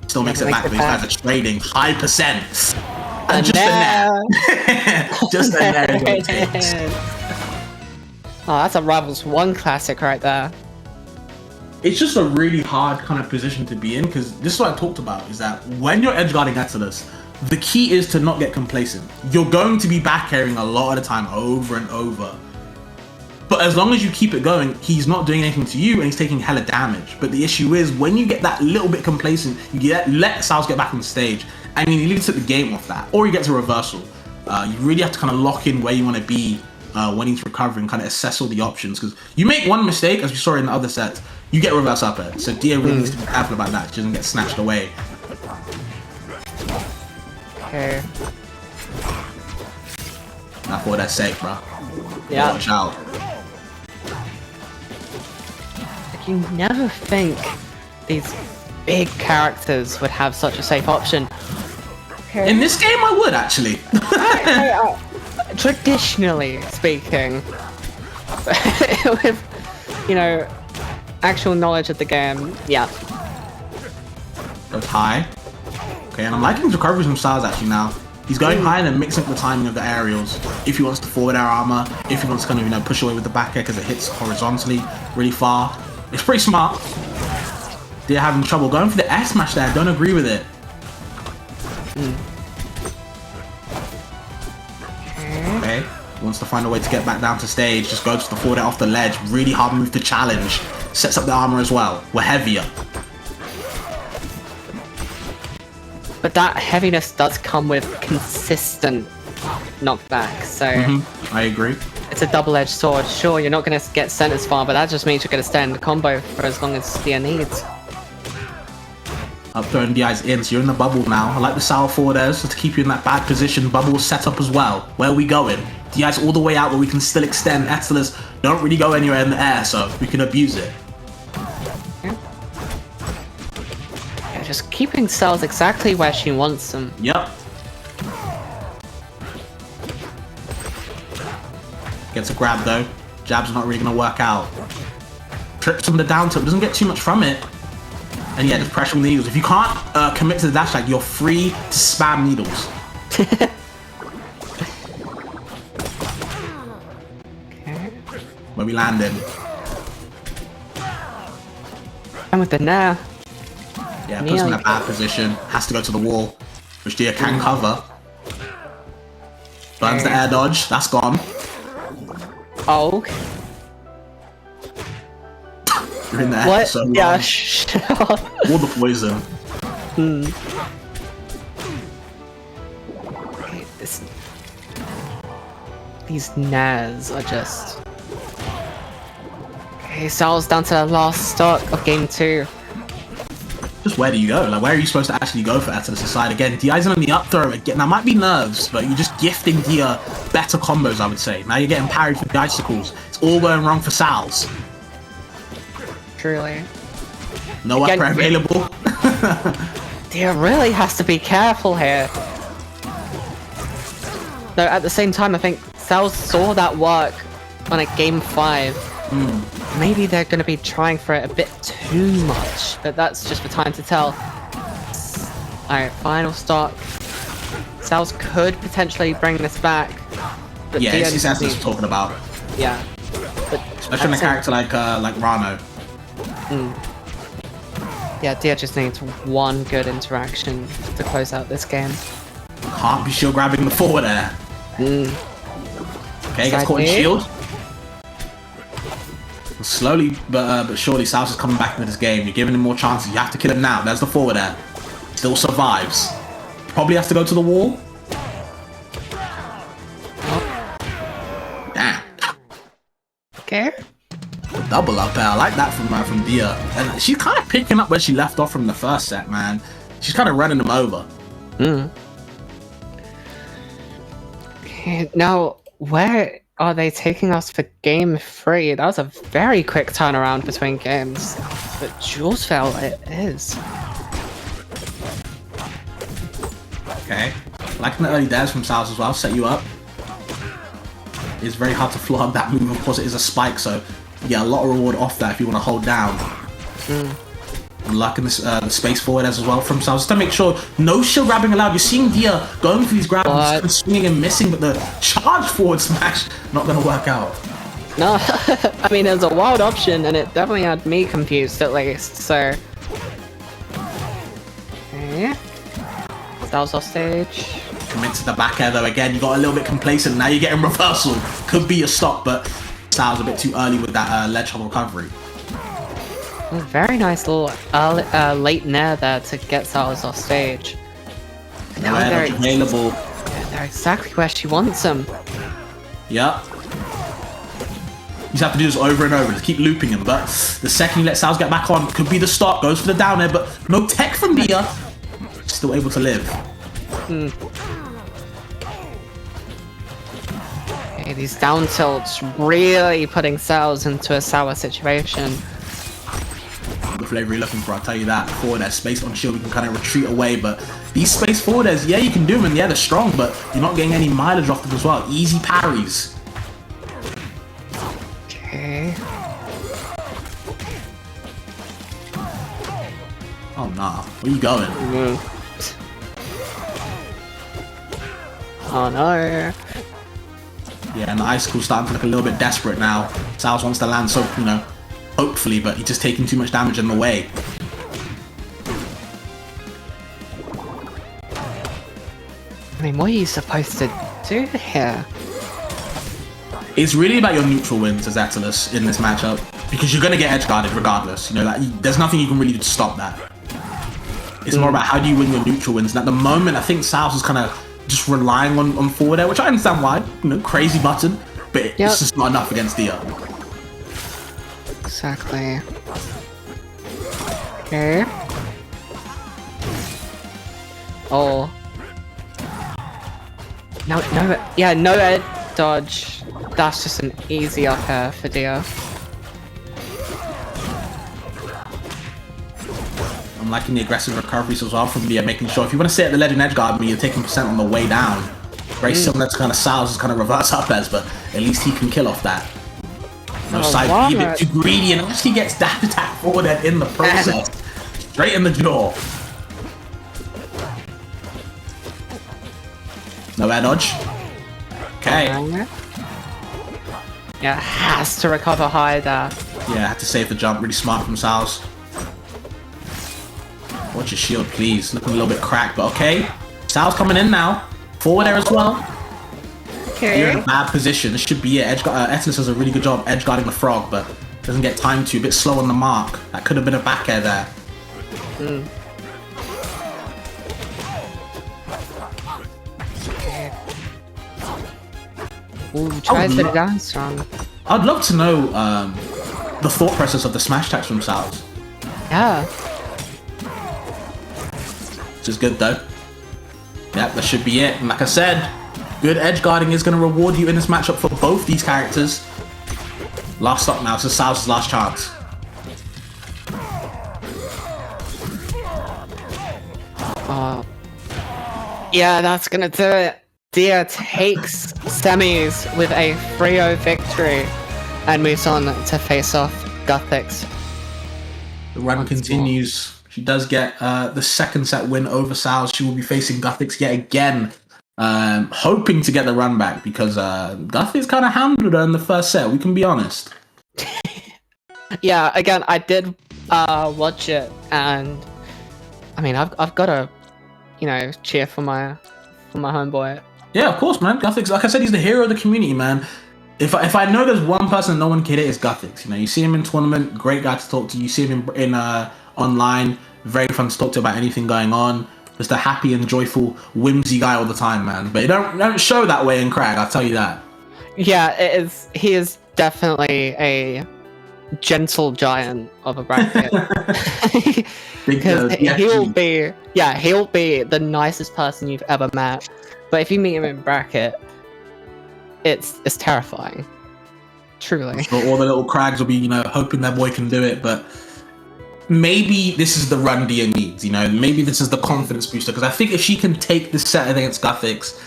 H: Still makes it back, but these guys are trading high percent. And just a nair. Just a nair is what it takes.
G: Oh, that's a Rivals 1 classic right there.
H: It's just a really hard kind of position to be in, because this is what I talked about, is that when you're edge guarding Atlas, the key is to not get complacent. You're going to be back airing a lot of the time, over and over. But as long as you keep it going, he's not doing anything to you and he's taking hella damage. But the issue is, when you get that little bit complacent, you let Saols get back on the stage, I mean, he leads to the game off that, or he gets a reversal. You really have to kind of lock in where you want to be when he's recovering, kind of assess all the options, because you make one mistake, as we saw in the other set, you get reverse up air. So Dia really needs to be careful about that, she doesn't get snatched away.
G: Okay.
H: I thought that's safe, bro.
G: Yeah.
H: Watch out.
G: Like, you never think these big characters would have such a safe option. Okay.
H: In this game, I would actually.
G: Traditionally speaking, with, you know, actual knowledge of the game, yeah.
H: Goes high. Okay, and I'm liking his recoveries from Saols actually now. He's going high and then mixing up the timing of the aerials. If he wants to forward air armor, if he wants to kind of, you know, push away with the back air because it hits horizontally really far. It's pretty smart. They're having trouble going for the air smash there. Don't agree with it. Okay, wants to find a way to get back down to stage. Just goes for the forward air off the ledge. Really hard move to challenge. Sets up the armor as well. We're heavier.
G: But that heaviness does come with consistent knockback, so
H: I agree.
G: it's a double-edged sword. Sure, you're not going to get sent as far, but that just means you're going to stay in the combo for as long as Dia needs.
H: Up throwing DI's in, so you're in the bubble now. I like the sour forward airs to keep you in that bad position. Bubble set up as well. Where are we going? DI's all the way out, but we can still extend. Atlas don't really go anywhere in the air, so we can abuse it.
G: Just keeping Saols exactly where she wants them.
H: Yep. Gets a grab though. Jab's not really going to work out. Trips from the down tilt, doesn't get too much from it. And yeah, just pressure with the needles. If you can't commit to the dash attack, you're free to spam needles.
G: Okay.
H: Where we landed.
G: And with the nair.
H: Yeah, puts him in a bad position. Has to go to the wall, which Dia can cover. Burns the air dodge. That's gone.
G: Oh.
H: You're in there.
G: What?
H: So long.
G: Yeah.
H: All the poison.
G: Okay, these nairs are just... Okay, Saols down to the last stock of game 2.
H: Just where do you go? Like, where are you supposed to actually go for Aether's side? Again, Di's on the up throw again. That might be nerves, but you're just gifting Dia better combos, I would say. Now you're getting parried for the icicles. It's all going wrong for Saols.
G: Truly.
H: No upper available.
G: Dia really has to be careful here. Though at the same time, I think Saols saw that work on a game 5. Maybe they're going to be trying for it a bit too much, but that's just for time to tell. Alright, final stock. Saols could potentially bring this back. But
H: Yeah,
G: Dia
H: it's Aether's talking about.
G: Yeah. But
H: Especially in a character like Rano.
G: yeah, Dia just needs one good interaction to close out this game.
H: Can't be shield grabbing the forward air. Okay, gets caught in shield. Slowly but surely, Saols is coming back into this game. You're giving him more chances. You have to kill him now. There's the forward air. Still survives. Probably has to go to the wall. Damn.
G: Okay.
H: Double up air. I like that from Dia. And she's kind of picking up where she left off from the first set, man. She's kind of running them over.
G: Okay, now, where are they taking us for game 3? That was a very quick turnaround between games. But Julesville it is.
H: Okay. Liking the early dares from Saols as well. Set you up. It's very hard to flog that move. Of course, it is a spike, so you get a lot of reward off that if you want to hold down. Liking the space forward as well from Saols, just to make sure no shield grabbing allowed. You're seeing Dia going for these grabs and swinging and missing, but the charge forward smash not going to work out.
G: No, I mean, it was a wild option, and it definitely had me confused at least, so... Okay. Saols off stage.
H: Commit to the back air though. Again, you got a little bit complacent. Now you're getting reversal. Could be a stop, but Saols a bit too early with that ledge hop recovery.
G: Oh, very nice little late nair there to get Saols off stage.
H: Now they're available.
G: They're exactly where she wants them.
H: Yep. You just have to do this over and over. Just keep looping him. But the second you let Saols get back on, could be the stop. Goes for the down air, but no tech from Dia. Still able to live.
G: Okay, these down tilts really putting Saols into a sour situation.
H: The flavor you're looking for, I'll tell you that. Forward air, space on shield, we can kind of retreat away, but these space forward airs, yeah, you can do them, and yeah, they're strong, but you're not getting any mileage off them as well. Easy parries.
G: Okay.
H: Oh, nah. Where you going?
G: Oh, no.
H: Yeah, and the icicle's starting to look a little bit desperate now. Saols wants to land, so, you know, hopefully, but he's just taking too much damage in the way.
G: I mean, what are you supposed to do here?
H: It's really about your neutral wins as Atlas in this matchup, because you're going to get edge guarded regardless. You know, like, there's nothing you can really do to stop that. It's more about how do you win your neutral wins. And at the moment, I think Saols is kind of just relying on forward air, which I understand why. You know, crazy button, but it's just not enough against Dia.
G: Exactly. Okay. Oh. No, yeah, no air dodge. That's just an easy up air for Dia.
H: I'm liking the aggressive recoveries as well from Dia, making sure if you want to stay at the legend edge guard, you're taking percent on the way down. Very similar to kind of Saols' kind of reverse up airs, but at least he can kill off that. No side B, a bit too greedy, and actually gets dash attack forward air in the process. Straight in the jaw. No air dodge. Okay.
G: Yeah, has to recover high there.
H: Yeah, had to save the jump. Really smart from Saols. Watch your shield, please. Looking a little bit cracked, but okay. Saols coming in now. Forward air as well.
G: Okay.
H: You're in a bad position. This should be it. Eternus does a really good job edge guarding the frog, but doesn't get time to. A bit slow on the mark. That could have been a back air there.
G: Ooh, tries it down strong.
H: I'd love to know the thought process of the smash attacks from Saols.
G: Yeah.
H: Which is good though. Yep, that should be it. And like I said, good edge guarding is going to reward you in this matchup for both these characters. Last stop now, so Saols' last chance.
G: Yeah, that's gonna do it. Dia takes semis with a 3-0 victory and moves on to face off Guthix.
H: The run continues. She does get the second set win over Saols. She will be facing Guthix yet again, hoping to get the run back because Guthix kind of handled her in the first set. We can be honest.
G: Yeah, again, I did watch it, and I mean, I've got to, cheer for my homeboy.
H: Yeah, of course, man. Guthix, like I said, he's the hero of the community, man. If I know there's one person that no one can hit, it's Guthix. You see him in tournament, great guy to talk to. You see him in online, very fun to talk to about anything going on. Just a happy and joyful, whimsy guy all the time, man. But he don't show that way in Crag, I'll tell you that.
G: Yeah, it is. He is definitely a gentle giant of a bracket. Because he'll be the nicest person you've ever met. But if you meet him in bracket, it's terrifying. Truly.
H: So all the little Crags will be, hoping their boy can do it, but maybe this is the run Dia needs, maybe this is the confidence booster, because I think if she can take this set against Guthix,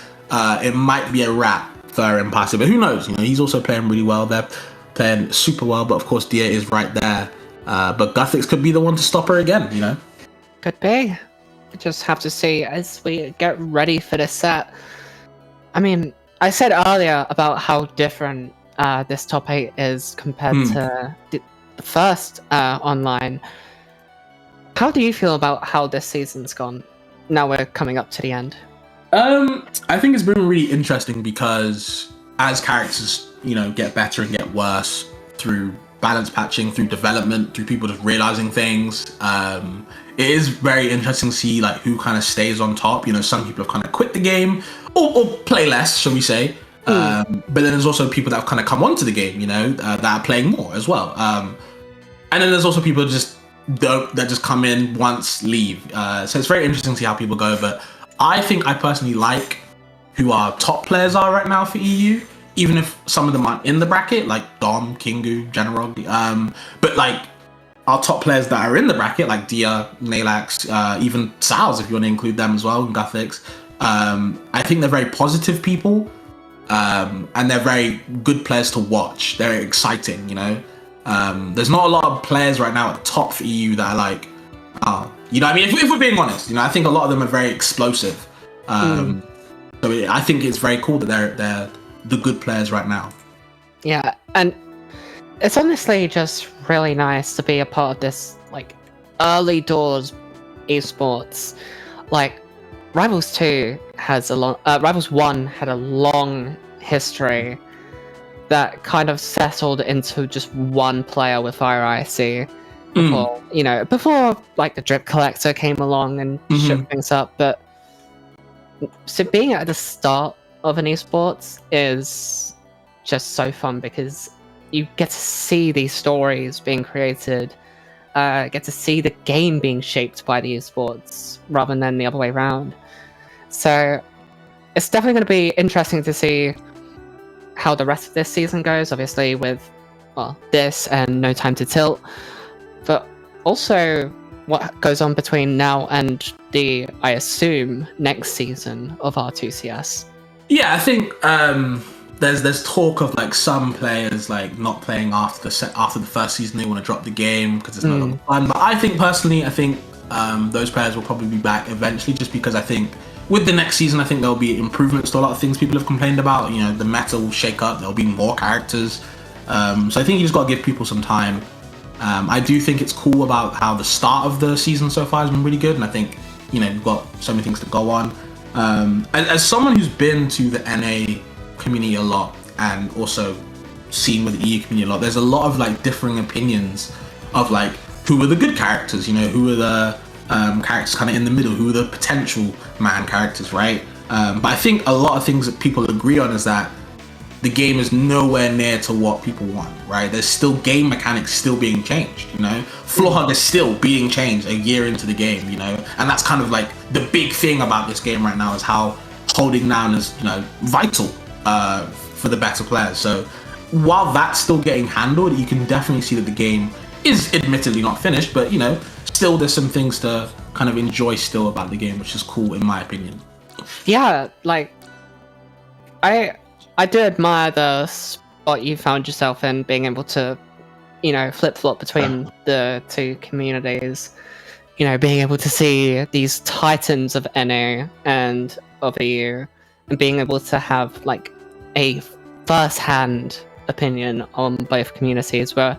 H: it might be a wrap for Impasse, but who knows, he's also playing really well, they're playing super well, but of course Dia is right there, but Guthix could be the one to stop her again,
G: Could be. We just have to see as we get ready for this set. I mean, I said earlier about how different this top 8 is compared to the first online. How do you feel about how this season's gone? Now we're coming up to the end.
H: I think it's been really interesting because as characters, get better and get worse through balance patching, through development, through people just realizing things, it is very interesting to see who kind of stays on top. Some people have kind of quit the game or play less, shall we say. But then there's also people that have kind of come onto the game, that are playing more as well. And then there's also people that just come in once, leave. So it's very interesting to see how people go. But I think I personally like who our top players are right now for EU, even if some of them aren't in the bracket, like Dom, Kingu, General. But our top players that are in the bracket, like Dia, Neylax, even Saols, if you want to include them as well, and Guthix. I think they're very positive people, and they're very good players to watch. They're exciting, There's not a lot of players right now at top for EU that are if we're being honest, I think a lot of them are very explosive. So I think it's very cool that they're the good players right now.
G: Yeah, and it's honestly just really nice to be a part of this early doors esports. Rivals 2 has Rivals 1 had a long history that kind of settled into just one player with Fire IC before the Drip Collector came along and shook things up. But so being at the start of an esports is just so fun because you get to see these stories being created, get to see the game being shaped by the esports rather than the other way around. So it's definitely going to be interesting to see how the rest of this season goes, obviously with this and No Time to Tilt, but also what goes on between now and the, I assume, next season of R2CS.
H: Yeah, I think there's talk of some players not playing after the first season. They want to drop the game because it's no longer fun. But I think those players will probably be back eventually, just because I think with the next season, I think there'll be improvements to a lot of things people have complained about. You know, the meta will shake up, there'll be more characters. So I think you just got to give people some time. I do think it's cool about how the start of the season so far has been really good, and I think, you know, we've got so many things to go on. As someone who's been to the NA community a lot and also seen with the EU community a lot, there's a lot of like differing opinions of like who are the good characters, you know, who are the characters kind of in the middle, who are the potential man characters, right? But I think a lot of things that people agree on is that the game is nowhere near to what people want, right? There's still game mechanics still being changed, you know? Floor hug is still being changed a year into the game, you know? And that's kind of like the big thing about this game right now, is how holding down is, you know, vital for the better players. So while that's still getting handled, you can definitely see that the game is admittedly not finished, but, you know, still there's some things to kind of enjoy still about the game, which is cool in my opinion.
G: Yeah, like, I do admire the spot you found yourself in, being able to, you know, flip-flop between the two communities. You know, being able to see these titans of NA and of EU, and being able to have, like, a first-hand opinion on both communities, where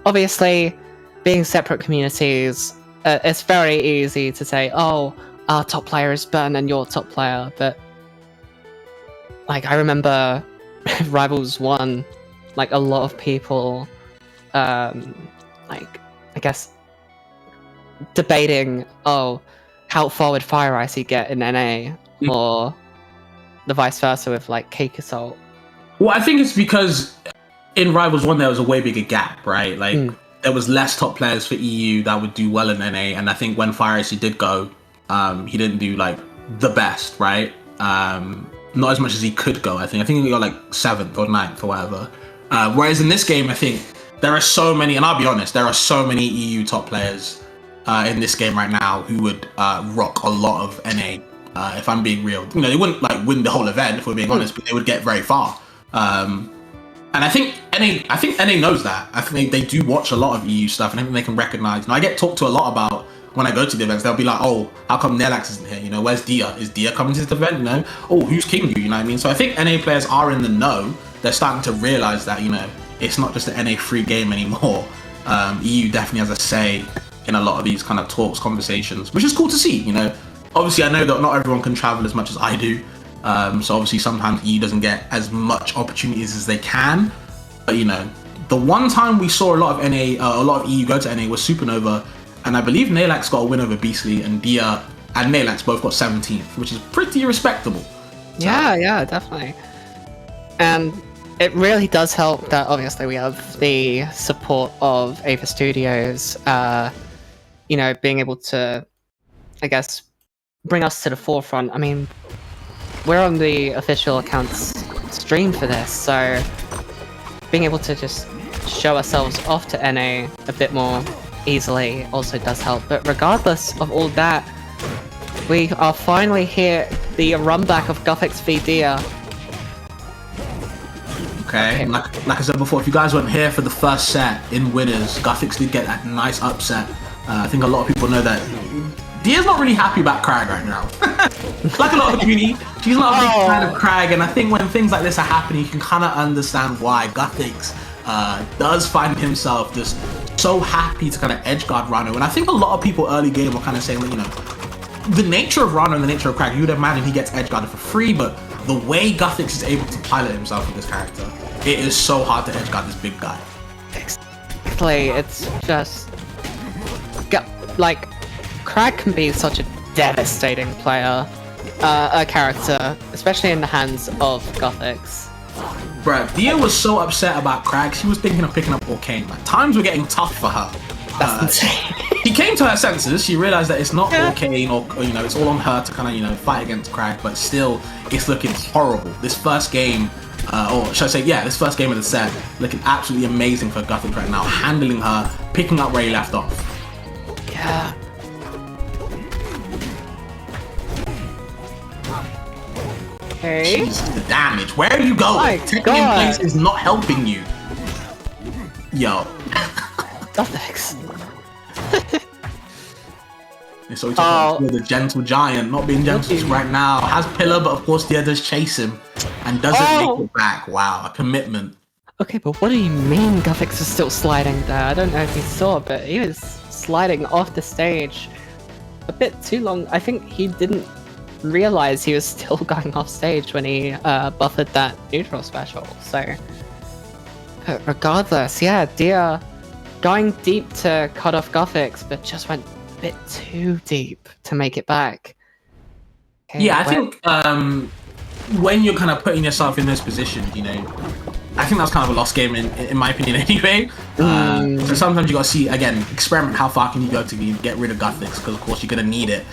G: obviously, being separate communities, it's very easy to say, oh, our top player is better than your top player, but like, I remember Rivals 1, like, a lot of people, like, I guess, debating, oh, how far would Fire Icy get in NA, or the vice versa with, like, Cake Assault.
H: Well, I think it's because in Rivals 1 there was a way bigger gap, right? Like, there was less top players for EU that would do well in NA, and I think when Fire Icy did go, he didn't do, like, the best, right? Not as much as he could go, I think. I think he got like 7th or 9th or whatever. Whereas in this game, I think there are so many, and I'll be honest, there are so many EU top players in this game right now who would rock a lot of NA, if I'm being real. You know, they wouldn't like win the whole event, if we're being honest, but they would get very far. And I think NA knows that. I think they do watch a lot of EU stuff, and I think they can recognize. And I get talked to a lot about when I go to the events. They'll be like, oh, how come Neylax isn't here? You know, where's Dia? Is Dia coming to this event? You know, oh, who's King? You know what I mean? So I think NA players are in the know. They're starting to realize that, you know, it's not just an NA free game anymore. EU definitely has a say in a lot of these kind of talks, conversations, which is cool to see. You know, obviously I know that not everyone can travel as much as I do. So obviously sometimes EU doesn't get as much opportunities as they can. But, you know, the one time we saw a lot of NA, a lot of EU go to NA was Supernova. And I believe Neylax got a win over Beastly, and Dia and Neylax both got 17th, which is pretty respectable.
G: Yeah, definitely. And it really does help that obviously we have the support of Aether Studios, you know, being able to, I guess, bring us to the forefront. I mean, we're on the official accounts stream for this, so being able to just show ourselves off to NA a bit more easily also does help. But regardless of all that, we are finally here, the run back of Guthix v Dia.
H: Okay, like I said before, if you guys weren't here for the first set in winners, Guthix did get that nice upset. I think a lot of people know that Dia's not really happy about Crag right now. Like a lot of the community, she's not a big fan of Crag, and I think when things like this are happening, you can kind of understand why Guthix does find himself just so happy to kind of edgeguard Rhino. And I think a lot of people early game were kind of saying that, you know, the nature of Rhino and the nature of Crag, you would imagine he gets edgeguarded for free, but the way Guthix is able to pilot himself with this character, it is so hard to edgeguard this big guy.
G: Exactly, it's just... like, Crag can be such a devastating player, a character, especially in the hands of Guthix.
H: Bruh, Dia was so upset about Crag, she was thinking of picking up Arcane. Like, times were getting tough for her.
G: That's insane.
H: She came to her senses, she realized that it's not Arcane or, you know, it's all on her to kind of, you know, fight against Crag, but still, it's looking horrible. This first game, or should I say, yeah, this first game of the set, looking absolutely amazing for Guthix right now, handling her, picking up where he left off.
G: Yeah. Okay.
H: Jesus, the damage. Where are you going? Taking in place is not helping you. Yo.
G: Guthix.
H: So we talk about the gentle giant, not being gentle right now. Has pillar, but of course the others chase him and doesn't make it back. Wow, a commitment.
G: Okay, but what do you mean Guthix is still sliding there? I don't know if you saw, but he was sliding off the stage a bit too long. I think he didn't realize he was still going off stage when he buffered that neutral special. So, but regardless, yeah, Dia going deep to cut off Guthix, but just went a bit too deep to make it back. Okay,
H: yeah, I think when you're kind of putting yourself in those positions, you know, I think that's kind of a lost game in my opinion anyway. So sometimes you gotta see, again, experiment how far can you go to get rid of Guthix, because of course you're gonna need it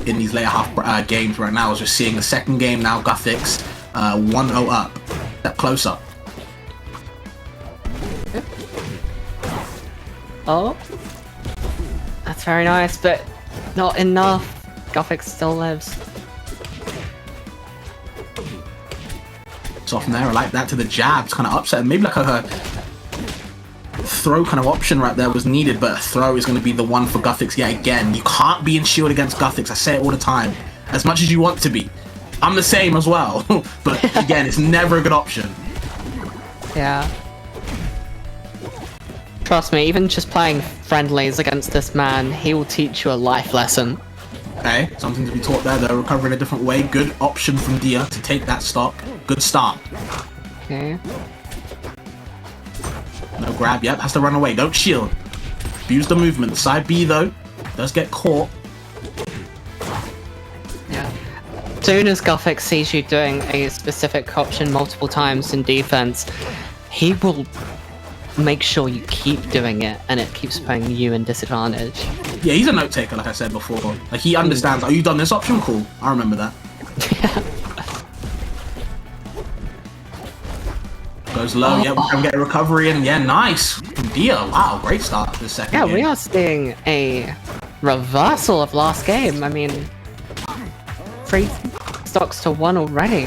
H: in these later half games right now. As we're seeing the second game now, Guthix 1-0 up, step closer.
G: Oh, that's very nice, but not enough. Guthix still lives.
H: Off from there, I like that to the jab. It's kind of upset. Maybe like a throw kind of option right there was needed, but a throw is going to be the one for Guthix yet again. You can't be in shield against Guthix. I say it all the time. As much as you want to be. I'm the same as well. But again, it's never a good option.
G: Yeah. Trust me, even just playing friendlies against this man, he will teach you a life lesson.
H: Okay, something to be taught there. They're recovering a different way. Good option from Dia to take that stock. Good start.
G: Okay.
H: No grab. Yep, has to run away. Don't shield. Abuse the movement. Side B though does get caught.
G: Yeah. As soon as Guthix sees you doing a specific option multiple times in defense, he will make sure you keep doing it, and it keeps putting you in disadvantage.
H: Yeah, he's a note taker, like I said before. Like, he understands. Oh, you done this option? Cool. I remember that. Goes low. Yeah, we can get a recovery, and yeah, nice. Dia, wow, great start to the second game.
G: Yeah, we are seeing a reversal of last game. I mean, 3 stocks to 1 already.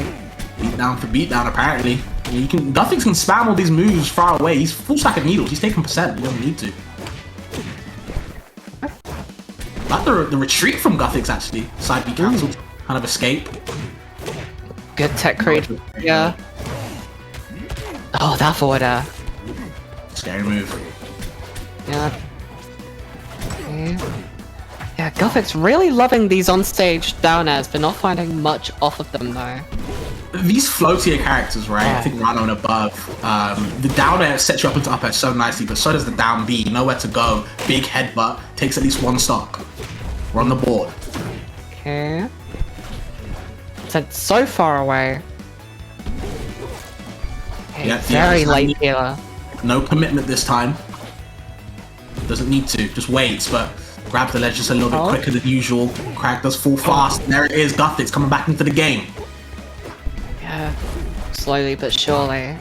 H: Beatdown for beatdown, apparently. You can, Guthix can spam all these moves far away. He's full stack of needles. He's taking percent. He doesn't need to. Like the retreat from Guthix, actually. Side B cancelled. Kind of escape.
G: Good tech read. Yeah. Oh, that forward air.
H: Scary move.
G: Yeah. Okay. Yeah, Guthix really loving these on-stage down airs, but not finding much off of them, though.
H: These floatier characters, right? I think Rano and above. The down air sets you up into up air so nicely, but so does the down B. Nowhere to go. Big headbutt. Takes at least 1 stock. We're on the board.
G: Okay. Sent so far away. Okay,
H: Yeah,
G: very late here.
H: No commitment this time. Doesn't need to. Just waits, but grabs the ledge just a little bit quicker than usual. Crack does fall fast. And there it is. Guthix coming back into the game.
G: Yeah, slowly but surely.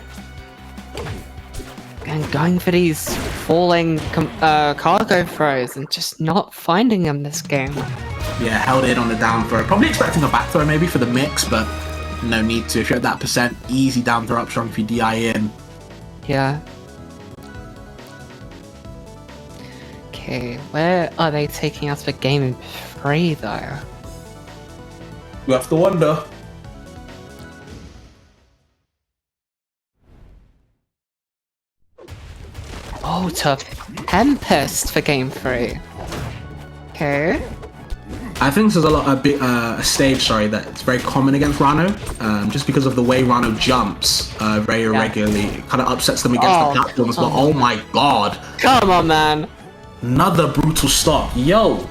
G: And going for these falling cargo throws and just not finding them this game.
H: Yeah, held in on the down throw. Probably expecting a back throw maybe for the mix, but no need to. If you're at that percent, easy down throw up strong if you DI in.
G: Yeah. Okay, where are they taking us for game 3 though?
H: You have to wonder.
G: Oh, to Tempest for game 3. Okay.
H: I think this is a stage, that's very common against Rano, just because of the way Rano jumps very irregularly. It kind of upsets them against the platforms, but oh my god.
G: Come on, man.
H: Another brutal stop. Yo,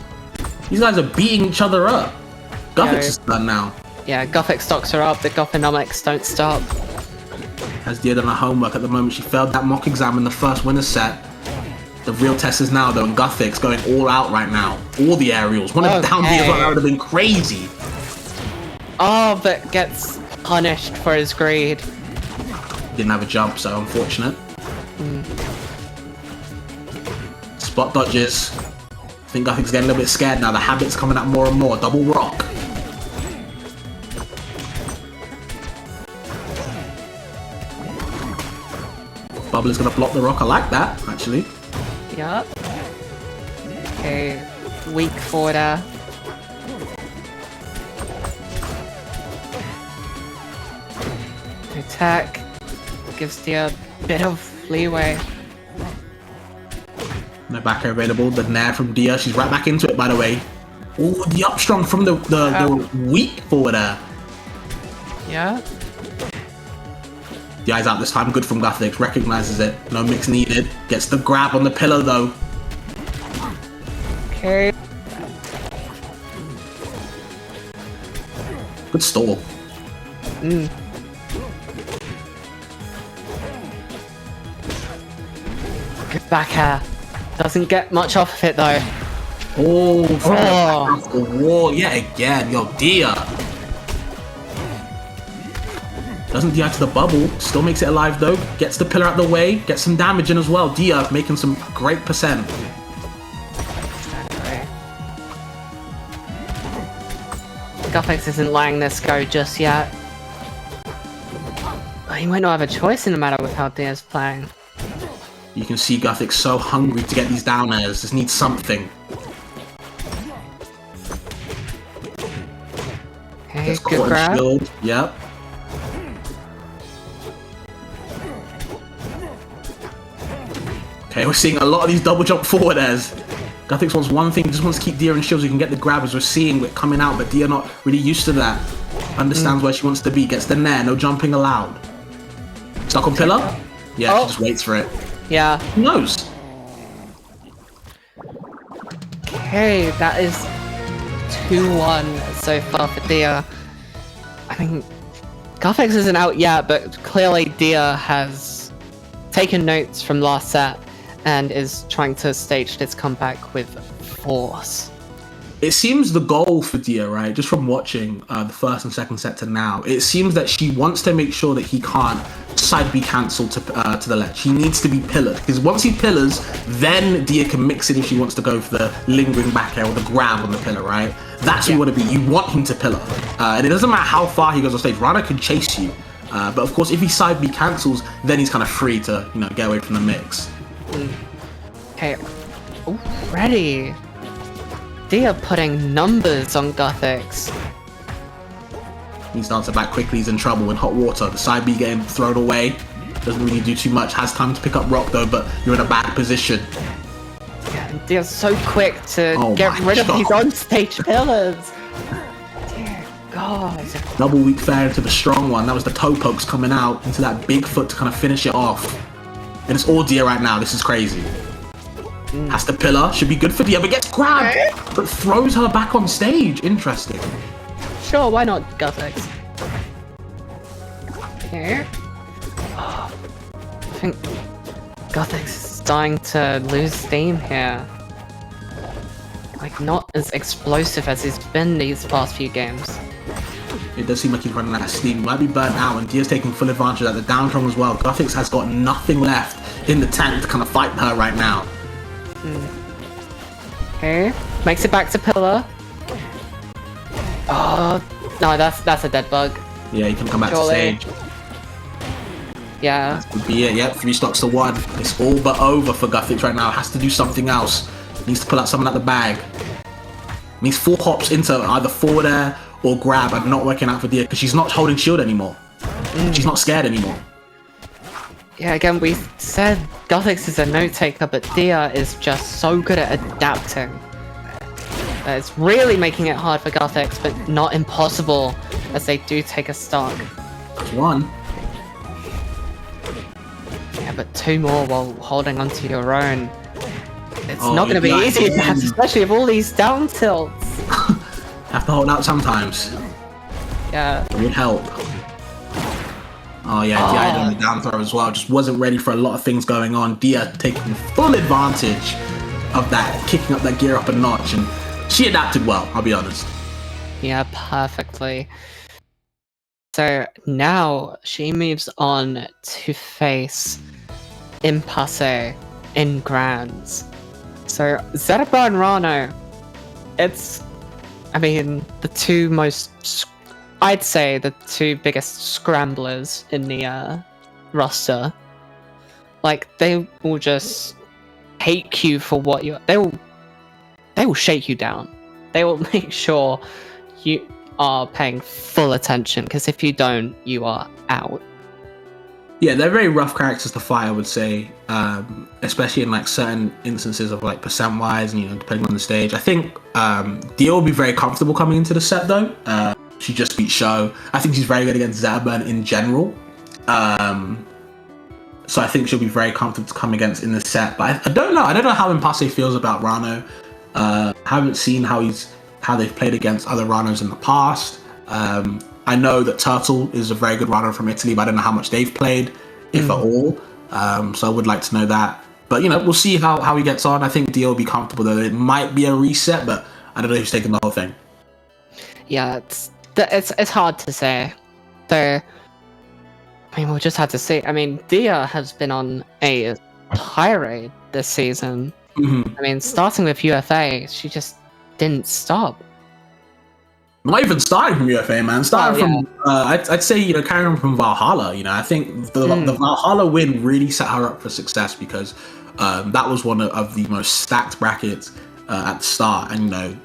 H: these guys are beating each other up. Guthix is done now.
G: Yeah, Guthix stocks are up, the Gothinomics don't stop.
H: Has Dia done her homework at the moment? She failed that mock exam in the first winner's set. The real test is now though, and Guthix going all out right now. All the aerials. One of the down Dias right now would have been crazy.
G: Oh, but gets punished for his greed.
H: Didn't have a jump, so unfortunate. Spot dodges. I think Guthix getting a little bit scared now. The habit's coming out more and more. Double rock. Bubbler's gonna block the rock. I like that, actually.
G: Yup. Okay. weak forward air. Attack gives Dia a bit of leeway.
H: No back air available. The nair from Dia. She's right back into it, by the way. Oh, the up strong from the weak forward air.
G: Yeah.
H: The eyes out this time. Good from Guthix. Recognizes it. No mix needed. Gets the grab on the pillar though.
G: Okay.
H: Good stall.
G: Good back air. Doesn't get much off of it though.
H: Oh, off the wall yet again. Yo, Dia. Doesn't DI to the bubble. Still makes it alive though. Gets the pillar out the way. Gets some damage in as well. Dia making some great percent.
G: Guthix isn't letting this go just yet. He might not have a choice in the matter with how Dia's playing.
H: You can see Guthix so hungry to get these down airs. Just needs something.
G: Okay, good grab.
H: Shield. Yep. Okay, we're seeing a lot of these double jump forward airs. Guthix wants one thing, just wants to keep Dia in shield so he can get the grab as we're seeing it coming out, but Dia not really used to that. Understands where she wants to be, gets the nair, no jumping allowed. Stuck on pillar? Yeah, she just waits for it.
G: Yeah.
H: Who knows?
G: Okay, that is 2-1 so far for Dia. I mean, Guthix isn't out yet, but clearly Dia has taken notes from last set and is trying to stage this comeback with force.
H: It seems the goal for Dia, right, just from watching the first and second set to now, it seems that she wants to make sure that he can't side B cancel to the ledge. He needs to be pillared, because once he pillars, then Dia can mix it if she wants to go for the lingering back air or the grab on the pillar, right? That's where you want to be. You want him to pillar. And it doesn't matter how far he goes on stage. Rana can chase you. But of course, if he side B cancels, then he's kind of free to, you know, get away from the mix.
G: Okay, already Dia putting numbers on Guthix.
H: Needs to answer back quickly, he's in trouble in hot water. The side B getting thrown away. Doesn't really do too much. Has time to pick up rock though, but you're in a bad position.
G: Yeah, and Dia's so quick to get rid of these on-stage pillars. Dear God.
H: Double weak fair into the strong one. That was the toe pokes coming out into that big foot to kind of finish it off. And it's all Dia right now. This is crazy. Has the pillar. Should be good for Dia, but gets grabbed. But throws her back on stage. Interesting.
G: Sure, why not Guthix? Okay. I think Guthix is starting to lose steam here. Like, not as explosive as he's been these past few games.
H: It does seem like he's running out of steam. He might be burnt out, and Dia's taking full advantage of that. The down strong as well. Guthix has got nothing left in the tank to kind of fight her right now.
G: Okay, makes it back to pillar. Oh no, that's a dead bug.
H: Yeah, he can come back
G: Surely.
H: to stage.
G: Yeah.
H: That could be it. Yep, 3 stocks to 1. It's all but over for Guthix right now. Has to do something else. Needs to pull out something out the bag. Needs 4 hops into either forward air or grab, and not working out for Dia because she's not holding shield anymore. She's not scared anymore.
G: Yeah, again, we said Guthix is a note taker, but Dia is just so good at adapting. It's really making it hard for Guthix, but not impossible, as they do take a stock.
H: That's 1.
G: Yeah, but 2 more while holding onto your own. It's not going to be easy, especially with all these down tilts.
H: Have to hold out sometimes.
G: Yeah.
H: It would help. Oh yeah, Dia on the down throw as well. Just wasn't ready for a lot of things going on. Dia taking full advantage of that, kicking up that gear up a notch, and she adapted well, I'll be honest.
G: Yeah, perfectly. So now she moves on to face Impasse in Grands. So Zedaba and Rano, it's, I mean, the two most, I'd say the 2 biggest scramblers in the roster. Like, they will just hate you for what you, they will will shake you down. They will make sure you are paying full attention, because if you don't, you are out.
H: Yeah, they're very rough characters to fight, I would say, especially in like certain instances of like percent-wise, and depending on the stage. I think Dia will be very comfortable coming into the set though. She just beat Sho. I think she's very good against Zetaburn in general. So I think she'll be very comfortable to come against in the set. But I don't know. I don't know how Impasse feels about Rano. Haven't seen how they've played against other Ranos in the past. I know that Turtle is a very good runner from Italy, but I don't know how much they've played, if at all. So I would like to know that. But we'll see how he gets on. I think Dio will be comfortable though. It might be a reset, but I don't know who's taking the whole thing.
G: Yeah, it's hard to say. So I mean, we'll just have to see. I mean, Dia has been on a tirade this season.
H: Mm-hmm.
G: I mean, starting with UFA, she just didn't stop.
H: Not even starting from UFA, man. Starting from, I'd say, carrying on from Valhalla. I think the Valhalla win really set her up for success, because that was one of the most stacked brackets at the start, and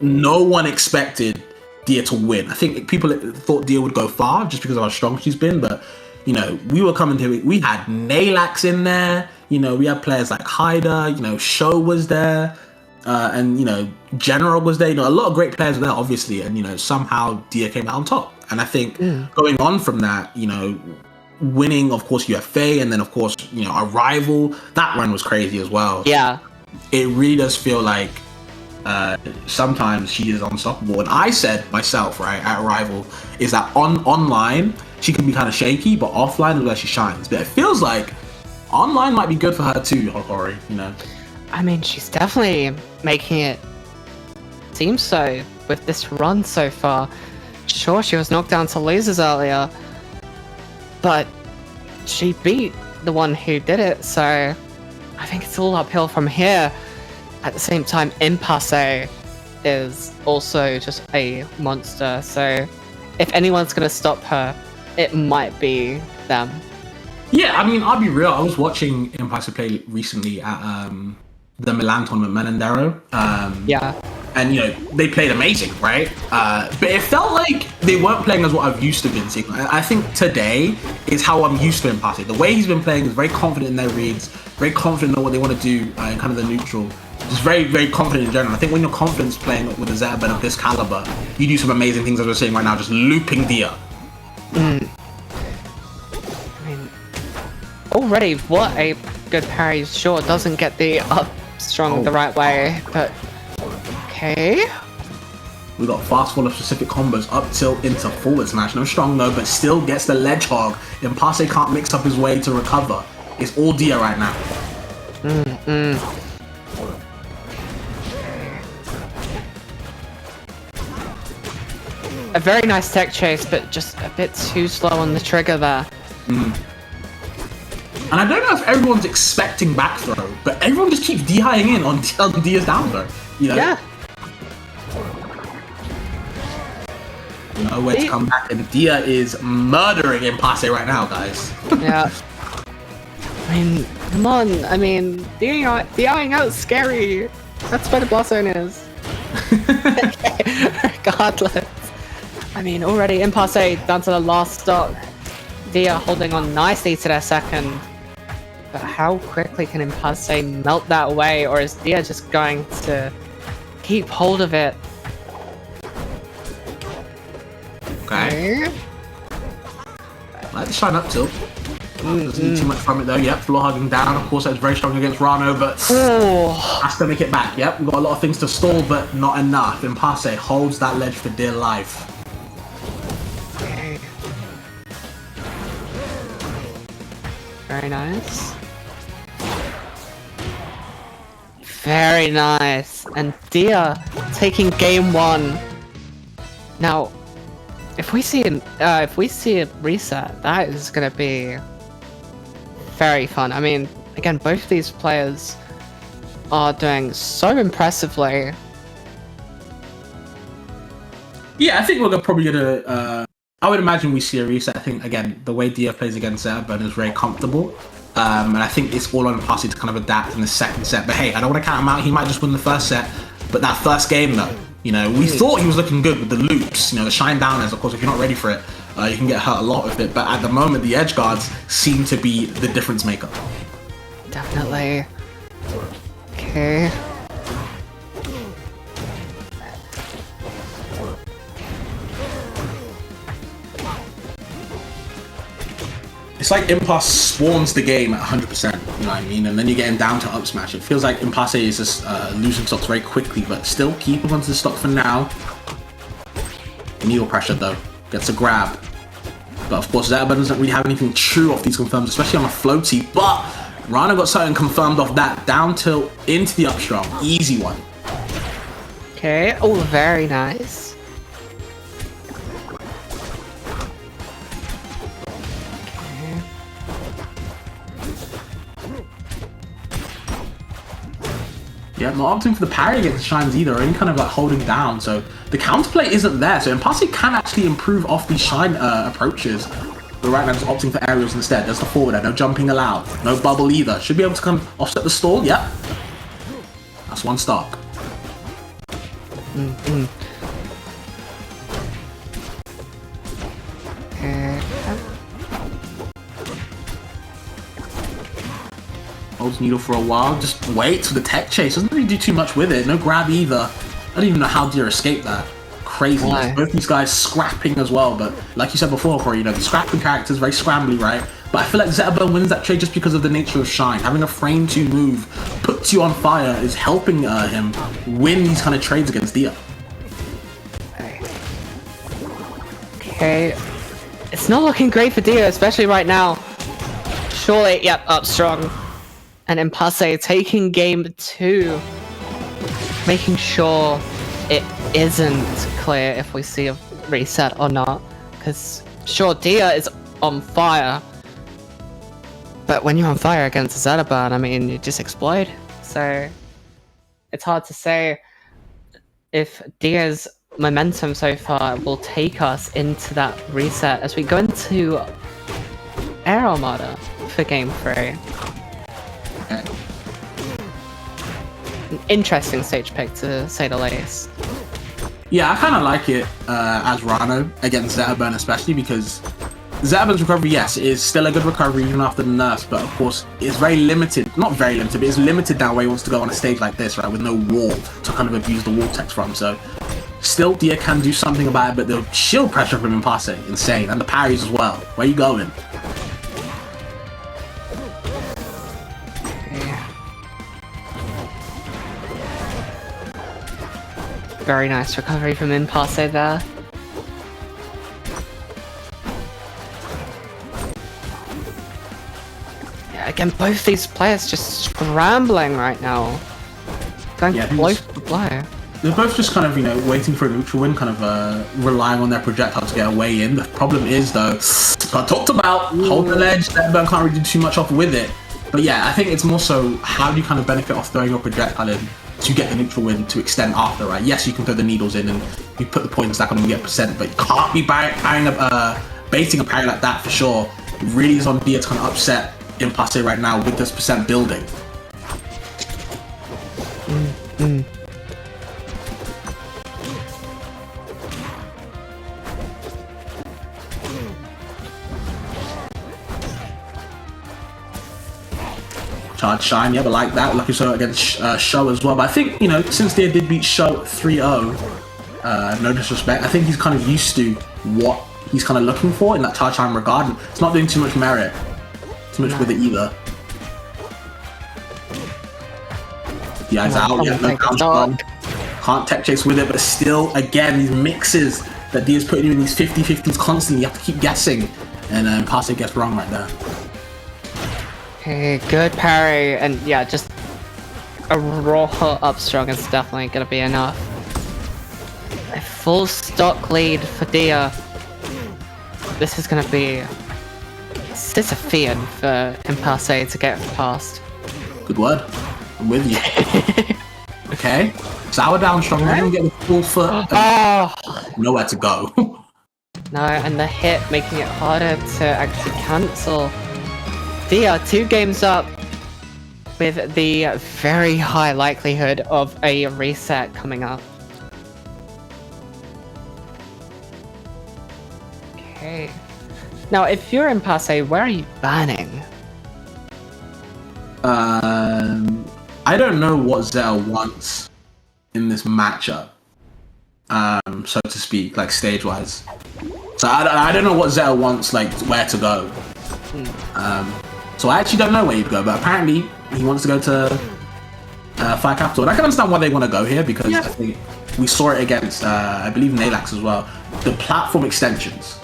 H: no one expected Dia to win. I think people thought Dia would go far just because of how strong she's been, but we were coming to it. We had Neylax in there. We had players like Haida. Sho was there. And General was there. A lot of great players were there, obviously, and somehow Dia came out on top. And I think going on from that, winning, of course, UFA, and then of course, Arrival, that run was crazy as well.
G: Yeah,
H: it really does feel like sometimes she is unstoppable. And I said myself, right, at Arrival, is that online she can be kind of shaky, but offline is where she shines. But it feels like online might be good for her too, Hokori.
G: I mean, she's definitely making it seem so with this run so far. Sure, she was knocked down to losers earlier, but she beat the one who did it, so I think it's all uphill from here. At the same time, Impasse is also just a monster, so if anyone's going to stop her, it might be them.
H: Yeah, I mean, I'll be real. I was watching Impasse play recently at the Milan tournament, Menendero.
G: Yeah.
H: And, they played amazing, right? But it felt like they weren't playing as what I've used to been seeing. I think today is how I'm used to Impasse. The way he's been playing is very confident in their reads, very confident in what they want to do in kind of the neutral. Just very, very confident in general. I think when you're confident playing with a Zetaburn of this caliber, you do some amazing things, as we're saying right now, just looping Dia.
G: I mean, already, what a good parry. Sure, doesn't get the up strong the right way, but okay.
H: We got fast forward specific combos, up tilt into forward smash. No strong though, but still gets the ledge hog. Impasse can't mix up his way to recover. It's all Dia right now. A
G: very nice tech chase, but just a bit too slow on the trigger there.
H: And I don't know if everyone's expecting back throw, but everyone just keeps DIing in on Dia's down throw.
G: Yeah.
H: Nowhere to come back, and Dia is murdering Impasse right now, guys.
G: Yeah. I mean, come on. I mean, DIing out scary. That's where the boss zone is. Regardless. I mean, already Impasse down to the last stock. Dia holding on nicely to their second. But how quickly can Impasse melt that away, or is Dia just going to keep hold of it?
H: Okay. Like the shine up tilt. Doesn't need too much from it though. Yep, floor hugging down. Of course, that's very strong against Rano, but has to make it back. Yep, we've got a lot of things to stall, but not enough. Impasse holds that ledge for dear life.
G: Very nice. Very nice. And Dia taking game one. Now, if we see a reset, that is gonna be very fun. I mean, again, both of these players are doing so impressively.
H: Yeah, I think we're probably gonna. I would imagine we see a reset. I think again, the way Dia plays against Zetaburn is very comfortable, and I think it's all on Impasse to kind of adapt in the second set. But hey, I don't want to count him out. He might just win the first set. But that first game though, you know, we thought he was looking good with the loops, you know, the shine downers. Of course, if you're not ready for it, you can get hurt a lot with it. But at the moment, the edge guards seem to be the difference maker.
G: Definitely. Okay.
H: It's like Impasse spawns the game at 100%, you know what I mean? And then you're getting down to up smash. It feels like Impasse is just losing stocks very quickly, but still keeping onto the stock for now. Needle pressure though, gets a grab. But of course, Zeta doesn't really have anything true off these confirms, especially on a floaty. But Rana got something confirmed off that. Down tilt into the up strong. Easy one.
G: Okay. Oh, very nice.
H: Yeah, not opting for the parry against Shines either, or any kind of like holding down. So the counterplay isn't there. So Impasse can actually improve off these Shine approaches. But right now, just opting for aerials instead. There's the forward air, no jumping allowed, no bubble either. Should be able to kind of offset the stall. Yep. That's one stock. Holds needle for a while, just waits for the tech chase. Doesn't really do too much with it. No grab either. I don't even know how Deer escaped that. Crazy. Both these guys scrapping as well, but like you said before, Corey, you know, the scrapping character is very scrambly, right? But I feel like Zetterburn wins that trade just because of the nature of Shine. Having a frame 2 move puts you on fire is helping him win these kind of trades against Dia.
G: Okay. It's not looking great for Dia, especially right now. Surely, yep, up strong. And Impasse taking game 2. Making sure it isn't clear if we see a reset or not. Because, sure, Dia is on fire. But when you're on fire against a Zetterburn, I mean, you just explode. So, it's hard to say if Dia's momentum so far will take us into that reset as we go into Air Armada for game 3. An interesting stage pick, to say the least.
H: Yeah, I kind of like it as Rano against Zetterburn, especially because Zetterburn's recovery, yes, is still a good recovery even after the nerfs, but of course it's very limited. Not very limited, but it's limited now where he wants to go on a stage like this, right, with no wall to kind of abuse the wall text from. So still, Dia can do something about it, but the shield pressure from Impasse, insane, and the parries as well. Where are you going?
G: Very nice recovery from Impasse there. Yeah, again, both these players just scrambling right now. Going blow for blow.
H: They're both just kind of, you know, waiting for a neutral win, kind of relying on their projectile to get a way in. The problem is, though, I talked about, hold the ledge, Zetterburn can't really do too much off with it. But yeah, I think it's more so, how do you kind of benefit off throwing your projectile in to get the neutral win to extend after, right? Yes, you can throw the needles in and you put the points stack on and get percent, but you can't be baiting a parry like that for sure. It really is on Dia to kind of upset Impasse right now with this percent building. Charge Shine, yeah, but like that, lucky so against Show as well. But I think, you know, since Dia did beat Show 3-0, no disrespect, I think he's kind of used to what he's kind of looking for in that charge time regard. And it's not doing too much merit, too much with it either. Yeah, he's out, yeah, no down. Can't tech chase with it, but still, again, these mixes that Dia's putting you in these 50-50s constantly, you have to keep guessing. And Impasse gets wrong right there.
G: Okay, good parry, and yeah, just a raw up strong is definitely gonna be enough. A full stock lead for Dia. This is gonna be Sisyphean for Impasse to get past.
H: Good word. I'm with you. Okay. Sour down strong, we're gonna get the full foot. Nowhere to go.
G: No, and the hit making it harder to actually cancel. Dia, 2 games up. with the very high likelihood of a reset coming up. Okay. Now, if you're Impasse, where are you banning?
H: I don't know what Zeta wants in this matchup, so to speak, like stage-wise. So I don't know what Zeta wants, like where to go. So I actually don't know where he'd go, but apparently he wants to go to Fire Capital. And I can understand why they want to go here, because I think we saw it against, I believe, Neylax as well. The platform extensions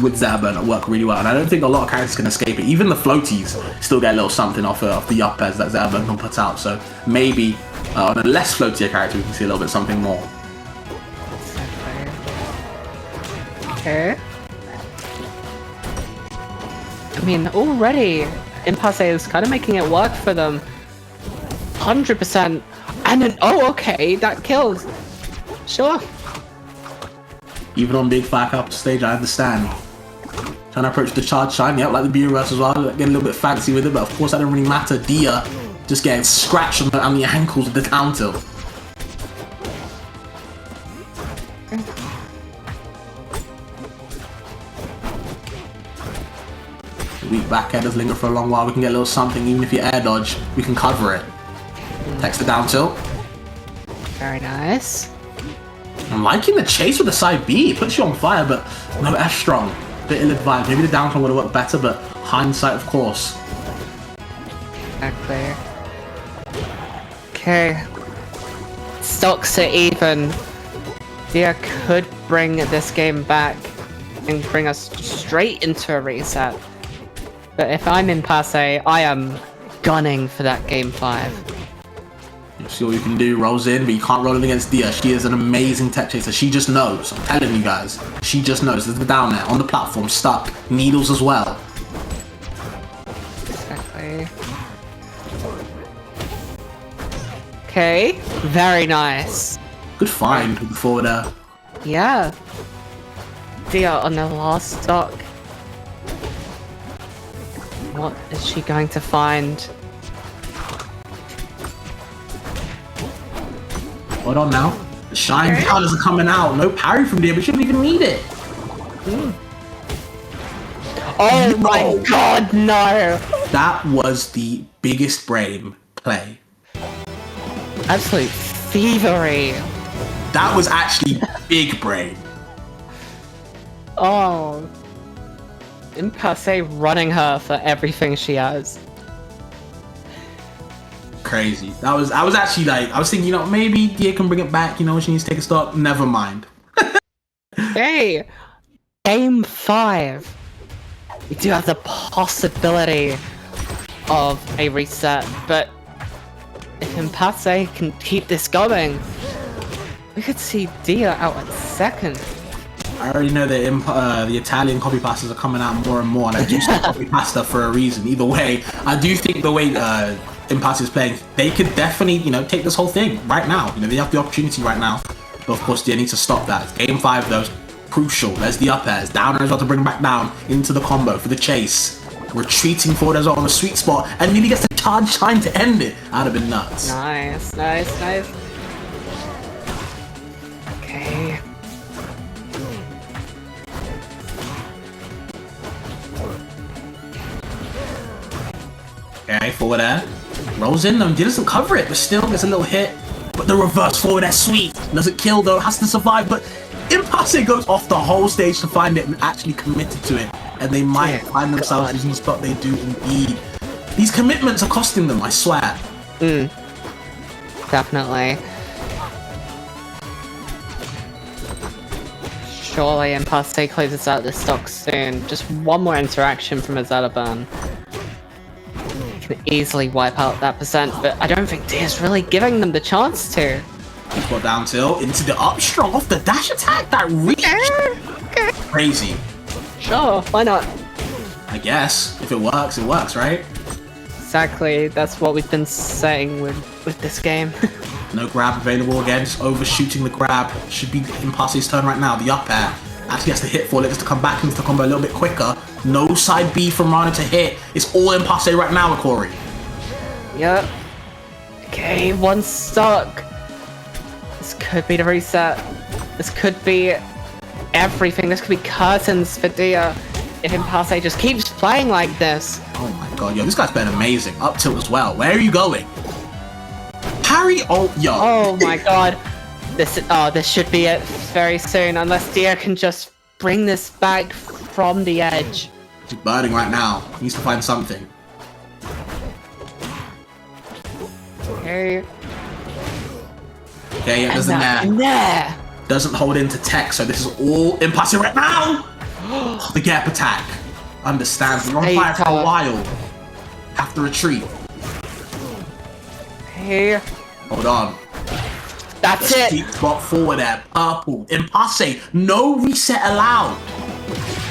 H: with Zeta work really well, and I don't think a lot of characters can escape it. Even the floaties still get a little something off the uppers that Zeta can put out. So maybe on a less floatier character, we can see a little bit something more.
G: Okay. I mean, already Impasse is kind of making it work for them. 100%. And then, oh, okay, that kills. Sure.
H: Even on big Fire Capital stage, I understand. Trying to approach the charge shine, yep, like the Bureau's as well, getting a little bit fancy with it, but of course that doesn't really matter. Dia just getting scratched on the ankles with the down tilt. Weak back air does linger for a long while. We can get a little something, even if you air dodge, we can cover it. Text the down tilt.
G: Very nice.
H: I'm liking the chase with the side B. It puts you on fire, but no F strong. Bit ill-advised. Maybe the down tilt would have worked better, but hindsight, of course.
G: Exactly. Okay. Stocks are even. Dia could bring this game back and bring us straight into a reset. But if I'm Impasse, I am gunning for that game 5.
H: You see what you can do, rolls in, but you can't roll it against Dia. She is an amazing tech chaser. She just knows. I'm telling you guys. She just knows. There's the down there, on the platform, stuck. Needles as well.
G: Exactly. Okay, very nice.
H: Good find with the forward air.
G: Yeah. Dia on the last stock. What is she going to find?
H: Hold on now. The shine counters are coming out. No parry from Dia, but she don't even need it.
G: Oh my god, no!
H: That was the biggest brain play.
G: Absolute thievery.
H: That was actually big brain.
G: Oh. Impasse running her for everything she has.
H: Crazy. I was actually like, I was thinking, you know, maybe Dia can bring it back, you know, she needs to take a stop. Never mind.
G: Hey! Game 5. We do have the possibility of a reset, but if Impasse can keep this going, we could see Dia out at second.
H: I already know that the Italian copy pastas are coming out more and more, and I do say copy pasta for a reason. Either way, I do think the way Impasse is playing, they could definitely, you know, take this whole thing right now. You know, they have the opportunity right now, but of course, they need to stop that. Game 5, though, crucial. There's the up airs. Down airs about to bring back down into the combo for the chase. Retreating forward as well on a sweet spot, and nearly gets the charge time to end it. That'd have been nuts.
G: Nice, nice, nice. Okay.
H: Okay, forward air. Rolls in them. Dia doesn't cover it, but still gets a little hit. But the reverse forward air, sweet. Doesn't kill though, has to survive. But Impasse goes off the whole stage to find it and actually committed to it. And they might find themselves using the spot they do indeed. These commitments are costing them, I swear.
G: Definitely. Surely Impasse closes out the stock soon. Just one more interaction from a Zeta burn. Can easily wipe out that percent, but I don't think Dia's really giving them the chance to.
H: He's got down tilt into the up strong off the dash attack. That reach.
G: Okay.
H: Crazy.
G: Sure, why not?
H: I guess. If it works, right?
G: Exactly, that's what we've been saying with this game.
H: No grab available again, just overshooting the grab. Should be Impasse's turn right now. The up air actually has to hit for it just to come back into the combo a little bit quicker. No side B from Rana to hit. It's all Impasse right now, Corey.
G: Yep. Okay, one stock. This could be the reset. This could be everything. This could be curtains for Dia if Impasse just keeps playing like this.
H: Oh my god, yo, this guy's been amazing. Up tilt as well. Where are you going? Parry, oh, yo.
G: Oh my god. This should be it very soon, unless Dia can just bring this back from the edge.
H: He's burning right now. He needs to find something.
G: Okay.
H: Okay, yeah, doesn't
G: there.
H: Doesn't hold into tech, so this is all Impasse right now. The gap attack. Understands. We're on fire for a while. Have to retreat.
G: Hey.
H: Hold on.
G: That's it.
H: Deep spot forward there. Purple. Impasse. No reset allowed.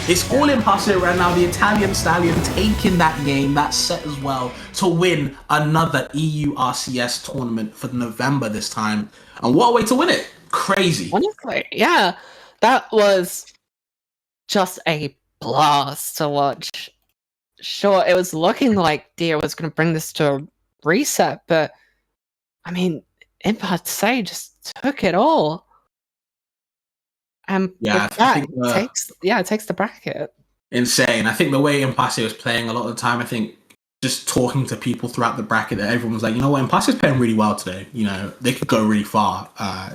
H: It's all Impasse right now. The Italian Stallion taking that game, that set as well, to win another EU RCS tournament for November this time. And what a way to win it. Crazy.
G: Honestly, yeah. That was just a blast to watch. Sure, it was looking like Dia was going to bring this to a reset, but I mean, Impasse just took it all. And
H: yeah,
G: it takes the bracket.
H: Insane. I think the way Impasse was playing a lot of the time, I think just talking to people throughout the bracket, that everyone was like, you know what, Impasse is playing really well today. You know, they could go really far.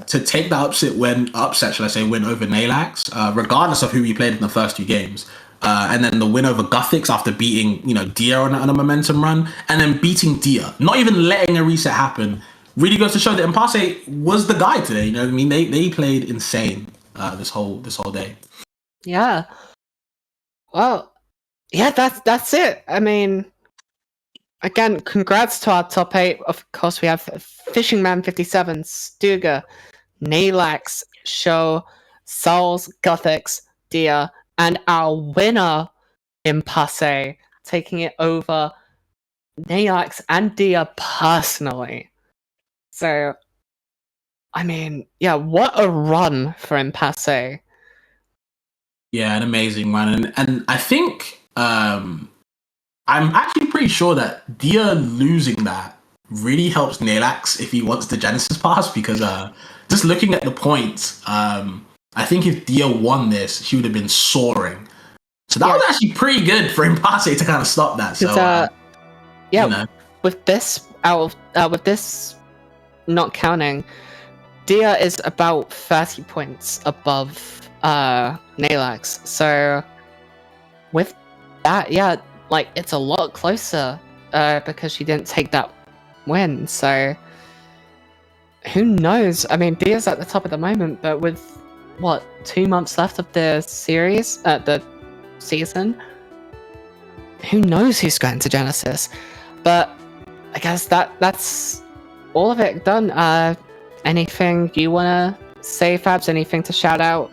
H: To take the win over Neylax, regardless of who he played in the first 2 games. And then the win over Guthix after beating, Dia on a momentum run, and then beating Dia, not even letting a reset happen, really goes to show that Impasse was the guy today. You know what I mean? They played insane this whole day.
G: Yeah. Well, yeah, that's it. I mean, again, congrats to our top 8. Of course, we have Fishing Man 57, Stuge, Neylax, Show, Saols, Guthix, Dia, and our winner, Impasse, taking it over Neylax and Dia personally. So, I mean, yeah, what a run for Impasse.
H: Yeah, an amazing one. And I think I'm actually pretty sure that Dia losing that really helps Neylax if he wants the Genesis pass, because just looking at the points, I think if Dia won this, she would have been soaring. So that was actually pretty good for Impasse to kind of stop that. So
G: with this with this not counting, Dia is about 30 points above Neylax. So with that, yeah, like it's a lot closer because she didn't take that win. So who knows? I mean, Dia's at the top at the moment, but with 2 months left of the series, the season, who knows who's going to Genesis? But I guess that's all of it done. Anything you wanna say, Fabs? Anything to shout out?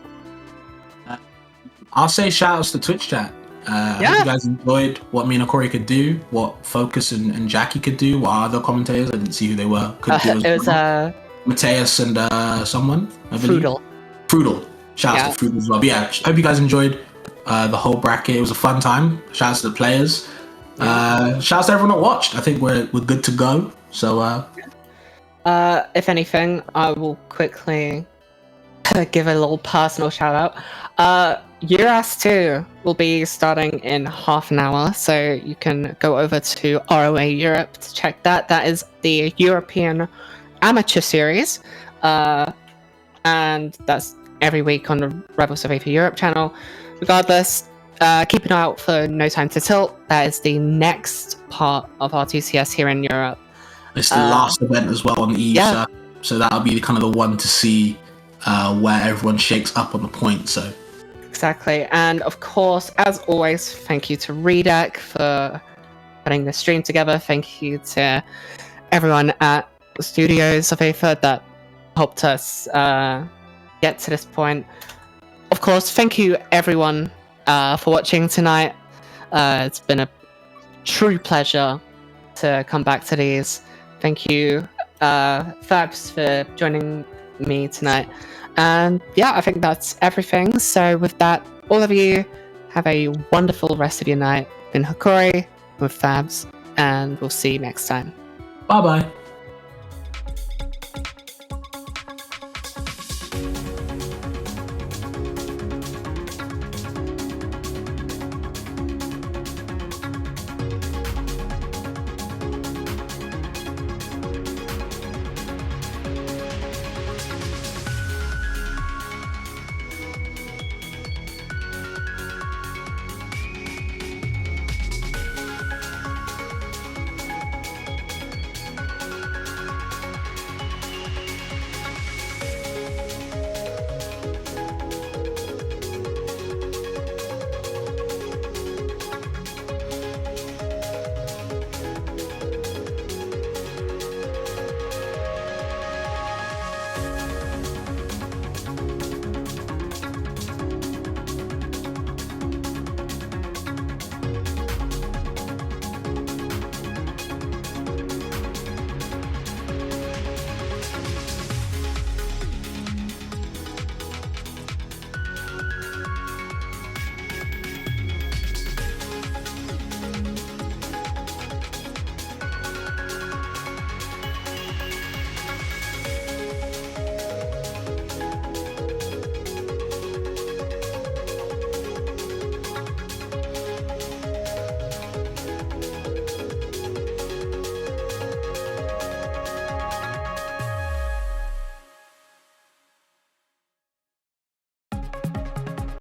H: I'll say shout outs to Twitch chat. I hope you guys enjoyed what me and Akori could do, what Focus and Jackie could do, what other commentators, I didn't see who they were, could do.
G: It was
H: Mathias and someone, I believe. Froodle. Shout out to Froodle as well. But yeah, hope you guys enjoyed the whole bracket. It was a fun time. Shout out to the players. Shout out to everyone that watched. I think we're good to go. So
G: if anything, I will quickly give a little personal shout out. Euros 2 will be starting in half an hour, so you can go over to ROA Europe to check that. That is the European Amateur Series, and that's every week on the Rebels of Aether Europe channel. Regardless, keep an eye out for No Time to Tilt. That is the next part of R2CS here in Europe.
H: It's the last event as well on the EU, so that'll be kind of the one to see where everyone shakes up on the points. So
G: exactly, and of course, as always, thank you to Redec for putting the stream together. Thank you to everyone at the Studios of Aether that helped us get to this point. Of course, thank you everyone for watching tonight. It's been a true pleasure to come back to these. Thank you, Fabs, for joining me tonight. And yeah, I think that's everything. So with that, all of you have a wonderful rest of your night. Been Hakori with Fabs, and we'll see you next time.
H: Bye bye.